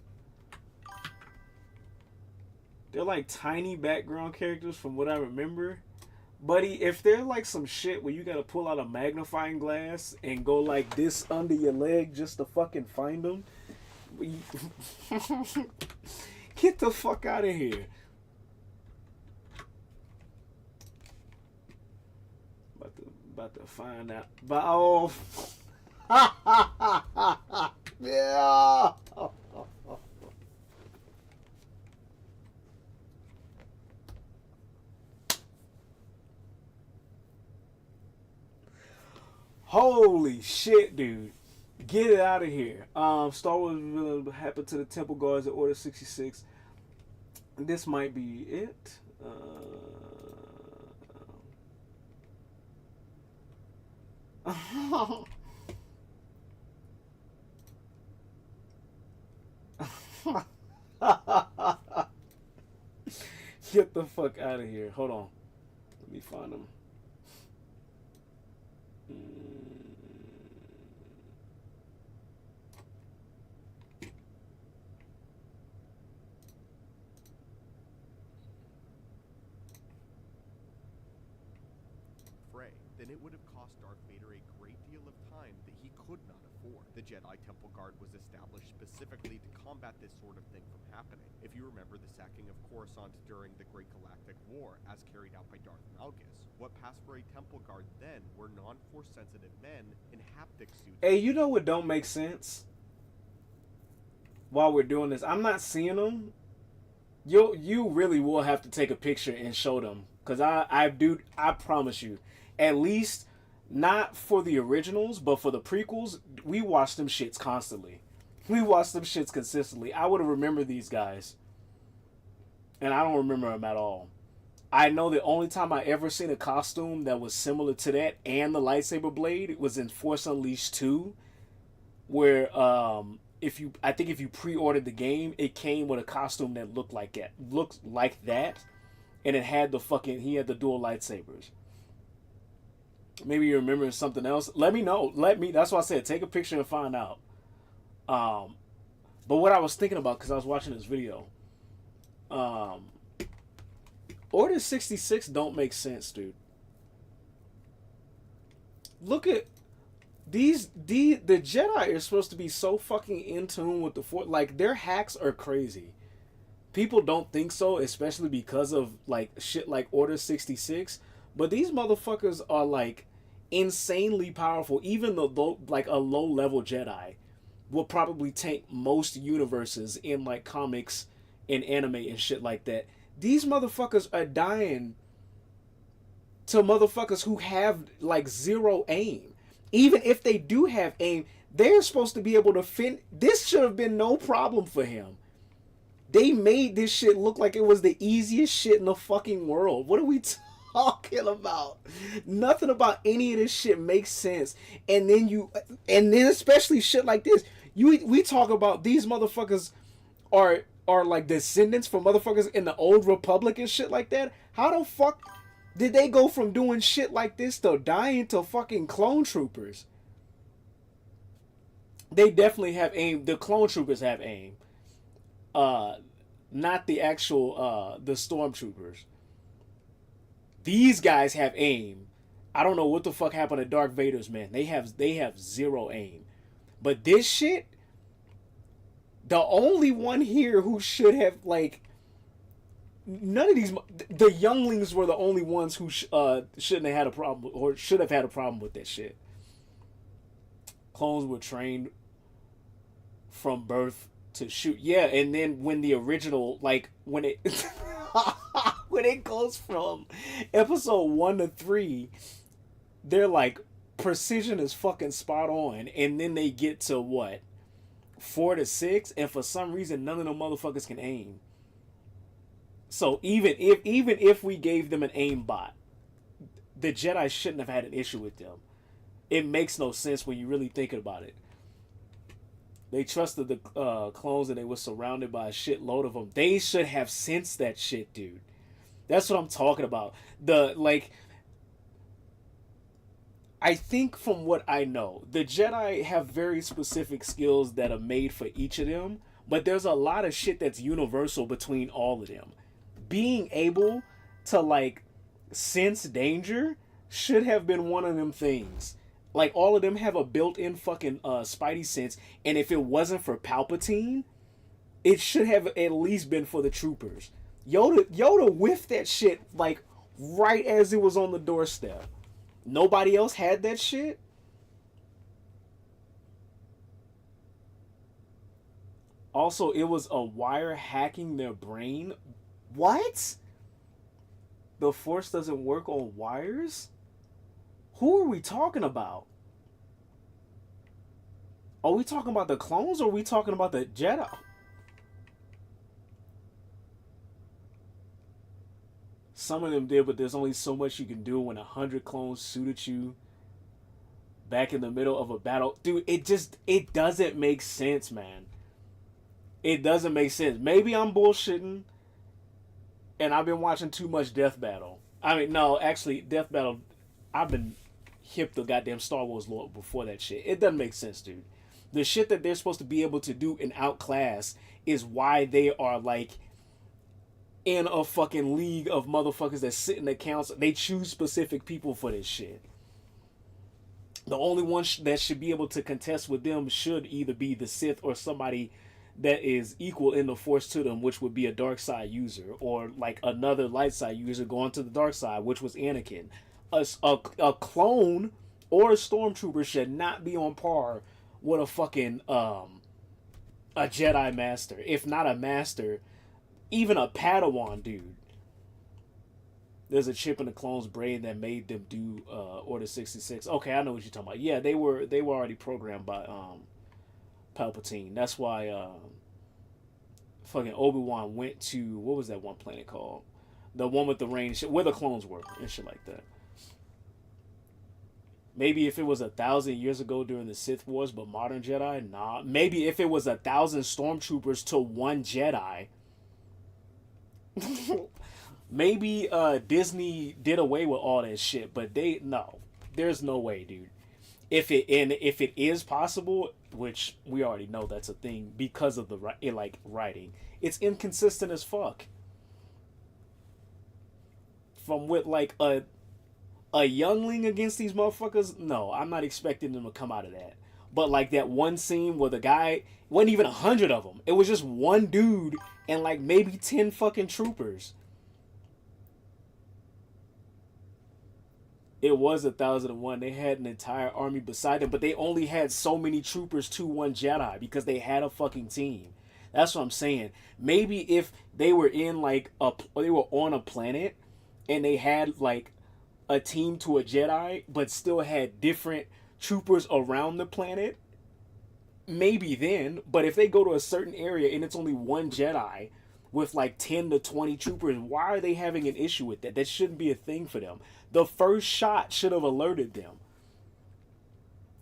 They're like tiny background characters from what I remember. Buddy, if they're like some shit where you gotta pull out a magnifying glass and go like this under your leg just to fucking find them, get the fuck out of here. About to find out. But oh, yeah. Holy shit, dude. Get it out of here. Star Wars happened to the Temple Guards at Order 66. This might be it. Get the fuck out of here. Hold on. Let me find them. Frey, then it would have cost Darth Vader a great deal of time that he could not have before. The Jedi Temple Guard was established specifically to combat this sort of thing from happening. If you remember the sacking of Coruscant during the Great Galactic War as carried out by Darth Malgus, what passed for a Temple Guard then were non-force sensitive men in haptic suits. Hey, you know what don't make sense? While we're doing this, I'm not seeing them. You really will have to take a picture and show them, cause I promise you, at least not for the originals, but for the prequels, we watch them shits constantly. We watch them shits consistently. I would have remembered these guys, and I don't remember them at all. I know the only time I ever seen a costume that was similar to that and the lightsaber blade was in Force Unleashed 2, where if you pre-ordered the game, it came with a costume that looked like that, and it had he had the dual lightsabers. Maybe you're remembering something else. Let me know. That's why I said take a picture and find out. But what I was thinking about, because I was watching this video, Order 66 don't make sense, dude. Look at the Jedi are supposed to be so fucking in tune with the Force. Like, their hacks are crazy. People don't think so, especially because of like shit like Order 66. But these motherfuckers are like insanely powerful. Even though like a low level Jedi will probably tank most universes in like comics and anime and shit like that. These motherfuckers are dying to motherfuckers who have like zero aim. Even if they do have aim, they're supposed to be able to fend. This should have been no problem for him. They made this shit look like it was the easiest shit in the fucking world. What are we talking about? Nothing about any of this shit makes sense. And then especially shit like this. We talk about these motherfuckers are like descendants from motherfuckers in the old Republic and shit like that. How the fuck did they go from doing shit like this to dying to fucking clone troopers? They definitely have aim. The clone troopers have aim. Not the actual the stormtroopers. These guys have aim. I don't know what the fuck happened to Darth Vader's men. They have zero aim. But this shit, the only one here who should have like none of these, the younglings were the only ones who shouldn't have had a problem, or should have had a problem with that shit. Clones were trained from birth to shoot. Yeah, and then when the original, like when it when it goes from episode 1 to 3, they're like precision is fucking spot on, and then they get to what, 4 to 6, and for some reason none of them motherfuckers can aim. So even if we gave them an aim bot, the Jedi shouldn't have had an issue with them. It makes no sense when you really think about it. They trusted the clones and they were surrounded by a shitload of them. They should have sensed that shit, dude. That's what I'm talking about. I think from what I know, the Jedi have very specific skills that are made for each of them, but there's a lot of shit that's universal between all of them. Being able to like sense danger should have been one of them things. Like, all of them have a built-in fucking spidey sense, and if it wasn't for Palpatine, it should have at least been for the troopers. Yoda whiffed that shit like right as it was on the doorstep. Nobody else had that shit. Also, it was a wire hacking their brain. What? The Force doesn't work on wires? Who are we talking about? Are we talking about the clones, or are we talking about the Jedi? Some of them did, but there's only so much you can do when 100 clones shoot at you back in the middle of a battle. Dude, it doesn't make sense, man. It doesn't make sense. Maybe I'm bullshitting and I've been watching too much Death Battle. I mean, no, actually, Death Battle, I've been hip to goddamn Star Wars lore before that shit. It doesn't make sense, dude. The shit that they're supposed to be able to do in Outclass is why they are like in a fucking league of motherfuckers that sit in the council. They choose specific people for this shit. The only one that should be able to contest with them should either be the Sith or somebody that is equal in the Force to them, which would be a dark side user, or like another light side user going to the dark side, which was Anakin. A clone or a stormtrooper should not be on par with a fucking a Jedi master, if not a master, even a Padawan dude. There's a chip in the clone's brain that made them do Order 66. Okay, I know what you're talking about. Yeah, they were already programmed by Palpatine. That's why fucking Obi-Wan went to, what was that one planet called? The one with the rain, where the clones were and shit like that. Maybe if it was 1,000 years ago during the Sith Wars, but modern Jedi, nah. Maybe if it was 1,000 stormtroopers to one Jedi. Maybe Disney did away with all that shit, but no. There's no way, dude. If it is possible, which we already know that's a thing because of the writing, it's inconsistent as fuck. From with like a youngling against these motherfuckers, no, I'm not expecting them to come out of that. But like that one scene where the guy wasn't even 100 of them. It was just one dude and like maybe 10 fucking troopers. It was 1,001. They had an entire army beside them, but they only had so many troopers to one Jedi because they had a fucking team. That's what I'm saying. Maybe if they were in like they were on a planet and they had like a team to a Jedi, but still had different troopers around the planet, maybe then. But if they go to a certain area and it's only one Jedi with like 10 to 20 troopers, why are they having an issue with that? That shouldn't be a thing for them. The first shot should have alerted them.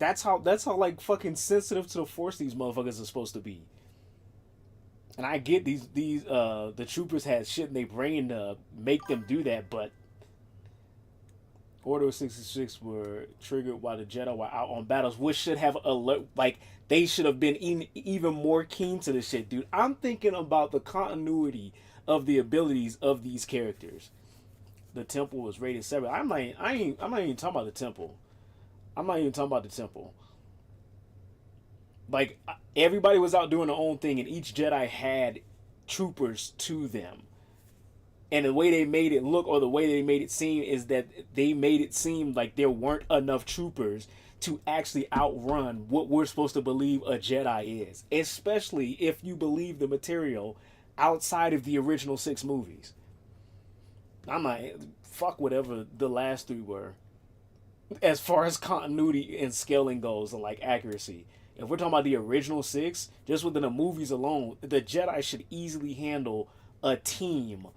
That's how like fucking sensitive to the Force these motherfuckers are supposed to be. And I get the troopers had shit in their brain to make them do that, but Order 66 were triggered while the Jedi were out on battles, which should have they should have been even more keen to this shit, dude. I'm thinking about the continuity of the abilities of these characters. The temple was rated separate. I'm not even talking about the temple. I'm not even talking about the temple. Like, everybody was out doing their own thing, and each Jedi had troopers to them. And the way they made it look, or the way they made it seem, is that they made it seem like there weren't enough troopers to actually outrun what we're supposed to believe a Jedi is. Especially if you believe the material outside of the original 6 movies. I'm like, fuck whatever the last 3 were. As far as continuity and scaling goes, and like accuracy. If we're talking about the original 6, just within the movies alone, the Jedi should easily handle a team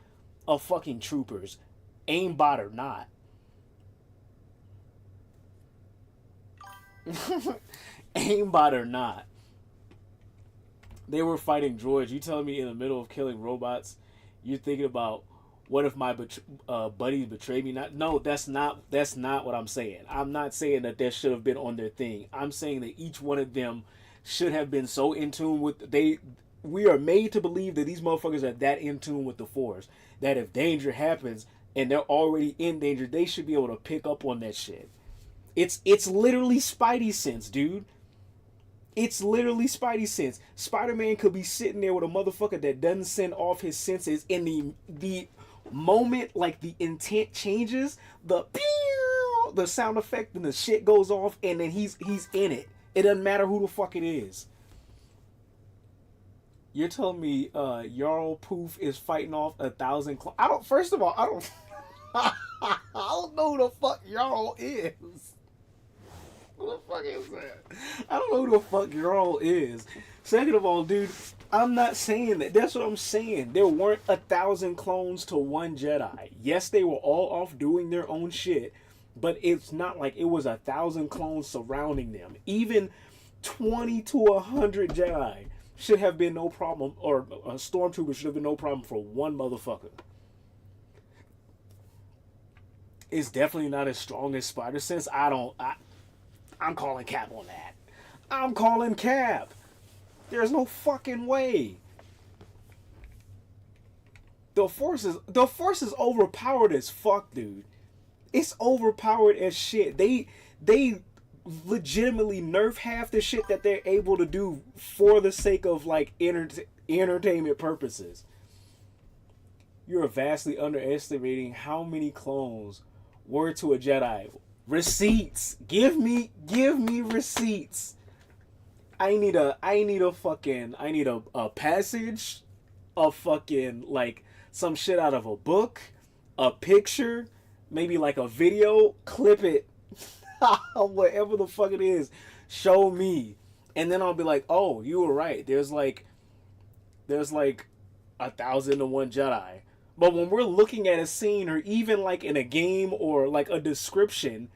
of fucking troopers, aimbot or not. Aimbot or not. They were fighting droids. You telling me in the middle of killing robots, you're thinking about, what if my buddies betray me? No, that's not what I'm saying. I'm not saying that should have been on their thing. I'm saying that each one of them should have been so in tune with we are made to believe that these motherfuckers are that in tune with the Force that if danger happens and they're already in danger, they should be able to pick up on that shit. It's literally Spidey sense, dude. It's literally Spidey sense. Spider-Man could be sitting there with a motherfucker that doesn't send off his senses in the moment like the intent changes, the sound effect and the shit goes off, and then he's in it. It doesn't matter who the fuck it is. You're telling me Jarl Poof is fighting off 1,000 clones? I don't I don't know who the fuck Jarl is. Who the fuck is that? I don't know who the fuck Jarl is. Second of all, dude, I'm not saying that. That's what I'm saying. There weren't 1,000 clones to one Jedi. Yes, they were all off doing their own shit, but it's not like it was 1,000 clones surrounding them. Even 20 to 100 Jedi should have been no problem, or a stormtrooper should have been no problem for one motherfucker. It's definitely not as strong as Spider Sense. I'm calling cap on that. I'm calling cap. There's no fucking way. The Force is overpowered as fuck, dude. It's overpowered as shit. They legitimately nerf half the shit that they're able to do for the sake of like entertainment purposes. You're vastly underestimating how many clones were to a Jedi. Receipts. Give me receipts. I need a passage, a fucking like some shit out of a book, a picture, maybe like a video, clip it. Whatever the fuck it is, show me. And then I'll be like, oh, you were right. There's like 1,001 Jedi. But when we're looking at a scene, or even like in a game or like a description,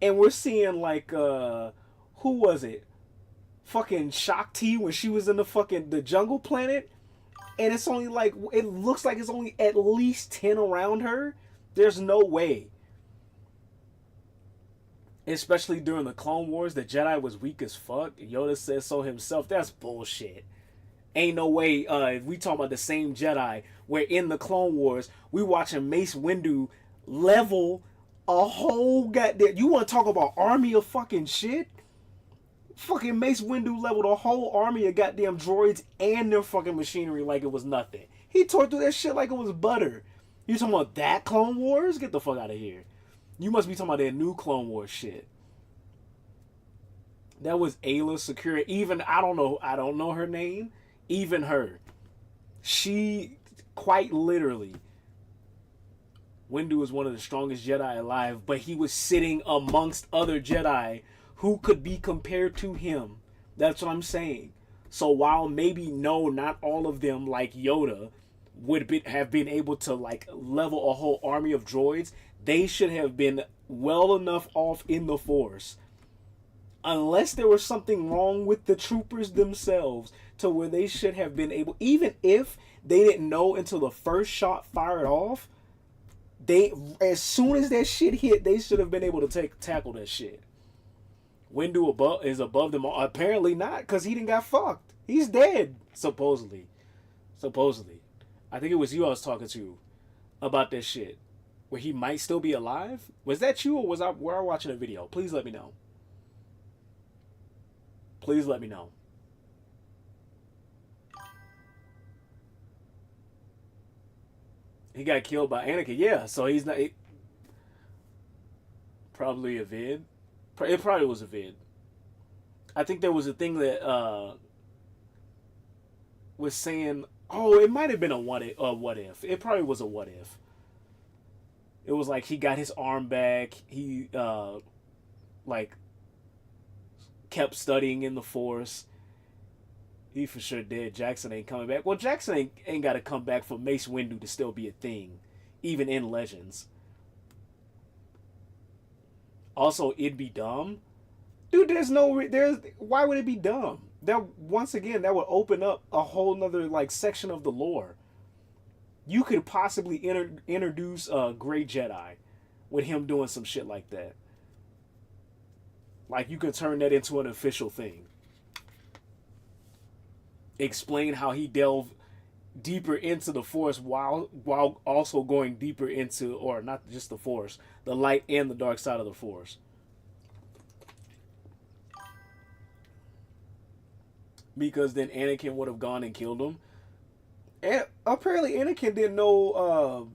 and we're seeing like who was it? Fucking Shakti when she was in the jungle planet, and it's only like, it looks like it's only at least 10 around her. There's no way. Especially during the Clone Wars, the Jedi was weak as fuck. Yoda says so himself. That's bullshit. Ain't no way we talking about the same Jedi where in the Clone Wars we watching Mace Windu level a whole goddamn... You want to talk about army of fucking shit? Fucking Mace Windu leveled a whole army of goddamn droids and their fucking machinery like it was nothing. He tore through that shit like it was butter. You talking about that Clone Wars? Get the fuck out of here. You must be talking about that new Clone Wars shit. That was Ayla Secura. Even, I don't know her name. Even her. She, quite literally, Windu is one of the strongest Jedi alive, but he was sitting amongst other Jedi who could be compared to him. That's what I'm saying. So while maybe not all of them, like Yoda, have been able to like level a whole army of droids, they should have been well enough off in the Force, unless there was something wrong with the troopers themselves, to where they should have been able, even if they didn't know until the first shot fired off, as soon as that shit hit, they should have been able to tackle that shit. Windu is above them all. Apparently not, because he didn't got fucked. He's dead, supposedly. I think it was you I was talking to about this shit, where he might still be alive. Was that you, or were I watching a video? Please let me know. Please let me know. He got killed by Anakin. Yeah, so he's not... probably a vid. It probably was a vid. I think there was a thing that was saying... Oh, it might have been a what if. It probably was a what if. It was like he got his arm back. He, like, kept studying in the Force. He for sure did. Jackson ain't coming back. Well, Jackson ain't got to come back for Mace Windu to still be a thing, even in Legends. Also, it'd be dumb. Dude, why would it be dumb? That, once again, that would open up a whole nother, like, section of the lore. You could possibly introduce a Grey Jedi with him doing some shit like that. Like, you could turn that into an official thing. Explain how he delved deeper into the Force while also going deeper into, or not just the Force, the light and the dark side of the Force. Because then Anakin would have gone and killed him. And apparently Anakin didn't know,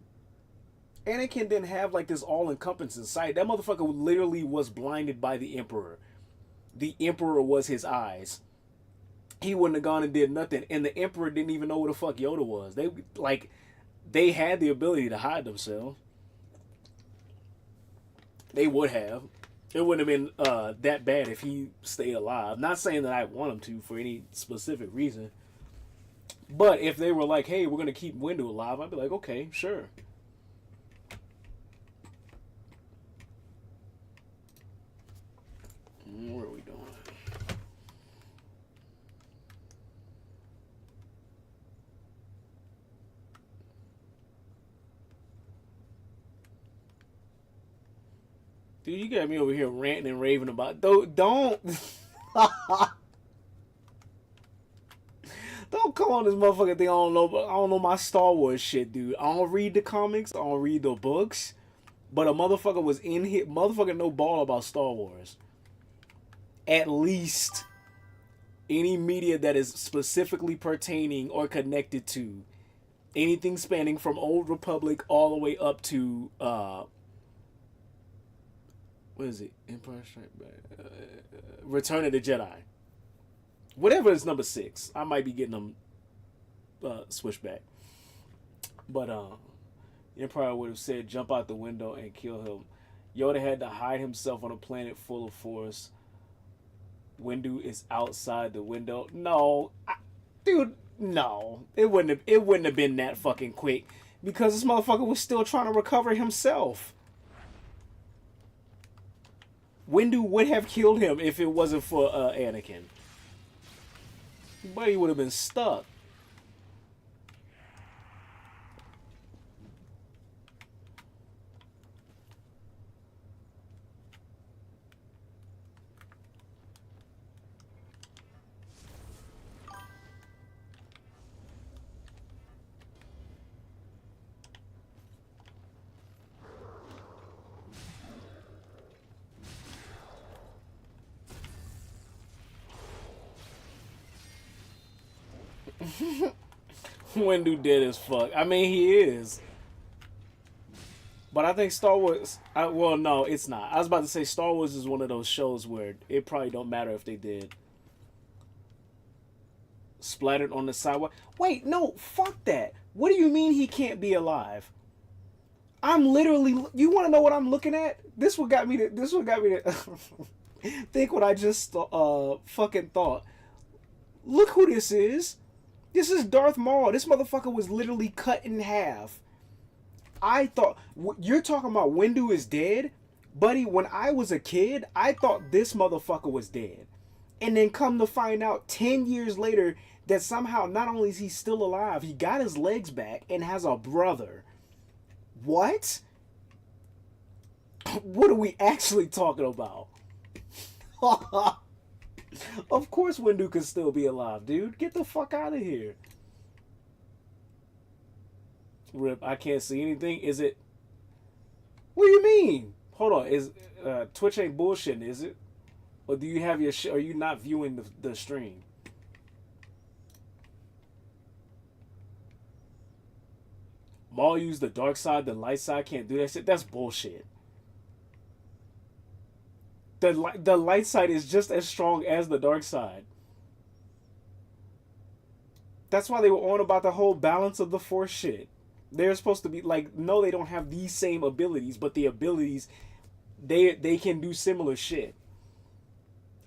Anakin didn't have like this all-encompassing sight. That motherfucker literally was blinded by the Emperor. The Emperor was his eyes. He wouldn't have gone and did nothing. And the Emperor didn't even know who the fuck Yoda was. They had the ability to hide themselves. They would have. It wouldn't have been that bad if he stayed alive. Not saying that I want him to for any specific reason. But if they were like, hey, we're going to keep Windu alive, I'd be like, okay, sure. What are we doing? Dude, you got me over here ranting and raving about... Don't come on this motherfucking thing. I don't know my Star Wars shit, dude. I don't read the comics. I don't read the books. But a motherfucker was in here. Motherfucker know ball about Star Wars. at least any media that is specifically pertaining or connected to anything spanning from Old Republic all the way up to what is it? Empire Strikes Back, Return of the Jedi. Whatever is number 6, I might be getting them switched back. But Empire would have said, "Jump out the window and kill him." Yoda had to hide himself on a planet full of Force. Windu is outside the window. No, dude, no. It wouldn't have been that fucking quick because this motherfucker was still trying to recover himself. Windu would have killed him if it wasn't for Anakin. But he would have been stuck. Windu dead as fuck. I mean, he is. But I think Star Wars... well, no, it's not. I was about to say Star Wars is one of those shows where it probably don't matter if they did. Splattered on the sidewalk. Wait, no, fuck that. What do you mean he can't be alive? I'm literally... You want to know what I'm looking at? This what got me to think what I just fucking thought. Look who this is. This is Darth Maul. This motherfucker was literally cut in half. I thought... You're talking about Windu is dead? Buddy, when I was a kid, I thought this motherfucker was dead. And then come to find out 10 years later that somehow not only is he still alive, he got his legs back and has a brother. What? What are we actually talking about? Of course Windu can still be alive, dude. Get the fuck out of here. Rip, I can't see anything. Is it... What do you mean? Hold on. Is Twitch ain't bullshitting, is it? Or do you have your are you not viewing the stream? Maul used the dark side, the light side can't do that shit. That's bullshit. The light side is just as strong as the dark side. That's why they were on about the whole balance of the Force shit. They're supposed to be like, no, they don't have these same abilities, but the abilities, they can do similar shit.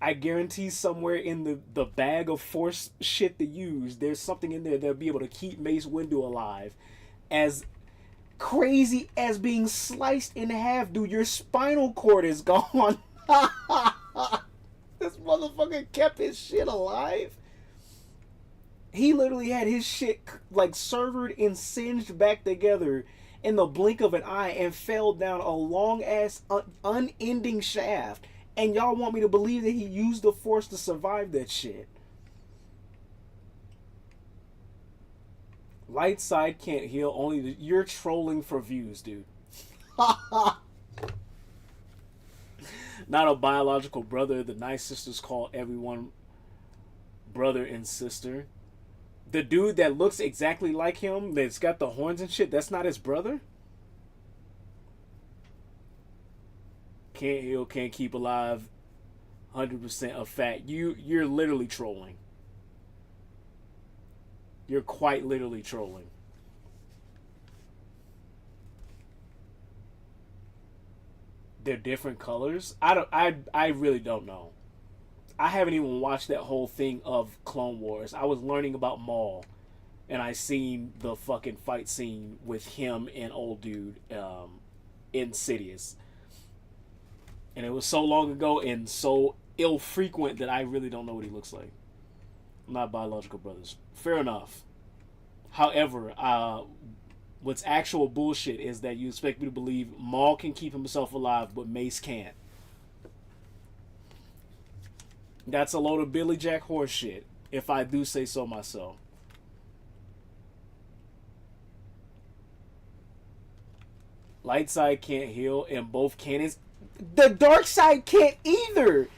I guarantee somewhere in the bag of Force shit to use, there's something in there that'll be able to keep Mace Windu alive. As crazy as being sliced in half, dude, your spinal cord is gone. This motherfucker kept his shit alive. He literally had his shit like severed and singed back together in the blink of an eye and fell down a long ass unending shaft. And y'all want me to believe that he used the Force to survive that shit? Light side can't heal. Only you're trolling for views, dude. Not a biological brother. The Night Sisters call everyone brother and sister. The dude that looks exactly like him, that's got the horns and shit, that's not his brother? Can't heal, can't keep alive. 100% a fact. You're literally trolling. You're quite literally trolling. They're different colors. I really don't know. I haven't even watched that whole thing of Clone Wars. I was learning about Maul, and I seen the fucking fight scene with him and old dude in Sidious. And it was so long ago and so ill-frequent that I really don't know what he looks like. Not biological brothers. Fair enough. However, what's actual bullshit is that you expect me to believe Maul can keep himself alive, but Mace can't. That's a load of Billy Jack horse shit, if I do say so myself. Light side can't heal, and both cannons. The dark side can't either.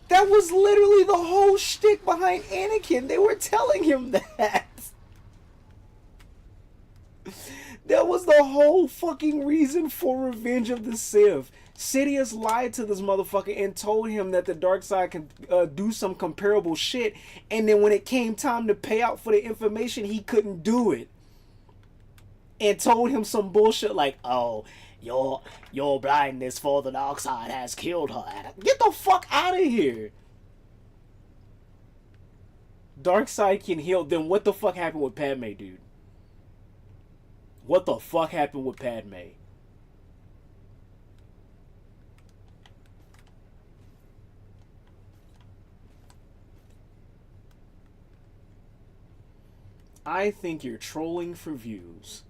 That was literally the whole shtick behind Anakin. They were telling him that. That was the whole fucking reason for Revenge of the Sith. Sidious lied to this motherfucker and told him that the dark side can do some comparable shit, and then when it came time to pay out for the information, he couldn't do it. And told him some bullshit like, oh, your blindness for the dark side has killed her. Get the fuck out of here. Dark side can heal. Then what the fuck happened with Padme, dude? What the fuck happened with Padme? I think you're trolling for views.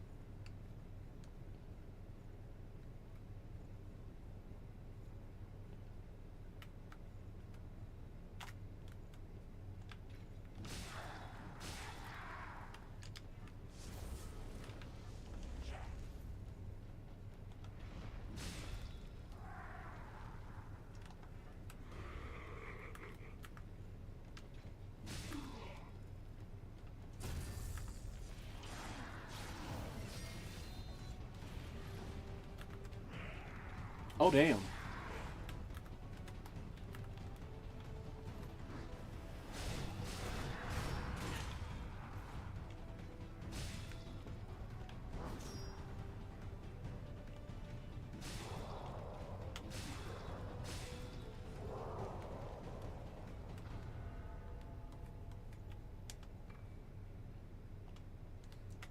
Oh, damn.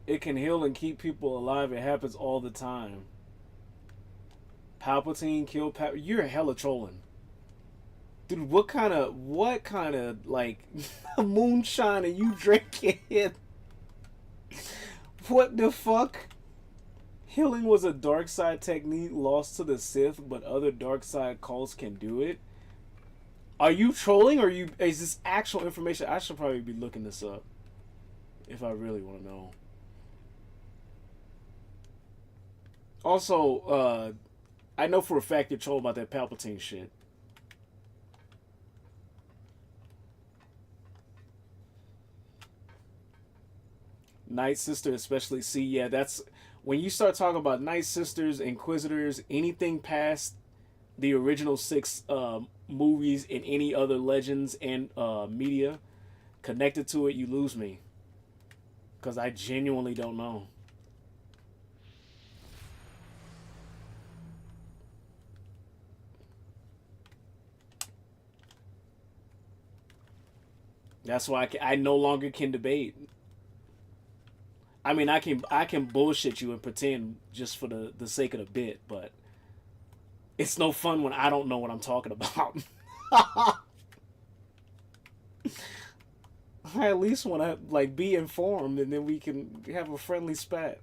It can heal and keep people alive. It happens all the time. Palpatine killed Palpatine. You're hella trolling. Dude, what kind of like moonshine are you drinking? What the fuck? Healing was a dark side technique lost to the Sith, but other dark side cults can do it. Are you trolling, or is this actual information? I should probably be looking this up if I really want to know. Also, I know for a fact you're trolling about that Palpatine shit. Night Sister especially. See, yeah, that's... When you start talking about Night Sisters, Inquisitors, anything past the original 6 movies and any other legends and media connected to it, you lose me. Because I genuinely don't know. That's why I no longer can debate. I mean, I can bullshit you and pretend just for the sake of the bit, but it's no fun when I don't know what I'm talking about. I at least want to like be informed, and then we can have a friendly spat.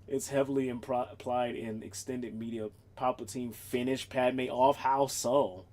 It's heavily implied in extended media. Palpatine finished Padme off. How so?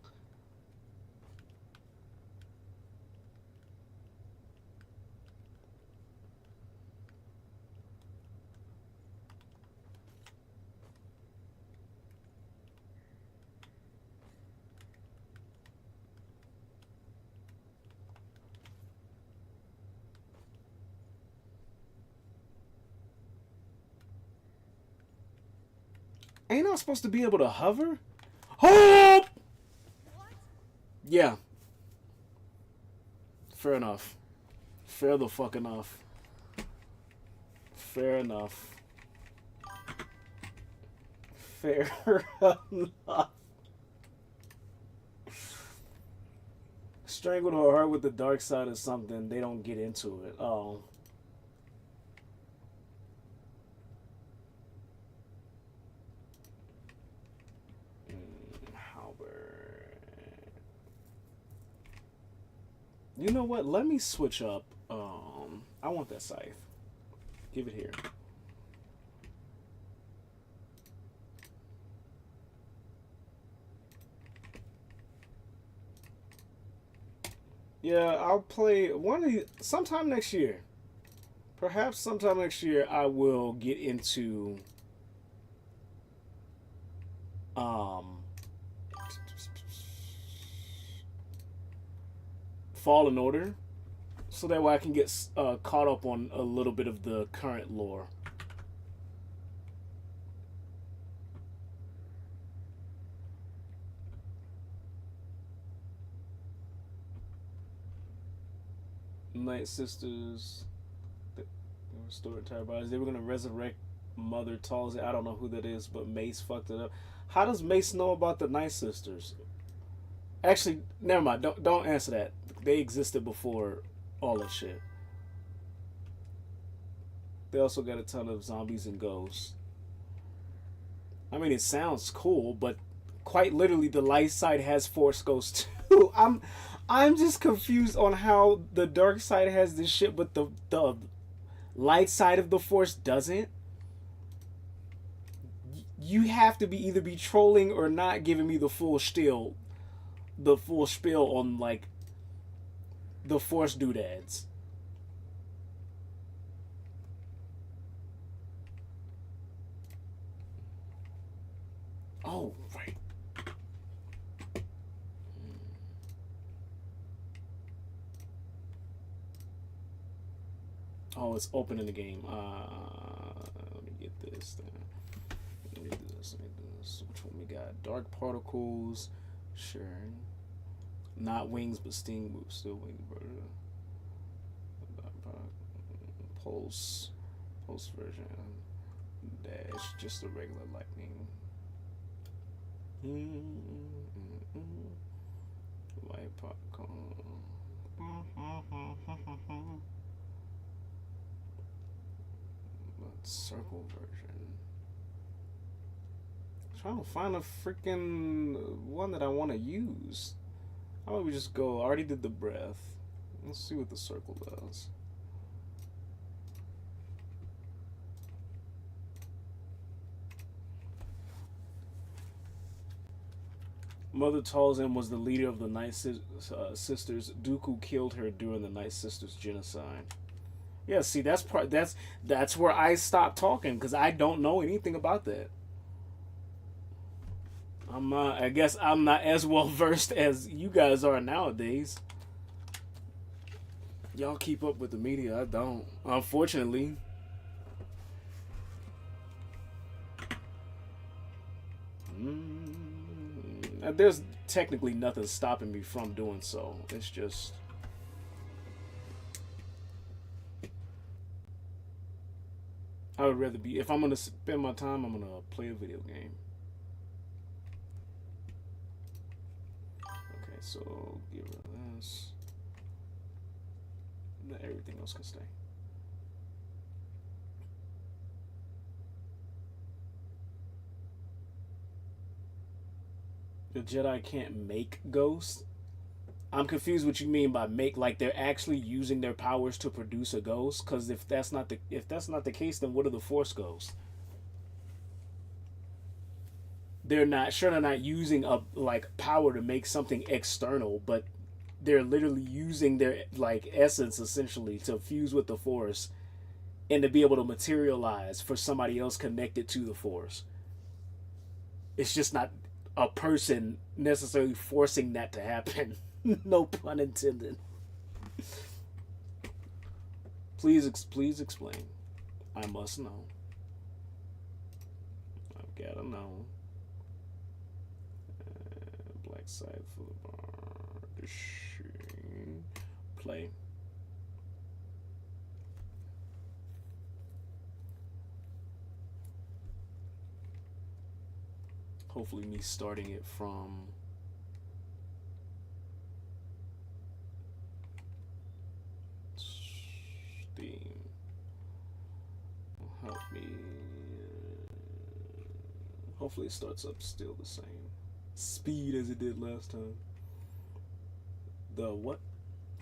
Ain't I supposed to be able to hover? Oh! Yeah. Fair enough. Fair the fuck enough. Fair enough. Fair enough. Strangled her heart with the dark side of something. They don't get into it. Oh. You know what? Let me switch up. I want that scythe. Give it here. Yeah, I'll play one of these sometime next year. Perhaps sometime next year I will get into Fallen Order, so that way I can get caught up on a little bit of the current lore. Night Sisters, they restored entire bodies. They were gonna resurrect Mother Talzin. I don't know who that is, but Mace fucked it up. How does Mace know about the Night Sisters? Actually, never mind. Don't answer that. They existed before all that shit. They also got a ton of zombies and ghosts. I mean, it sounds cool, but quite literally, the light side has Force Ghosts too. I'm just confused on how the dark side has this shit, but the light side of the Force doesn't. You have to either be trolling or not giving me the full spiel on like the Force doodads. Oh, right. Oh, it's open in the game. Let me get this then. Let me do this. Which one we got? Dark particles. Sure. Not wings, but sting moves. Still wing version. Pulse version. Dash. Just a regular lightning. Light popcorn. Circle version. Trying to find a freaking one that I want to use. How about we just go? I already did the breath. Let's see what the circle does. Mother Talzin was the leader of the Night Sisters. Dooku killed her during the Night Sisters genocide. Yeah, see, that's where I stopped talking, because I don't know anything about that. I guess I'm not as well versed as you guys are nowadays. Y'all keep up with the media. I don't, unfortunately. There's technically nothing stopping me from doing so. It's just... I would rather be... If I'm going to spend my time, I'm going to play a video game. Okay, so get rid of this. And everything else can stay. The Jedi can't make ghosts? I'm confused what you mean by make, like they're actually using their powers to produce a ghost, because if that's not the case, then what are the Force ghosts? They're not using a like power to make something external, but they're literally using their like essence essentially to fuse with the Force and to be able to materialize for somebody else connected to the Force. It's just not a person necessarily forcing that to happen. No pun intended. Please explain. I must know. I've gotta know. Black side for the bar. Play. Hopefully me starting it from Steam will help me. Hopefully it starts up still the same speed as it did last time. The what?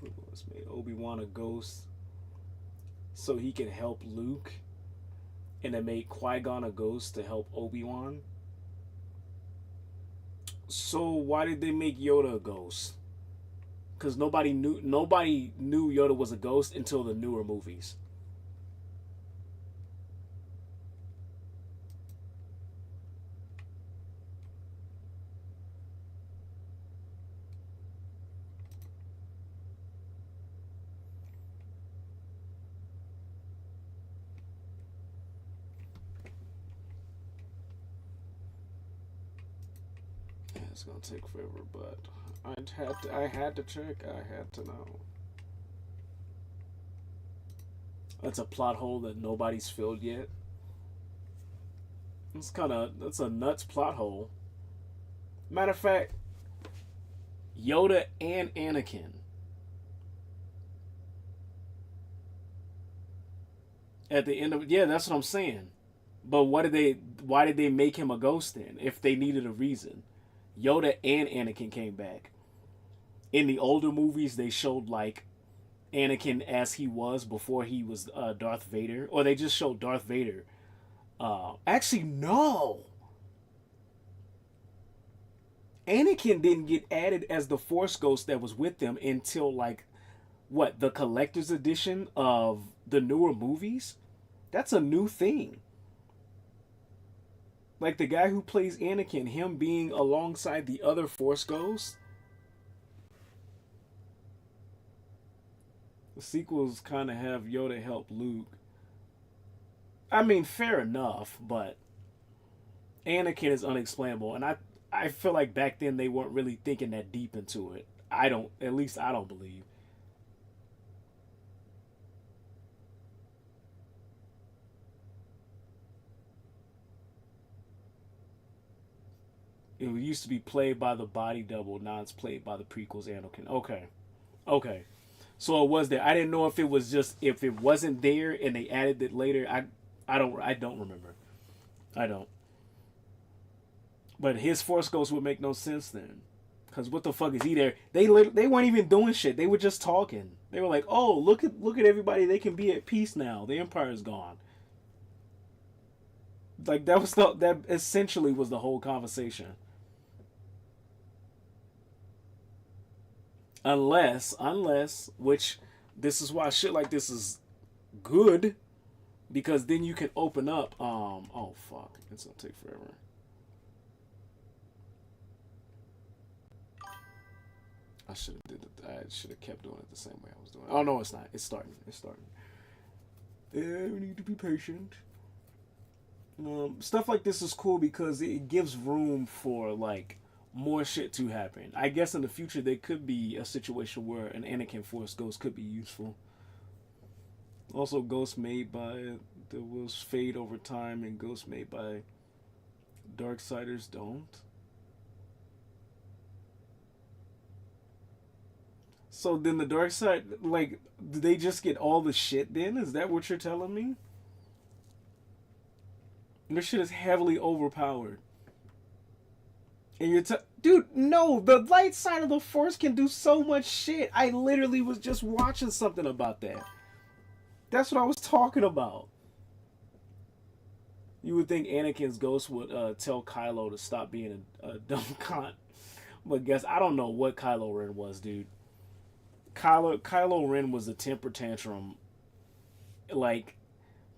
Who was made Obi-Wan a ghost so he can help Luke, and it made Qui-Gon a ghost to help Obi-Wan. So why did they make Yoda a ghost? Because nobody knew Yoda was a ghost until the newer movies. it's gonna take forever, but I had to check. I had to know. That's a plot hole that nobody's filled yet. That's a nuts plot hole. Matter of fact, Yoda and Anakin. At the end of yeah, that's what I'm saying. But why did they make him a ghost then? If they needed a reason, Yoda and Anakin came back. In the older movies, they showed like Anakin as he was before he was Darth Vader, or they just showed Darth Vader. Actually, no. Anakin didn't get added as the Force ghost that was with them until like what, the collector's edition of the newer movies. That's a new thing. Like the guy who plays Anakin, him being alongside the other Force ghosts. The sequels kind of have Yoda help Luke. I mean, fair enough, but Anakin is unexplainable, and I feel like back then they weren't really thinking that deep into it. At least I don't believe. It used to be played by the body double, now it's played by the prequels Anakin. Okay. So it was there. I didn't know if it wasn't there and they added it later. I don't remember. I don't. But his Force Ghost would make no sense then. Cause what the fuck is he there? They weren't even doing shit. They were just talking. They were like, "Oh, look at everybody. They can be at peace now. The Empire's gone." Like that essentially was the whole conversation. Unless, which this is why shit like this is good, because then you can open up. Oh fuck, it's gonna take forever. I should have kept doing it the same way I was doing it. Oh no, it's not. It's starting. Yeah, we need to be patient. Stuff like this is cool because it gives room for like more shit to happen. I guess in the future there could be a situation where an Anakin Force Ghost could be useful. Also, ghosts made by the Wills fade over time, and ghosts made by Darksiders don't. So then the dark side, like, do they just get all the shit then? Is that what you're telling me? This shit is heavily overpowered. And you're dude, no, the light side of the Force can do so much shit. I literally was just watching something about that. That's what I was talking about. You would think Anakin's ghost would tell Kylo to stop being a dumb cunt. But guess, I don't know what Kylo Ren was, dude. Kylo Ren was a temper tantrum, like,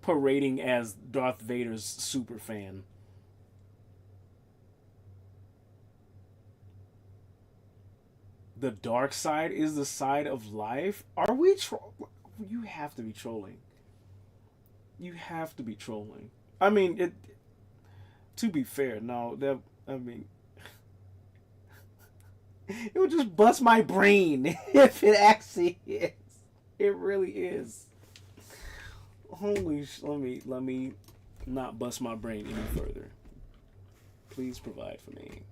parading as Darth Vader's super fan. The dark side is the side of life? Are we you have to be trolling. You have to be trolling. I mean, to be fair, no, it would just bust my brain if it actually is. It really is. Holy let me not bust my brain any further. Please provide for me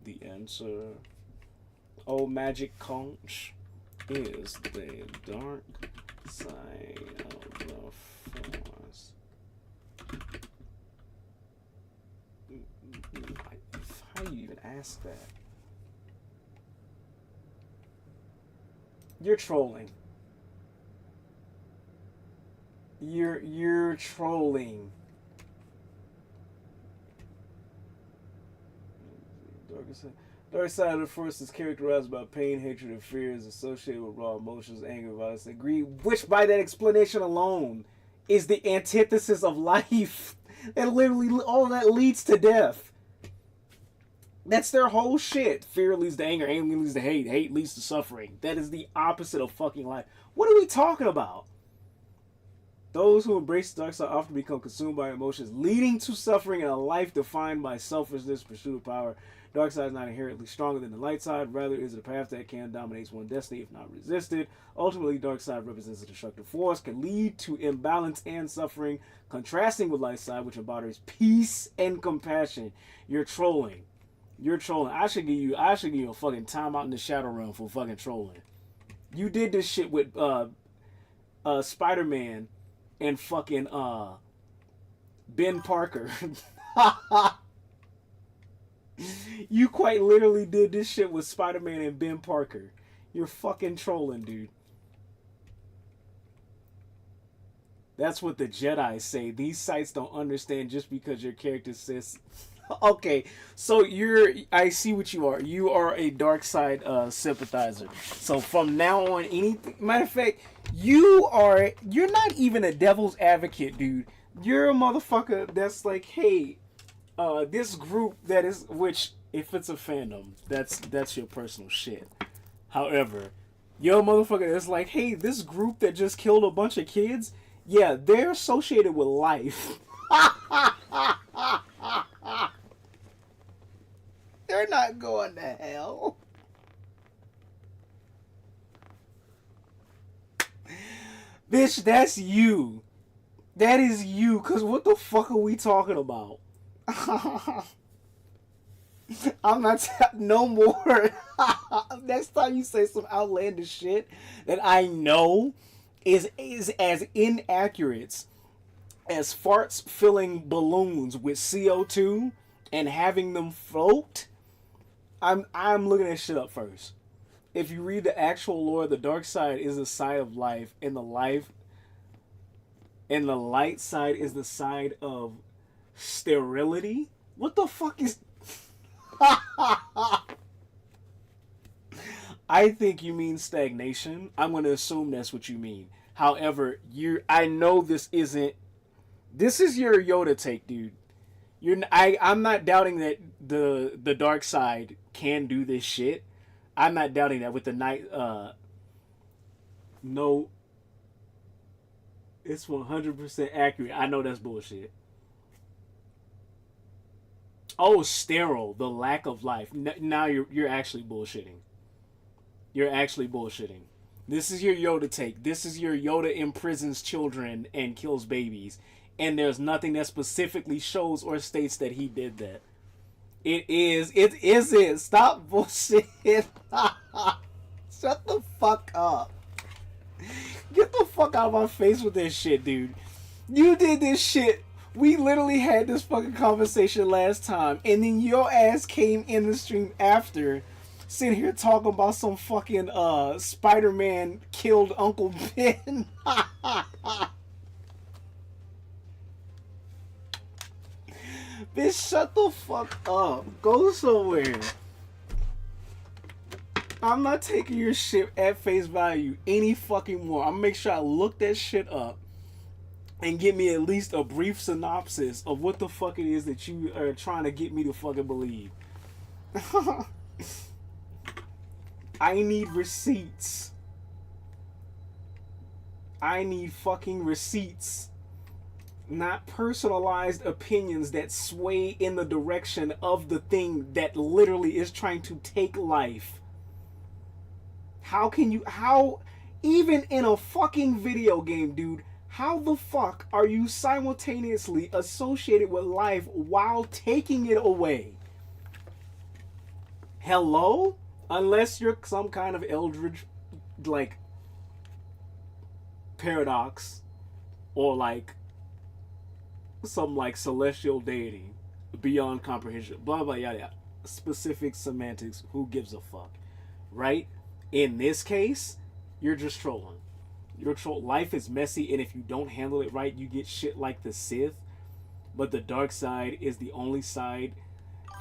the answer. Oh, magic conch is the dark side of the Force. How do you even ask that? You're trolling. You're trolling. Dark side of the Force is characterized by pain, hatred, and fear, is associated with raw emotions, anger, violence, and greed, which by that explanation alone is the antithesis of life. And literally all that leads to death. That's their whole shit. Fear leads to anger, anger leads to hate, hate leads to suffering. That is the opposite of fucking life. What are we talking about? Those who embrace the dark side often become consumed by emotions, leading to suffering and a life defined by selfishness, pursuit of power. Dark side is not inherently stronger than the light side. Rather, it is a path that can dominate one's destiny if not resisted. Ultimately, dark side represents a destructive force, can lead to imbalance and suffering, contrasting with light side, which embodies peace and compassion. You're trolling. You're trolling. I should give you a fucking timeout in the Shadow Realm for fucking trolling. You did this shit with Spider-Man and fucking Ben Parker. You quite literally did this shit with Spider-Man and Ben Parker. You're fucking trolling, dude. That's what the Jedi say. These sites don't understand just because your character says... Okay, so I see what you are. You are a dark side sympathizer. So from now on, anything... Matter of fact, you're not even a devil's advocate, dude. You're a motherfucker that's like, hey... this group that is, which if it's a fandom, that's your personal shit. However, you're a motherfucker that's like, hey, this group that just killed a bunch of kids, yeah, they're associated with life. They're not going to hell. Bitch, that's you. That is you, cause what the fuck are we talking about? I'm not no more. Next time you say some outlandish shit that I know is as inaccurate as farts filling balloons with CO2 and having them float, I'm looking that shit up first. If you read the actual lore, the dark side is the side of life, and the light side is the side of sterility. What the fuck is... I think you mean stagnation. I'm going to assume that's what you mean. However, I know this isn't... This is your Yoda take, dude. I'm not doubting that the dark side can do this shit. I'm not doubting that with the night... No. It's 100% accurate. I know that's bullshit. Oh, sterile, the lack of life. Now you're actually bullshitting. You're actually bullshitting. This is your Yoda take. This is your Yoda imprisons children and kills babies. And there's nothing that specifically shows or states that he did that. It isn't. Stop bullshit. Shut the fuck up. Get the fuck out of my face with this shit, dude. You did this shit. We literally had this fucking conversation last time, and then your ass came in the stream after, sitting here talking about some fucking Spider-Man killed Uncle Ben. Bitch, shut the fuck up. Go somewhere. I'm not taking your shit at face value any fucking more. I'm gonna make sure I look that shit up and give me at least a brief synopsis of what the fuck it is that you are trying to get me to fucking believe. I need receipts. I need fucking receipts. Not personalized opinions that sway in the direction of the thing that literally is trying to take life. How even in a fucking video game, dude, how the fuck are you simultaneously associated with life while taking it away? Hello? Unless you're some kind of eldritch, like, paradox, or like some like celestial deity beyond comprehension, blah blah yada yada. Specific semantics, who gives a fuck, right? In this case, you're just trolling. Life is messy, and if you don't handle it right, you get shit like the Sith. But the dark side is the only side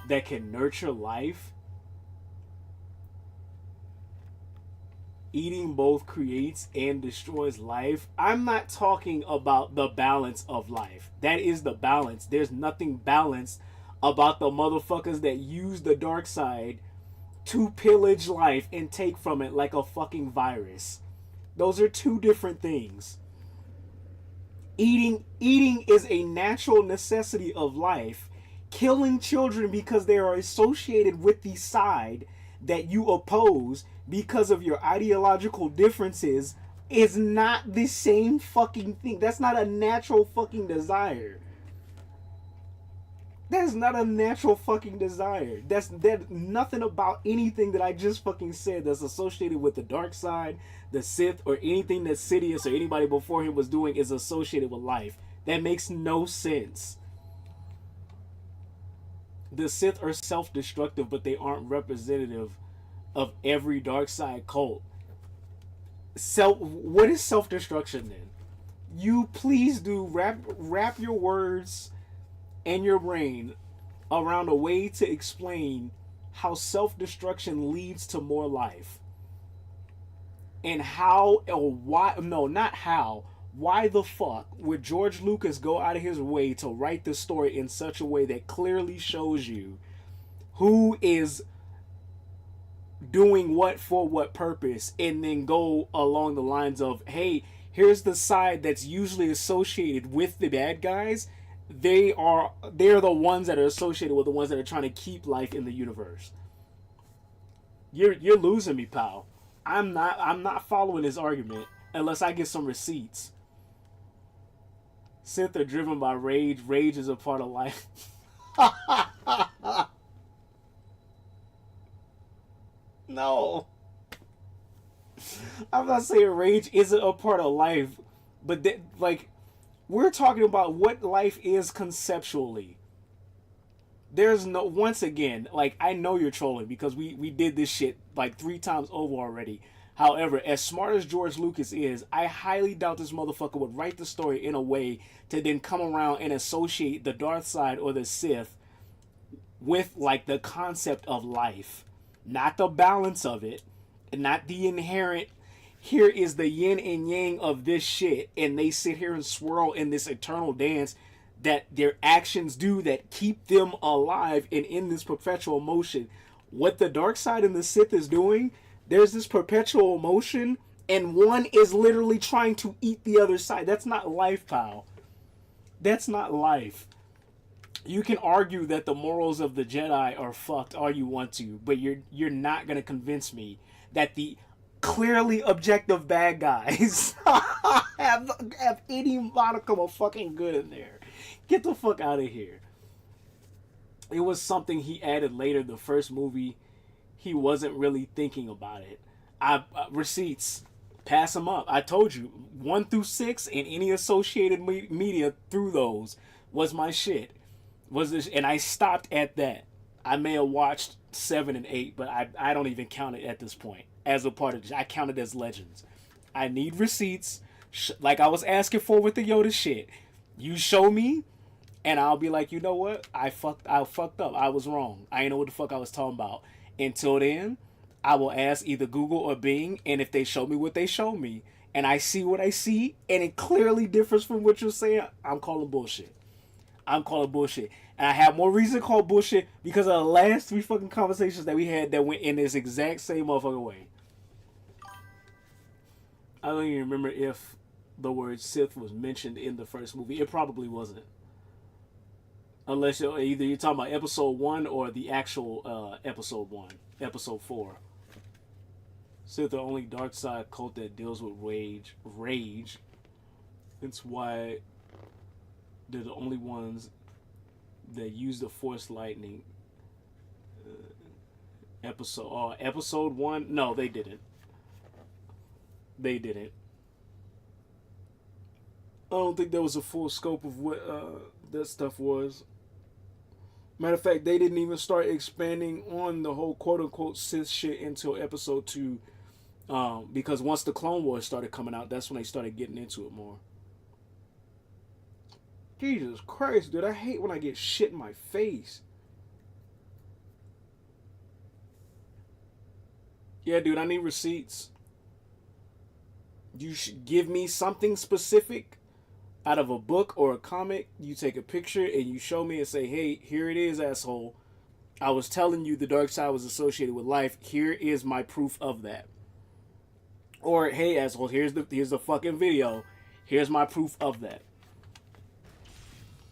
that can nurture life. Eating both creates and destroys life. I'm not talking about the balance of life. That is the balance. There's nothing balanced about the motherfuckers that use the dark side to pillage life and take from it like a fucking virus. Those are two different things. Eating is a natural necessity of life. Killing children because they are associated with the side that you oppose because of your ideological differences is not the same fucking thing. That's not a natural fucking desire. That's not a natural fucking desire. That's nothing about anything that I just fucking said that's associated with the dark side, the Sith, or anything that Sidious or anybody before him was doing is associated with life. That makes no sense. The Sith are self-destructive, but they aren't representative of every dark side cult. What is self-destruction then? You please do wrap your words and your brain around a way to explain how self-destruction leads to more life. And how, or why, no, not how, why the fuck would George Lucas go out of his way to write the story in such a way that clearly shows you who is doing what for what purpose, and then go along the lines of, hey, here's the side that's usually associated with the bad guys. They're the ones that are associated with the ones that are trying to keep life in the universe. You're losing me, pal. I'm not following this argument unless I get some receipts. Sith are driven by rage. Rage is a part of life. No. I'm not saying rage isn't a part of life, but we're talking about what life is conceptually. There's no, once again, I know you're trolling because we did this shit 3 times over already. However, as smart as George Lucas is, I highly doubt this motherfucker would write the story in a way to then come around and associate the dark side or the Sith with the concept of life. Not the balance of it, and not the inherent, here is the yin and yang of this shit, and they sit here and swirl in this eternal dance that their actions do that keep them alive and in this perpetual motion. What the dark side and the Sith is doing, there's this perpetual motion, and one is literally trying to eat the other side. That's not life, pal. That's not life. You can argue that the morals of the Jedi are fucked all you want to, but you're not gonna convince me that the clearly objective bad guys have any modicum of fucking good in there. Get the fuck out of here. It was something he added later. The first movie, he wasn't really thinking about it. Receipts, pass them up. I told you, 1 through 6 and any associated media through those was my shit. And I stopped at that. I may have watched 7 and 8, but I don't even count it at this point as a part of it. I count it as legends. I need receipts, like I was asking for with the Yoda shit. You show me, and I'll be like, you know what? I fucked up. I was wrong. I ain't know what the fuck I was talking about. Until then, I will ask either Google or Bing, and if they show me what they show me, and I see what I see, and it clearly differs from what you're saying, I'm calling bullshit. I'm calling bullshit. And I have more reason to call bullshit because of the last 3 fucking conversations that we had that went in this exact same motherfucking way. I don't even remember if the word Sith was mentioned in the first movie. It probably wasn't. Unless either you're talking about episode 1 or the actual episode 1. Episode 4. Sith are the only dark side cult that deals with rage. It's why they're the only ones that use the Force lightning. Episode 1? No, they didn't. They didn't. I don't think there was a full scope of what that stuff was. Matter of fact, they didn't even start expanding on the whole quote-unquote Sith shit until episode 2. Because once the Clone Wars started coming out, that's when they started getting into it more. Jesus Christ, dude, I hate when I get shit in my face. Yeah, dude, I need receipts. You should give me something specific out of a book or a comic. You take a picture and you show me and say, hey, here it is, asshole. I was telling you the dark side was associated with life. Here is my proof of that. Or, hey, asshole, here's the fucking video. Here's my proof of that.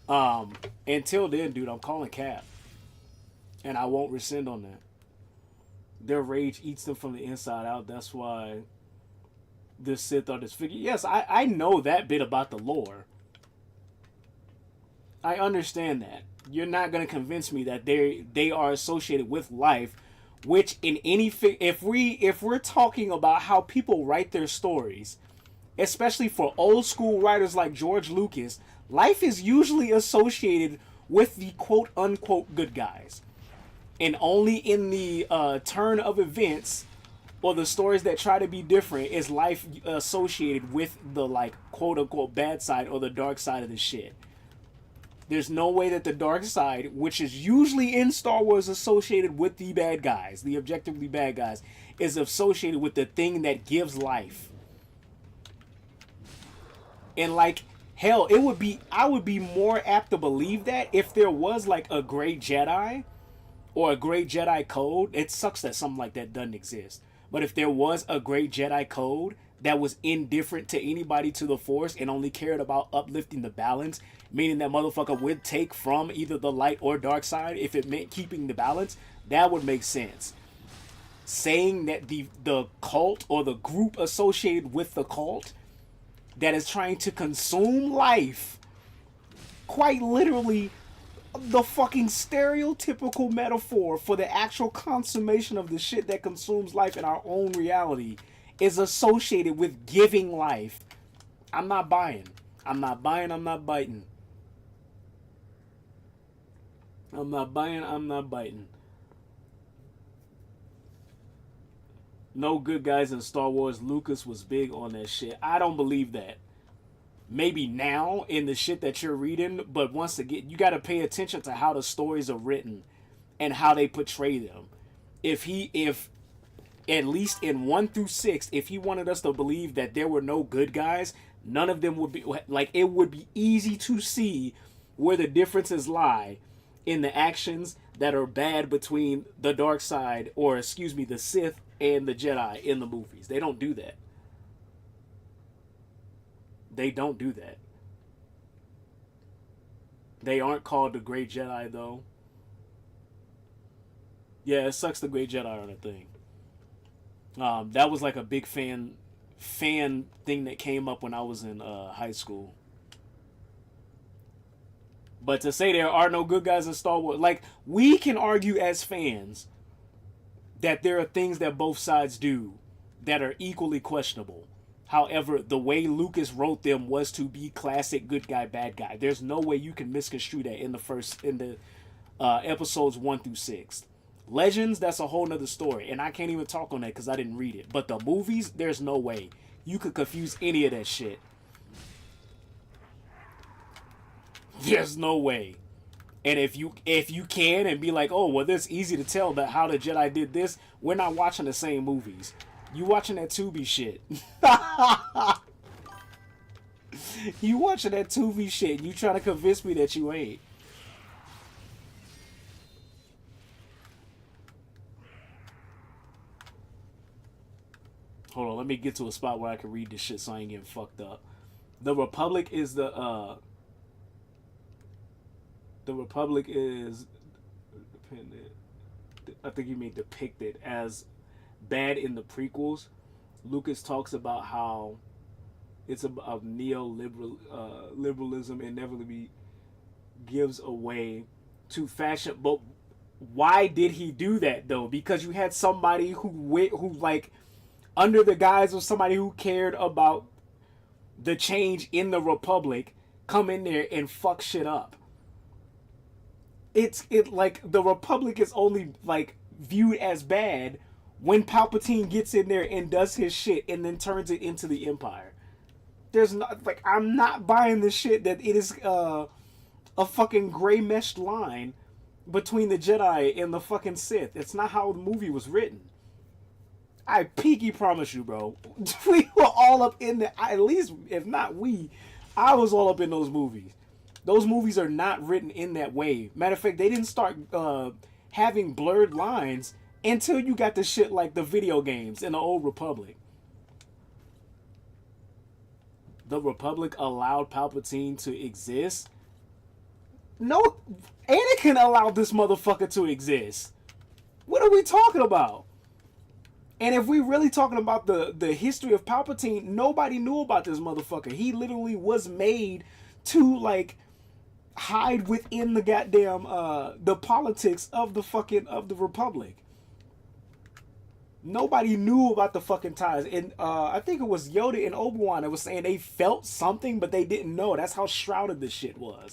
Until then, dude, I'm calling cap. And I won't rescind on that. Their rage eats them from the inside out. That's why this Sith are disfigured. Yes, I know that bit about the lore. I understand that. You're not going to convince me that they are associated with life, which in any if we're talking about how people write their stories, especially for old school writers like George Lucas, life is usually associated with the quote unquote good guys. And only in the turn of events or the stories that try to be different is life associated with the like quote unquote bad side or the dark side of the shit. There's no way that the dark side, which is usually in Star Wars associated with the bad guys, the objectively bad guys, is associated with the thing that gives life. And like, hell, I would be more apt to believe that if there was like a gray Jedi or a great Jedi code. It sucks that something like that doesn't exist. But if there was a great Jedi code that was indifferent to anybody to the Force and only cared about uplifting the balance, meaning that motherfucker would take from either the light or dark side if it meant keeping the balance, that would make sense. Saying that the cult or the group associated with the cult that is trying to consume life, quite literally the fucking stereotypical metaphor for the actual consummation of the shit that consumes life in our own reality, is associated with giving life. I'm not buying. I'm not buying. I'm not biting. I'm not buying. I'm not biting. No good guys in Star Wars. Lucas was big on that shit. I don't believe that. Maybe now in the shit that you're reading, but once again, you got to pay attention to how the stories are written and how they portray them. If at least in 1 through 6, if he wanted us to believe that there were no good guys, none of them would be like, it would be easy to see where the differences lie in the actions that are bad between the dark side, or excuse me, the Sith and the Jedi in the movies. They don't do that. They don't do that. They aren't called the Great Jedi, though. Yeah, it sucks the Great Jedi on a thing. That was like a big fan thing that came up when I was in high school. But to say there are no good guys in Star Wars, like, we can argue as fans that there are things that both sides do that are equally questionable. However, the way Lucas wrote them was to be classic good guy, bad guy. There's no way you can misconstrue that in the episodes 1 through 6. Legends, that's a whole nother story, and I can't even talk on that because I didn't read it. But the movies, there's no way you could confuse any of that shit. There's no way. And if you can and be like, oh, well, it's easy to tell that how the Jedi did this, we're not watching the same movies. You watching that Tubi shit. You watching that Tubi shit. You trying to convince me that you ain't. Hold on, let me get to a spot where I can read this shit so I ain't getting fucked up. The Republic is the Republic is dependent. I think you mean depicted as bad in the prequels. Lucas talks about how it's about neoliberalism inevitably gives away to fashion. But why did he do that though? Because you had somebody who like under the guise of somebody who cared about the change in the Republic come in there and fuck shit up. It like the Republic is only like viewed as bad when Palpatine gets in there and does his shit and then turns it into the Empire. There's not, like, I'm not buying this shit that it is a fucking gray meshed line between the Jedi and the fucking Sith. It's not how the movie was written. I pinky promise you, bro. We were all up in the, at least if not we, I was all up in those movies. Those movies are not written in that way. Matter of fact, they didn't start having blurred lines until you got the shit like the video games in the Old Republic. The Republic allowed Palpatine to exist No, Anakin allowed this motherfucker to exist. What are we talking about? And if we really talking about the history of Palpatine, nobody knew about this motherfucker. He literally was made to like hide within the goddamn the politics of the Republic. Nobody knew about the fucking ties. And I think it was Yoda and Obi-Wan that was saying they felt something, but they didn't know. That's how shrouded this shit was.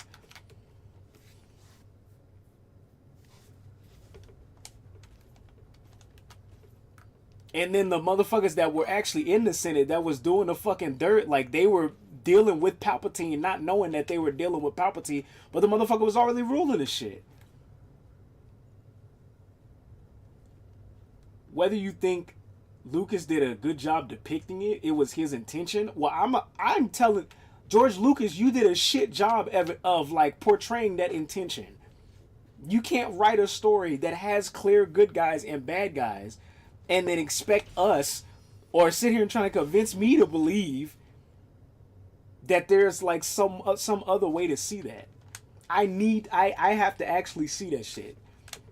And then the motherfuckers that were actually in the Senate that was doing the fucking dirt, like they were dealing with Palpatine, not knowing that they were dealing with Palpatine, but the motherfucker was already ruling this shit. Whether you think Lucas did a good job depicting it, it was his intention. Well, I'm telling George Lucas, you did a shit job of like portraying that intention. You can't write a story that has clear good guys and bad guys and then expect us or sit here and try to convince me to believe that there's like some other way to see that. I have to actually see that shit.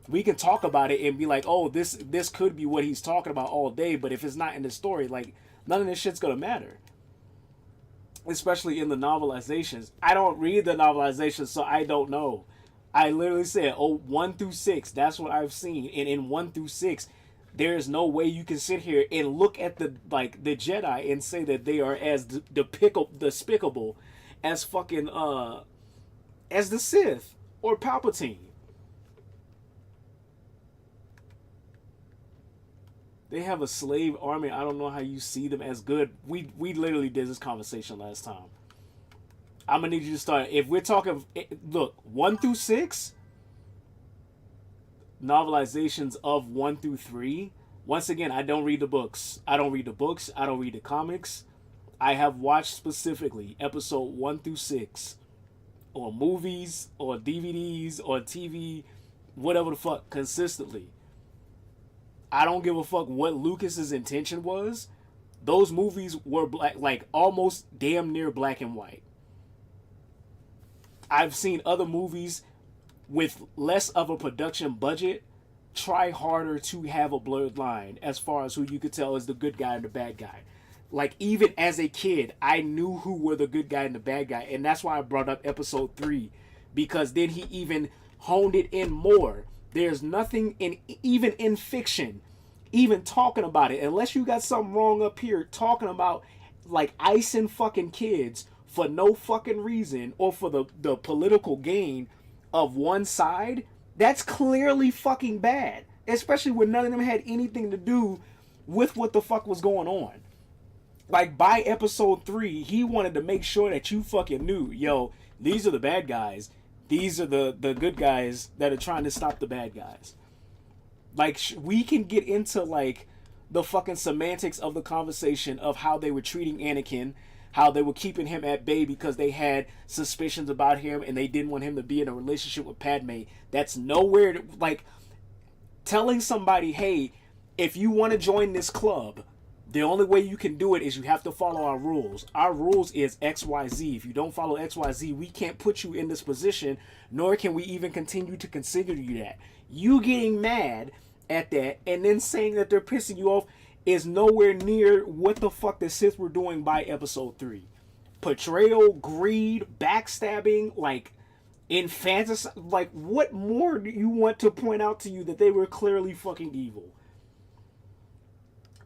We can talk about it and be like, oh, this could be what he's talking about all day, but if it's not in the story, like none of this shit's gonna matter. Especially in the novelizations. I don't read the novelizations, so I don't know. I literally said, 1 through 6, that's what I've seen. And in 1 through 6, there is no way you can sit here and look at the Jedi and say that they are as despicable as fucking as the Sith or Palpatine. They have a slave army. I don't know how you see them as good. We literally did this conversation last time. I'm gonna need you to start. If we're talking, look, 1 through 6. Novelizations of 1 through 3. Once again, I don't read the books. I don't read the comics. I have watched specifically episode 1 through 6 or movies or DVDs or TV, whatever the fuck, consistently. I don't give a fuck what Lucas's intention was. Those movies were black, like almost damn near black and white. I've seen other movies with less of a production budget try harder to have a blurred line as far as who you could tell is the good guy and the bad guy. Like, even as a kid, I knew who were the good guy and the bad guy, and that's why I brought up episode 3, because then he even honed it in more. There's nothing even in fiction, even talking about it, unless you got something wrong up here, talking about like icing fucking kids for no fucking reason or for the political gain of one side. That's clearly fucking bad, especially when none of them had anything to do with what the fuck was going on. Like, by episode 3, he wanted to make sure that you fucking knew, yo, these are the bad guys. These are the good guys that are trying to stop the bad guys. Like, we can get into, like, the fucking semantics of the conversation of how they were treating Anakin, how they were keeping him at bay because they had suspicions about him and they didn't want him to be in a relationship with Padme. That's nowhere to, like, telling somebody, hey, if you want to join this club, the only way you can do it is you have to follow our rules. Our rules is XYZ. If you don't follow XYZ, we can't put you in this position, nor can we even continue to consider you that. You getting mad at that and then saying that they're pissing you off is nowhere near what the fuck the Sith were doing by episode 3. Betrayal, greed, backstabbing, like infanticide. Like, what more do you want to point out to you that they were clearly fucking evil?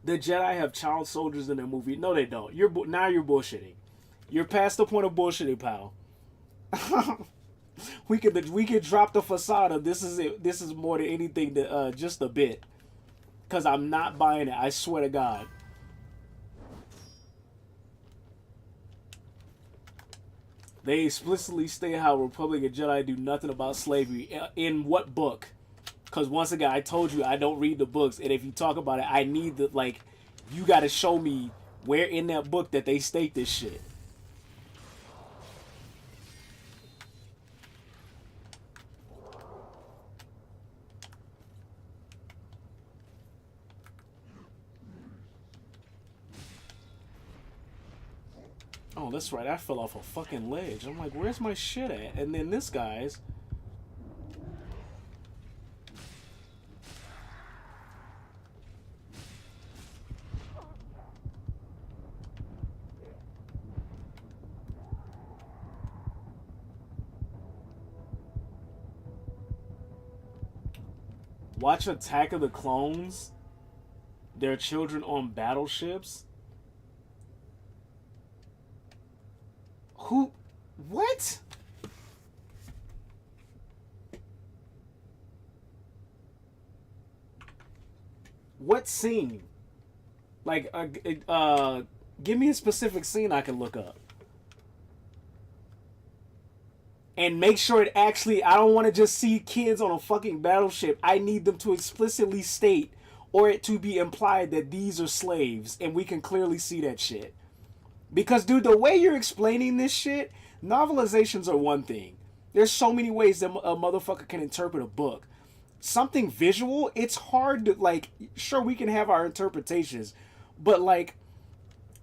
The Jedi have child soldiers in their movie. No, they don't. Now you're bullshitting. You're past the point of bullshitting, pal. we could drop the facade of this is it. This is more than anything that just a bit. Cause I'm not buying it. I swear to God. They explicitly state how Republic and Jedi do nothing about slavery. In what book? Because once again, I told you I don't read the books, and if you talk about it, I need the, like, you got to show me where in that book that they state this shit. Oh, that's right, I fell off a fucking ledge. I'm like, where's my shit at? And then this guy's Watch Attack of the Clones. Their children on battleships. Who? What? What scene? Like, give me a specific scene I can look up. And make sure it actually, I don't want to just see kids on a fucking battleship. I need them to explicitly state or it to be implied that these are slaves. And we can clearly see that shit. Because, dude, the way you're explaining this shit, novelizations are one thing. There's so many ways that a motherfucker can interpret a book. Something visual, it's hard to, like, sure, we can have our interpretations. But, like,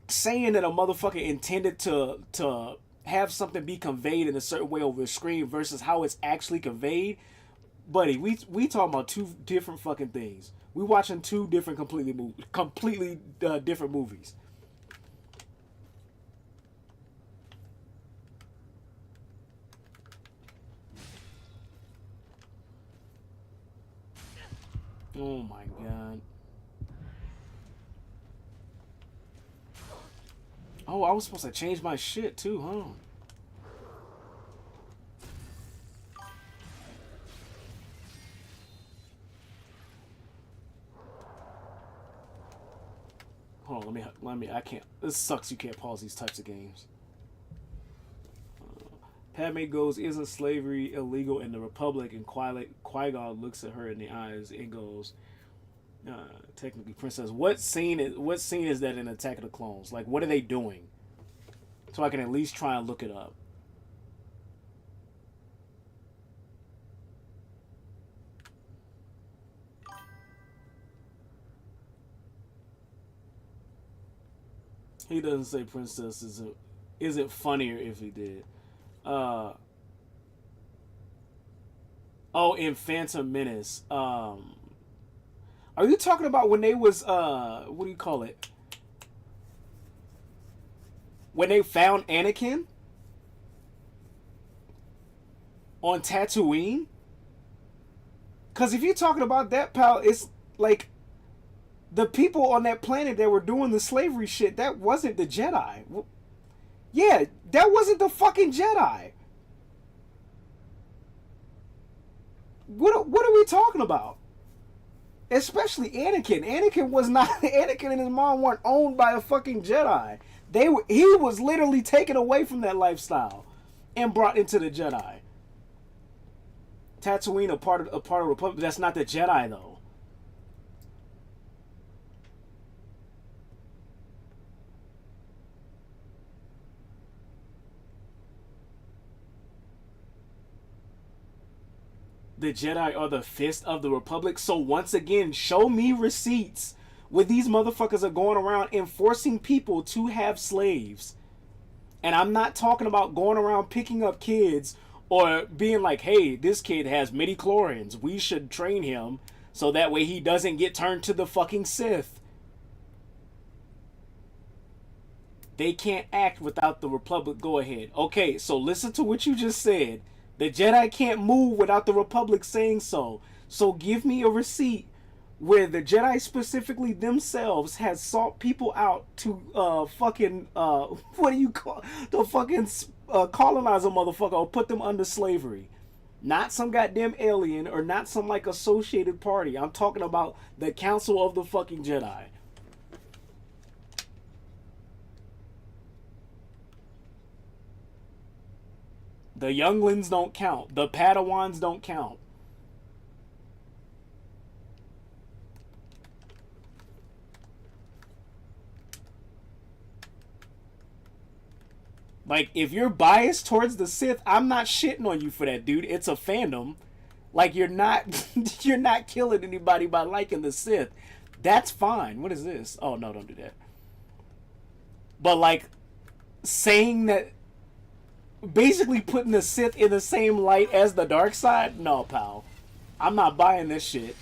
saying that a motherfucker intended to have something be conveyed in a certain way over the screen versus how it's actually conveyed, buddy, we talking about two different fucking things. We watching two different completely different movies. Oh my god. Oh, I was supposed to change my shit too, huh? Hold on, let me, I can't, this sucks, you can't pause these types of games. Padme goes, isn't slavery illegal in the Republic? And Qui-Gon looks at her in the eyes and goes, technically, Princess, what scene is that in Attack of the Clones? Like, what are they doing? So I can at least try and look it up. He doesn't say Princess isn't funnier if he did. Oh, in Phantom Menace. Are you talking about when they was what do you call it? When they found Anakin on Tatooine? Cause if you're talking about that, pal, it's like the people on that planet that were doing the slavery shit, that wasn't the Jedi. Yeah, that wasn't the fucking Jedi. What are we talking about? Especially Anakin. Anakin was not. Anakin and his mom weren't owned by a fucking Jedi. He was literally taken away from that lifestyle and brought into the Jedi. Tatooine, a part of Republic. That's not the Jedi though. The Jedi are the fist of the Republic. So once again, show me receipts where these motherfuckers are going around enforcing people to have slaves. And I'm not talking about going around picking up kids or being like, hey, this kid has midi-chlorians. We should train him so that way he doesn't get turned to the fucking Sith. They can't act without the Republic go ahead. Okay, so listen to what you just said. The Jedi can't move without the Republic saying so. So give me a receipt where the Jedi specifically themselves has sought people out to what do you call the fucking colonize a motherfucker or put them under slavery. Not some goddamn alien or not some like associated party. I'm talking about the Council of the fucking Jedi. The younglings don't count. The Padawans don't count. Like, if you're biased towards the Sith, I'm not shitting on you for that, dude. It's a fandom. Like, you're not you're not killing anybody by liking the Sith. That's fine. What is this? Oh, no, don't do that. But, like, saying that basically putting the Sith in the same light as the dark side? No, pal. I'm not buying this shit.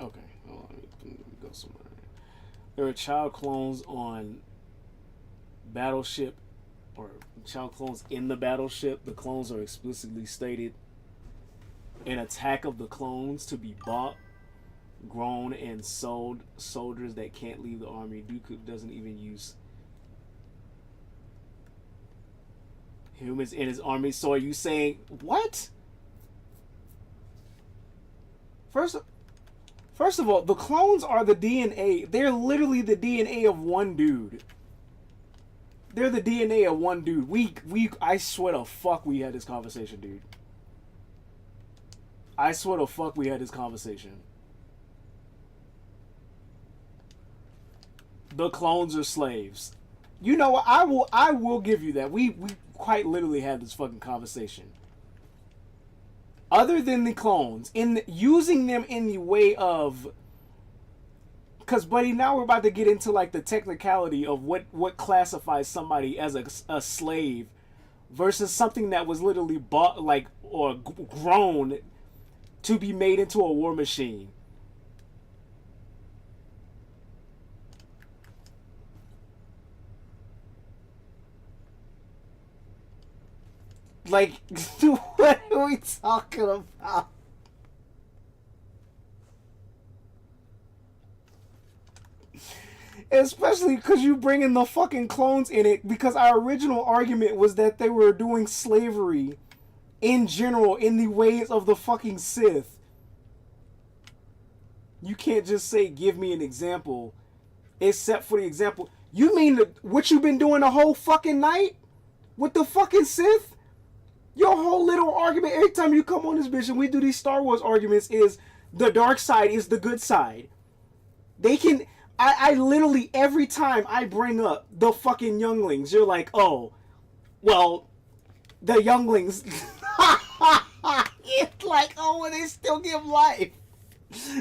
Okay, hold on, let me go somewhere. There are child clones on Battleship, or child clones in the Battleship. The clones are explicitly stated. An attack of the clones to be bought, grown, and sold. Soldiers that can't leave the army. Dooku doesn't even use humans in his army. So are you saying what? First of all, the clones are the DNA. They're literally the DNA of one dude. They're the DNA of one dude. I swear to fuck we had this conversation, dude. I swear to fuck we had this conversation. The clones are slaves. You know what? I will give you that. We quite literally had this fucking conversation. Other than the clones, using them in the way of, because buddy, now we're about to get into like the technicality of what classifies somebody as a slave versus something that was literally bought or grown to be made into a war machine. Like, what are we talking about? Especially because you bring in the fucking clones in it, because our original argument was that they were doing slavery in general in the ways of the fucking Sith. You can't just say, give me an example, except for the example. You mean what you've been doing the whole fucking night? With the fucking Sith? Your whole little argument, every time you come on this bitch and we do these Star Wars arguments, is the dark side is the good side. They can... I literally, every time I bring up the fucking younglings, you're like, oh, well, the younglings... It's like, oh, well, they still give life.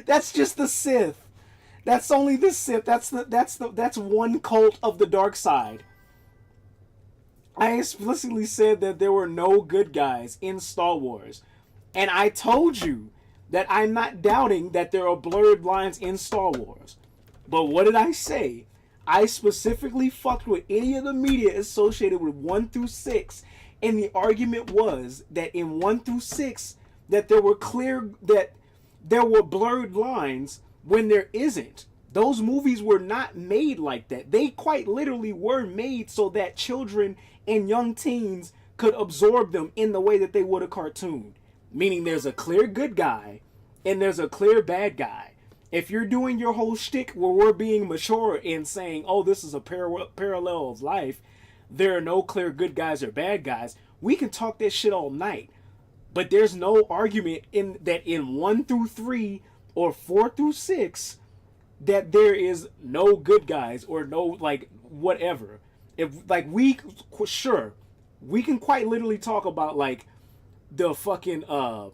That's just the Sith. That's only the Sith. That's one cult of the dark side. I explicitly said that there were no good guys in Star Wars. And I told you that I'm not doubting that there are blurred lines in Star Wars. But what did I say? I specifically fucked with any of the media associated with 1 through 6. And the argument was that in 1 through 6, that there were blurred lines when there isn't. Those movies were not made like that. They quite literally were made so that children and young teens could absorb them in the way that they would a cartoon. Meaning there's a clear good guy and there's a clear bad guy. If you're doing your whole shtick where we're being mature and saying, oh, this is a parallel of life, there are no clear good guys or bad guys, we can talk that shit all night. But there's no argument in 1 through 3 or 4 through 6 that there is no good guys or no, like, whatever. If, like, we can quite literally talk about, like, the fucking, what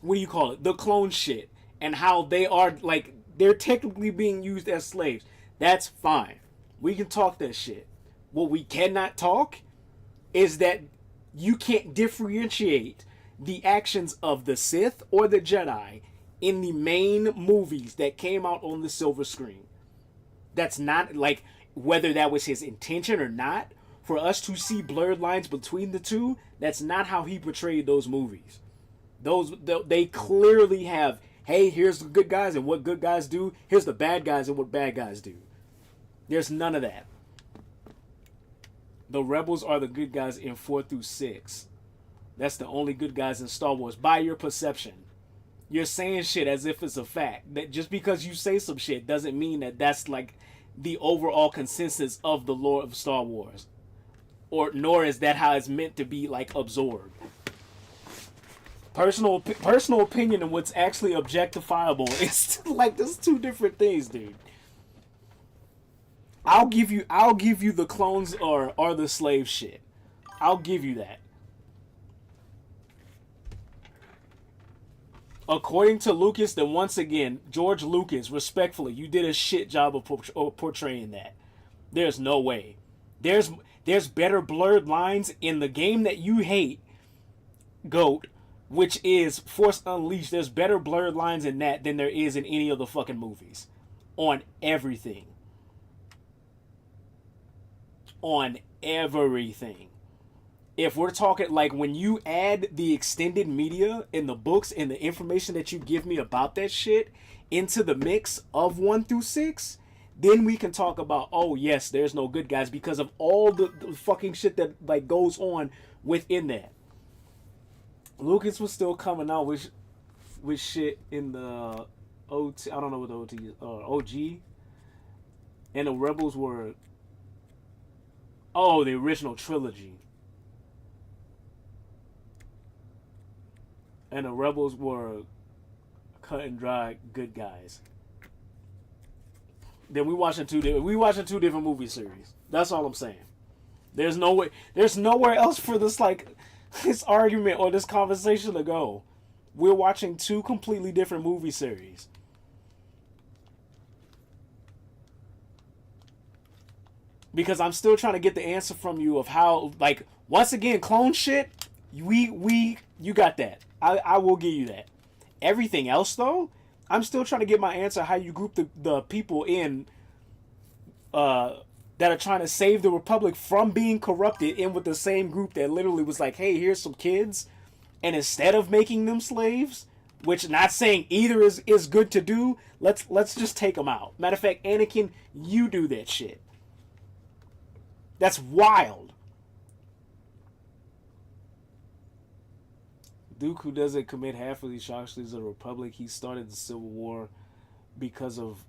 do you call it? The clone shit. And how they are, like, they're technically being used as slaves. That's fine. We can talk that shit. What we cannot talk is that you can't differentiate the actions of the Sith or the Jedi in the main movies that came out on the silver screen. That's not, like, whether that was his intention or not, for us to see blurred lines between the two, that's not how he portrayed those movies. They clearly have, hey, here's the good guys and what good guys do, here's the bad guys and what bad guys do. There's none of that. The rebels are the good guys in 4 through 6. That's the only good guys in Star Wars, by your perception. You're saying shit as if it's a fact. That just because you say some shit doesn't mean that that's, like, the overall consensus of the lore of Star Wars. Nor is that how it's meant to be, like, absorbed. Personal opinion and what's actually objectifiable is, like, there's two different things, dude. I'll give you the clones are the slave shit. I'll give you that. According to Lucas, then once again, George Lucas, respectfully, you did a shit job of portraying that. There's no way. There's better blurred lines in the game that you hate, GOAT, which is Force Unleashed. There's better blurred lines in that than there is in any of the fucking movies. On everything. On everything. If we're talking, like, when you add the extended media in the books and the information that you give me about that shit into the mix of 1 through 6, then we can talk about, oh yes, there's no good guys because of all the fucking shit that, like, goes on within that. Lucas was still coming out with shit in the OT. I don't know what the OT is. OG. And the Rebels were. Oh, the original trilogy. And the Rebels were cut and dry good guys. Then we watching two different movie series. That's all I'm saying. There's nowhere else for this, like, this argument or this conversation to go. We're watching two completely different movie series. Because I'm still trying to get the answer from you of how, like, once again, clone shit, you got that. I will give you that. Everything else, though, I'm still trying to get my answer how you group the people in that are trying to save the Republic from being corrupted in with the same group that literally was like, hey, here's some kids, and instead of making them slaves, which not saying either is good to do, let's just take them out. Matter of fact, Anakin, you do that shit. That's wild. Dooku doesn't commit half of these shocks to the Republic. He started the Civil War because of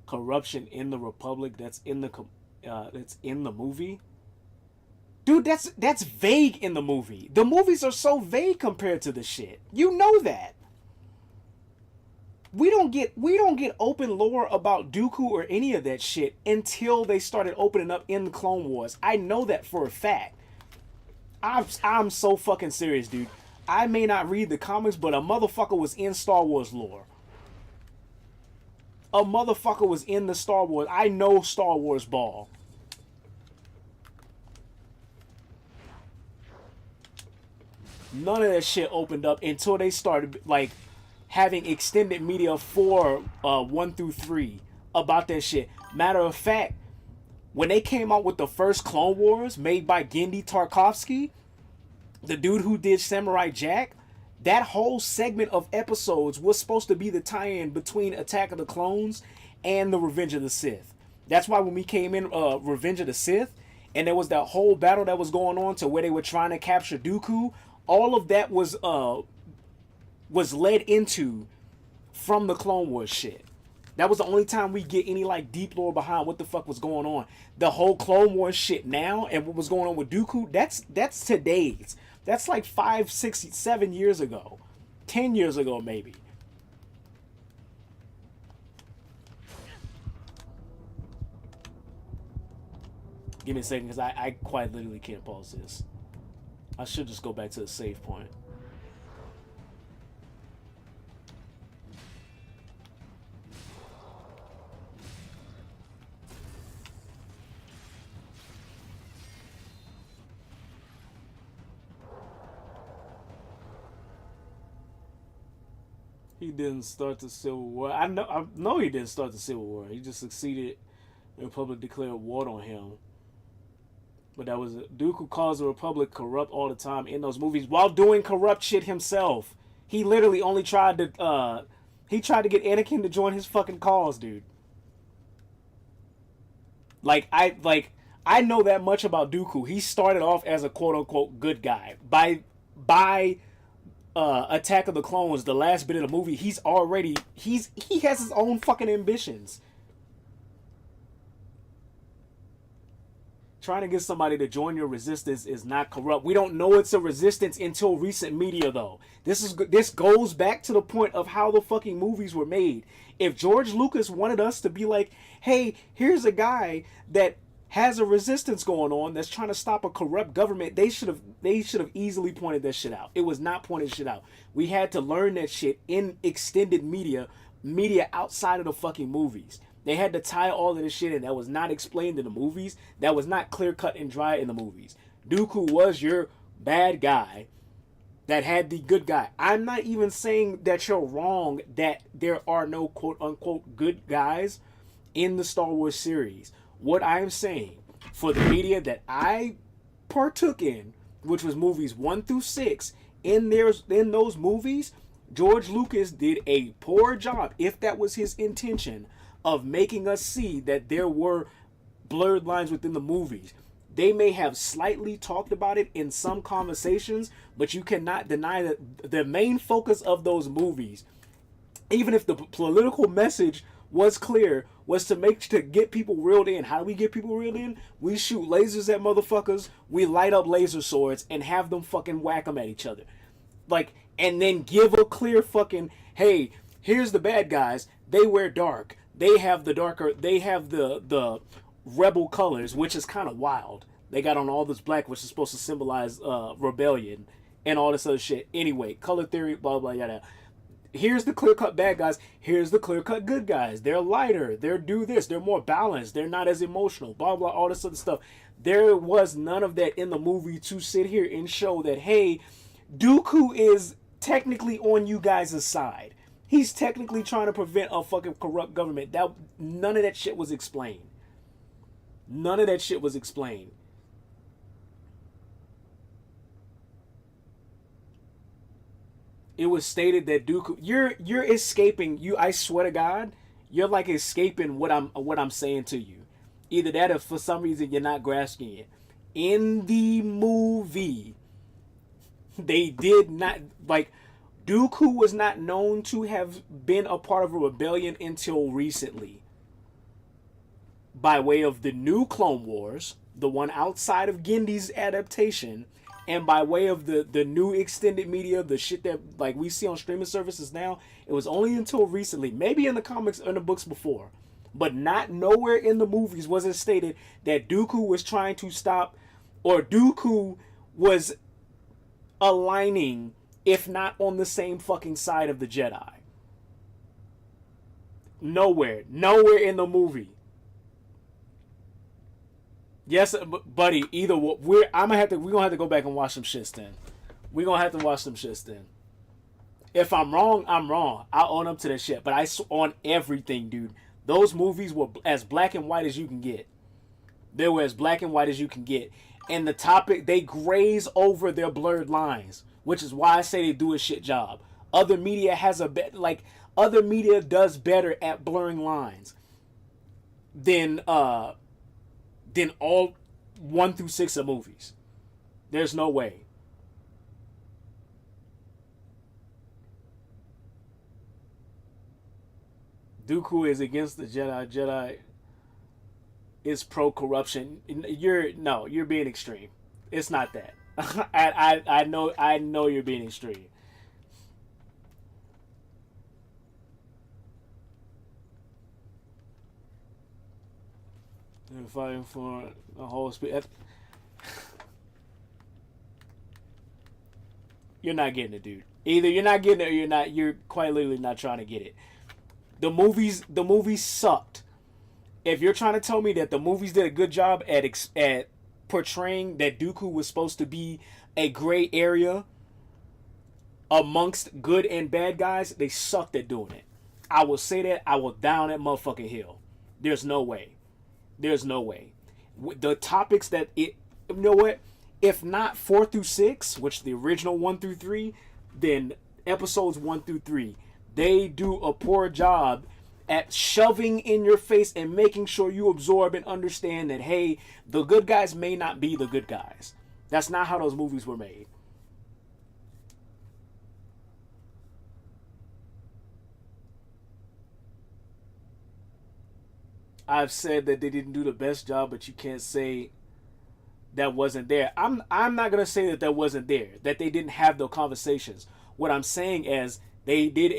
corruption in the Republic that's in the movie. Dude, that's vague in the movie. The movies are so vague compared to the shit. You know that. We don't get open lore about Dooku or any of that shit until they started opening up in the Clone Wars. I know that for a fact. I'm so fucking serious, dude. I may not read the comics, but a motherfucker was in Star Wars lore. A motherfucker was in the Star Wars. I know Star Wars ball. None of that shit opened up until they started, like, having extended media for 1 through 3 about that shit. Matter of fact, when they came out with the first Clone Wars made by Genndy Tartakovsky, the dude who did Samurai Jack, that whole segment of episodes was supposed to be the tie-in between Attack of the Clones and the Revenge of the Sith. That's why when we came in Revenge of the Sith, and there was that whole battle that was going on to where they were trying to capture Dooku, all of that was led into from the Clone Wars shit. That was the only time we get any, like, deep lore behind what the fuck was going on. The whole Clone Wars shit now and what was going on with Dooku, that's today's. That's like 5, 6, 7 years ago. 10 years ago, maybe. Give me a second, because I quite literally can't pause this. I should just go back to the save point. He didn't start the Civil War. I know he didn't start the Civil War. He just succeeded. The Republic declared war on him. But that was Dooku caused the Republic corrupt all the time in those movies while doing corrupt shit himself. He literally only tried to get Anakin to join his fucking cause, dude. I know that much about Dooku. He started off as a quote unquote good guy. By Attack of the Clones, the last bit of the movie, he has his own fucking ambitions. Trying to get somebody to join your resistance is not corrupt. We don't know it's a resistance until recent media, though. This goes back to the point of how the fucking movies were made. If George Lucas wanted us to be like, hey, here's a guy that has a resistance going on that's trying to stop a corrupt government, they should have easily pointed that shit out. It was not pointed shit out. We had to learn that shit in extended media outside of the fucking movies. They had to tie all of this shit in that was not explained in the movies, that was not clear cut and dry in the movies. Dooku was your bad guy that had the good guy. I'm not even saying that you're wrong that there are no quote unquote good guys in the Star Wars series. What I'm saying, for the media that I partook in, which was movies 1 through 6, in those movies, George Lucas did a poor job, if that was his intention, of making us see that there were blurred lines within the movies. They may have slightly talked about it in some conversations, but you cannot deny that the main focus of those movies, even if the political message was clear, was to get people reeled in. How do we get people reeled in? We shoot lasers at motherfuckers, we light up laser swords, and have them fucking whack them at each other. Like, and then give a clear fucking, hey, here's the bad guys, they wear dark, they have the rebel colors, which is kind of wild. They got on all this black, which is supposed to symbolize rebellion and all this other shit. Anyway, color theory, blah, blah, yada. Here's the clear-cut bad guys. Here's the clear-cut good guys. They're lighter. They're do this. They're more balanced. They're not as emotional. Blah, blah, all this other stuff. There was none of that in the movie to sit here and show that, hey, Dooku is technically on you guys' side. He's technically trying to prevent a fucking corrupt government. None of that shit was explained. None of that shit was explained. It was stated that Dooku, you're escaping. I swear to God, you're like escaping what I'm saying to you. Either that, or for some reason you're not grasping it. In the movie, they did not, like, Dooku was not known to have been a part of a rebellion until recently. By way of the new Clone Wars, the one outside of Gindy's adaptation, and by way of the new extended media, the shit that like we see on streaming services now, it was only until recently, maybe in the comics or in the books before, but not nowhere in the movies was it stated that Dooku was trying to stop, or Dooku was aligning, if not on the same fucking side of the Jedi. Nowhere in the movie. Yes, buddy. Either we're gonna have to go back and watch some shits then. We're gonna have to watch some shits then. If I'm wrong, I'm wrong. I'll own up to that shit. But on everything, dude. Those movies were as black and white as you can get. They were as black and white as you can get. And the topic, they graze over their blurred lines, which is why I say they do a shit job. Other media other media does better at blurring lines than all 1 through 6 of movies. There's no way. Dooku is against the Jedi. Jedi is pro-corruption. You're being extreme. It's not that. I know you're being extreme. They're fighting for a whole speed. You're not getting it, dude. Either you're not getting it or you're not. You're quite literally not trying to get it. The movies sucked. If you're trying to tell me that the movies did a good job at portraying that Dooku was supposed to be a gray area amongst good and bad guys, they sucked at doing it. I will say that. I will down that motherfucking hill. There's no way. There's no way. The topics that you know what? If not 4 through 6, which the original 1 through 3, then episodes 1 through 3, they do a poor job at shoving in your face and making sure you absorb and understand that, hey, the good guys may not be the good guys. That's not how those movies were made. I've said that they didn't do the best job, but you can't say that wasn't there. I'm not gonna say that wasn't there, that they didn't have the conversations. What I'm saying is they did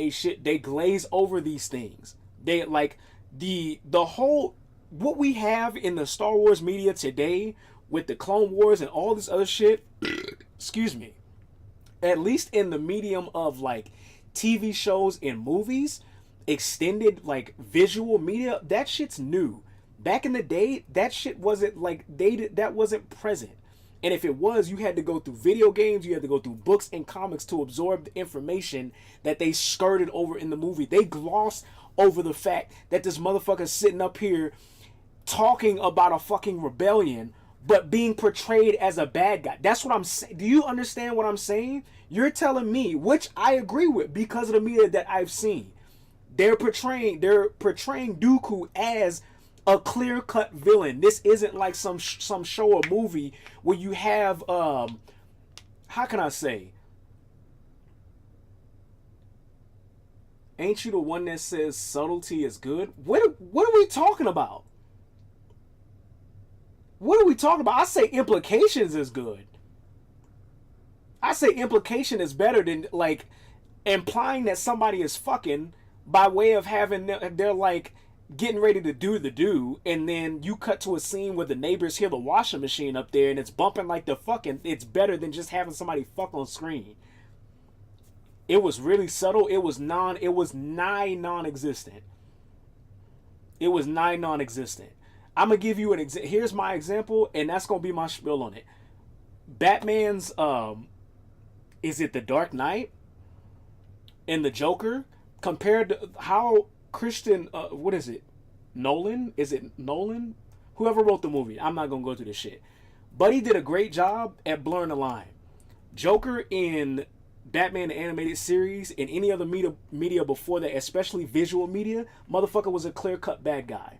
they glaze over these things. They like the whole what we have in the Star Wars media today with the Clone Wars and all this other shit. Excuse me. At least in the medium of like TV shows and movies, extended like visual media, that shit's new. Back in the day, that shit wasn't like that wasn't present. And if it was, you had to go through video games, you had to go through books and comics to absorb the information that they skirted over in the movie. They glossed over the fact that this motherfucker's sitting up here talking about a fucking rebellion, but being portrayed as a bad guy. That's what I'm saying. Do you understand what I'm saying? You're telling me, which I agree with because of the media that I've seen, they're portraying Dooku as a clear-cut villain. This isn't like some show or movie where you have how can I say? Ain't you the one that says subtlety is good? What are we talking about? What are we talking about? I say implications is good. I say implication is better than like implying that somebody is fucking by way of having they're like getting ready to do the do, and then you cut to a scene where the neighbors hear the washing machine up there and it's bumping like the fucking. It's better than just having somebody fuck on screen. It was really subtle. It was nigh non-existent. It was nigh non-existent. I'm gonna give you an example. Here's my example, and that's gonna be my spiel on it. Batman's is it The Dark Knight and the Joker compared to how Christian what is it? Nolan? Is it Nolan? Whoever wrote the movie. I'm not gonna go through this shit. But he did a great job at blurring the line. Joker in Batman the Animated Series and any other media before that, especially visual media, motherfucker was a clear-cut bad guy.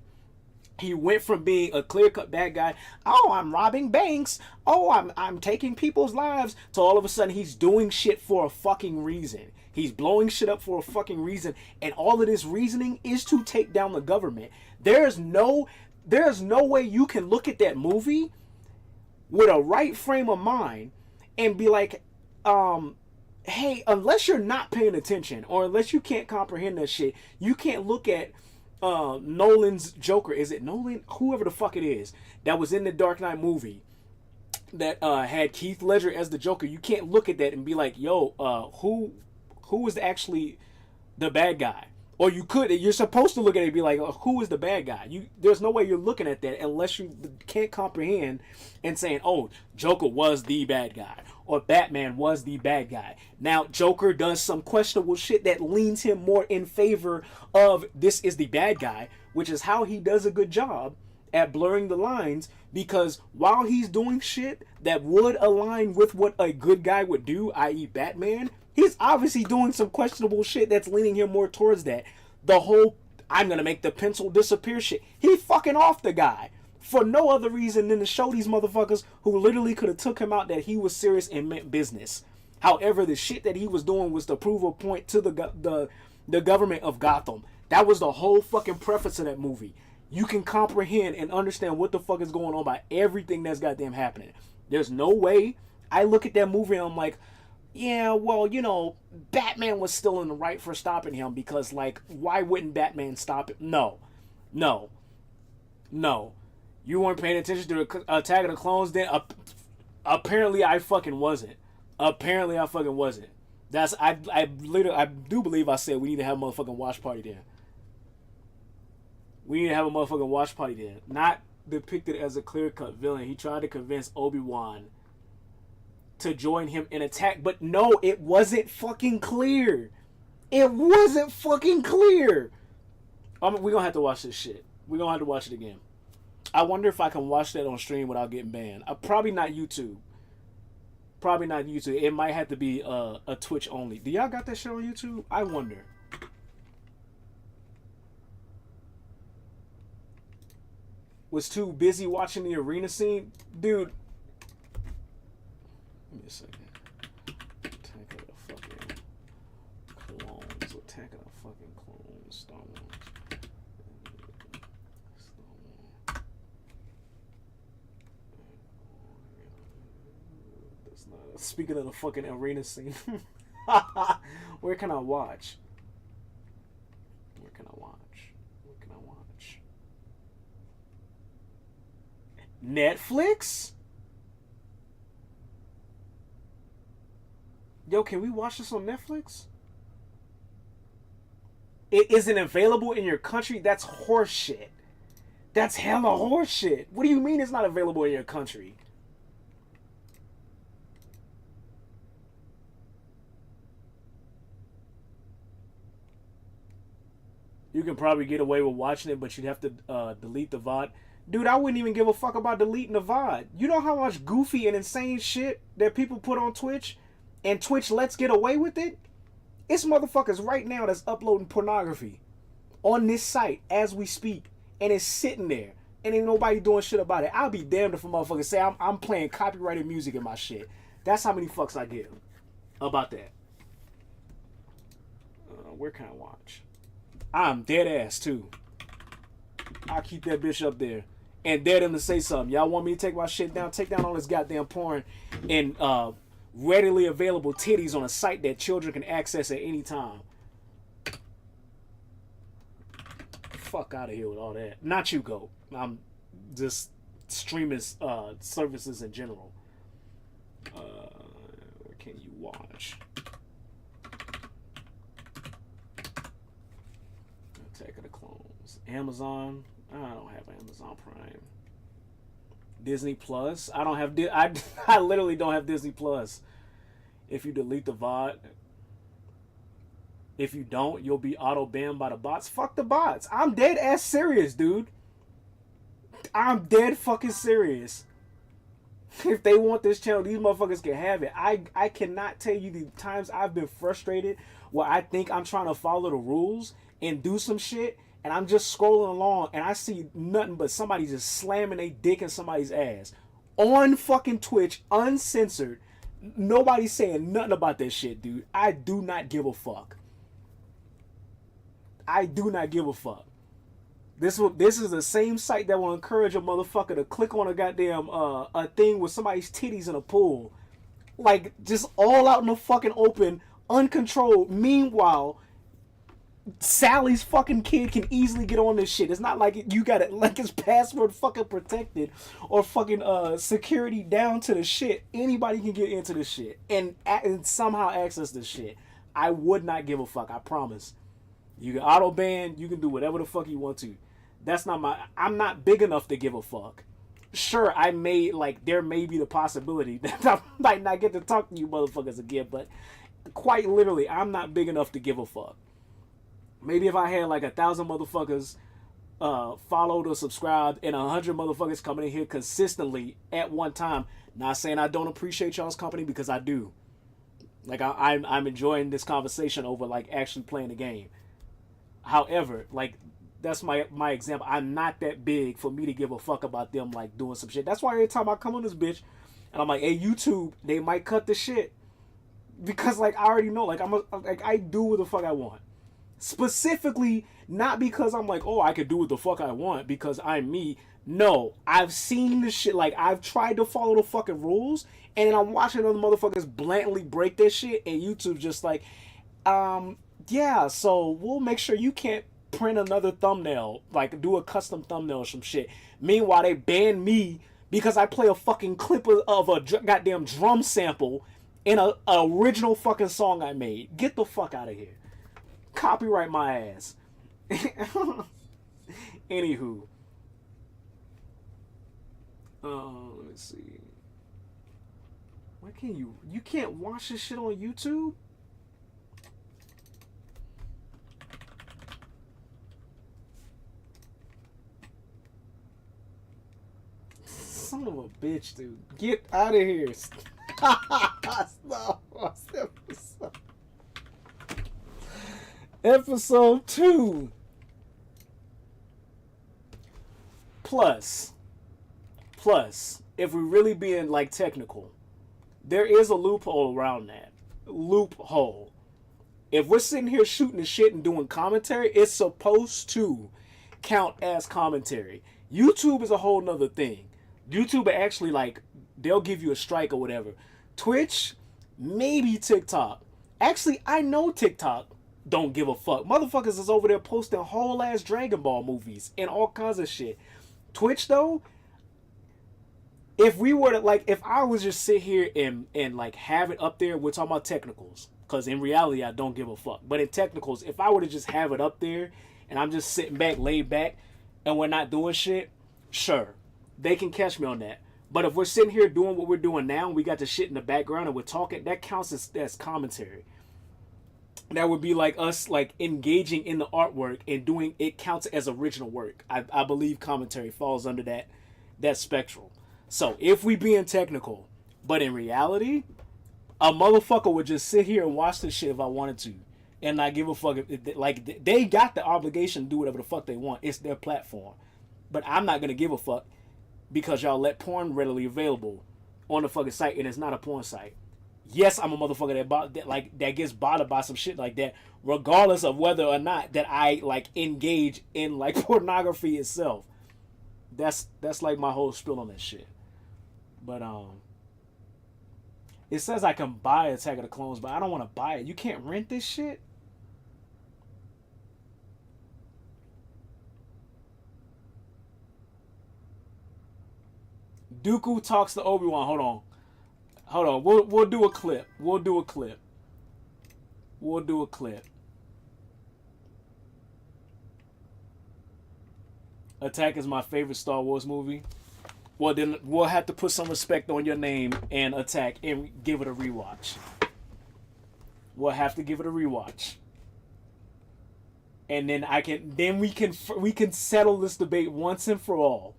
He went from being a clear-cut bad guy, oh, I'm robbing banks, oh, I'm taking people's lives, to all of a sudden he's doing shit for a fucking reason. He's blowing shit up for a fucking reason, and all of this reasoning is to take down the government. There's no way you can look at that movie with a right frame of mind and be like, hey, unless you're not paying attention or unless you can't comprehend that shit, you can't look at Nolan's Joker. Is it Nolan? Whoever the fuck it is that was in the Dark Knight movie that had Heath Ledger as the Joker. You can't look at that and be like, yo, who is actually the bad guy? Or you could, you're supposed to look at it and be like, who is the bad guy? There's no way you're looking at that unless you can't comprehend and saying, oh, Joker was the bad guy. Or Batman was the bad guy. Now, Joker does some questionable shit that leans him more in favor of this is the bad guy, which is how he does a good job at blurring the lines, because while he's doing shit that would align with what a good guy would do, i.e. Batman, he's obviously doing some questionable shit that's leaning him more towards that. The whole, I'm gonna make the pencil disappear shit. He fucking off the guy. For no other reason than to show these motherfuckers who literally could have took him out that he was serious and meant business. However, the shit that he was doing was to prove a point to the government of Gotham. That was the whole fucking preface of that movie. You can comprehend and understand what the fuck is going on by everything that's goddamn happening. There's no way I look at that movie and I'm like, yeah, well, you know, Batman was still in the right for stopping him because, like, why wouldn't Batman stop him? No. You weren't paying attention to the Attack of the Clones then? Apparently I fucking wasn't. That's, I do believe I said we need to have a motherfucking watch party there. Not depicted as a clear-cut villain. He tried to convince Obi-Wan to join him in attack, but no, it wasn't fucking clear. We're gonna have to watch this shit. We're gonna have to watch it again. I wonder if I can watch that on stream without getting banned. Probably not YouTube. It might have to be a Twitch only. Do y'all got that shit on YouTube? I wonder. Was too busy watching the arena scene? Dude. Give me a second. Attack of the fucking clones. Star Wars. That's not. Speaking of the fucking arena scene. Where can I watch? Netflix? Yo, can we watch this on Netflix? It isn't available in your country? That's horseshit. That's hella horseshit. What do you mean it's not available in your country? you can probably get away with watching it, but you'd have to delete the VOD. Dude, I wouldn't even give a fuck about deleting the VOD. You know how much goofy and insane shit that people put on Twitch? And Twitch lets get away with it? It's motherfuckers right now that's uploading pornography on this site as we speak. And it's sitting there. And ain't nobody doing shit about it. I'll be damned if a motherfucker say I'm playing copyrighted music in my shit. That's how many fucks I give about that. Where can I watch? I'm dead ass too. I'll keep that bitch up there and dare them to say something. Y'all want me to take my shit down? Take down all this goddamn porn and readily available titties on a site that children can access at any time. Fuck out of here with all that. Not you, Go. I'm just streaming services in general. Where can you watch? Attack of the Clones. Amazon. I don't have Amazon Prime. Disney Plus. I don't have. I literally don't have Disney Plus. If you delete the VOD, if you don't, you'll be auto banned by the bots. Fuck the bots. I'm dead ass serious, dude. I'm dead fucking serious. If they want this channel, these motherfuckers can have it. I cannot tell you the times I've been frustrated where I think I'm trying to follow the rules and do some shit, and I'm just scrolling along and I see nothing but somebody just slamming a dick in somebody's ass on fucking Twitch, uncensored. Nobody's saying nothing about that shit, dude. I do not give a fuck. I do not give a fuck. This is the same site that will encourage a motherfucker to click on a goddamn a thing with somebody's titties in a pool, like just all out in the fucking open, uncontrolled. Meanwhile, Sally's fucking kid can easily get on this shit. It's not like you got it like it's password fucking protected or fucking security down to the shit. Anybody can get into this shit and somehow access this shit. I would not give a fuck. I promise. You can auto ban. You can do whatever the fuck you want to. That's not my. I'm not big enough to give a fuck. Sure, I may there may be the possibility that I might not get to talk to you motherfuckers again, but quite literally, I'm not big enough to give a fuck. Maybe if I had 1,000 motherfuckers followed or subscribed and 100 motherfuckers coming in here consistently at one time. Not saying I don't appreciate y'all's company, because I do. I'm enjoying this conversation over actually playing the game. However, that's my example. I'm not that big for me to give a fuck about them doing some shit. That's why every time I come on this bitch and I'm like, hey, YouTube, they might cut the shit. Because I already know, I do what the fuck I want. Specifically, not because I'm I could do what the fuck I want because I'm me. No, I've seen this shit. I've tried to follow the fucking rules, and then I'm watching other motherfuckers blatantly break that shit, and YouTube's just yeah, so we'll make sure you can't print another thumbnail, do a custom thumbnail or some shit. Meanwhile, they ban me because I play a fucking clip of a goddamn drum sample in a original fucking song I made. Get the fuck out of here. Copyright my ass. Anywho. Let me see. Why can't you can't watch this shit on YouTube? Son of a bitch, dude. Get out of here. Episode 2. Plus, if we're really being technical, there is a loophole around that. Loophole. If we're sitting here shooting the shit and doing commentary, it's supposed to count as commentary. YouTube is a whole nother thing. YouTube actually they'll give you a strike or whatever. Twitch, maybe TikTok. Actually, I know TikTok don't give a fuck. Motherfuckers is over there posting whole ass Dragon Ball movies and all kinds of shit. Twitch though, if we were to if I was just sit here and have it up there, we're talking about technicals, because in reality I don't give a fuck. But in technicals, if I were to just have it up there and I'm just sitting back, laid back, and we're not doing shit, sure, they can catch me on that. But if we're sitting here doing what we're doing now, and we got the shit in the background and we're talking, that counts as commentary. that would be like us like engaging in the artwork and doing it counts as original work. I believe commentary falls under that spectrum. So if we being technical, but in reality, a motherfucker would just sit here and watch this shit if I wanted to, and not give a fuck. Like they got the obligation to do whatever the fuck they want. It's their platform, but I'm not gonna give a fuck because y'all let porn readily available on the fucking site, and it's not a porn site. Yes, I'm a motherfucker that gets bothered by some shit like that, regardless of whether or not that I like engage in like pornography itself. That's like my whole spiel on that shit. But it says I can buy Attack of the Clones, but I don't want to buy it. You can't rent this shit? Dooku talks to Obi-Wan. Hold on. We'll do a clip. Attack is my favorite Star Wars movie. Well, then we'll have to put some respect on your name and Attack and give it a rewatch. We'll have to give it a rewatch. And then we can settle this debate once and for all.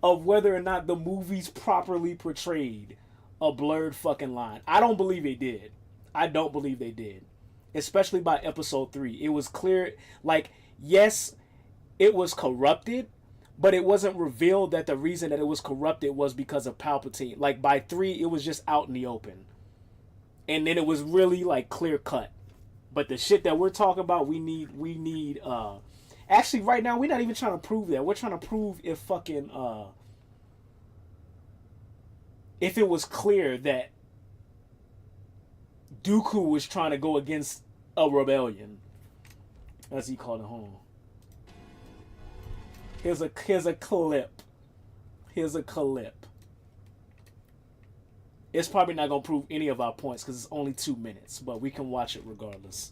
Of whether or not the movies properly portrayed a blurred fucking line. I don't believe they did. Especially by episode 3. It was clear, like, yes, it was corrupted, but it wasn't revealed that the reason that it was corrupted was because of Palpatine. Like, by 3, it was just out in the open. And then it was really, like, clear cut. But the shit that we're talking about, we need, actually, right now, we're not even trying to prove that. We're trying to prove if fucking, if it was clear that Dooku was trying to go against a rebellion, as he called it home. Here's a clip. It's probably not gonna prove any of our points because it's only 2 minutes, but we can watch it regardless.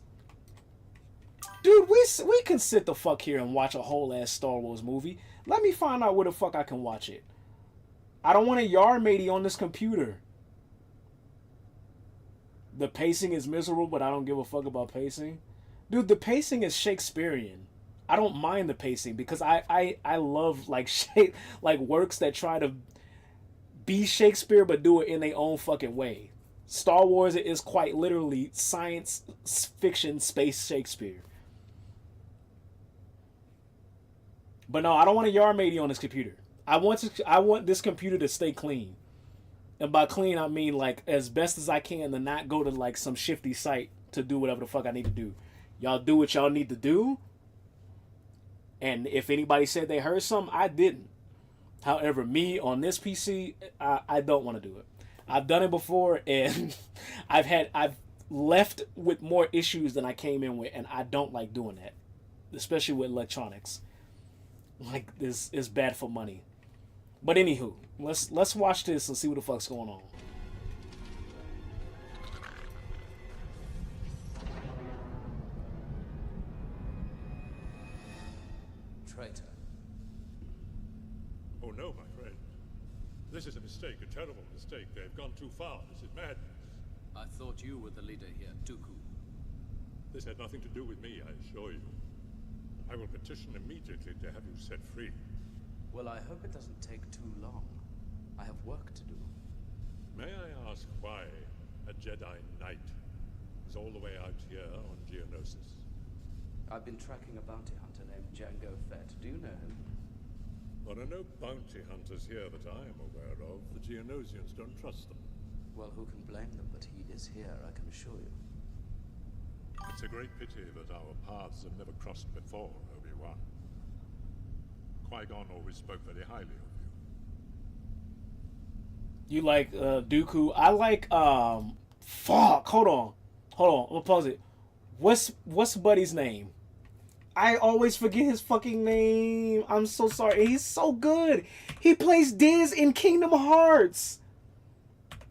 Dude, we can sit the fuck here and watch a whole ass Star Wars movie. Let me find out where the fuck I can watch it. I don't want a yard matey on this computer. The pacing is miserable, but I don't give a fuck about pacing. Dude, the pacing is Shakespearean. I don't mind the pacing because I love like works that try to be Shakespeare but do it in their own fucking way. Star Wars is quite literally science fiction space Shakespeare. But no, I don't want a yard matey on this computer. I want this computer to stay clean. And by clean, I mean like as best as I can to not go to like some shifty site to do whatever the fuck I need to do. Y'all do what y'all need to do. And if anybody said they heard something, I didn't. However, me on this PC, I don't want to do it. I've done it before, and I've left with more issues than I came in with, and I don't like doing that, especially with electronics. Like this is bad for money. But anywho, let's watch this and see what the fuck's going on. Traitor. Oh no, my friend. This is a mistake, a terrible mistake. They've gone too far. This is madness. I thought you were the leader here, Dooku. This had nothing to do with me, I assure you. I will petition immediately to have you set free. Well, I hope it doesn't take too long. I have work to do. May I ask why a Jedi Knight is all the way out here on Geonosis? I've been tracking a bounty hunter named Jango Fett. Do you know him? There are no bounty hunters here that I am aware of. The Geonosians don't trust them. Well, who can blame them? But he is here, I can assure you. It's a great pity that our paths have never crossed before, Obi-Wan. Qui-Gon always spoke very highly of you. You like Dooku? I like fuck. Hold on. I'm gonna pause it. What's Buddy's name? I always forget his fucking name. I'm so sorry. He's so good. He plays Diz in Kingdom Hearts.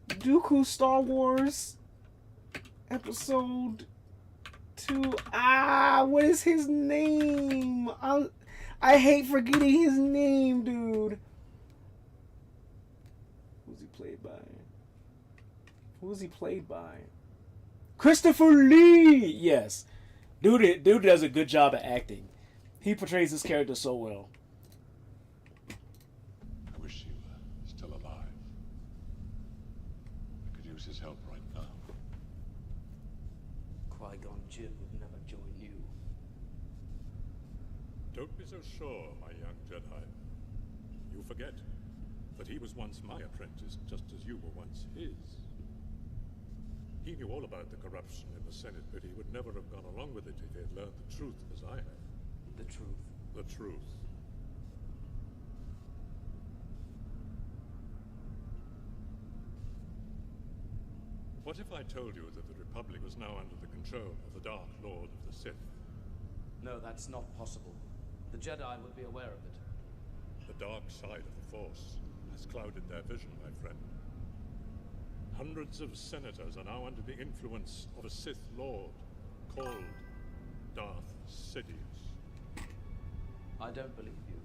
Dooku Star Wars Episode 2. What is his name? I hate forgetting his name, dude. Who's he played by? Who is he played by? Christopher Lee! Yes. Dude does a good job at acting. He portrays this character so well. I wish you were still alive. I could use his help right now. Qui-Gon Jinn would never join you. Don't be so sure, my young Jedi. You forget that he was once my apprentice, just as you were once his. He knew all about the corruption in the Senate, but he would never have gone along with it if he had learned the truth as I have. The truth. The truth. What if I told you that the Republic was now under the control of the Dark Lord of the Sith? No, that's not possible. The Jedi would be aware of it. The dark side of the Force has clouded their vision, my friend. Hundreds of senators are now under the influence of a Sith Lord called Darth Sidious. I don't believe you.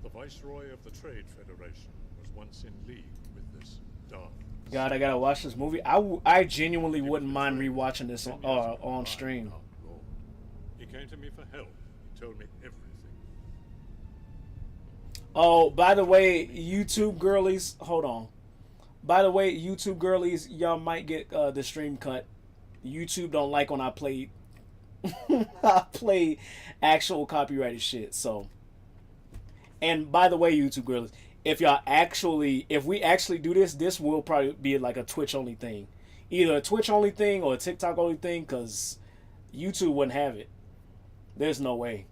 The Viceroy of the Trade Federation was once in league with this Darth. God, I gotta watch this movie. I genuinely wouldn't mind rewatching this on stream. He came to me for help. He told me everything. Oh, by the way, YouTube girlies, hold on. By the way, YouTube girlies, y'all might get the stream cut. YouTube don't like when I play I play actual copyrighted shit. So, and by the way, YouTube girlies, if we actually do this, this will probably be like a Twitch only thing, either a Twitch only thing or a TikTok only thing, because YouTube wouldn't have it. There's no way.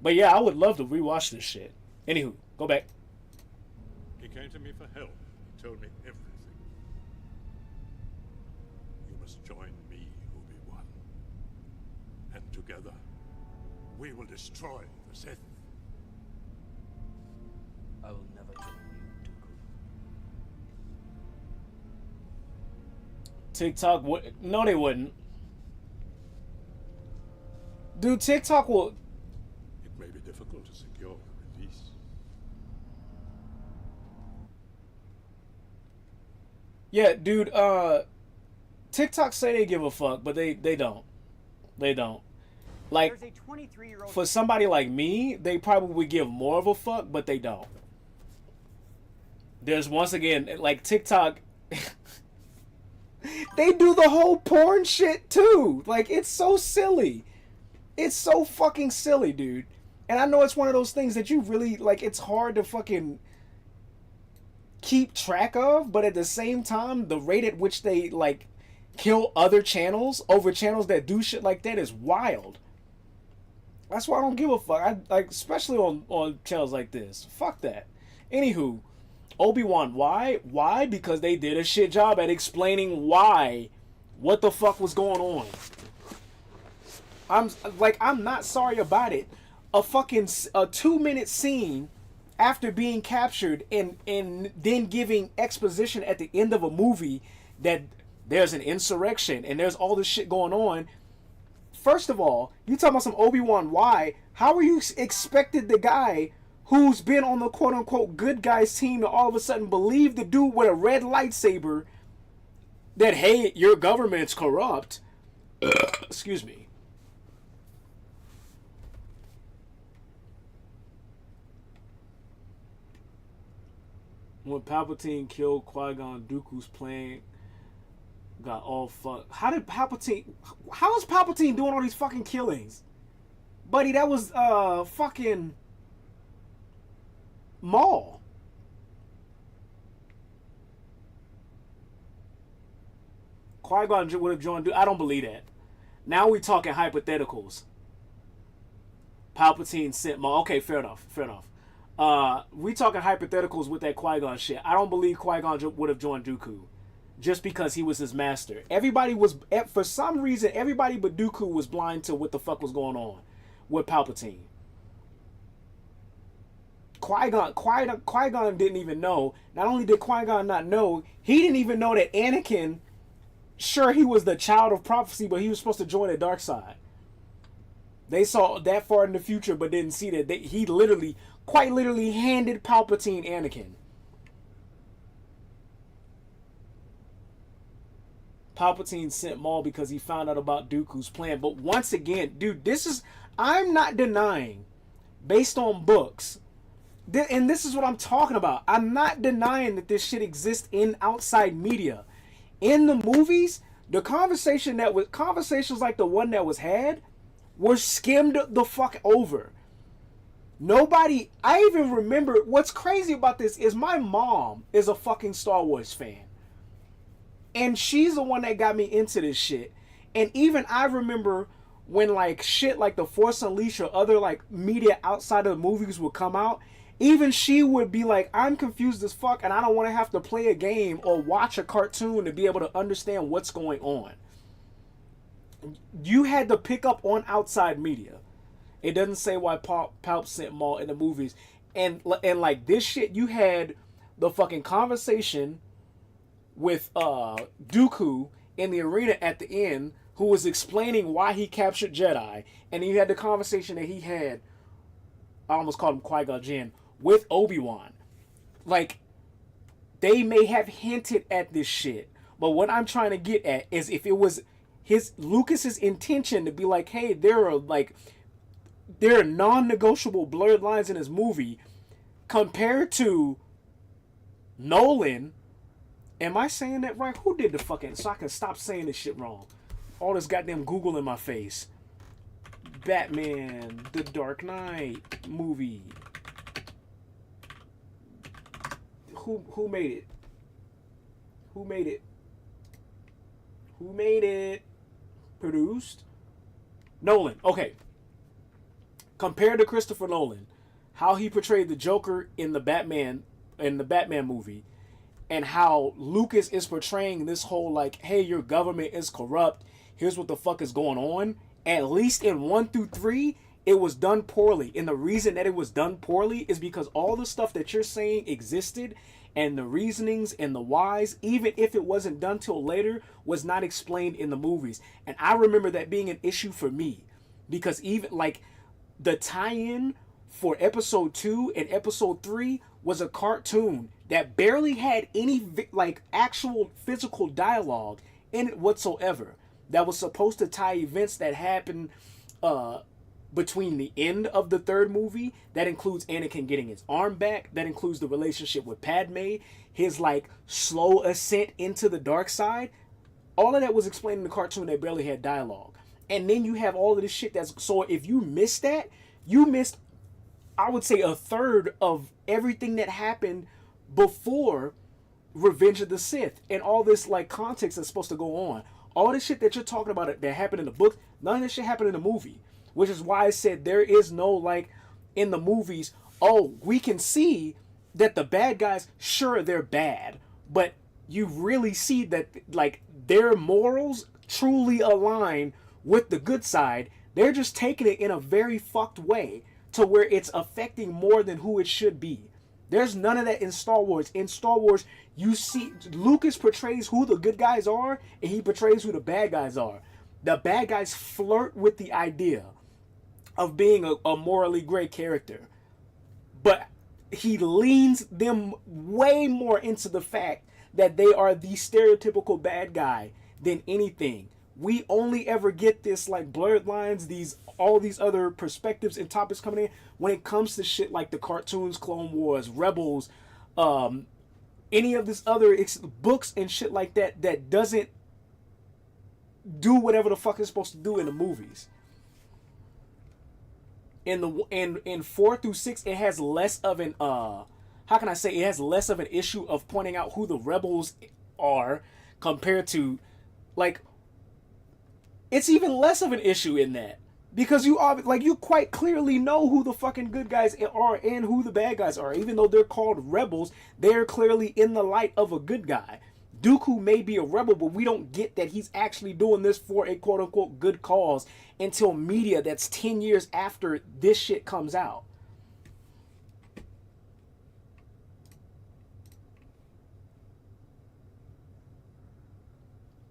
But yeah, I would love to rewatch this shit. Anywho, go back. He came to me for help. He told me everything. You must join me, Obi-Wan. And together, we will destroy the Sith. I will never join you, Dooku. TikTok would... No, they wouldn't. Dude, TikTok will... It may be difficult to secure the release. Yeah, dude, TikTok say they give a fuck, but they don't. They don't. Like, There's a 23-year-old for somebody like me, they probably would give more of a fuck, but they don't. There's, once again, like, TikTok... they do the whole porn shit, too. Like, it's so silly. It's so fucking silly, dude. And I know it's one of those things that you really, like, it's hard to fucking keep track of, but at the same time, the rate at which they, like, kill other channels over channels that do shit like that is wild. That's why I don't give a fuck. I, like, especially on channels like this. Fuck that. Anywho, Obi-Wan, why? Why? Because they did a shit job at explaining why. What the fuck was going on. I'm not sorry about it. A 2-minute scene after being captured and then giving exposition at the end of a movie that there's an insurrection and there's all this shit going on. First of all, you talking about some Obi-Wan, why? How are you expected the guy who's been on the quote-unquote good guys team to all of a sudden believe the dude with a red lightsaber that, hey, your government's corrupt? Excuse me. When Palpatine killed Qui-Gon, Dooku's plane got all fucked. How is Palpatine doing all these fucking killings? Buddy, that was fucking Maul. Qui-Gon would have joined. I don't believe that. Now we talking hypotheticals. Palpatine sent Maul. Okay, fair enough. Fair enough. We talking hypotheticals with that Qui-Gon shit. I don't believe Qui-Gon would have joined Dooku just because he was his master. Everybody was, for some reason, everybody but Dooku was blind to what the fuck was going on with Palpatine. Qui-Gon didn't even know. Not only did Qui-Gon not know, he didn't even know that Anakin, sure, he was the child of prophecy, but he was supposed to join the dark side. They saw that far in the future, but didn't see that he quite literally handed Palpatine Anakin. Palpatine sent Maul because he found out about Dooku's plan. But once again, dude, I'm not denying, based on books, and this is what I'm talking about. I'm not denying that this shit exists in outside media. In the movies, conversations like the one that was had were skimmed the fuck over. Nobody, I even remember, what's crazy about this is my mom is a fucking Star Wars fan. And she's the one that got me into this shit. And even I remember when like shit like The Force Unleashed or other like media outside of the movies would come out, even she would be like, I'm confused as fuck and I don't want to have to play a game or watch a cartoon to be able to understand what's going on. You had to pick up on outside media. It doesn't say why Palp sent Maul in the movies. And like this shit, you had the fucking conversation with Dooku in the arena at the end, who was explaining why he captured Jedi. And you had the conversation that he had, I almost called him Qui-Gon Jinn, with Obi-Wan. Like, they may have hinted at this shit. But what I'm trying to get at is if it was Lucas's intention to be like, hey, there are non-negotiable blurred lines in his movie compared to Nolan. Am I saying that right? Who did the fucking... So I can stop saying this shit wrong. All this goddamn Google in my face. Batman, The Dark Knight movie. Who made it? Who made it? Who made it? Produced? Nolan. Okay. Compared to Christopher Nolan, how he portrayed the Joker in the Batman movie, and how Lucas is portraying this whole like, hey, your government is corrupt, here's what the fuck is going on. At least in 1 through 3, it was done poorly. And the reason that it was done poorly is because all the stuff that you're saying existed, and the reasonings and the whys, even if it wasn't done till later, was not explained in the movies. And I remember that being an issue for me, because even like the tie-in for episode 2 and episode 3 was a cartoon that barely had any like actual physical dialogue in it whatsoever, that was supposed to tie events that happened between the end of the third movie. That includes Anakin getting his arm back, that includes the relationship with Padme, his like slow ascent into the dark side. All of that was explained in the cartoon that barely had dialogue. And then you have all of this shit that's... So if you missed that, you missed, I would say, a third of everything that happened before Revenge of the Sith. And all this, like, context that's supposed to go on. All this shit that you're talking about that happened in the book, none of this shit happened in the movie. Which is why I said there is no, like, in the movies, oh, we can see that the bad guys, sure, they're bad. But you really see that, like, their morals truly align with the good side. They're just taking it in a very fucked way to where it's affecting more than who it should be. There's none of that in Star Wars. In Star Wars, you see Lucas portrays who the good guys are and he portrays who the bad guys are. The bad guys flirt with the idea of being a morally great character, but he leans them way more into the fact that they are the stereotypical bad guy than anything. We only ever get this like blurred lines, all these other perspectives and topics coming in when it comes to shit like the cartoons, Clone Wars, Rebels, any of this other books and shit like that that doesn't do whatever the fuck it's supposed to do in the movies. In 4 through 6, it has less of an how can I say, it has less of an issue of pointing out who the rebels are compared to, like, it's even less of an issue in that, because you quite clearly know who the fucking good guys are and who the bad guys are. Even though they're called rebels, they're clearly in the light of a good guy. Dooku may be a rebel, but we don't get that he's actually doing this for a quote-unquote good cause until media that's 10 years after this shit comes out.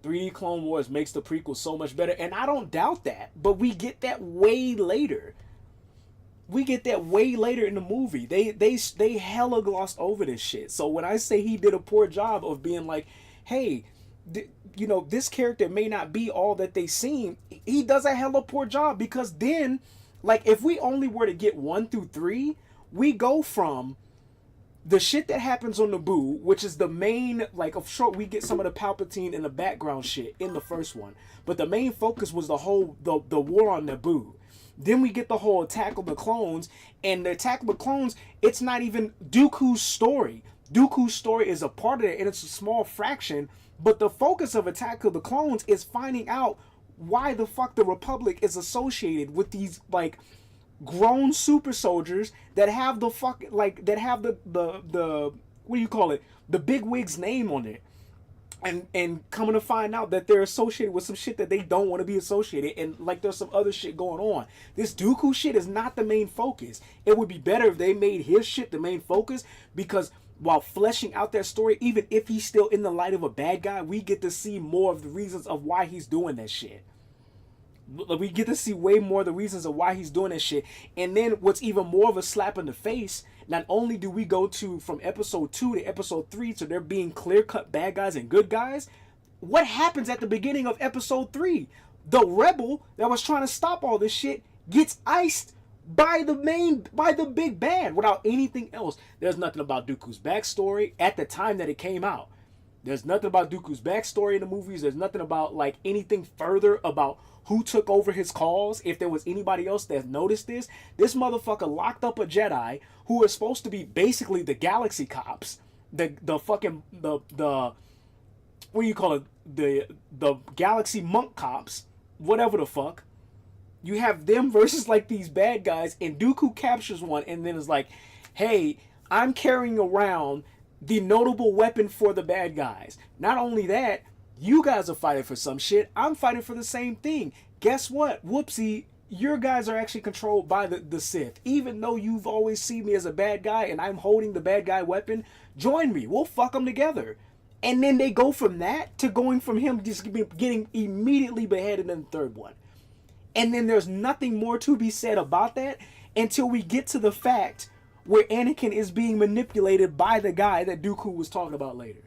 "3D Clone Wars makes the prequel so much better," and I don't doubt that, but we get that way later. We get that way later in the movie. They hella glossed over this shit. So when I say he did a poor job of being like, hey, you know, this character may not be all that they seem, he does a hella poor job, because then, like, if we only were to get 1 through 3, we go from the shit that happens on Naboo, which is the main, like, of short, we get some of the Palpatine and the background shit in the first one, but the main focus was the whole, the war on Naboo. Then we get the whole Attack of the Clones, and the Attack of the Clones, it's not even Dooku's story. Dooku's story is a part of it, and it's a small fraction, but the focus of Attack of the Clones is finding out why the fuck the Republic is associated with these, like, grown super soldiers that have the fuck, like, that have the what do you call it, the big wig's name on it, and coming to find out that they're associated with some shit that they don't want to be associated, and like there's some other shit going on. This Dooku shit is not the main focus. It would be better if they made his shit the main focus, because while fleshing out that story, even if he's still in the light of a bad guy, we get to see more of the reasons of why he's doing that shit. We get to see way more of the reasons of why he's doing that shit. And then what's even more of a slap in the face, not only do we go to from episode 2 to episode 3 to there being clear-cut bad guys and good guys, what happens at the beginning of episode 3? The rebel that was trying to stop all this shit gets iced by the big bad without anything else. There's nothing about Dooku's backstory at the time that it came out. There's nothing about Dooku's backstory in the movies. There's nothing about, like, anything further about who took over his calls, if there was anybody else that noticed this. This motherfucker locked up a Jedi who is supposed to be basically the galaxy cops, the what do you call it, the galaxy monk cops, whatever the fuck. You have them versus, like, these bad guys, and Dooku captures one and then is like, hey, I'm carrying around the notable weapon for the bad guys. Not only that, you guys are fighting for some shit. I'm fighting for the same thing. Guess what? Whoopsie, your guys are actually controlled by the Sith. Even though you've always seen me as a bad guy and I'm holding the bad guy weapon, join me. We'll fuck them together. And then they go from that to going from him just getting immediately beheaded in the third one. And then there's nothing more to be said about that until we get to the fact where Anakin is being manipulated by the guy that Dooku was talking about later.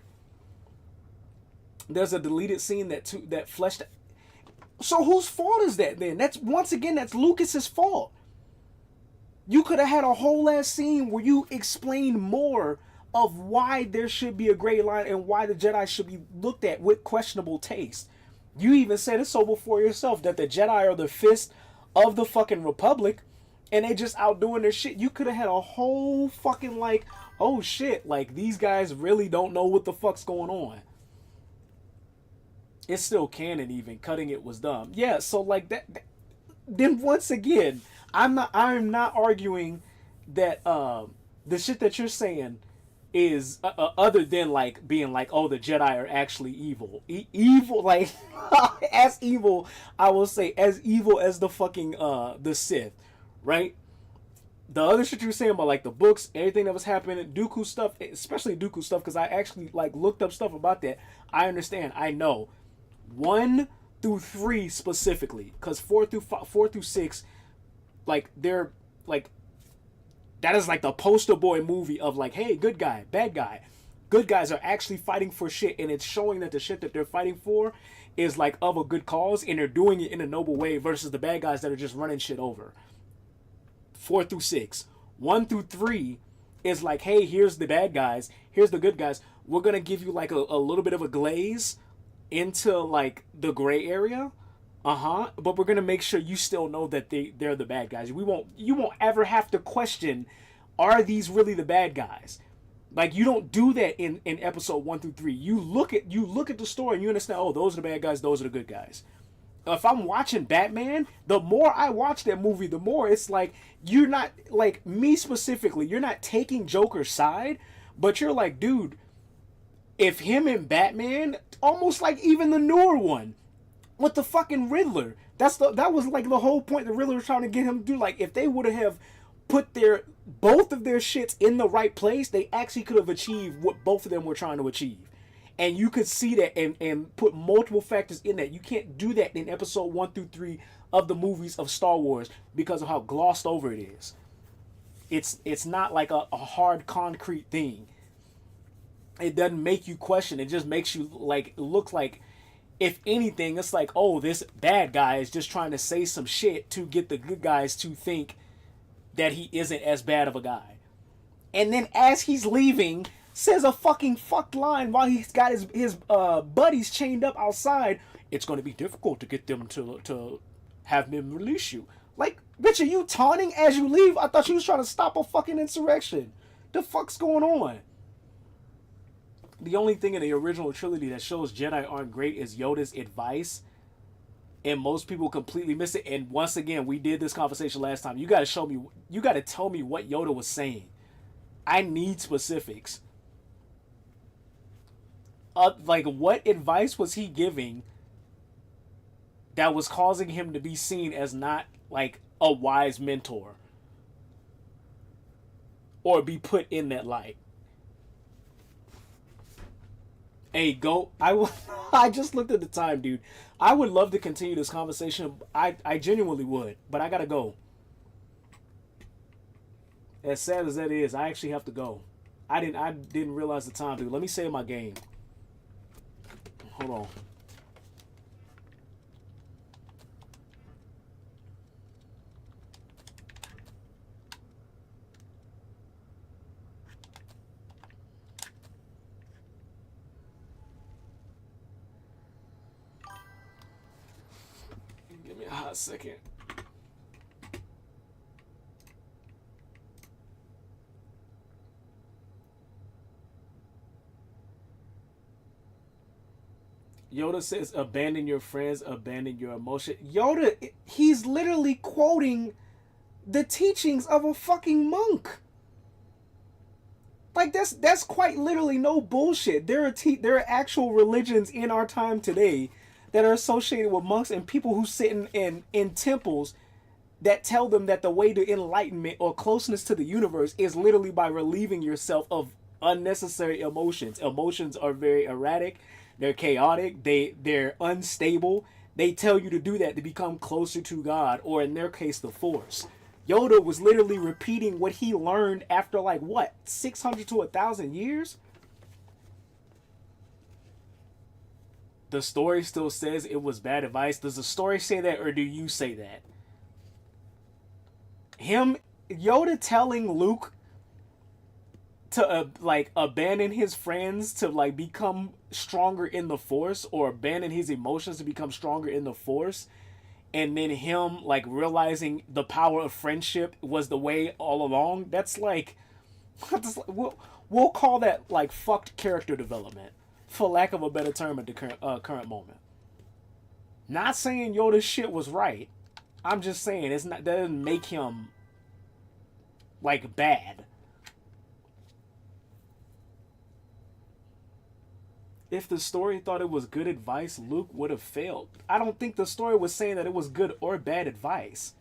There's a deleted scene that fleshed. So whose fault is that then? That's Lucas's fault. You could have had a whole ass scene where you explain more of why there should be a gray line and why the Jedi should be looked at with questionable taste. You even said it so before yourself, that the Jedi are the fist of the fucking Republic and they just out doing their shit. You could have had a whole fucking, like, oh shit, like, these guys really don't know what the fuck's going on. It's still canon. Even cutting it was dumb. Yeah, so like that. Then once again, I'm not arguing that the shit that you're saying is other than, like, being like, oh, the Jedi are actually evil. Evil, like, as evil, I will say, as evil as the fucking the Sith, right? The other shit you were saying about, like, the books, everything that was happening, Dooku stuff, especially Dooku stuff, because I actually, like, looked up stuff about that. I understand. I know. 1 through 3 specifically, because 4 through 6, like, they're, like, that is like the poster boy movie of, like, hey, good guy, bad guy. Good guys are actually fighting for shit, and it's showing that the shit that they're fighting for is, like, of a good cause, and they're doing it in a noble way, versus the bad guys that are just running shit over. 4 through 6. 1 through 3 is like, hey, here's the bad guys, here's the good guys. We're gonna give you, like, a little bit of a glaze into, like, the gray area, but we're gonna make sure you still know that they're the bad guys. You won't ever have to question, are these really the bad guys? Like, you don't do that in episode 1 through 3. You look at the story and you understand, oh, those are the bad guys, those are the good guys. If I'm watching Batman, the more I watch that movie, the more it's like, you're not, like, me specifically, you're not taking Joker's side, but you're like, dude, if him and Batman, almost like even the newer one with the fucking Riddler, that was like the whole point the Riddler was trying to get him to do. Like, if they would have put both of their shits in the right place, they actually could have achieved what both of them were trying to achieve. And you could see that and put multiple factors in that. You can't do that in episode 1 through 3 of the movies of Star Wars because of how glossed over it is. It's not like a hard concrete thing. It doesn't make you question. It just makes you like look like, if anything, it's like, oh, this bad guy is just trying to say some shit to get the good guys to think that he isn't as bad of a guy. And then as he's leaving, says a fucking fucked line while he's got his buddies chained up outside. It's going to be difficult to get them to have them release you. Like, bitch, are you taunting as you leave? I thought you was trying to stop a fucking insurrection. The fuck's going on? The only thing in the original trilogy that shows Jedi aren't great is Yoda's advice. And most people completely miss it. And once again, we did this conversation last time. You got to show me, you got to tell me what Yoda was saying. I need specifics. Like, what advice was he giving that was causing him to be seen as not, like, a wise mentor? Or be put in that light? Hey, go. I just looked at the time, dude. I would love to continue this conversation. I genuinely would. But I gotta go. As sad as that is, I actually have to go. I didn't realize the time, dude. Let me save my game. Hold on. Give me a hot second. Yoda says, abandon your friends, abandon your emotion. Yoda, he's literally quoting the teachings of a fucking monk. Like, that's quite literally no bullshit. There are actual religions in our time today that are associated with monks and people who sit in temples that tell them that the way to enlightenment or closeness to the universe is literally by relieving yourself of unnecessary emotions. Emotions are very erratic. They're chaotic. They're unstable. They tell you to do that to become closer to God, or in their case, the Force. Yoda was literally repeating what he learned after, like, what, 600 to 1,000 years? The story still says it was bad advice. Does the story say that, or do you say that? Yoda telling Luke to like abandon his friends to like become stronger in the Force, or abandon his emotions to become stronger in the Force, and then him like realizing the power of friendship was the way all along. That's like, we'll call that like fucked character development, for lack of a better term at the current moment. Not saying Yoda's shit was right. I'm just saying that doesn't make him like bad. If the story thought it was good advice, Luke would have failed. I don't think the story was saying that it was good or bad advice.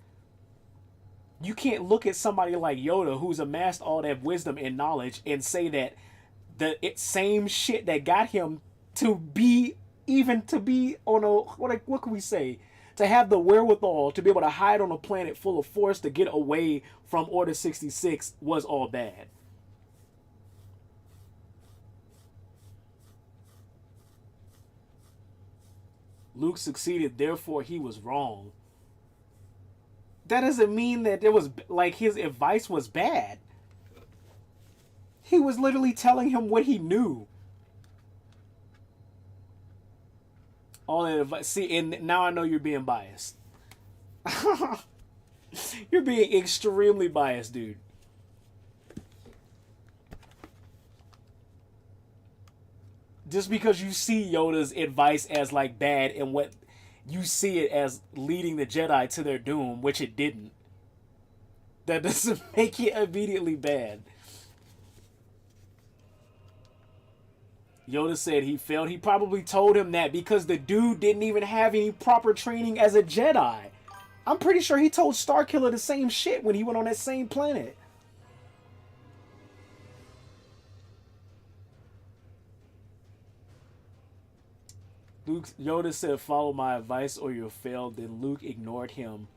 You can't look at somebody like Yoda, who's amassed all that wisdom and knowledge, and say that the same shit that got him to be on a, what can we say? To have the wherewithal to be able to hide on a planet full of Force to get away from Order 66 was all bad. Luke succeeded, therefore he was wrong. That doesn't mean that it was like his advice was bad. He was literally telling him what he knew. All that advice. See, and now I know you're being biased. You're being extremely biased, dude. Just because you see Yoda's advice as like bad, and what you see it as leading the Jedi to their doom, which it didn't, that doesn't make it immediately bad. Yoda said he failed. He probably told him that because the dude didn't even have any proper training as a Jedi. I'm pretty sure he told Starkiller the same shit when he went on that same planet. Yoda said, follow my advice or you'll fail. Then Luke ignored him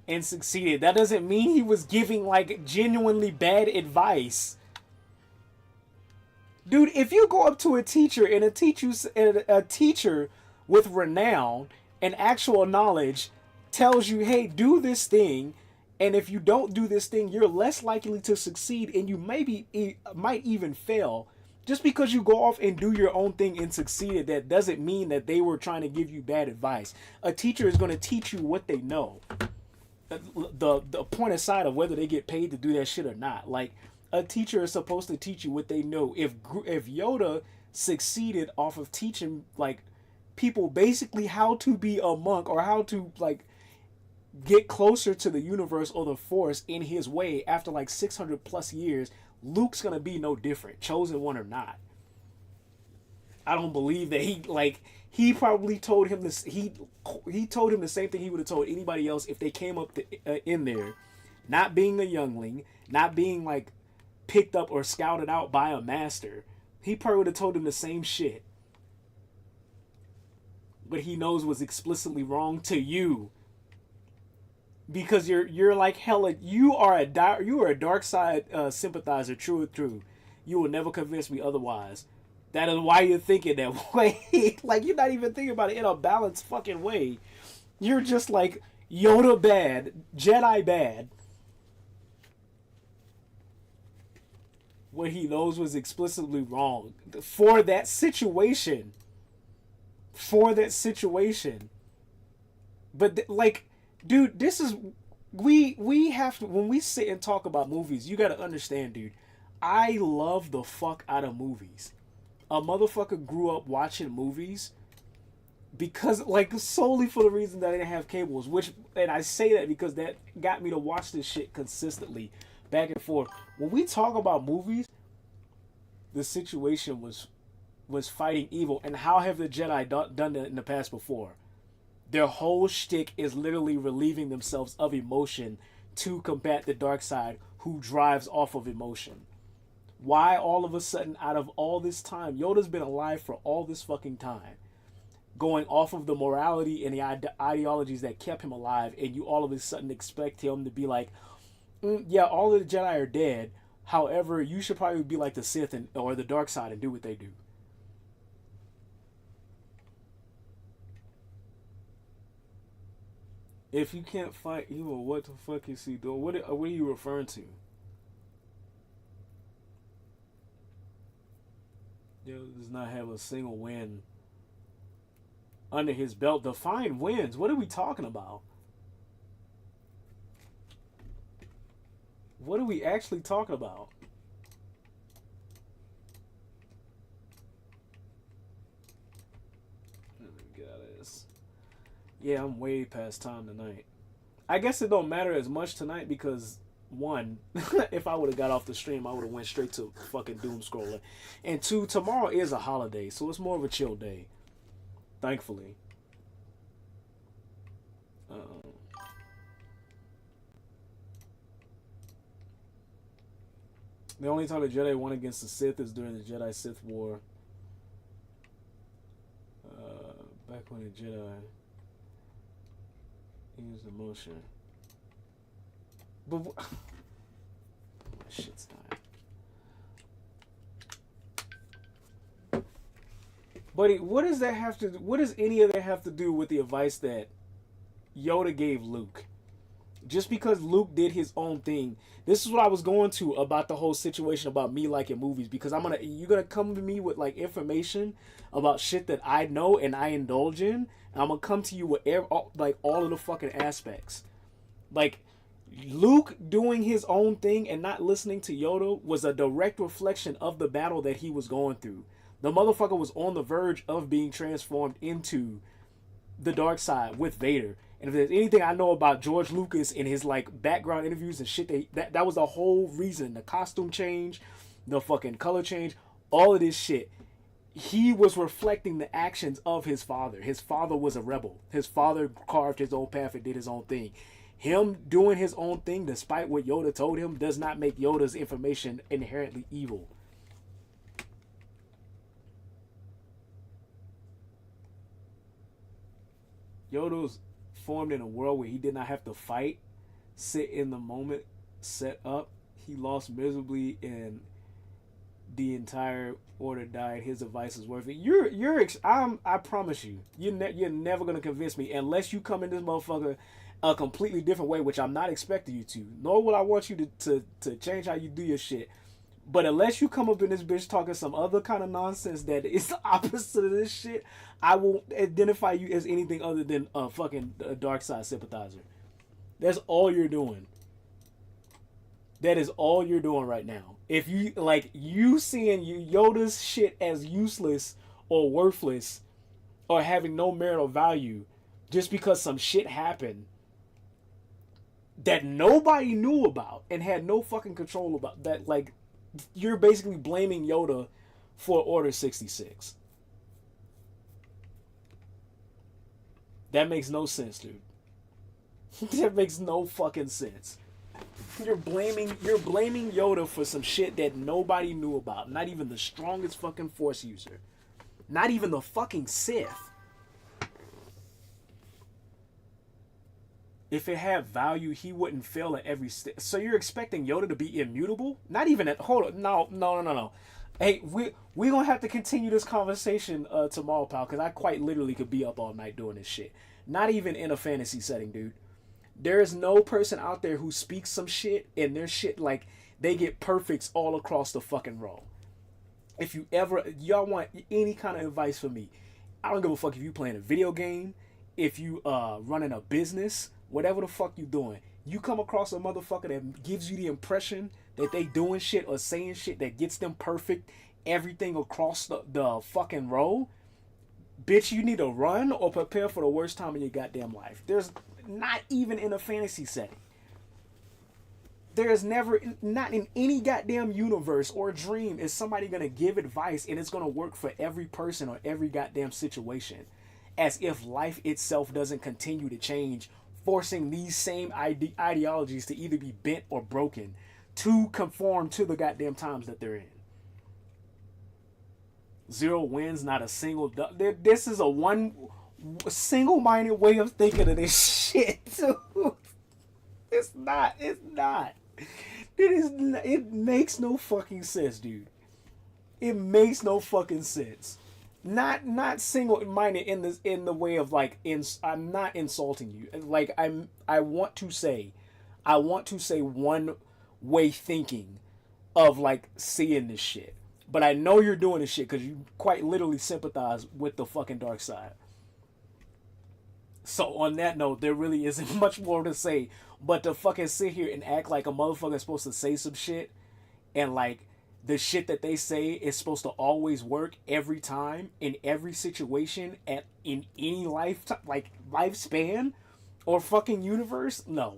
and succeeded. That doesn't mean he was giving like genuinely bad advice. Dude, if you go up to a teacher and a teacher with renown and actual knowledge tells you, hey, do this thing, and if you don't do this thing, you're less likely to succeed, and you might even fail. Just because you go off and do your own thing and succeeded, that doesn't mean that they were trying to give you bad advice. A teacher is going to teach you what they know. The point aside of whether they get paid to do that shit or not. Like, a teacher is supposed to teach you what they know. If Yoda succeeded off of teaching, like, people basically how to be a monk or how to, like, get closer to the universe or the Force in his way after, like, 600 plus years, Luke's gonna be no different, chosen one or not. I don't believe that he probably told him this. He told him the same thing he would have told anybody else if they came up in there, not being a youngling, not being like picked up or scouted out by a master. He probably would have told him the same shit. But he knows was explicitly wrong to you. Because you're like hella, you are a dark side sympathizer, true or true. You will never convince me otherwise. That is why you're thinking that way. Like, you're not even thinking about it in a balanced fucking way. You're just like Yoda bad, Jedi bad. What he knows was explicitly wrong for that situation. But like, dude, this is we have to, when we sit and talk about movies, you got to understand, dude. I love the fuck out of movies. A motherfucker grew up watching movies because, like, solely for the reason that I didn't have cables, and I say that because that got me to watch this shit consistently, back and forth. When we talk about movies, the situation was fighting evil, and how have the Jedi done that in the past before? Their whole shtick is literally relieving themselves of emotion to combat the dark side, who drives off of emotion. Why all of a sudden, out of all this time, Yoda's been alive for all this fucking time, going off of the morality and the ideologies that kept him alive, and you all of a sudden expect him to be like, yeah, all of the Jedi are dead, however, you should probably be like the Sith or the dark side and do what they do. If you can't fight evil, what the fuck is he doing? What are you referring to? Yoda does not have a single win under his belt. Define wins. What are we talking about? What are we actually talking about? Let me get out of this. Yeah, I'm way past time tonight. I guess it don't matter as much tonight because, one, if I would have got off the stream, I would have went straight to fucking doom scrolling. And two, tomorrow is a holiday, so it's more of a chill day. Thankfully. The only time the Jedi won against the Sith is during the Jedi-Sith War. Back when the Jedi used emotion. But my shit's dying. Buddy, what does any of that have to do with the advice that Yoda gave Luke? Just because Luke did his own thing. This is what I was going to about the whole situation about me liking movies, because you're gonna come to me with like information about shit that I know and I indulge in, and I'm gonna come to you with all of the fucking aspects. Like, Luke doing his own thing and not listening to Yoda was a direct reflection of the battle that he was going through. The motherfucker was on the verge of being transformed into the dark side with Vader. And if there's anything I know about George Lucas and his like background interviews and shit, that was the whole reason. The costume change, the fucking color change, all of this shit. He was reflecting the actions of his father. His father was a rebel. His father carved his own path and did his own thing. Him doing his own thing, despite what Yoda told him, does not make Yoda's information inherently evil. Yoda was formed in a world where he did not have to fight, sit in the moment, set up. He lost miserably and the entire order died. His advice is worth it. I promise you, you're never gonna convince me unless you come in this motherfucker a completely different way, which I'm not expecting you to. Nor will I want you to change how you do your shit. But unless you come up in this bitch talking some other kind of nonsense that is the opposite of this shit, I won't identify you as anything other than a fucking dark side sympathizer. That's all you're doing. That is all you're doing right now. If you like you seeing Yoda's shit as useless or worthless or having no marital value just because some shit happened that nobody knew about and had no fucking control about, that like you're basically blaming Yoda for Order 66. That makes no sense, dude. That makes no fucking sense. You're blaming Yoda for some shit that nobody knew about. Not even the strongest fucking Force user. Not even the fucking Sith. If it had value, he wouldn't fail at every step. So you're expecting Yoda to be immutable? Not even at... Hold on. No. Hey, we're going to have to continue this conversation tomorrow, pal, because I quite literally could be up all night doing this shit. Not even in a fantasy setting, dude. There is no person out there who speaks some shit and their shit, like, they get perfects all across the fucking row. If y'all want any kind of advice from me, I don't give a fuck if you playing a video game, if you running a business, whatever the fuck you doing. You come across a motherfucker that gives you the impression that they doing shit or saying shit that gets them perfect, everything across the fucking row, bitch, you need to run or prepare for the worst time in your goddamn life. There's not even in a fantasy setting. There is never, not in any goddamn universe or dream, is somebody going to give advice and it's going to work for every person or every goddamn situation. As if life itself doesn't continue to change, forcing these same ideologies to either be bent or broken to conform to the goddamn times that they're in. 0 wins, not a single... This is a single-minded way of thinking of this shit, too. It's not. It makes no fucking sense, dude. It makes no fucking sense. Not single-minded in the way of like I'm not insulting you. Like I want to say one way thinking of like seeing this shit. But I know you're doing this shit because you quite literally sympathize with the fucking dark side. So on that note, there really isn't much more to say but to fucking sit here and act like a motherfucker is supposed to say some shit and like the shit that they say is supposed to always work every time in every situation in any lifespan or fucking universe. No,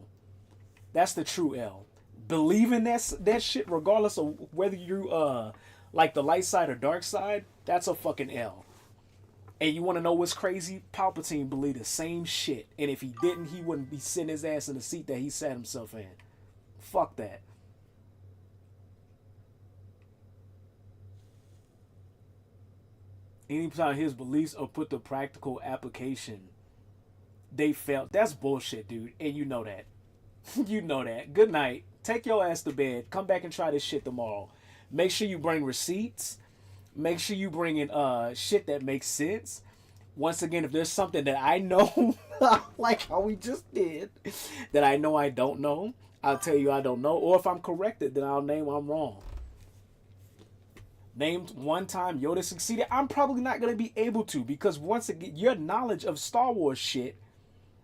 that's the true L. Believing that shit regardless of whether you like the light side or dark side, that's a fucking L. And you want to know what's crazy? Palpatine believed the same shit. And if he didn't, he wouldn't be sitting his ass in the seat that he sat himself in. Fuck that. Anytime his beliefs are put to practical application, they fail. That's bullshit, dude. And you know that. You know that. Good night. Take your ass to bed. Come back and try this shit tomorrow. Make sure you bring receipts. Make sure you bring in shit that makes sense. Once again, if there's something that I know, like how we just did, that I know I don't know, I'll tell you I don't know. Or if I'm corrected, then I'll name I'm wrong. Named one time Yoda succeeded. I'm probably not going to be able to because once again, your knowledge of Star Wars shit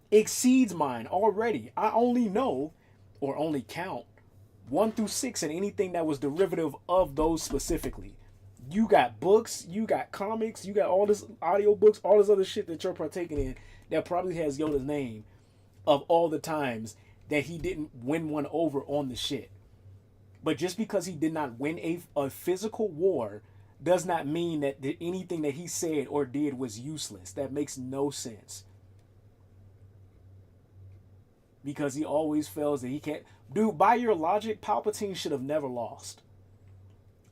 exceeds mine already. I only know or only count 1 through 6 and anything that was derivative of those specifically. You got books, you got comics, you got all this audio books, all this other shit that you're partaking in that probably has Yoda's name of all the times that he didn't win one over on the shit. But just because he did not win a physical war does not mean that anything that he said or did was useless. That makes no sense. Because he always fails that he can't... Dude, by your logic, Palpatine should have never lost.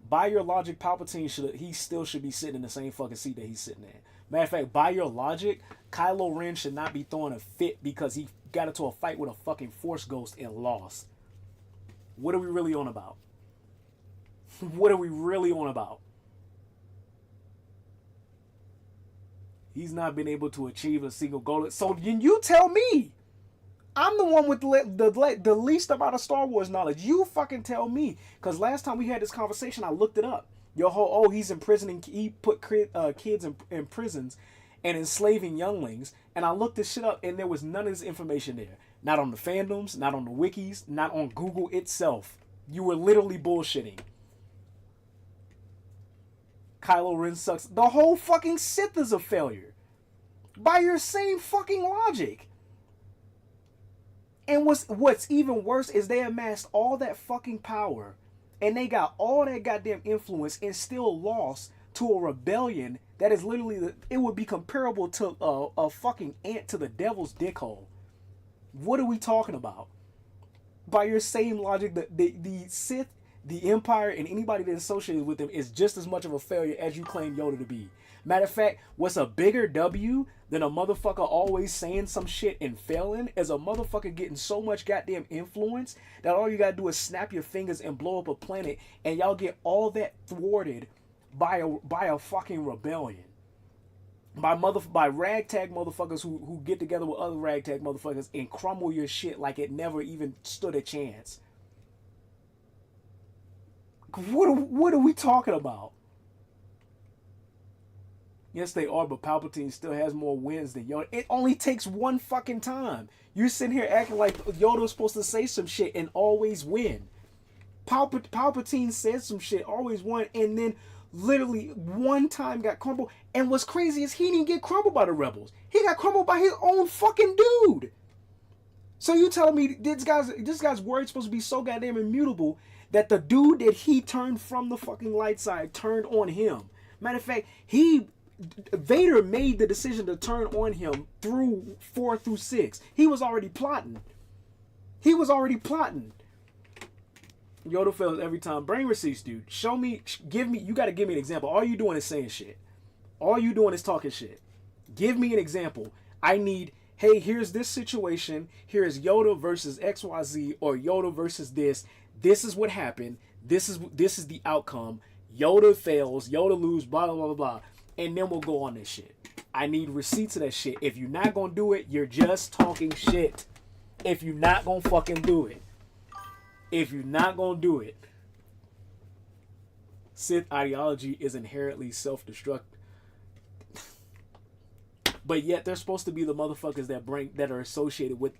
By your logic, Palpatine still should be sitting in the same fucking seat that he's sitting in. Matter of fact, by your logic, Kylo Ren should not be throwing a fit because he got into a fight with a fucking Force Ghost and lost. What are we really on about? What are we really on about? He's not been able to achieve a single goal. So you tell me. I'm the one with the least amount of Star Wars knowledge. You fucking tell me. Because last time we had this conversation, I looked it up. Your whole, he's imprisoning, he put kids in prisons and enslaving younglings. And I looked this shit up and there was none of this information there. Not on the fandoms, not on the wikis, not on Google itself. You were literally bullshitting. Kylo Ren sucks. The whole fucking Sith is a failure. By your same fucking logic. And what's even worse is they amassed all that fucking power and they got all that goddamn influence and still lost to a rebellion that is literally, it would be comparable to a fucking ant to the devil's dick hole. What are we talking about? By your same logic, the Sith, the Empire, and anybody that's associated with them is just as much of a failure as you claim Yoda to be. Matter of fact, what's a bigger W than a motherfucker always saying some shit and failing is a motherfucker getting so much goddamn influence that all you gotta do is snap your fingers and blow up a planet and y'all get all that thwarted by a fucking rebellion. By ragtag motherfuckers who get together with other ragtag motherfuckers and crumble your shit like it never even stood a chance. What are we talking about? Yes, they are, but Palpatine still has more wins than Yoda. It only takes one fucking time. You're sitting here acting like Yoda's supposed to say some shit and always win. Palpatine said some shit, always won, and then literally one time got crumbled. And what's crazy is he didn't get crumbled by the rebels. He got crumbled by his own fucking dude. So you telling me this guy's word's supposed to be so goddamn immutable that the dude that he turned from the fucking light side turned on him. Matter of fact, Vader made the decision to turn on him through 4 through 6. He was already plotting. Yoda fails every time. Bring receipts, dude. Show me, you gotta give me an example. All you doing is saying shit. All you doing is talking shit. Give me an example. I need, hey, here's this situation. Here's Yoda versus XYZ or Yoda versus this. This is what happened. This is the outcome. Yoda fails. Yoda lose. Blah, blah, blah, blah. And then we'll go on this shit. I need receipts of that shit. If you're not gonna do it, you're just talking shit. If you're not gonna fucking do it. Sith ideology is inherently self-destructive. But yet they're supposed to be the motherfuckers that are associated with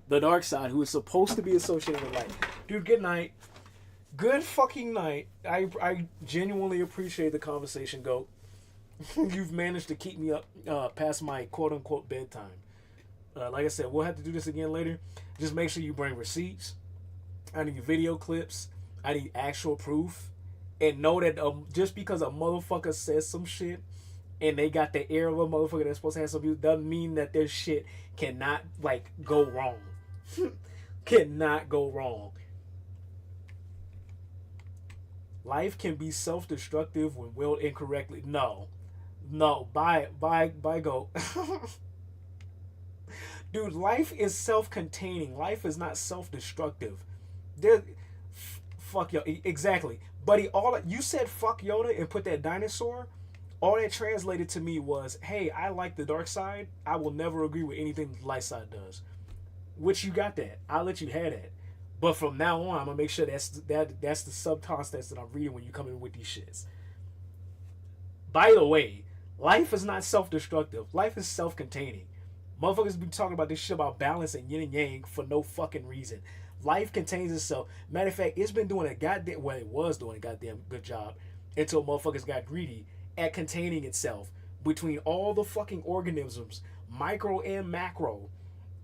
the dark side, who is supposed to be associated with light. Dude, good night. Good fucking night. I genuinely appreciate the conversation, Goat. You've managed to keep me up past my quote-unquote bedtime. Like I said, we'll have to do this again later. Just make sure you bring receipts. I need video clips. I need actual proof. And know that just because a motherfucker says some shit and they got the air of a motherfucker that's supposed to have some views doesn't mean that their shit cannot, go wrong. Cannot go wrong. Life can be self-destructive when willed incorrectly. No, bye, go. Dude, life is self-containing. Life is not self-destructive. Fuck Yoda. Exactly. Buddy, you said fuck Yoda and put that dinosaur. All that translated to me was, hey, I like the dark side. I will never agree with anything the light side does. Which you got that. I'll let you have that. But from now on, I'm gonna make sure that's the subtext that I'm reading when you come in with these shits. By the way, life is not self-destructive. Life is self-containing. Motherfuckers be talking about this shit about balance and yin and yang for no fucking reason. Life contains itself. Matter of fact, it's been doing it was doing a goddamn good job until motherfuckers got greedy at containing itself between all the fucking organisms, micro and macro,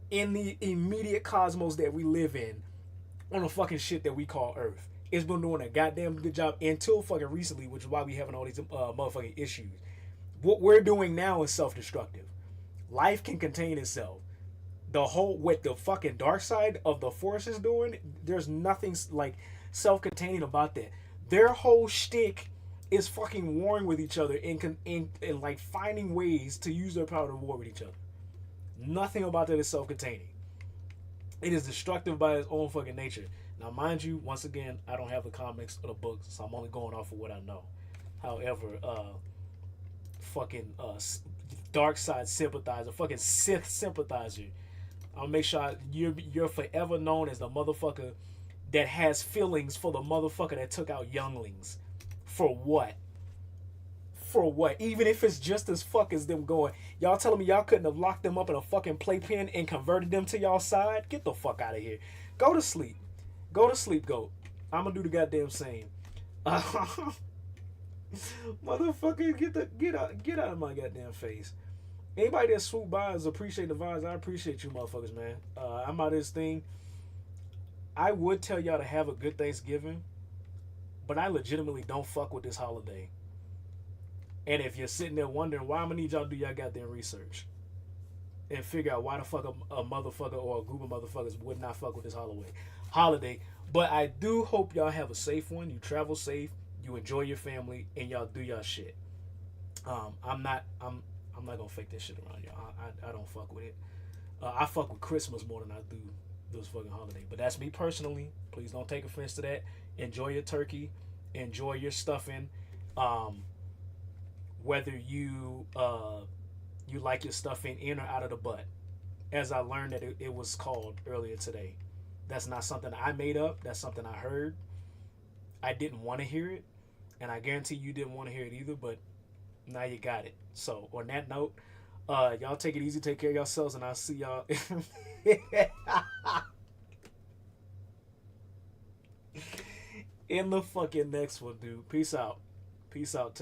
in the immediate cosmos that we live in on the fucking shit that we call Earth. It's been doing a goddamn good job until fucking recently, which is why we having all these motherfucking issues. What we're doing now is self-destructive. Life can contain itself. What the fucking dark side of the Force is doing, there's nothing self-containing about that. Their whole shtick is fucking warring with each other and finding ways to use their power to war with each other. Nothing about that is self-containing. It is destructive by its own fucking nature. Now, mind you, once again, I don't have the comics or the books, so I'm only going off of what I know. However, fucking dark side sympathizer, fucking Sith sympathizer. I'll make sure you're forever known as the motherfucker that has feelings for the motherfucker that took out younglings. For what? For what? Even if it's just as fuck as them going, y'all telling me y'all couldn't have locked them up in a fucking playpen and converted them to y'all side? Get the fuck out of here. Go to sleep. Go to sleep, goat. I'm gonna do the goddamn same. Motherfucker, get out of my goddamn face. Anybody that swoop by is appreciate the vibes. I appreciate you motherfuckers, man. I'm out of this thing. I would tell y'all to have a good Thanksgiving, but I legitimately don't fuck with this holiday. And if you're sitting there wondering why, I'm gonna need y'all to do y'all goddamn research and figure out why the fuck a motherfucker or a group of motherfuckers would not fuck with this holiday. But I do hope y'all have a safe one. You travel safe. You enjoy your family, and y'all do y'all shit. I'm not gonna fake this shit around y'all. I don't fuck with it. I fuck with Christmas more than I do this fucking holiday. But that's me personally. Please don't take offense to that. Enjoy your turkey. Enjoy your stuffing. Whether you like your stuffing in or out of the butt, as I learned that it was called earlier today. That's not something I made up. That's something I heard. I didn't want to hear it, and I guarantee you didn't want to hear it either, but now you got it. So on that note, y'all take it easy, take care of yourselves, and I'll see y'all in the fucking next one, dude. Peace out.